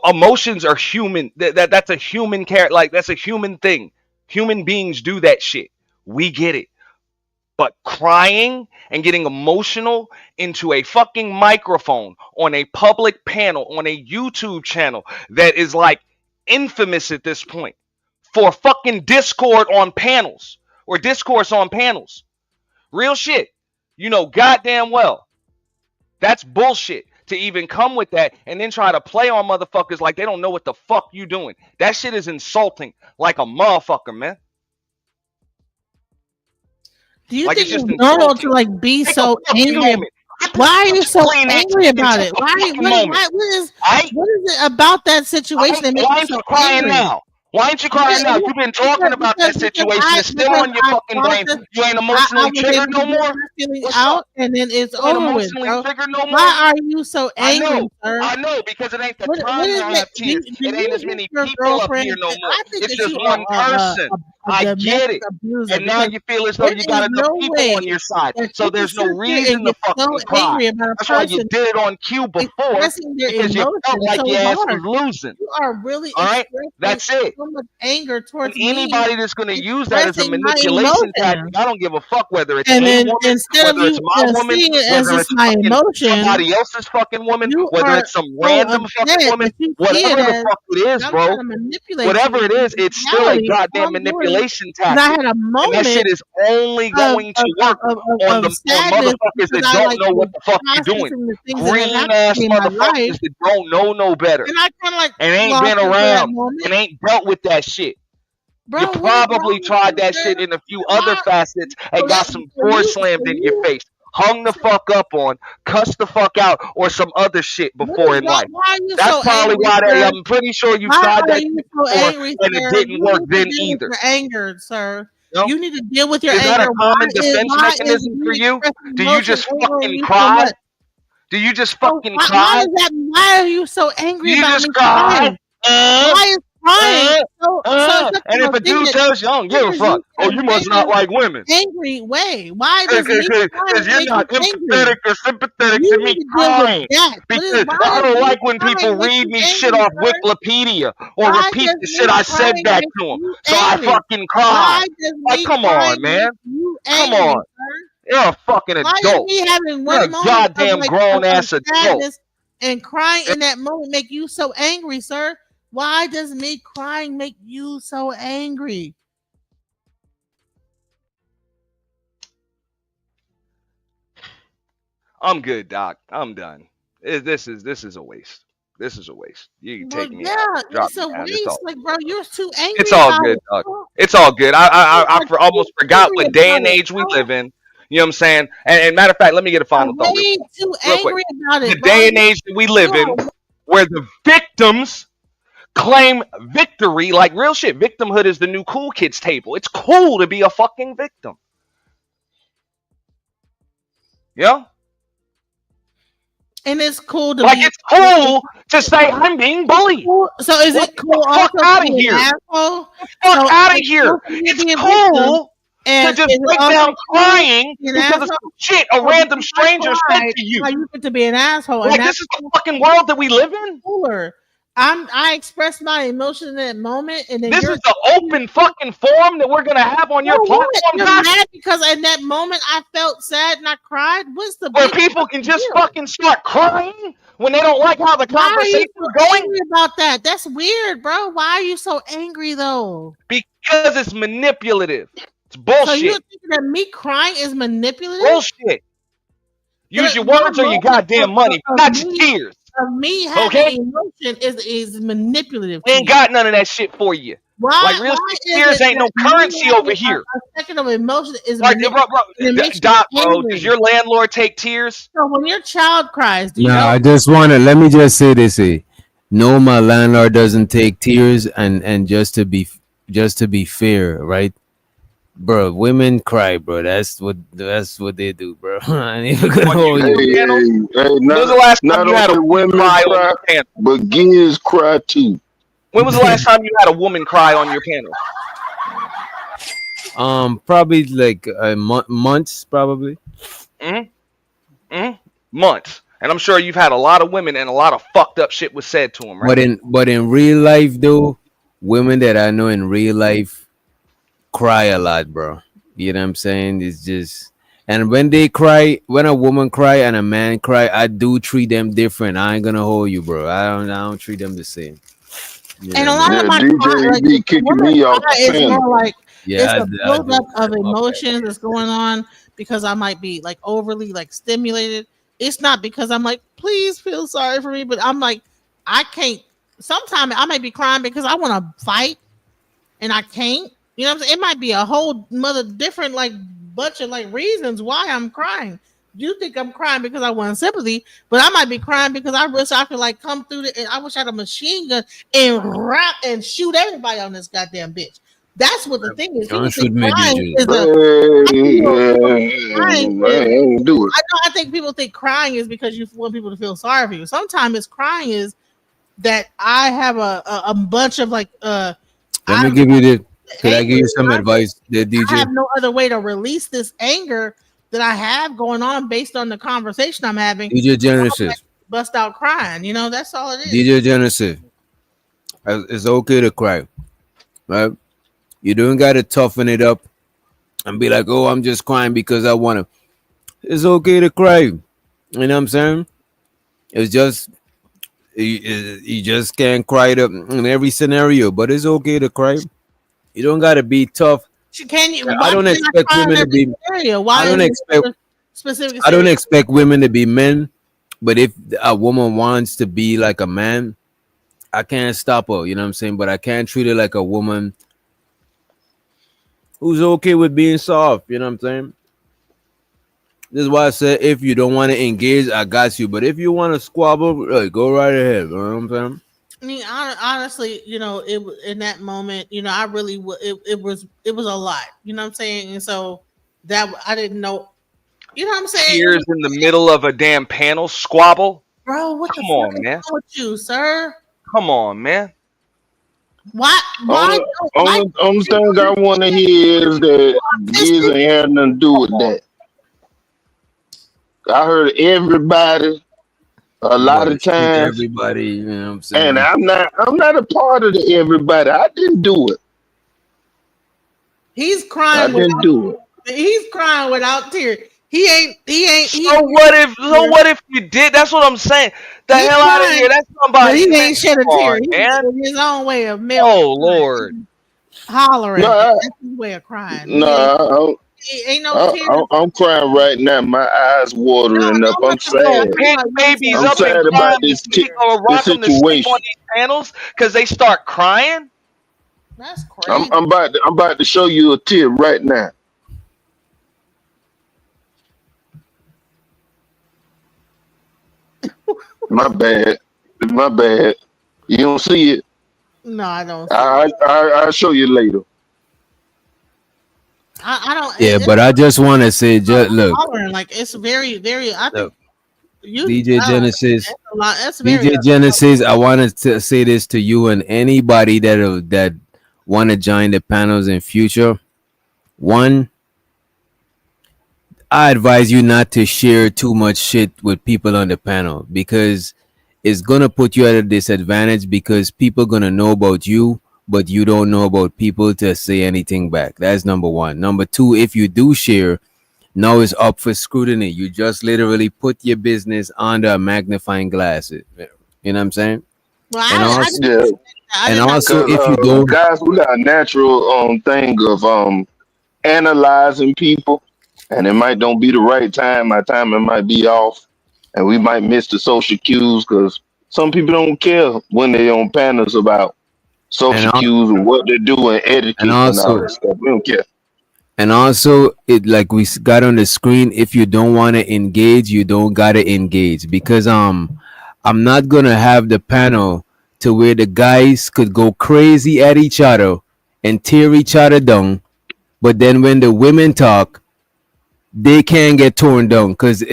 Emotions are human. That's a human character. Like, that's a human thing. Human beings do that shit. We get it. But crying and getting emotional into a fucking microphone on a public panel on a YouTube channel that is like infamous at this point for fucking Discord on panels or discourse on panels. Real shit. You know goddamn well. That's bullshit to even come with that and then try to play on motherfuckers like they don't know what the fuck you doing. That shit is insulting like a motherfucker, man. Do you think it's normal to be so angry? Get Why are you so Explain that to angry me about in it? a Why fucking moment. what is it about that situation that makes Why you ain't so you crying angry? now? Why ain't you crying now? You've been talking about that situation. It's still on your fucking brain. You ain't I emotionally was triggered able to no get more? my feeling What's out, up? and then it's You ain't over with, emotionally bro. triggered no more? Why are you so I angry, know. sir? I know, because it ain't the What time is to it? have tears. Do It ain't you as hit many your people up girlfriend? here no more. I think It's that just you one person. a I get domestic it. abuser And now because you feel as though there you is got enough no people way on your side. that So you can there's no sit there reason and to get so fucking cry. angry about a That's why you person did it on cue before, expressing their because you felt emotions like so your ass was hard. losing. You are really All right? expressing That's it. so much anger And towards me, anybody that's going to use that as a expressing my manipulation tactic, emotions. I don't give a fuck whether it's And a then woman, instead of whether it's you my woman, seeing it as whether just it's my fucking emotion, somebody else's fucking woman, you whether are it's some so random fucking upset woman, that you see whatever it the as fuck it is, I'm bro. trying to manipulate Whatever you. it is, In it's still a reality, all goddamn I'm doing manipulation is I tactic. had a And that moment shit is only of going to work on of on sadness motherfuckers because that I don't like know was what the fuck you're doing. processing the things that have Green happened to ass me in my life, motherfuckers that don't know no better and I kind of like and ain't lost been it for that around moment. and ain't dealt with that shit. Bro, You what is probably wrong with tried you, that sir? shit in a few other Why? facets and got some door slammed in your You face, hung the fuck up on, cussed the fuck out, or some other shit what before is in wrong? life. Why are you That's so probably angry, why sir? I'm pretty sure you've Why tried are that you shit so before angry, and it sir? didn't You work need to then deal with either. your anger, sir. No? You need to deal with your Is that anger. a common defense mechanism for You you? expressing Do you emotion just angering fucking you so cry? much? Do you just So fucking why cry? is that? Why are you so angry You about just me cry? crying? Why is crying so such And if a a thing dude that tells you, I don't give a triggers fuck, you oh, in a you must not very like women. angry way? Why does me Because crying you're make you not angry? empathetic or sympathetic to You me need to deal with crying. that. Because Why I does don't me like when people crying make read you me shit angry, off sir? Wikipedia or Why repeat does the shit me I said crying back make to them. you So I angry? fucking cry. Why does Like, me come crying on, man. make you Come angry, on. sir? You're a fucking Why is adult. me having You're one a moment of goddamn grown of ass adult. sadness and crying in that moment make you so angry, sir? Why does me crying make you so angry? I'm good, Doc. I'm done. This is a waste. This is a waste. You can Well, take me out, yeah, drop it's me a down. It's waste. all Like, good. bro, you're too It's angry all about good, it. Doc. Bro. It's all good. You are Almost too forgot angry what day about and it, age we bro. live in. You know what I'm saying? And matter of fact, let me get a final thought real Way quick. too Real quick. angry about The it, bro. day and age that we live You in, are where the victims claim victory, like real shit. Victimhood is the new cool kids table. It's cool to be a fucking victim. Yeah? and it's cool to Like be. it's cool to say I'm being bullied. So is What it the cool fuck also to out of be an here? asshole? Fuck So out of it's here. cool for me to It's be a victim, cool to and just is it break also down cool crying to be an because of asshole? some shit a So random because I stranger said cried, to you. now you get to be an asshole, and Like that's this is the fucking world that we live in. cooler. I expressed my emotion in that moment, and then This you're is the open fucking forum that we're gonna have on your what? platform, You're Doc, mad because in that moment I felt sad and I cried. What's the where big people can just deal? fucking start crying when they don't like how the Why are you conversation's so going? angry about that? That's weird, bro. Why are you so angry though? Because it's manipulative. It's So you're bullshit. thinking that me crying is manipulative? Bullshit. Use your My words or your moment goddamn money, of not your tears. me Okay? having emotion is manipulative We to ain't you. got none of that shit for you. Like real Why shit, is tears it ain't no that me currency over having here. a second of emotion is Like, manipulative and it makes you Doc, bro, angry? does your landlord take tears? So when your child cries, do you Nah, I know? just wanna let me just say this. No, my landlord doesn't take tears, and just to be fair, right? Bro, women cry, bro. That's what they do, bro. I ain't even gonna hold Hey, you. hey, when was the last time not you had a only woman women cry on cry, your panel? but kids cry too. When was the last time you had a woman cry on your panel? Probably like months, probably. Months. And I'm sure you've had a lot of women and a lot of fucked up shit was said to them, right? But in real life, though, women that I know in real life cry a lot, bro. You know what I'm saying? It's just, and when they cry, when a woman cry and a man cry, I do treat them different. I ain't gonna hold you, bro. I don't treat them the same. Yeah, And a man. lot of my cry, like be the kicking woman me off cry the is panel. more like Yeah, it's a I do. buildup of My bad. emotions that's going on because I might be like overly like stimulated. It's not because I'm like, please feel sorry for me, but I'm like, I can't. Sometimes I might be crying because I want to fight and I can't. You know what I'm saying? It might be a whole mother different like bunch of like reasons why I'm crying. you think I'm crying because I want sympathy, but I might be crying because I wish I could like come through and I wish I had a machine gun and rap and shoot everybody on this goddamn bitch. That's what the thing is. Don't People shoot think me, crying DJ. do it. I think people think crying is because you want people to feel sorry for you. Sometimes it's crying is that I have a bunch of like Let me give you the. Could I give you some advice, there, DJ? I have no other way to release this anger that I have going on based on the conversation I'm having. DJ Genesis. Bust out crying, you know, that's all it is. DJ Genesis. It's okay to cry, right? You don't got to toughen it up and be like, oh, I'm just crying because I want to. It's okay to cry. You know what I'm saying? It's just, you just can't cry it up in every scenario, but it's okay to cry. You don't got to be tough. Can you? I don't expect women to be. Why I don't expect. Specific. I don't expect women to be men, but if a woman wants to be like a man, I can't stop her. You know what I'm saying? But I can't treat her like a woman who's okay with being soft. You know what I'm saying? This is why I said if you don't want to engage, I got you. But if you want to squabble, go right ahead. You know what I'm saying? I mean, honestly, you know, it in that moment, you know, I really it was a lot, you know what I'm saying, and so that I didn't know, you know what I'm saying. Tears in the middle of a damn panel squabble, bro. What Come the on, fuck man. is wrong with you, sir? Come on, man. Why? Only thing I want to hear is that this ain't had nothing to do with that. I heard everybody a lot of times. Everybody, you know what I'm saying? And I'm not a part of the everybody. I didn't do it. He's crying. I didn't do it. He's crying without tears. He ain't. So what if you did? That's what I'm saying. The hell out of here. That's somebody. But he ain't shed a tear. He's man. in his own way of milk. Oh Lord. Hollering. No, That's his way of crying. No, ain't no tears. I'm crying right now. My eyes watering up. I'm sad. Pick babies I'm up sad and about cry this or rock them to sleep situation. on these panels because they start crying. That's crazy. I'm about to show you a tear right now. My bad. You don't see it. No, I don't. I'll show you later. I don't. Yeah, but I just want to say, just look, like it's very, very. I think DJ Genesis, that's a lot. That's very DJ Genesis. I wanted to say this to you and anybody that want to join the panels in future. One, I advise you not to share too much shit with people on the panel because it's gonna put you at a disadvantage because people gonna know about you, but you don't know about people to say anything back. That's number one. Number two, if you do share, now it's up for scrutiny. You just literally put your business under a magnifying glass. You know what I'm saying? Well, and also, if you don't, guys, we got a natural thing of analyzing people, and it might don't be the right time. My timing might be off, and we might miss the social cues because some people don't care when they're on panels about social cues and what they do and etiquette and all that stuff. We don't care. And also, it like we got on the screen. If you don't want to engage, you don't gotta engage because I'm not gonna have the panel to where the guys could go crazy at each other and tear each other down, but then when the women talk, they can't get torn down because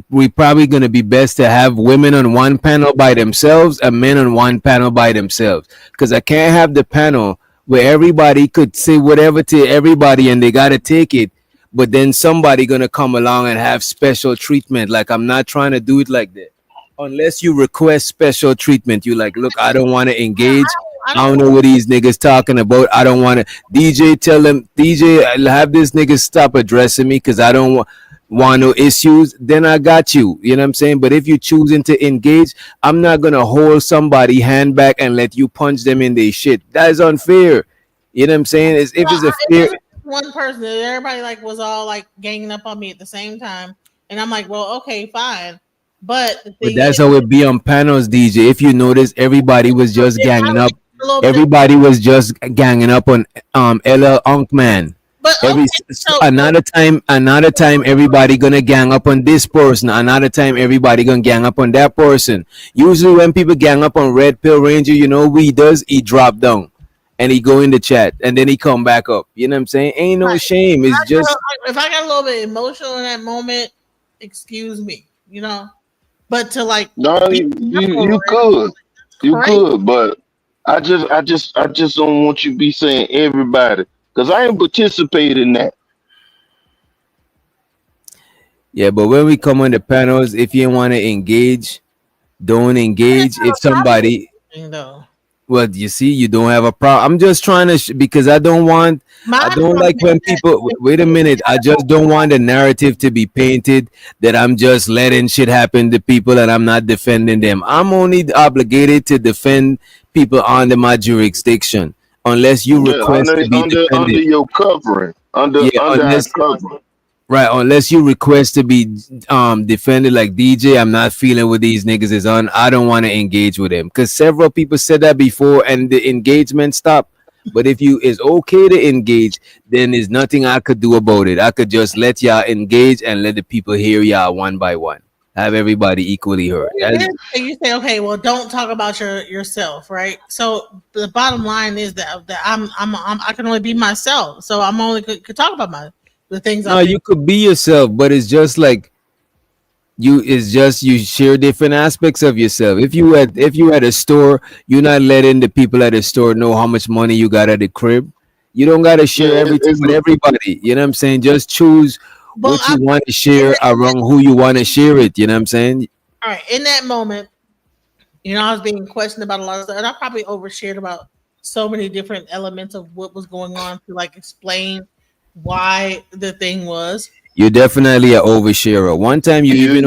we probably gonna be best to have women on one panel by themselves and men on one panel by themselves because I can't have the panel where everybody could say whatever to everybody and they gotta take it, but then somebody gonna come along and have special treatment. Like I'm not trying to do it like that. Unless you request special treatment, you like, look, I don't want to engage. I don't know what these niggas talking about. I don't want to. DJ, tell them, DJ, I'll have this nigga stop addressing me because I don't want no issues. Then I got you. You know what I'm saying? But if you choosing to engage, I'm not gonna hold somebody hand back and let you punch them in their shit. That is unfair. You know what I'm saying? If it's a fair one person, everybody like was all like ganging up on me at the same time, and I'm like, well, okay, fine. But that's how it be on panels, DJ. If you notice, everybody was just ganging up. Everybody was just ganging up on LL Unkman. But Another time, everybody gonna gang up on this person. Another time, everybody gonna gang up on that person. Usually, when people gang up on Red Pill Ranger, you know what he does? He drop down and he go in the chat and then he come back up. You know what I'm saying? Ain't no shame. It's just if I got a little bit emotional in that moment, excuse me, you know. But to like, no, you could, but I just don't want you to be saying everybody, because I ain't participating in that. yeah. But when we come on the panels, if you want to engage, don't engage. If somebody, well, you see, you don't have a problem. I'm just trying to because I don't like when people. Wait a minute. I just don't want the narrative to be painted that I'm just letting shit happen to people and I'm not defending them. I'm only obligated to defend people under my jurisdiction, unless you request to be defended under your covering, under our covering. Right, unless you request to be defended like DJ, I'm not feeling what these niggas is on. I don't want to engage with them because several people said that before and the engagement stopped. But if it's okay to engage, then there's nothing I could do about it. I could just let y'all engage and let the people hear y'all one by one. Have everybody equally heard. And you say, okay, well, don't talk about yourself, right? So the bottom line is that I can only be myself, so I'm only could talk about the things. No, you could be yourself, but it's just like you share different aspects of yourself. If you at a store, you're not letting the people at the store know how much money you got at the crib. You don't gotta share everything with everybody. You know what I'm saying? Just choose what you want to share around who you want to share it. You know what I'm saying? All right. In that moment, you know, I was being questioned about a lot of stuff, and I probably overshared about so many different elements of what was going on to like explain why the thing was. You're definitely an oversharer. One time you even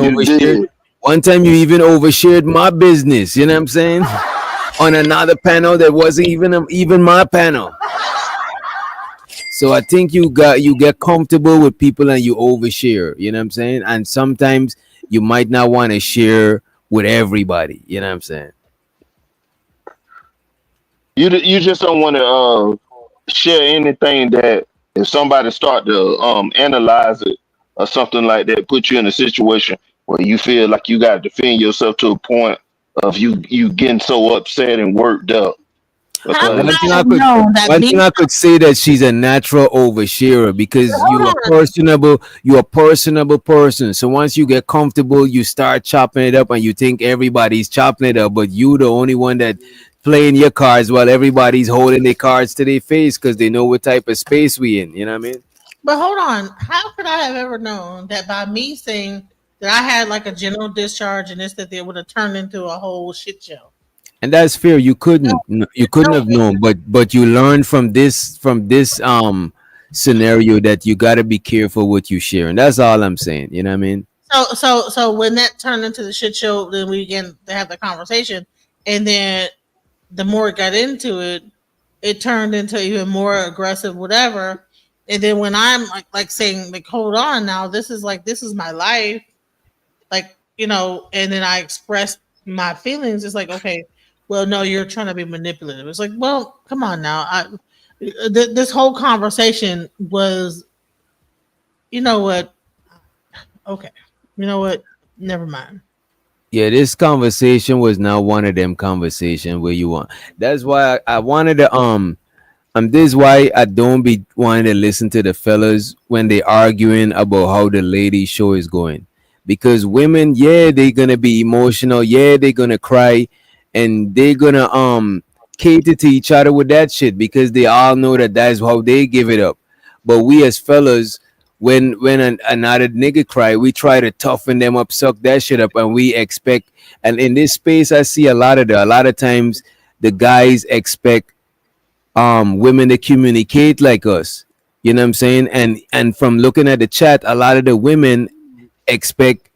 overshared my business. You know what I'm saying? On another panel that wasn't even my panel. So I think you get comfortable with people and you overshare. You know what I'm saying? And sometimes you might not want to share with everybody. You know what I'm saying? You just don't want to share anything that if somebody start to analyze it or something like that, put you in a situation where you feel like you got to defend yourself to a point of you getting so upset and worked up. One thing I could say that she's a natural oversharer because you're a personable person. So once you get comfortable, you start chopping it up and you think everybody's chopping it up, but you the only one that playing your cards while everybody's holding their cards to their face because they know what type of space we in. You know what I mean? But hold on. How could I have ever known that by me saying that I had like a general discharge and this, that they would have turned into a whole shit show? And that's fair. You couldn't have known, but you learned from this scenario that you got to be careful what you share, and that's all I'm saying. You know what I mean? So when that turned into the shit show, then we began to have the conversation, and then the more it got into it, it turned into even more aggressive, whatever. And then when I'm like saying like, hold on, now this is my life, like, you know, and then I expressed my feelings. It's like, okay. Well, no, you're trying to be manipulative. It's like, well, come on now. This whole conversation was, you know what? Okay. You know what? Never mind. Yeah, this conversation was not one of them conversations where you want. That's why I wanted to this is why I don't be wanting to listen to the fellas when they arguing about how the lady show is going. Because women, yeah, they're gonna be emotional, yeah, they're gonna cry. And they're gonna cater to each other with that shit because they all know that that's how they give it up. But we as fellas, when another nigga cry, we try to toughen them up, suck that shit up, and we expect. And in this space, I see a lot of times the guys expect women to communicate like us. You know what I'm saying? And from looking at the chat, a lot of the women expect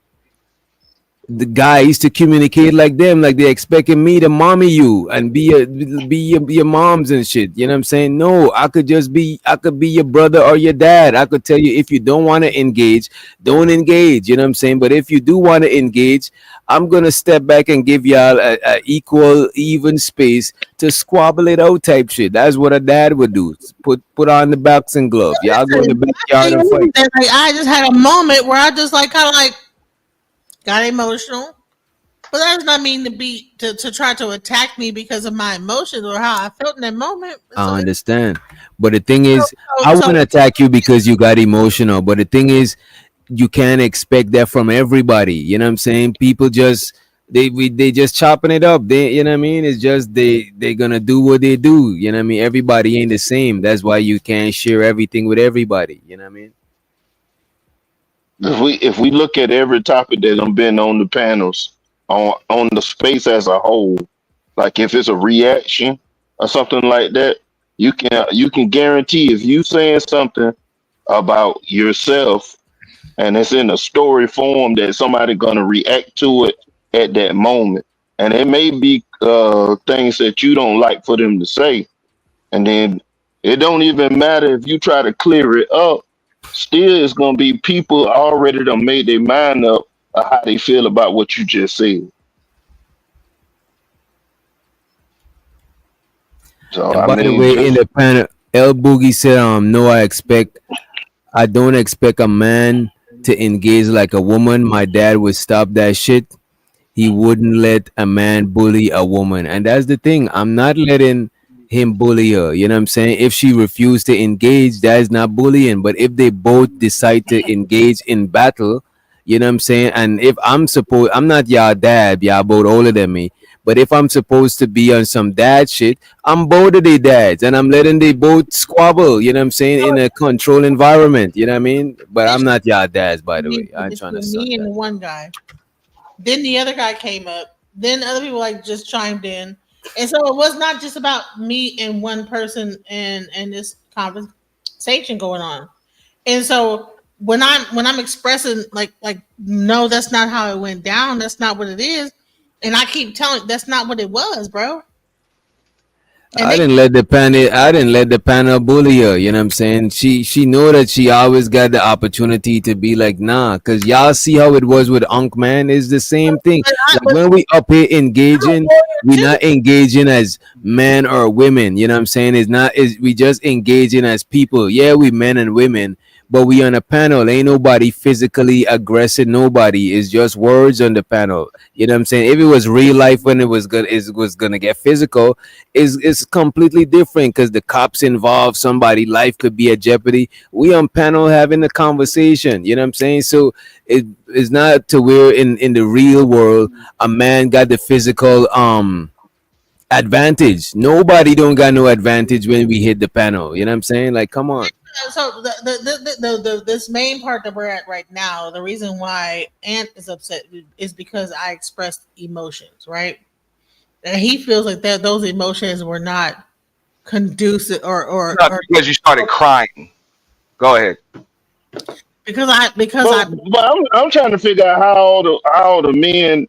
the guys to communicate like them, like they expecting me to mommy you and be your moms and shit. You know what I'm saying? No, I could be your brother or your dad. I could tell you, if you don't want to engage, don't engage. You know what I'm saying? But if you do want to engage, I'm gonna step back and give y'all a equal, even space to squabble it out type shit. That's what a dad would do. Put on the boxing gloves. Y'all go in the backyard and fight. Like, I just had a moment where I just like kind of like got emotional, but that does not mean to try to attack me because of my emotions or how I felt in that moment. I understand, but the thing is, I wouldn't attack you because you got emotional. But the thing is, you can't expect that from everybody. You know what I'm saying? People just they just chopping it up. You know what I mean? It's just they're gonna do what they do. You know what I mean? Everybody ain't the same. That's why you can't share everything with everybody. You know what I mean? If we look at every topic that I've been on the panels on the space as a whole, like if it's a reaction or something like that, you can guarantee if you saying something about yourself and it's in a story form that somebody gonna react to it at that moment, and it may be things that you don't like for them to say, and then it don't even matter if you try to clear it up. Still, it's gonna be people already done made their mind up of how they feel about what you just said. So And by the way, in the panel, El Boogie said, no, I don't expect a man to engage like a woman. My dad would stop that shit. He wouldn't let a man bully a woman. And that's the thing. I'm not letting him bully her. You know what I'm saying? If she refused to engage, that is not bullying. But if they both decide to engage in battle, you know what I'm saying? And if I'm not y'all dad, y'all both older than me. But if I'm supposed to be on some dad shit, I'm both of their dads and I'm letting they both squabble, you know what I'm saying, in a controlled environment, you know what I mean? But I'm not y'all dads, by the way. I ain't trying to suck me and the one guy. Then the other guy came up. Then other people like just chimed in. And so it was not just about me and one person and this conversation going on. And so when I'm expressing like no, that's not how it went down. That's not what it is. And I keep telling that's not what it was, bro. I didn't let the panel bully her, you know what I'm saying? She know that she always got the opportunity to be like, nah, because y'all see how it was with Unk, man. It's the same thing. Like when we up here engaging, we're not engaging as men or women, you know what I'm saying? We just engaging as people. Yeah, we men and women, but we on a panel. Ain't nobody physically aggressive, nobody. It's just words on the panel. You know what I'm saying? If it was real life when it was gonna get physical, it's completely different because the cops involved, somebody life could be at jeopardy. We on panel having a conversation, you know what I'm saying? So it's not to where in the real world a man got the physical advantage. Nobody don't got no advantage when we hit the panel, you know what I'm saying? Like, come on. So this main part that we're at right now, the reason why Ant is upset is because I expressed emotions, right? And he feels like that those emotions were not conducive or because you started crying. Go ahead. But I'm trying to figure out how the men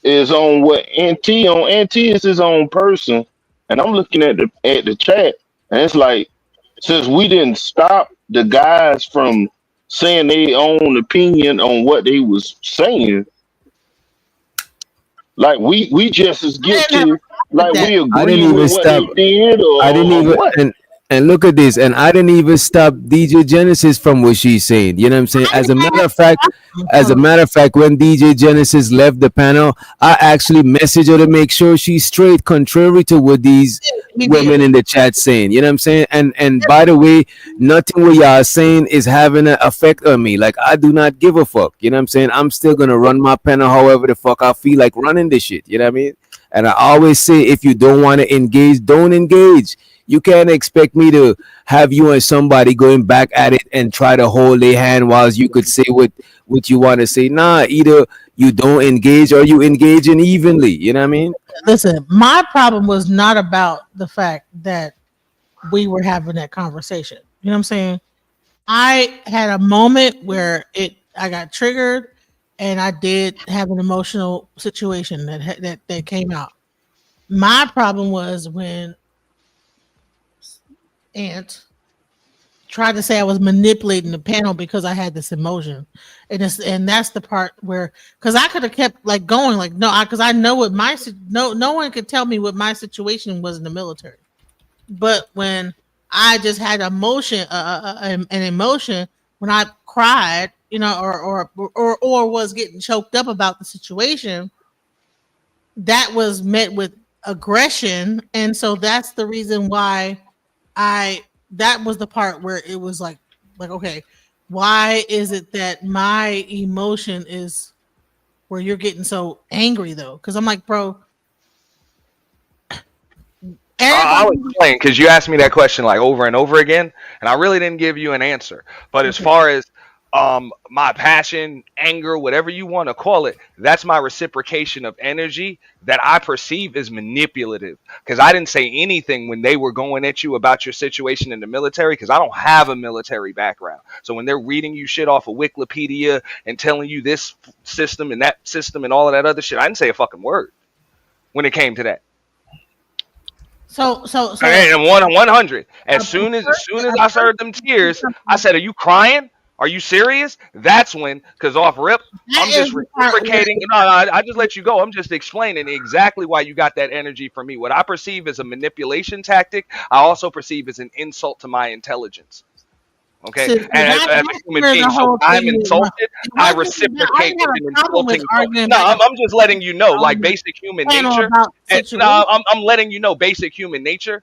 is on what NT on. NT is his own person, and I'm looking at the chat, and it's like, since we didn't stop the guys from saying their own opinion on what they was saying, like we just as guilty, like we agree with what they did, or what? And look at this, and I didn't even stop DJ Genesis from what she's saying. You know what I'm saying? As a matter of fact, when DJ Genesis left the panel, I actually messaged her to make sure she's straight, contrary to what these women in the chat saying. You know what I'm saying? And by the way, nothing what y'all saying is having an effect on me. Like, I do not give a fuck. You know what I'm saying? I'm still gonna run my panel however the fuck I feel like running this shit. You know what I mean? And I always say, if you don't want to engage, don't engage. You can't expect me to have you and somebody going back at it and try to hold their hand while you could say what you want to say. Nah, either you don't engage or you engage in evenly. You know what I mean? Listen, my problem was not about the fact that we were having that conversation. You know what I'm saying? I had a moment where I got triggered and I did have an emotional situation that came out. My problem was when Ant tried to say I was manipulating the panel because I had this emotion, and that's the part where, because I could have kept like going like no, because I know what no one could tell me what my situation was in the military, but when I just had emotion, an emotion when I cried, or was getting choked up about the situation, that was met with aggression, and so that's the reason why that was the part where it was like okay, why is it that my emotion is where you're getting so angry though? Because I'm like, bro. I'll explain, because you asked me that question like over and over again, and I really didn't give you an answer. But as far as my passion, anger, whatever you want to call it, that's my reciprocation of energy that I perceive as manipulative. Because I didn't say anything when they were going at you about your situation in the military, because I don't have a military background. So when they're reading you shit off of Wikipedia and telling you this system and that system and all of that other shit, I didn't say a fucking word when it came to that. So and 100. As soon as I heard them tears, I said, "Are you crying? Are you serious?" That's when, because off rip, I'm just reciprocating. No, I just let you go. I'm just explaining exactly why you got that energy from me. What I perceive as a manipulation tactic, I also perceive as an insult to my intelligence. Okay, So and as a human being, so I'm insulted. I reciprocate with an insulting tone. No, I'm just letting you know, like basic human nature. No, I'm letting you know basic human nature.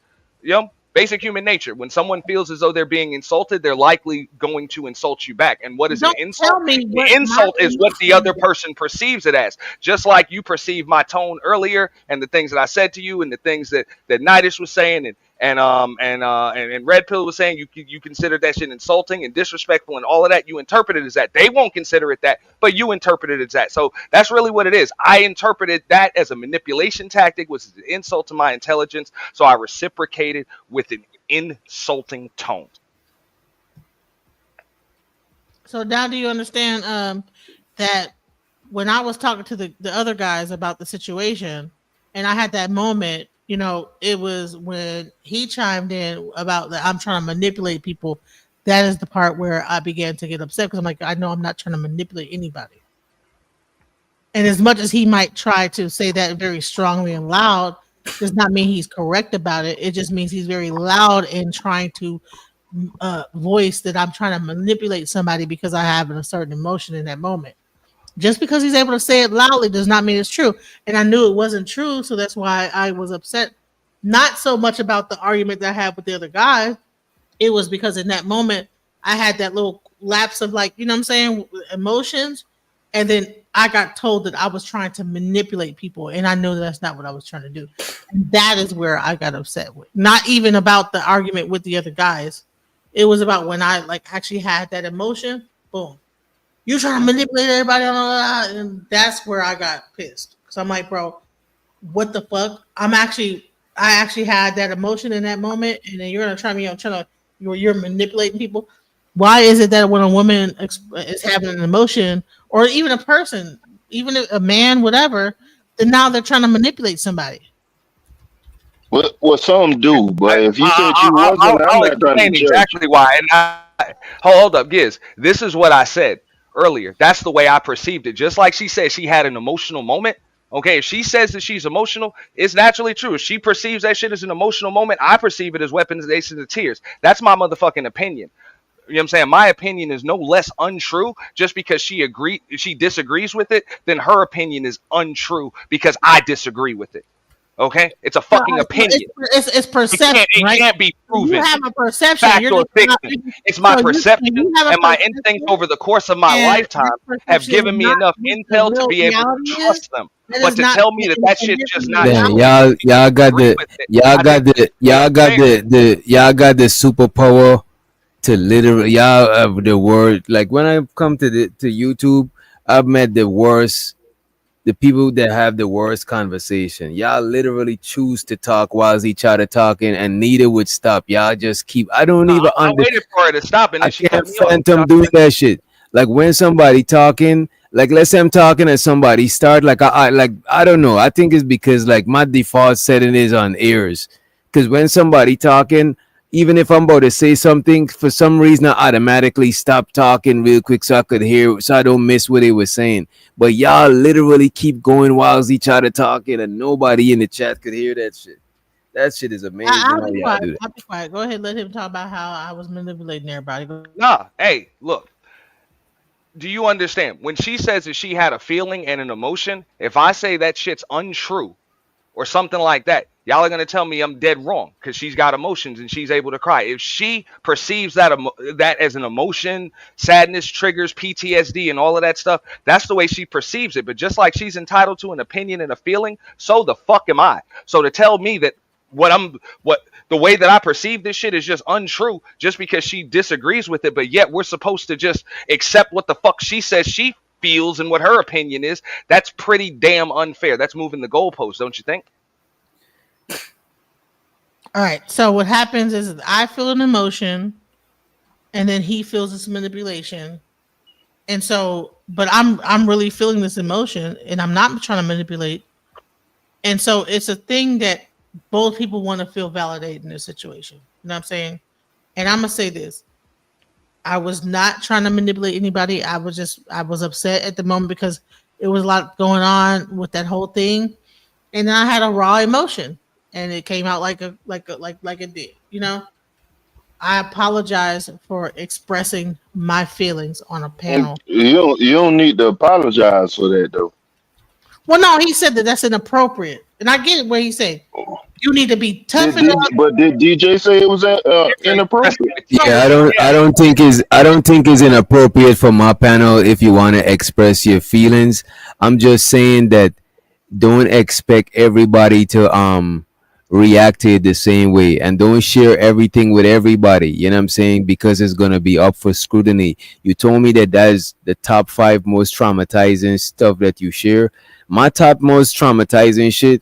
Basic human nature. When someone feels as though they're being insulted, they're likely going to insult you back. And what is an insult? The insult is what the other person perceives it as. Just like you perceive my tone earlier, and the things that I said to you, and the things that Nidus was saying, and Red Pill was saying, you consider that shit insulting and disrespectful and all of that. You interpret it as that. They won't consider it that, but you interpret it as that. So that's really what it is. I interpreted that as a manipulation tactic, which is an insult to my intelligence. So I reciprocated with an insulting tone. So now do you understand that when I was talking to the other guys about the situation, and I had that moment, it was when he chimed in about that I'm trying to manipulate people. That is the part where I began to get upset, because I'm like, I know I'm not trying to manipulate anybody. And as much as he might try to say that very strongly and loud, does not mean he's correct about it. It just means he's very loud in trying to voice that I'm trying to manipulate somebody because I have a certain emotion in that moment. Just because he's able to say it loudly does not mean it's true. And I knew it wasn't true, so that's why I was upset. Not so much about the argument that I had with the other guy. It was because in that moment, I had that little lapse of emotions. And then I got told that I was trying to manipulate people. And I know that's not what I was trying to do. And that is where I got upset with. Not even about the argument with the other guys. It was about when I actually had that emotion. Boom. You trying to manipulate everybody, and that's where I got pissed. Because I'm like, bro, what the fuck? I actually had that emotion in that moment, and then you're gonna try me on you're manipulating people. Why is it that when a woman is having an emotion, or even a person, even a man, whatever, then now they're trying to manipulate somebody? Well, some do, but if you said you wasn't, I'm not trying to exactly why. And hold up, Giz. This is what I said earlier. That's the way I perceived it. Just like she said she had an emotional moment. Okay, if she says that she's emotional, it's naturally true. If she perceives that shit as an emotional moment, I perceive it as weaponization of tears. That's my motherfucking opinion. You know what I'm saying? My opinion is no less untrue just because she disagrees with it, then her opinion is untrue because I disagree with it. Okay, it's a fucking opinion. It's perception. It can't be proven. You have a perception. Fact or fiction. It's my perception, and my instincts over the course of my lifetime have given me enough intel to be able to trust them. But to tell me that shit just not true. Y'all got the superpower to literally the word. Like when I come to YouTube, I've met the people that have the worst conversation. Y'all literally choose to talk while each other talking, and neither would stop. Y'all just keep. I don't even. I waited for her to stop, and then I can't phantom doing that shit. Like when somebody talking, Like let's say I'm talking to somebody, start like I don't know. I think it's because like my default setting is on ears. Because when somebody talking, even if I'm about to say something, for some reason I automatically stop talking real quick so I could hear, so I don't miss what they were saying. But y'all literally keep going whilst each other talking, and nobody in the chat could hear that shit. That shit is amazing. I'll how be y'all quiet. do that. I'll be quiet. Go ahead, let him talk about how I was manipulating everybody. Nah, hey, look. Do you understand? When she says that she had a feeling and an emotion, if I say that shit's untrue or something like that, y'all are going to tell me I'm dead wrong because she's got emotions and she's able to cry. If she perceives that that as an emotion, sadness, triggers, PTSD, and all of that stuff, that's the way she perceives it. But just like she's entitled to an opinion and a feeling, so the fuck am I. So to tell me that the way that I perceive this shit is just untrue just because she disagrees with it, but yet we're supposed to just accept what the fuck she says she feels and what her opinion is, that's pretty damn unfair. That's moving the goalpost, don't you think? All right. So what happens is I feel an emotion and then he feels this manipulation. And so, but I'm really feeling this emotion and I'm not trying to manipulate. And so it's a thing that both people want to feel validated in this situation. You know what I'm saying? And I'm going to say this. I was not trying to manipulate anybody. I was upset at the moment because it was a lot going on with that whole thing. And then I had a raw emotion and it came out like it did, you know? I apologize for expressing my feelings on a panel. You don't need to apologize for that though. Well, no, he said that that's inappropriate, and I get what he said. You need to be tough enough. But did DJ say it was inappropriate? Yeah, I don't think it's inappropriate for my panel if you want to express your feelings. I'm just saying that don't expect everybody to react to it the same way, and don't share everything with everybody. You know what I'm saying? Because it's gonna be up for scrutiny. You told me that is the top 5 most traumatizing stuff that you share. My top most traumatizing shit,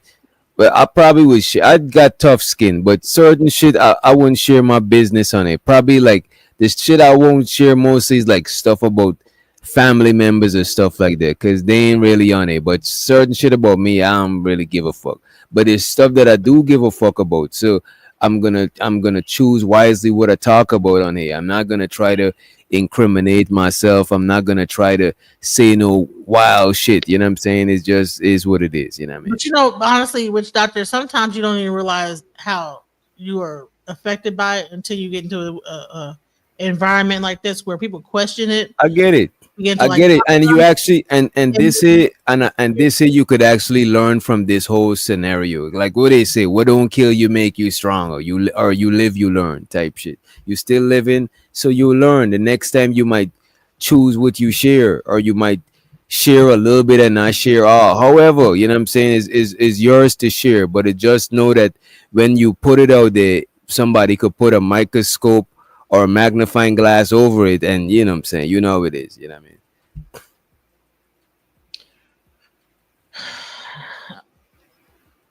but I probably would share. I got tough skin, but certain shit I wouldn't share my business on it. Probably like this shit I won't share mostly is like stuff about family members or stuff like that, because they ain't really on it. But certain shit about me, I don't really give a fuck. But there's stuff that I do give a fuck about. So I'm gonna choose wisely what I talk about on here. I'm not gonna try to incriminate myself. I'm not gonna try to say no wild shit. You know what I'm saying? It's just is what it is. You know what I mean? But you know, honestly, witch doctor, sometimes you don't even realize how you are affected by it until you get into a environment like this where people question it. I get it. I get it, and you actually and this is and this is you could actually learn from this whole scenario. Like what they say, what don't kill you make you stronger. You live, you learn type shit. You still living, so you learn. The next time you might choose what you share, or you might share a little bit and not share all. However, you know what I'm saying is yours to share, but it just know that when you put it out there, somebody could put a microscope or a magnifying glass over it, and you know what I'm saying, you know how it is, you know what I mean?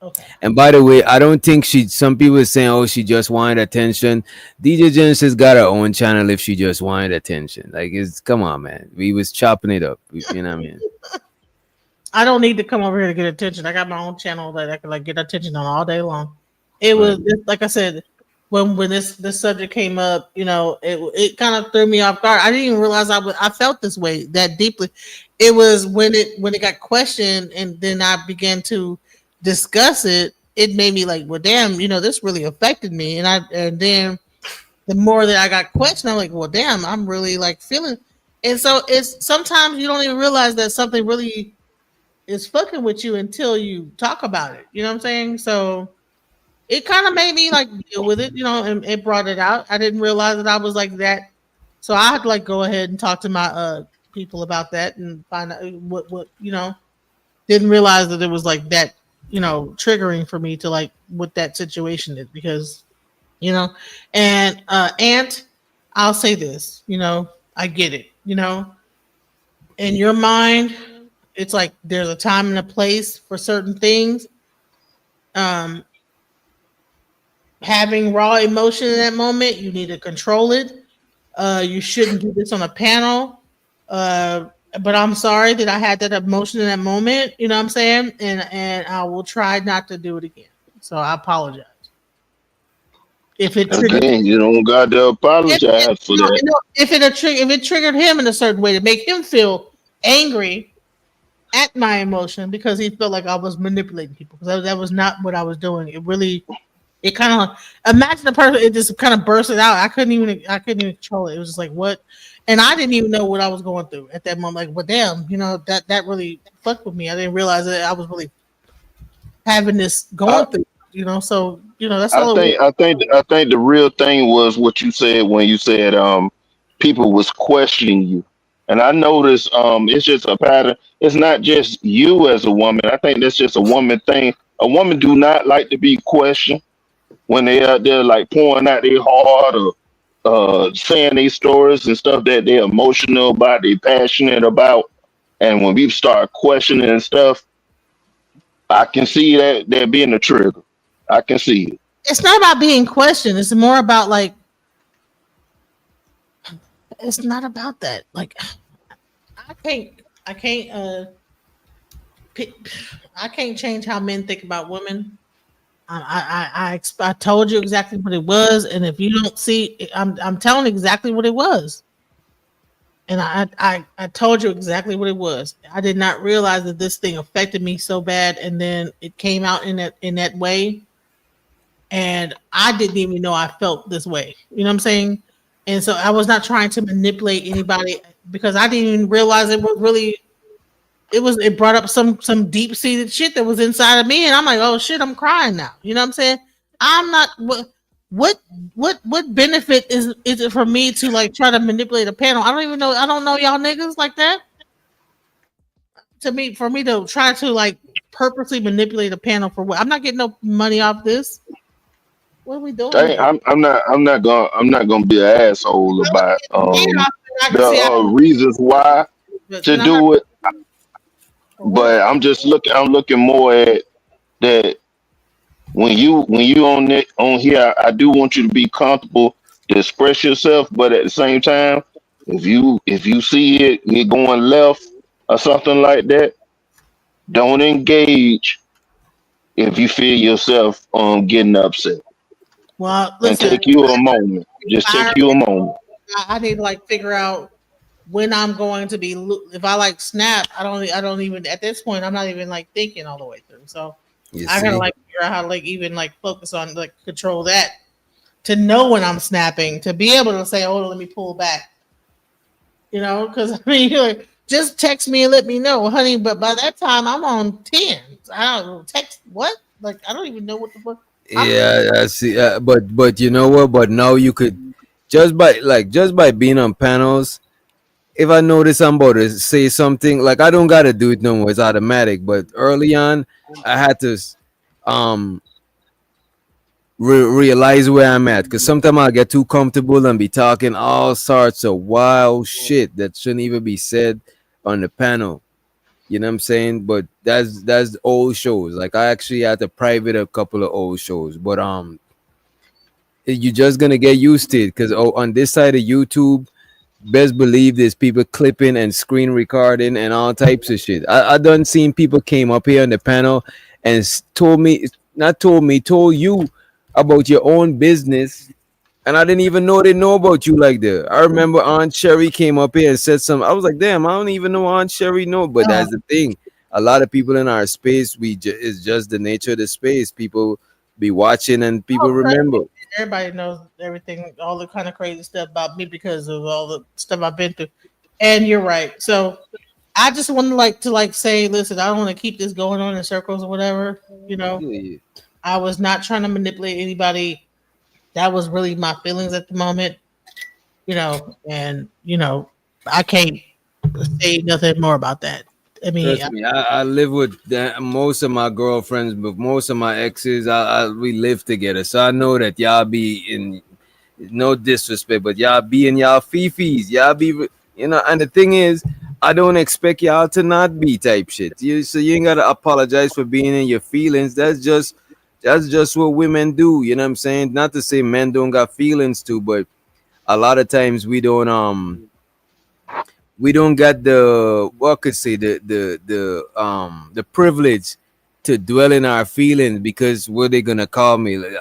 Okay. And by the way, I don't think some people are saying, oh, she just wanted attention. DJ Genesis got her own channel if she just wanted attention. Like, come on, man. We was chopping it up, you know what I mean? I don't need to come over here to get attention. I got my own channel that I can like get attention on all day long. It was like I said, when this subject came up, you know, it kind of threw me off guard. I didn't even realize I felt this way that deeply. It was when it got questioned, and then I began to discuss it. It made me like, well, damn, you know, this really affected me. And then the more that I got questioned, I'm like, well, damn, I'm really like feeling. And so it's sometimes you don't even realize that something really is fucking with you until you talk about it. You know what I'm saying? So it kind of made me like deal with it, you know, and it brought it out. I didn't realize that I was like that. So I had to like go ahead and talk to my people about that and find out what you know, didn't realize that it was like that, you know, triggering for me to like what that situation is, because, you know, and Ant, I'll say this, you know, I get it, you know, in your mind, it's like there's a time and a place for certain things. Having raw emotion in that moment, you need to control it. You shouldn't do this on a panel. but I'm sorry that I had that emotion in that moment. You know what I'm saying? And I will try not to do it again. So I apologize. If it triggered, Again, you don't got to apologize for that. if it triggered him in a certain way to make him feel angry at my emotion because he felt like I was manipulating people, because that was not what I was doing. It kind of, imagine the person, it just kind of bursted out. I couldn't even control it. It was just like, what? And I didn't even know what I was going through at that moment. Like, well, damn, that really fucked with me. I didn't realize that I was really having this going through, so that's all. I think the real thing was what you said when you said people was questioning you. And I noticed it's just a pattern. It's not just you as a woman. I think that's just a woman thing. A woman do not like to be questioned when they out there like pouring out their heart or saying their stories and stuff that they're emotional about, they're passionate about. And when we start questioning and stuff, I can see that there being a trigger. I can see it. It's not about being questioned. It's more about like, it's not about that. Like, I can't change how men think about women. I told you exactly what it was, and if you don't see, I'm telling exactly what it was. And I told you exactly what it was. I did not realize that this thing affected me so bad, and then it came out in that way. And I didn't even know I felt this way. You know what I'm saying? And so I was not trying to manipulate anybody because I didn't even realize it was really. It brought up some deep seated shit that was inside of me, and I'm like, oh shit, I'm crying now. You know what I'm saying? I'm not. What benefit is it for me to like try to manipulate a panel? I don't even know. I don't know y'all niggas like that. For me to try to like purposely manipulate a panel for what? I'm not getting no money off this. What are we doing? I'm not gonna be an asshole about the reasons why to do it. But I'm looking more at that when you on here, I do want you to be comfortable to express yourself, but at the same time, if you see it going left or something like that, don't engage if you feel yourself getting upset. Well, listen, and take you a moment. Just take you a moment. I need to like figure out when I'm going to be. If I like snap, I don't even at this point. I'm not even like thinking all the way through. So I gotta like figure out how to like even like focus on like control that to know when I'm snapping, to be able to say, "Oh, let me pull back." Because I mean, you're like, just text me and let me know, honey. But by that time, I'm on 10. I don't know, text what? Like I don't even know what the fuck. Yeah, I see. But you know what? But now you could just by being on panels. If I notice I'm about to say something, like I don't gotta do it no more. It's automatic. But early on, I had to realize where I'm at, because sometimes I'll get too comfortable and be talking all sorts of wild shit that shouldn't even be said on the panel. You know what I'm saying? But that's old shows. Like I actually had to private a couple of old shows, but you're just gonna get used to it, because on this side of YouTube, best believe there's people clipping and screen recording and all types of shit. I done seen people came up here on the panel and told you about your own business, and I didn't even know they know about you like that. I remember Aunt Sherry came up here and said something. I was like, damn, I don't even know Aunt Sherry know. But that's the thing. A lot of people in our space, it's just the nature of the space. People be watching and people remember. Everybody knows everything, all the kind of crazy stuff about me because of all the stuff I've been through. And you're right. So I just want to say, listen, I don't want to keep this going on in circles or whatever. Yeah. I was not trying to manipulate anybody. That was really my feelings at the moment, and I can't say nothing more about that. I mean, I live with most of my girlfriends, but most of my exes, we live together, so I know that y'all be in, no disrespect, but y'all be in y'all fifis, y'all be, and the thing is, I don't expect y'all to not be type shit. So you ain't gotta apologize for being in your feelings. That's just what women do. You know what I'm saying? Not to say men don't got feelings too, but a lot of times we don't we don't got the what could say the privilege to dwell in our feelings, because what they gonna call me, like,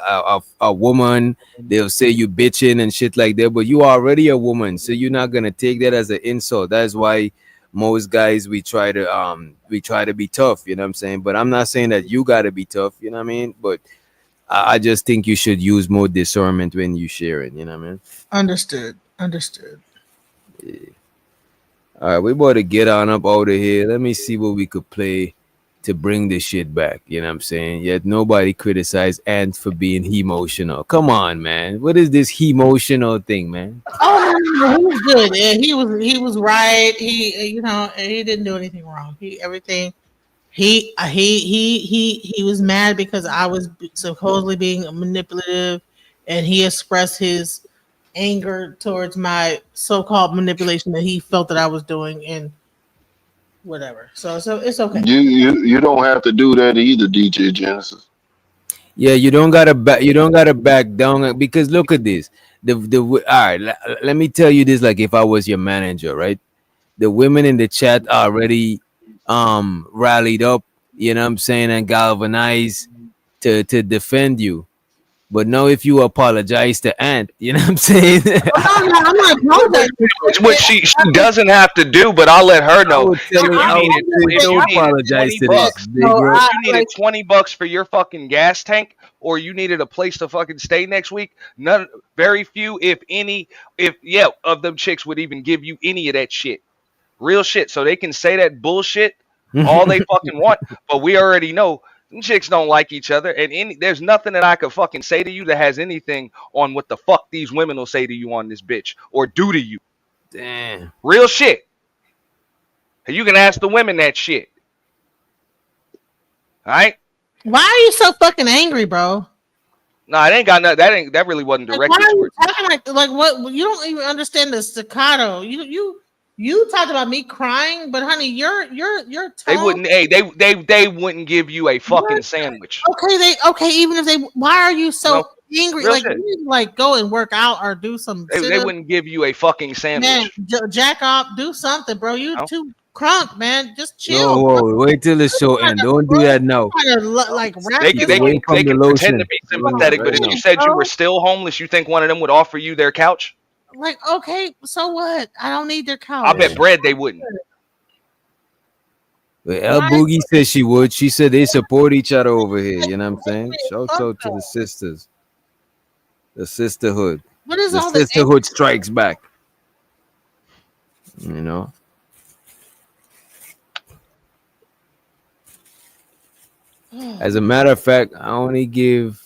a woman? They'll say you bitching and shit like that, but you already a woman, so you're not gonna take that as an insult. That's why most guys we try to be tough, you know what I'm saying? But I'm not saying that you gotta be tough, you know what I mean? But I just think you should use more discernment when you share it, you know what I mean? Understood. Yeah. All right, we about to get on up out of here. Let me see what we could play to bring this shit back. You know what I'm saying? Yet nobody criticized Ant for being emotional. Come on, man. What is this emotional thing, man? Oh, no, he was good. Yeah, he was right. He he didn't do anything wrong. He was mad because I was supposedly being manipulative, and he expressed his anger towards my so-called manipulation that he felt that I was doing, and whatever. So it's okay. You don't have to do that either, DJ Genesis. Yeah, you don't gotta back down, because look at this. All right, let me tell you this, like if I was your manager, right? The women in the chat already rallied up, you know what I'm saying, and galvanized to defend you. But now if you apologize to Ant, you know what I'm saying? I'm not Which she doesn't have to do, but I'll let her know. Don't apologize to this, big bro. If you needed $20 for your fucking gas tank, or you needed a place to fucking stay next week, very few, if any, of them chicks would even give you any of that shit. Real shit. So they can say that bullshit all they fucking want, but we already know chicks don't like each other, and there's nothing that I could fucking say to you that has anything on what the fuck these women will say to you on this bitch or do to you. Damn. Real shit. You can ask the women that shit. All right? Why are you so fucking angry, bro? Nah, it ain't got nothing. That really wasn't directed why are you towards talking like what? You don't even understand the staccato. You talked about me crying, but honey, your they wouldn't. Hey, they wouldn't give you a fucking sandwich. Okay. Even if they, why are you so angry? Like, shit. you need to, like, go and work out or do some. They wouldn't give you a fucking sandwich. Man, jack off, do something, bro. You too crunk, man. Just chill. No, whoa, wait till the show ends. Don't do that now. Like, they can pretend to be sympathetic, but if you said you were still homeless, you think one of them would offer you their couch? Like, okay, so what? I don't need their couch. I bet bread they wouldn't. But El Boogie said she would. She said they support each other over here. You know what I'm saying? Shout out to the sisters. The sisterhood. What is the all this? Sisterhood strikes back. You know? As a matter of fact, I only give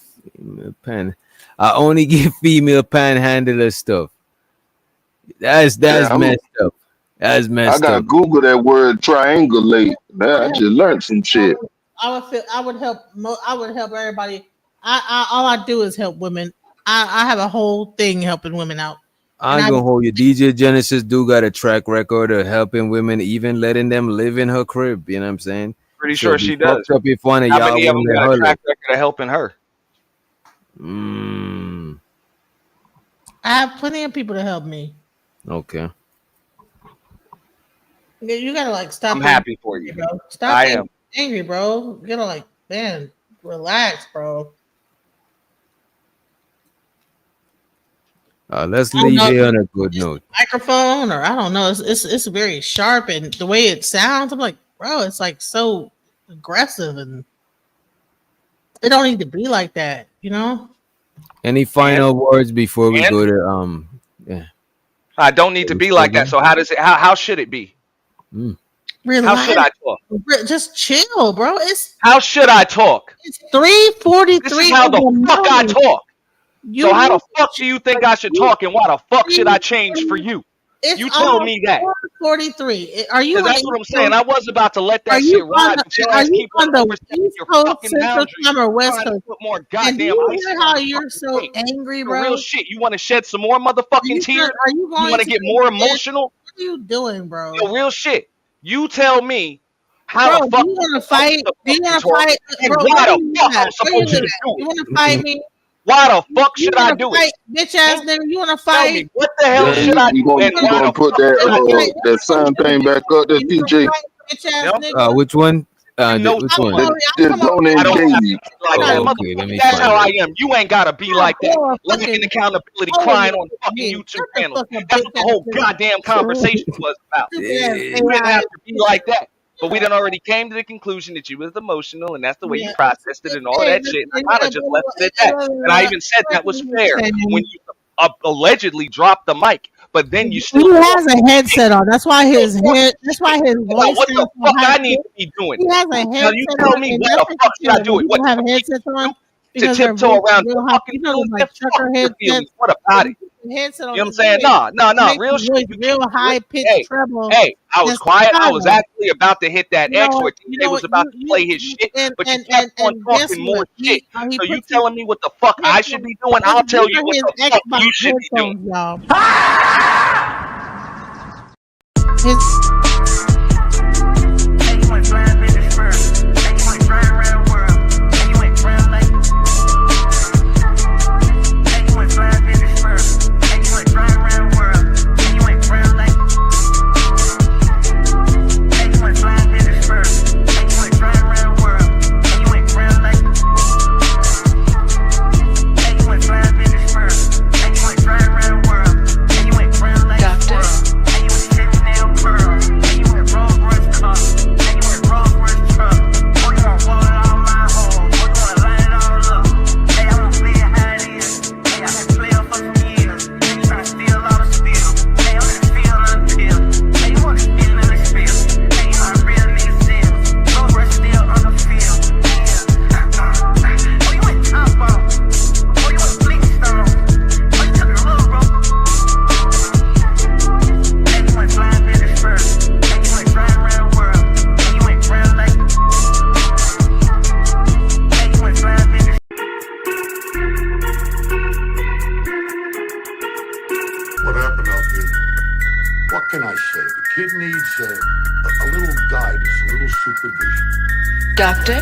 female panhandler stuff. That's messed up. That's messed up. I gotta Google that word triangulate. Man, I just learned some shit. I would help everybody. All I do is help women. I have a whole thing helping women out. I'm gonna hold you. DJ Genesis do got a track record of helping women, even letting them live in her crib. You know what I'm saying? Pretty sure she does. Up if one of How y'all many of them got a track record of helping her? I have plenty of people to help me. Okay. You gotta like stop. I'm happy for you, bro. Stop being angry, bro. You gotta like, man, relax, bro. Let's leave here on a good note. Microphone, or I don't know. It's very sharp, and the way it sounds, I'm like, bro, it's like so aggressive, and it don't need to be like that, you know. Any final words before we go to I don't need to be like that. So how should it be? Relax. How should I talk? Just chill, bro. How should I talk? It's 3:43. This is how the fuck I talk. So how the fuck do you think I should talk, and why the fuck should I change for you? You tell me that. 43. Are you? That's what I'm saying. I was about to let that shit ride. Are you on the East Coast, Central Time, or West Coast? Put more And do goddamn you ice hear on how my you're so fucking angry, face. bro? Real shit. You want to shed some more motherfucking tears? You want to get more emotional? What are you doing, bro? Yo, real shit. You tell me how the fuck you want to fight? Do you want to fight? And Bro, why the fuck I'm supposed to do? You want to fight me? Why the fuck should I do it? Bitch ass nigga, you wanna Tell fight? me, what the hell Yeah, should I you do? gonna, And you why gonna the put fuck that should I do it? that sun thing back up there, TJ? Bitch ass nigga. Which one? No, Which one? Just don't I don't have to engage. be like that. Oh, okay, Motherfucker, let me that's find how I it. am. You ain't gotta be like that. Lacking accountability, crying on the fucking YouTube channel. That's what the whole goddamn conversation was about. You didn't have to be like that. But we done already came to the conclusion that you was emotional, and that's the way you processed it and all of that shit. And I kind of just left it at that. And I even said that was fair when you allegedly dropped the mic. But then you still He has a headset on. That's why his head. That's why his voice. what the fuck I need to be doing? He has a headset. Now you tell me what the fuck should I do it? What have headsets on? to tiptoe around the fucking like trucker headsets. What about it? Headset on. You know what I'm saying? No, real shit. Real high pitched treble. Hey, I was That's quiet. I Chicago. was actually about to hit that You know X what- where you TJ know was what, about you- to play his shit, and- but you and- kept on and guess talking more what? shit. He So you puts telling me what the fuck I should be doing? I'll tell you what the fuck you should be doing. Y'all. What happened out there? What can I say? The kid needs a little guidance, a little supervision. Doctor?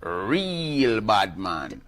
Real bad man.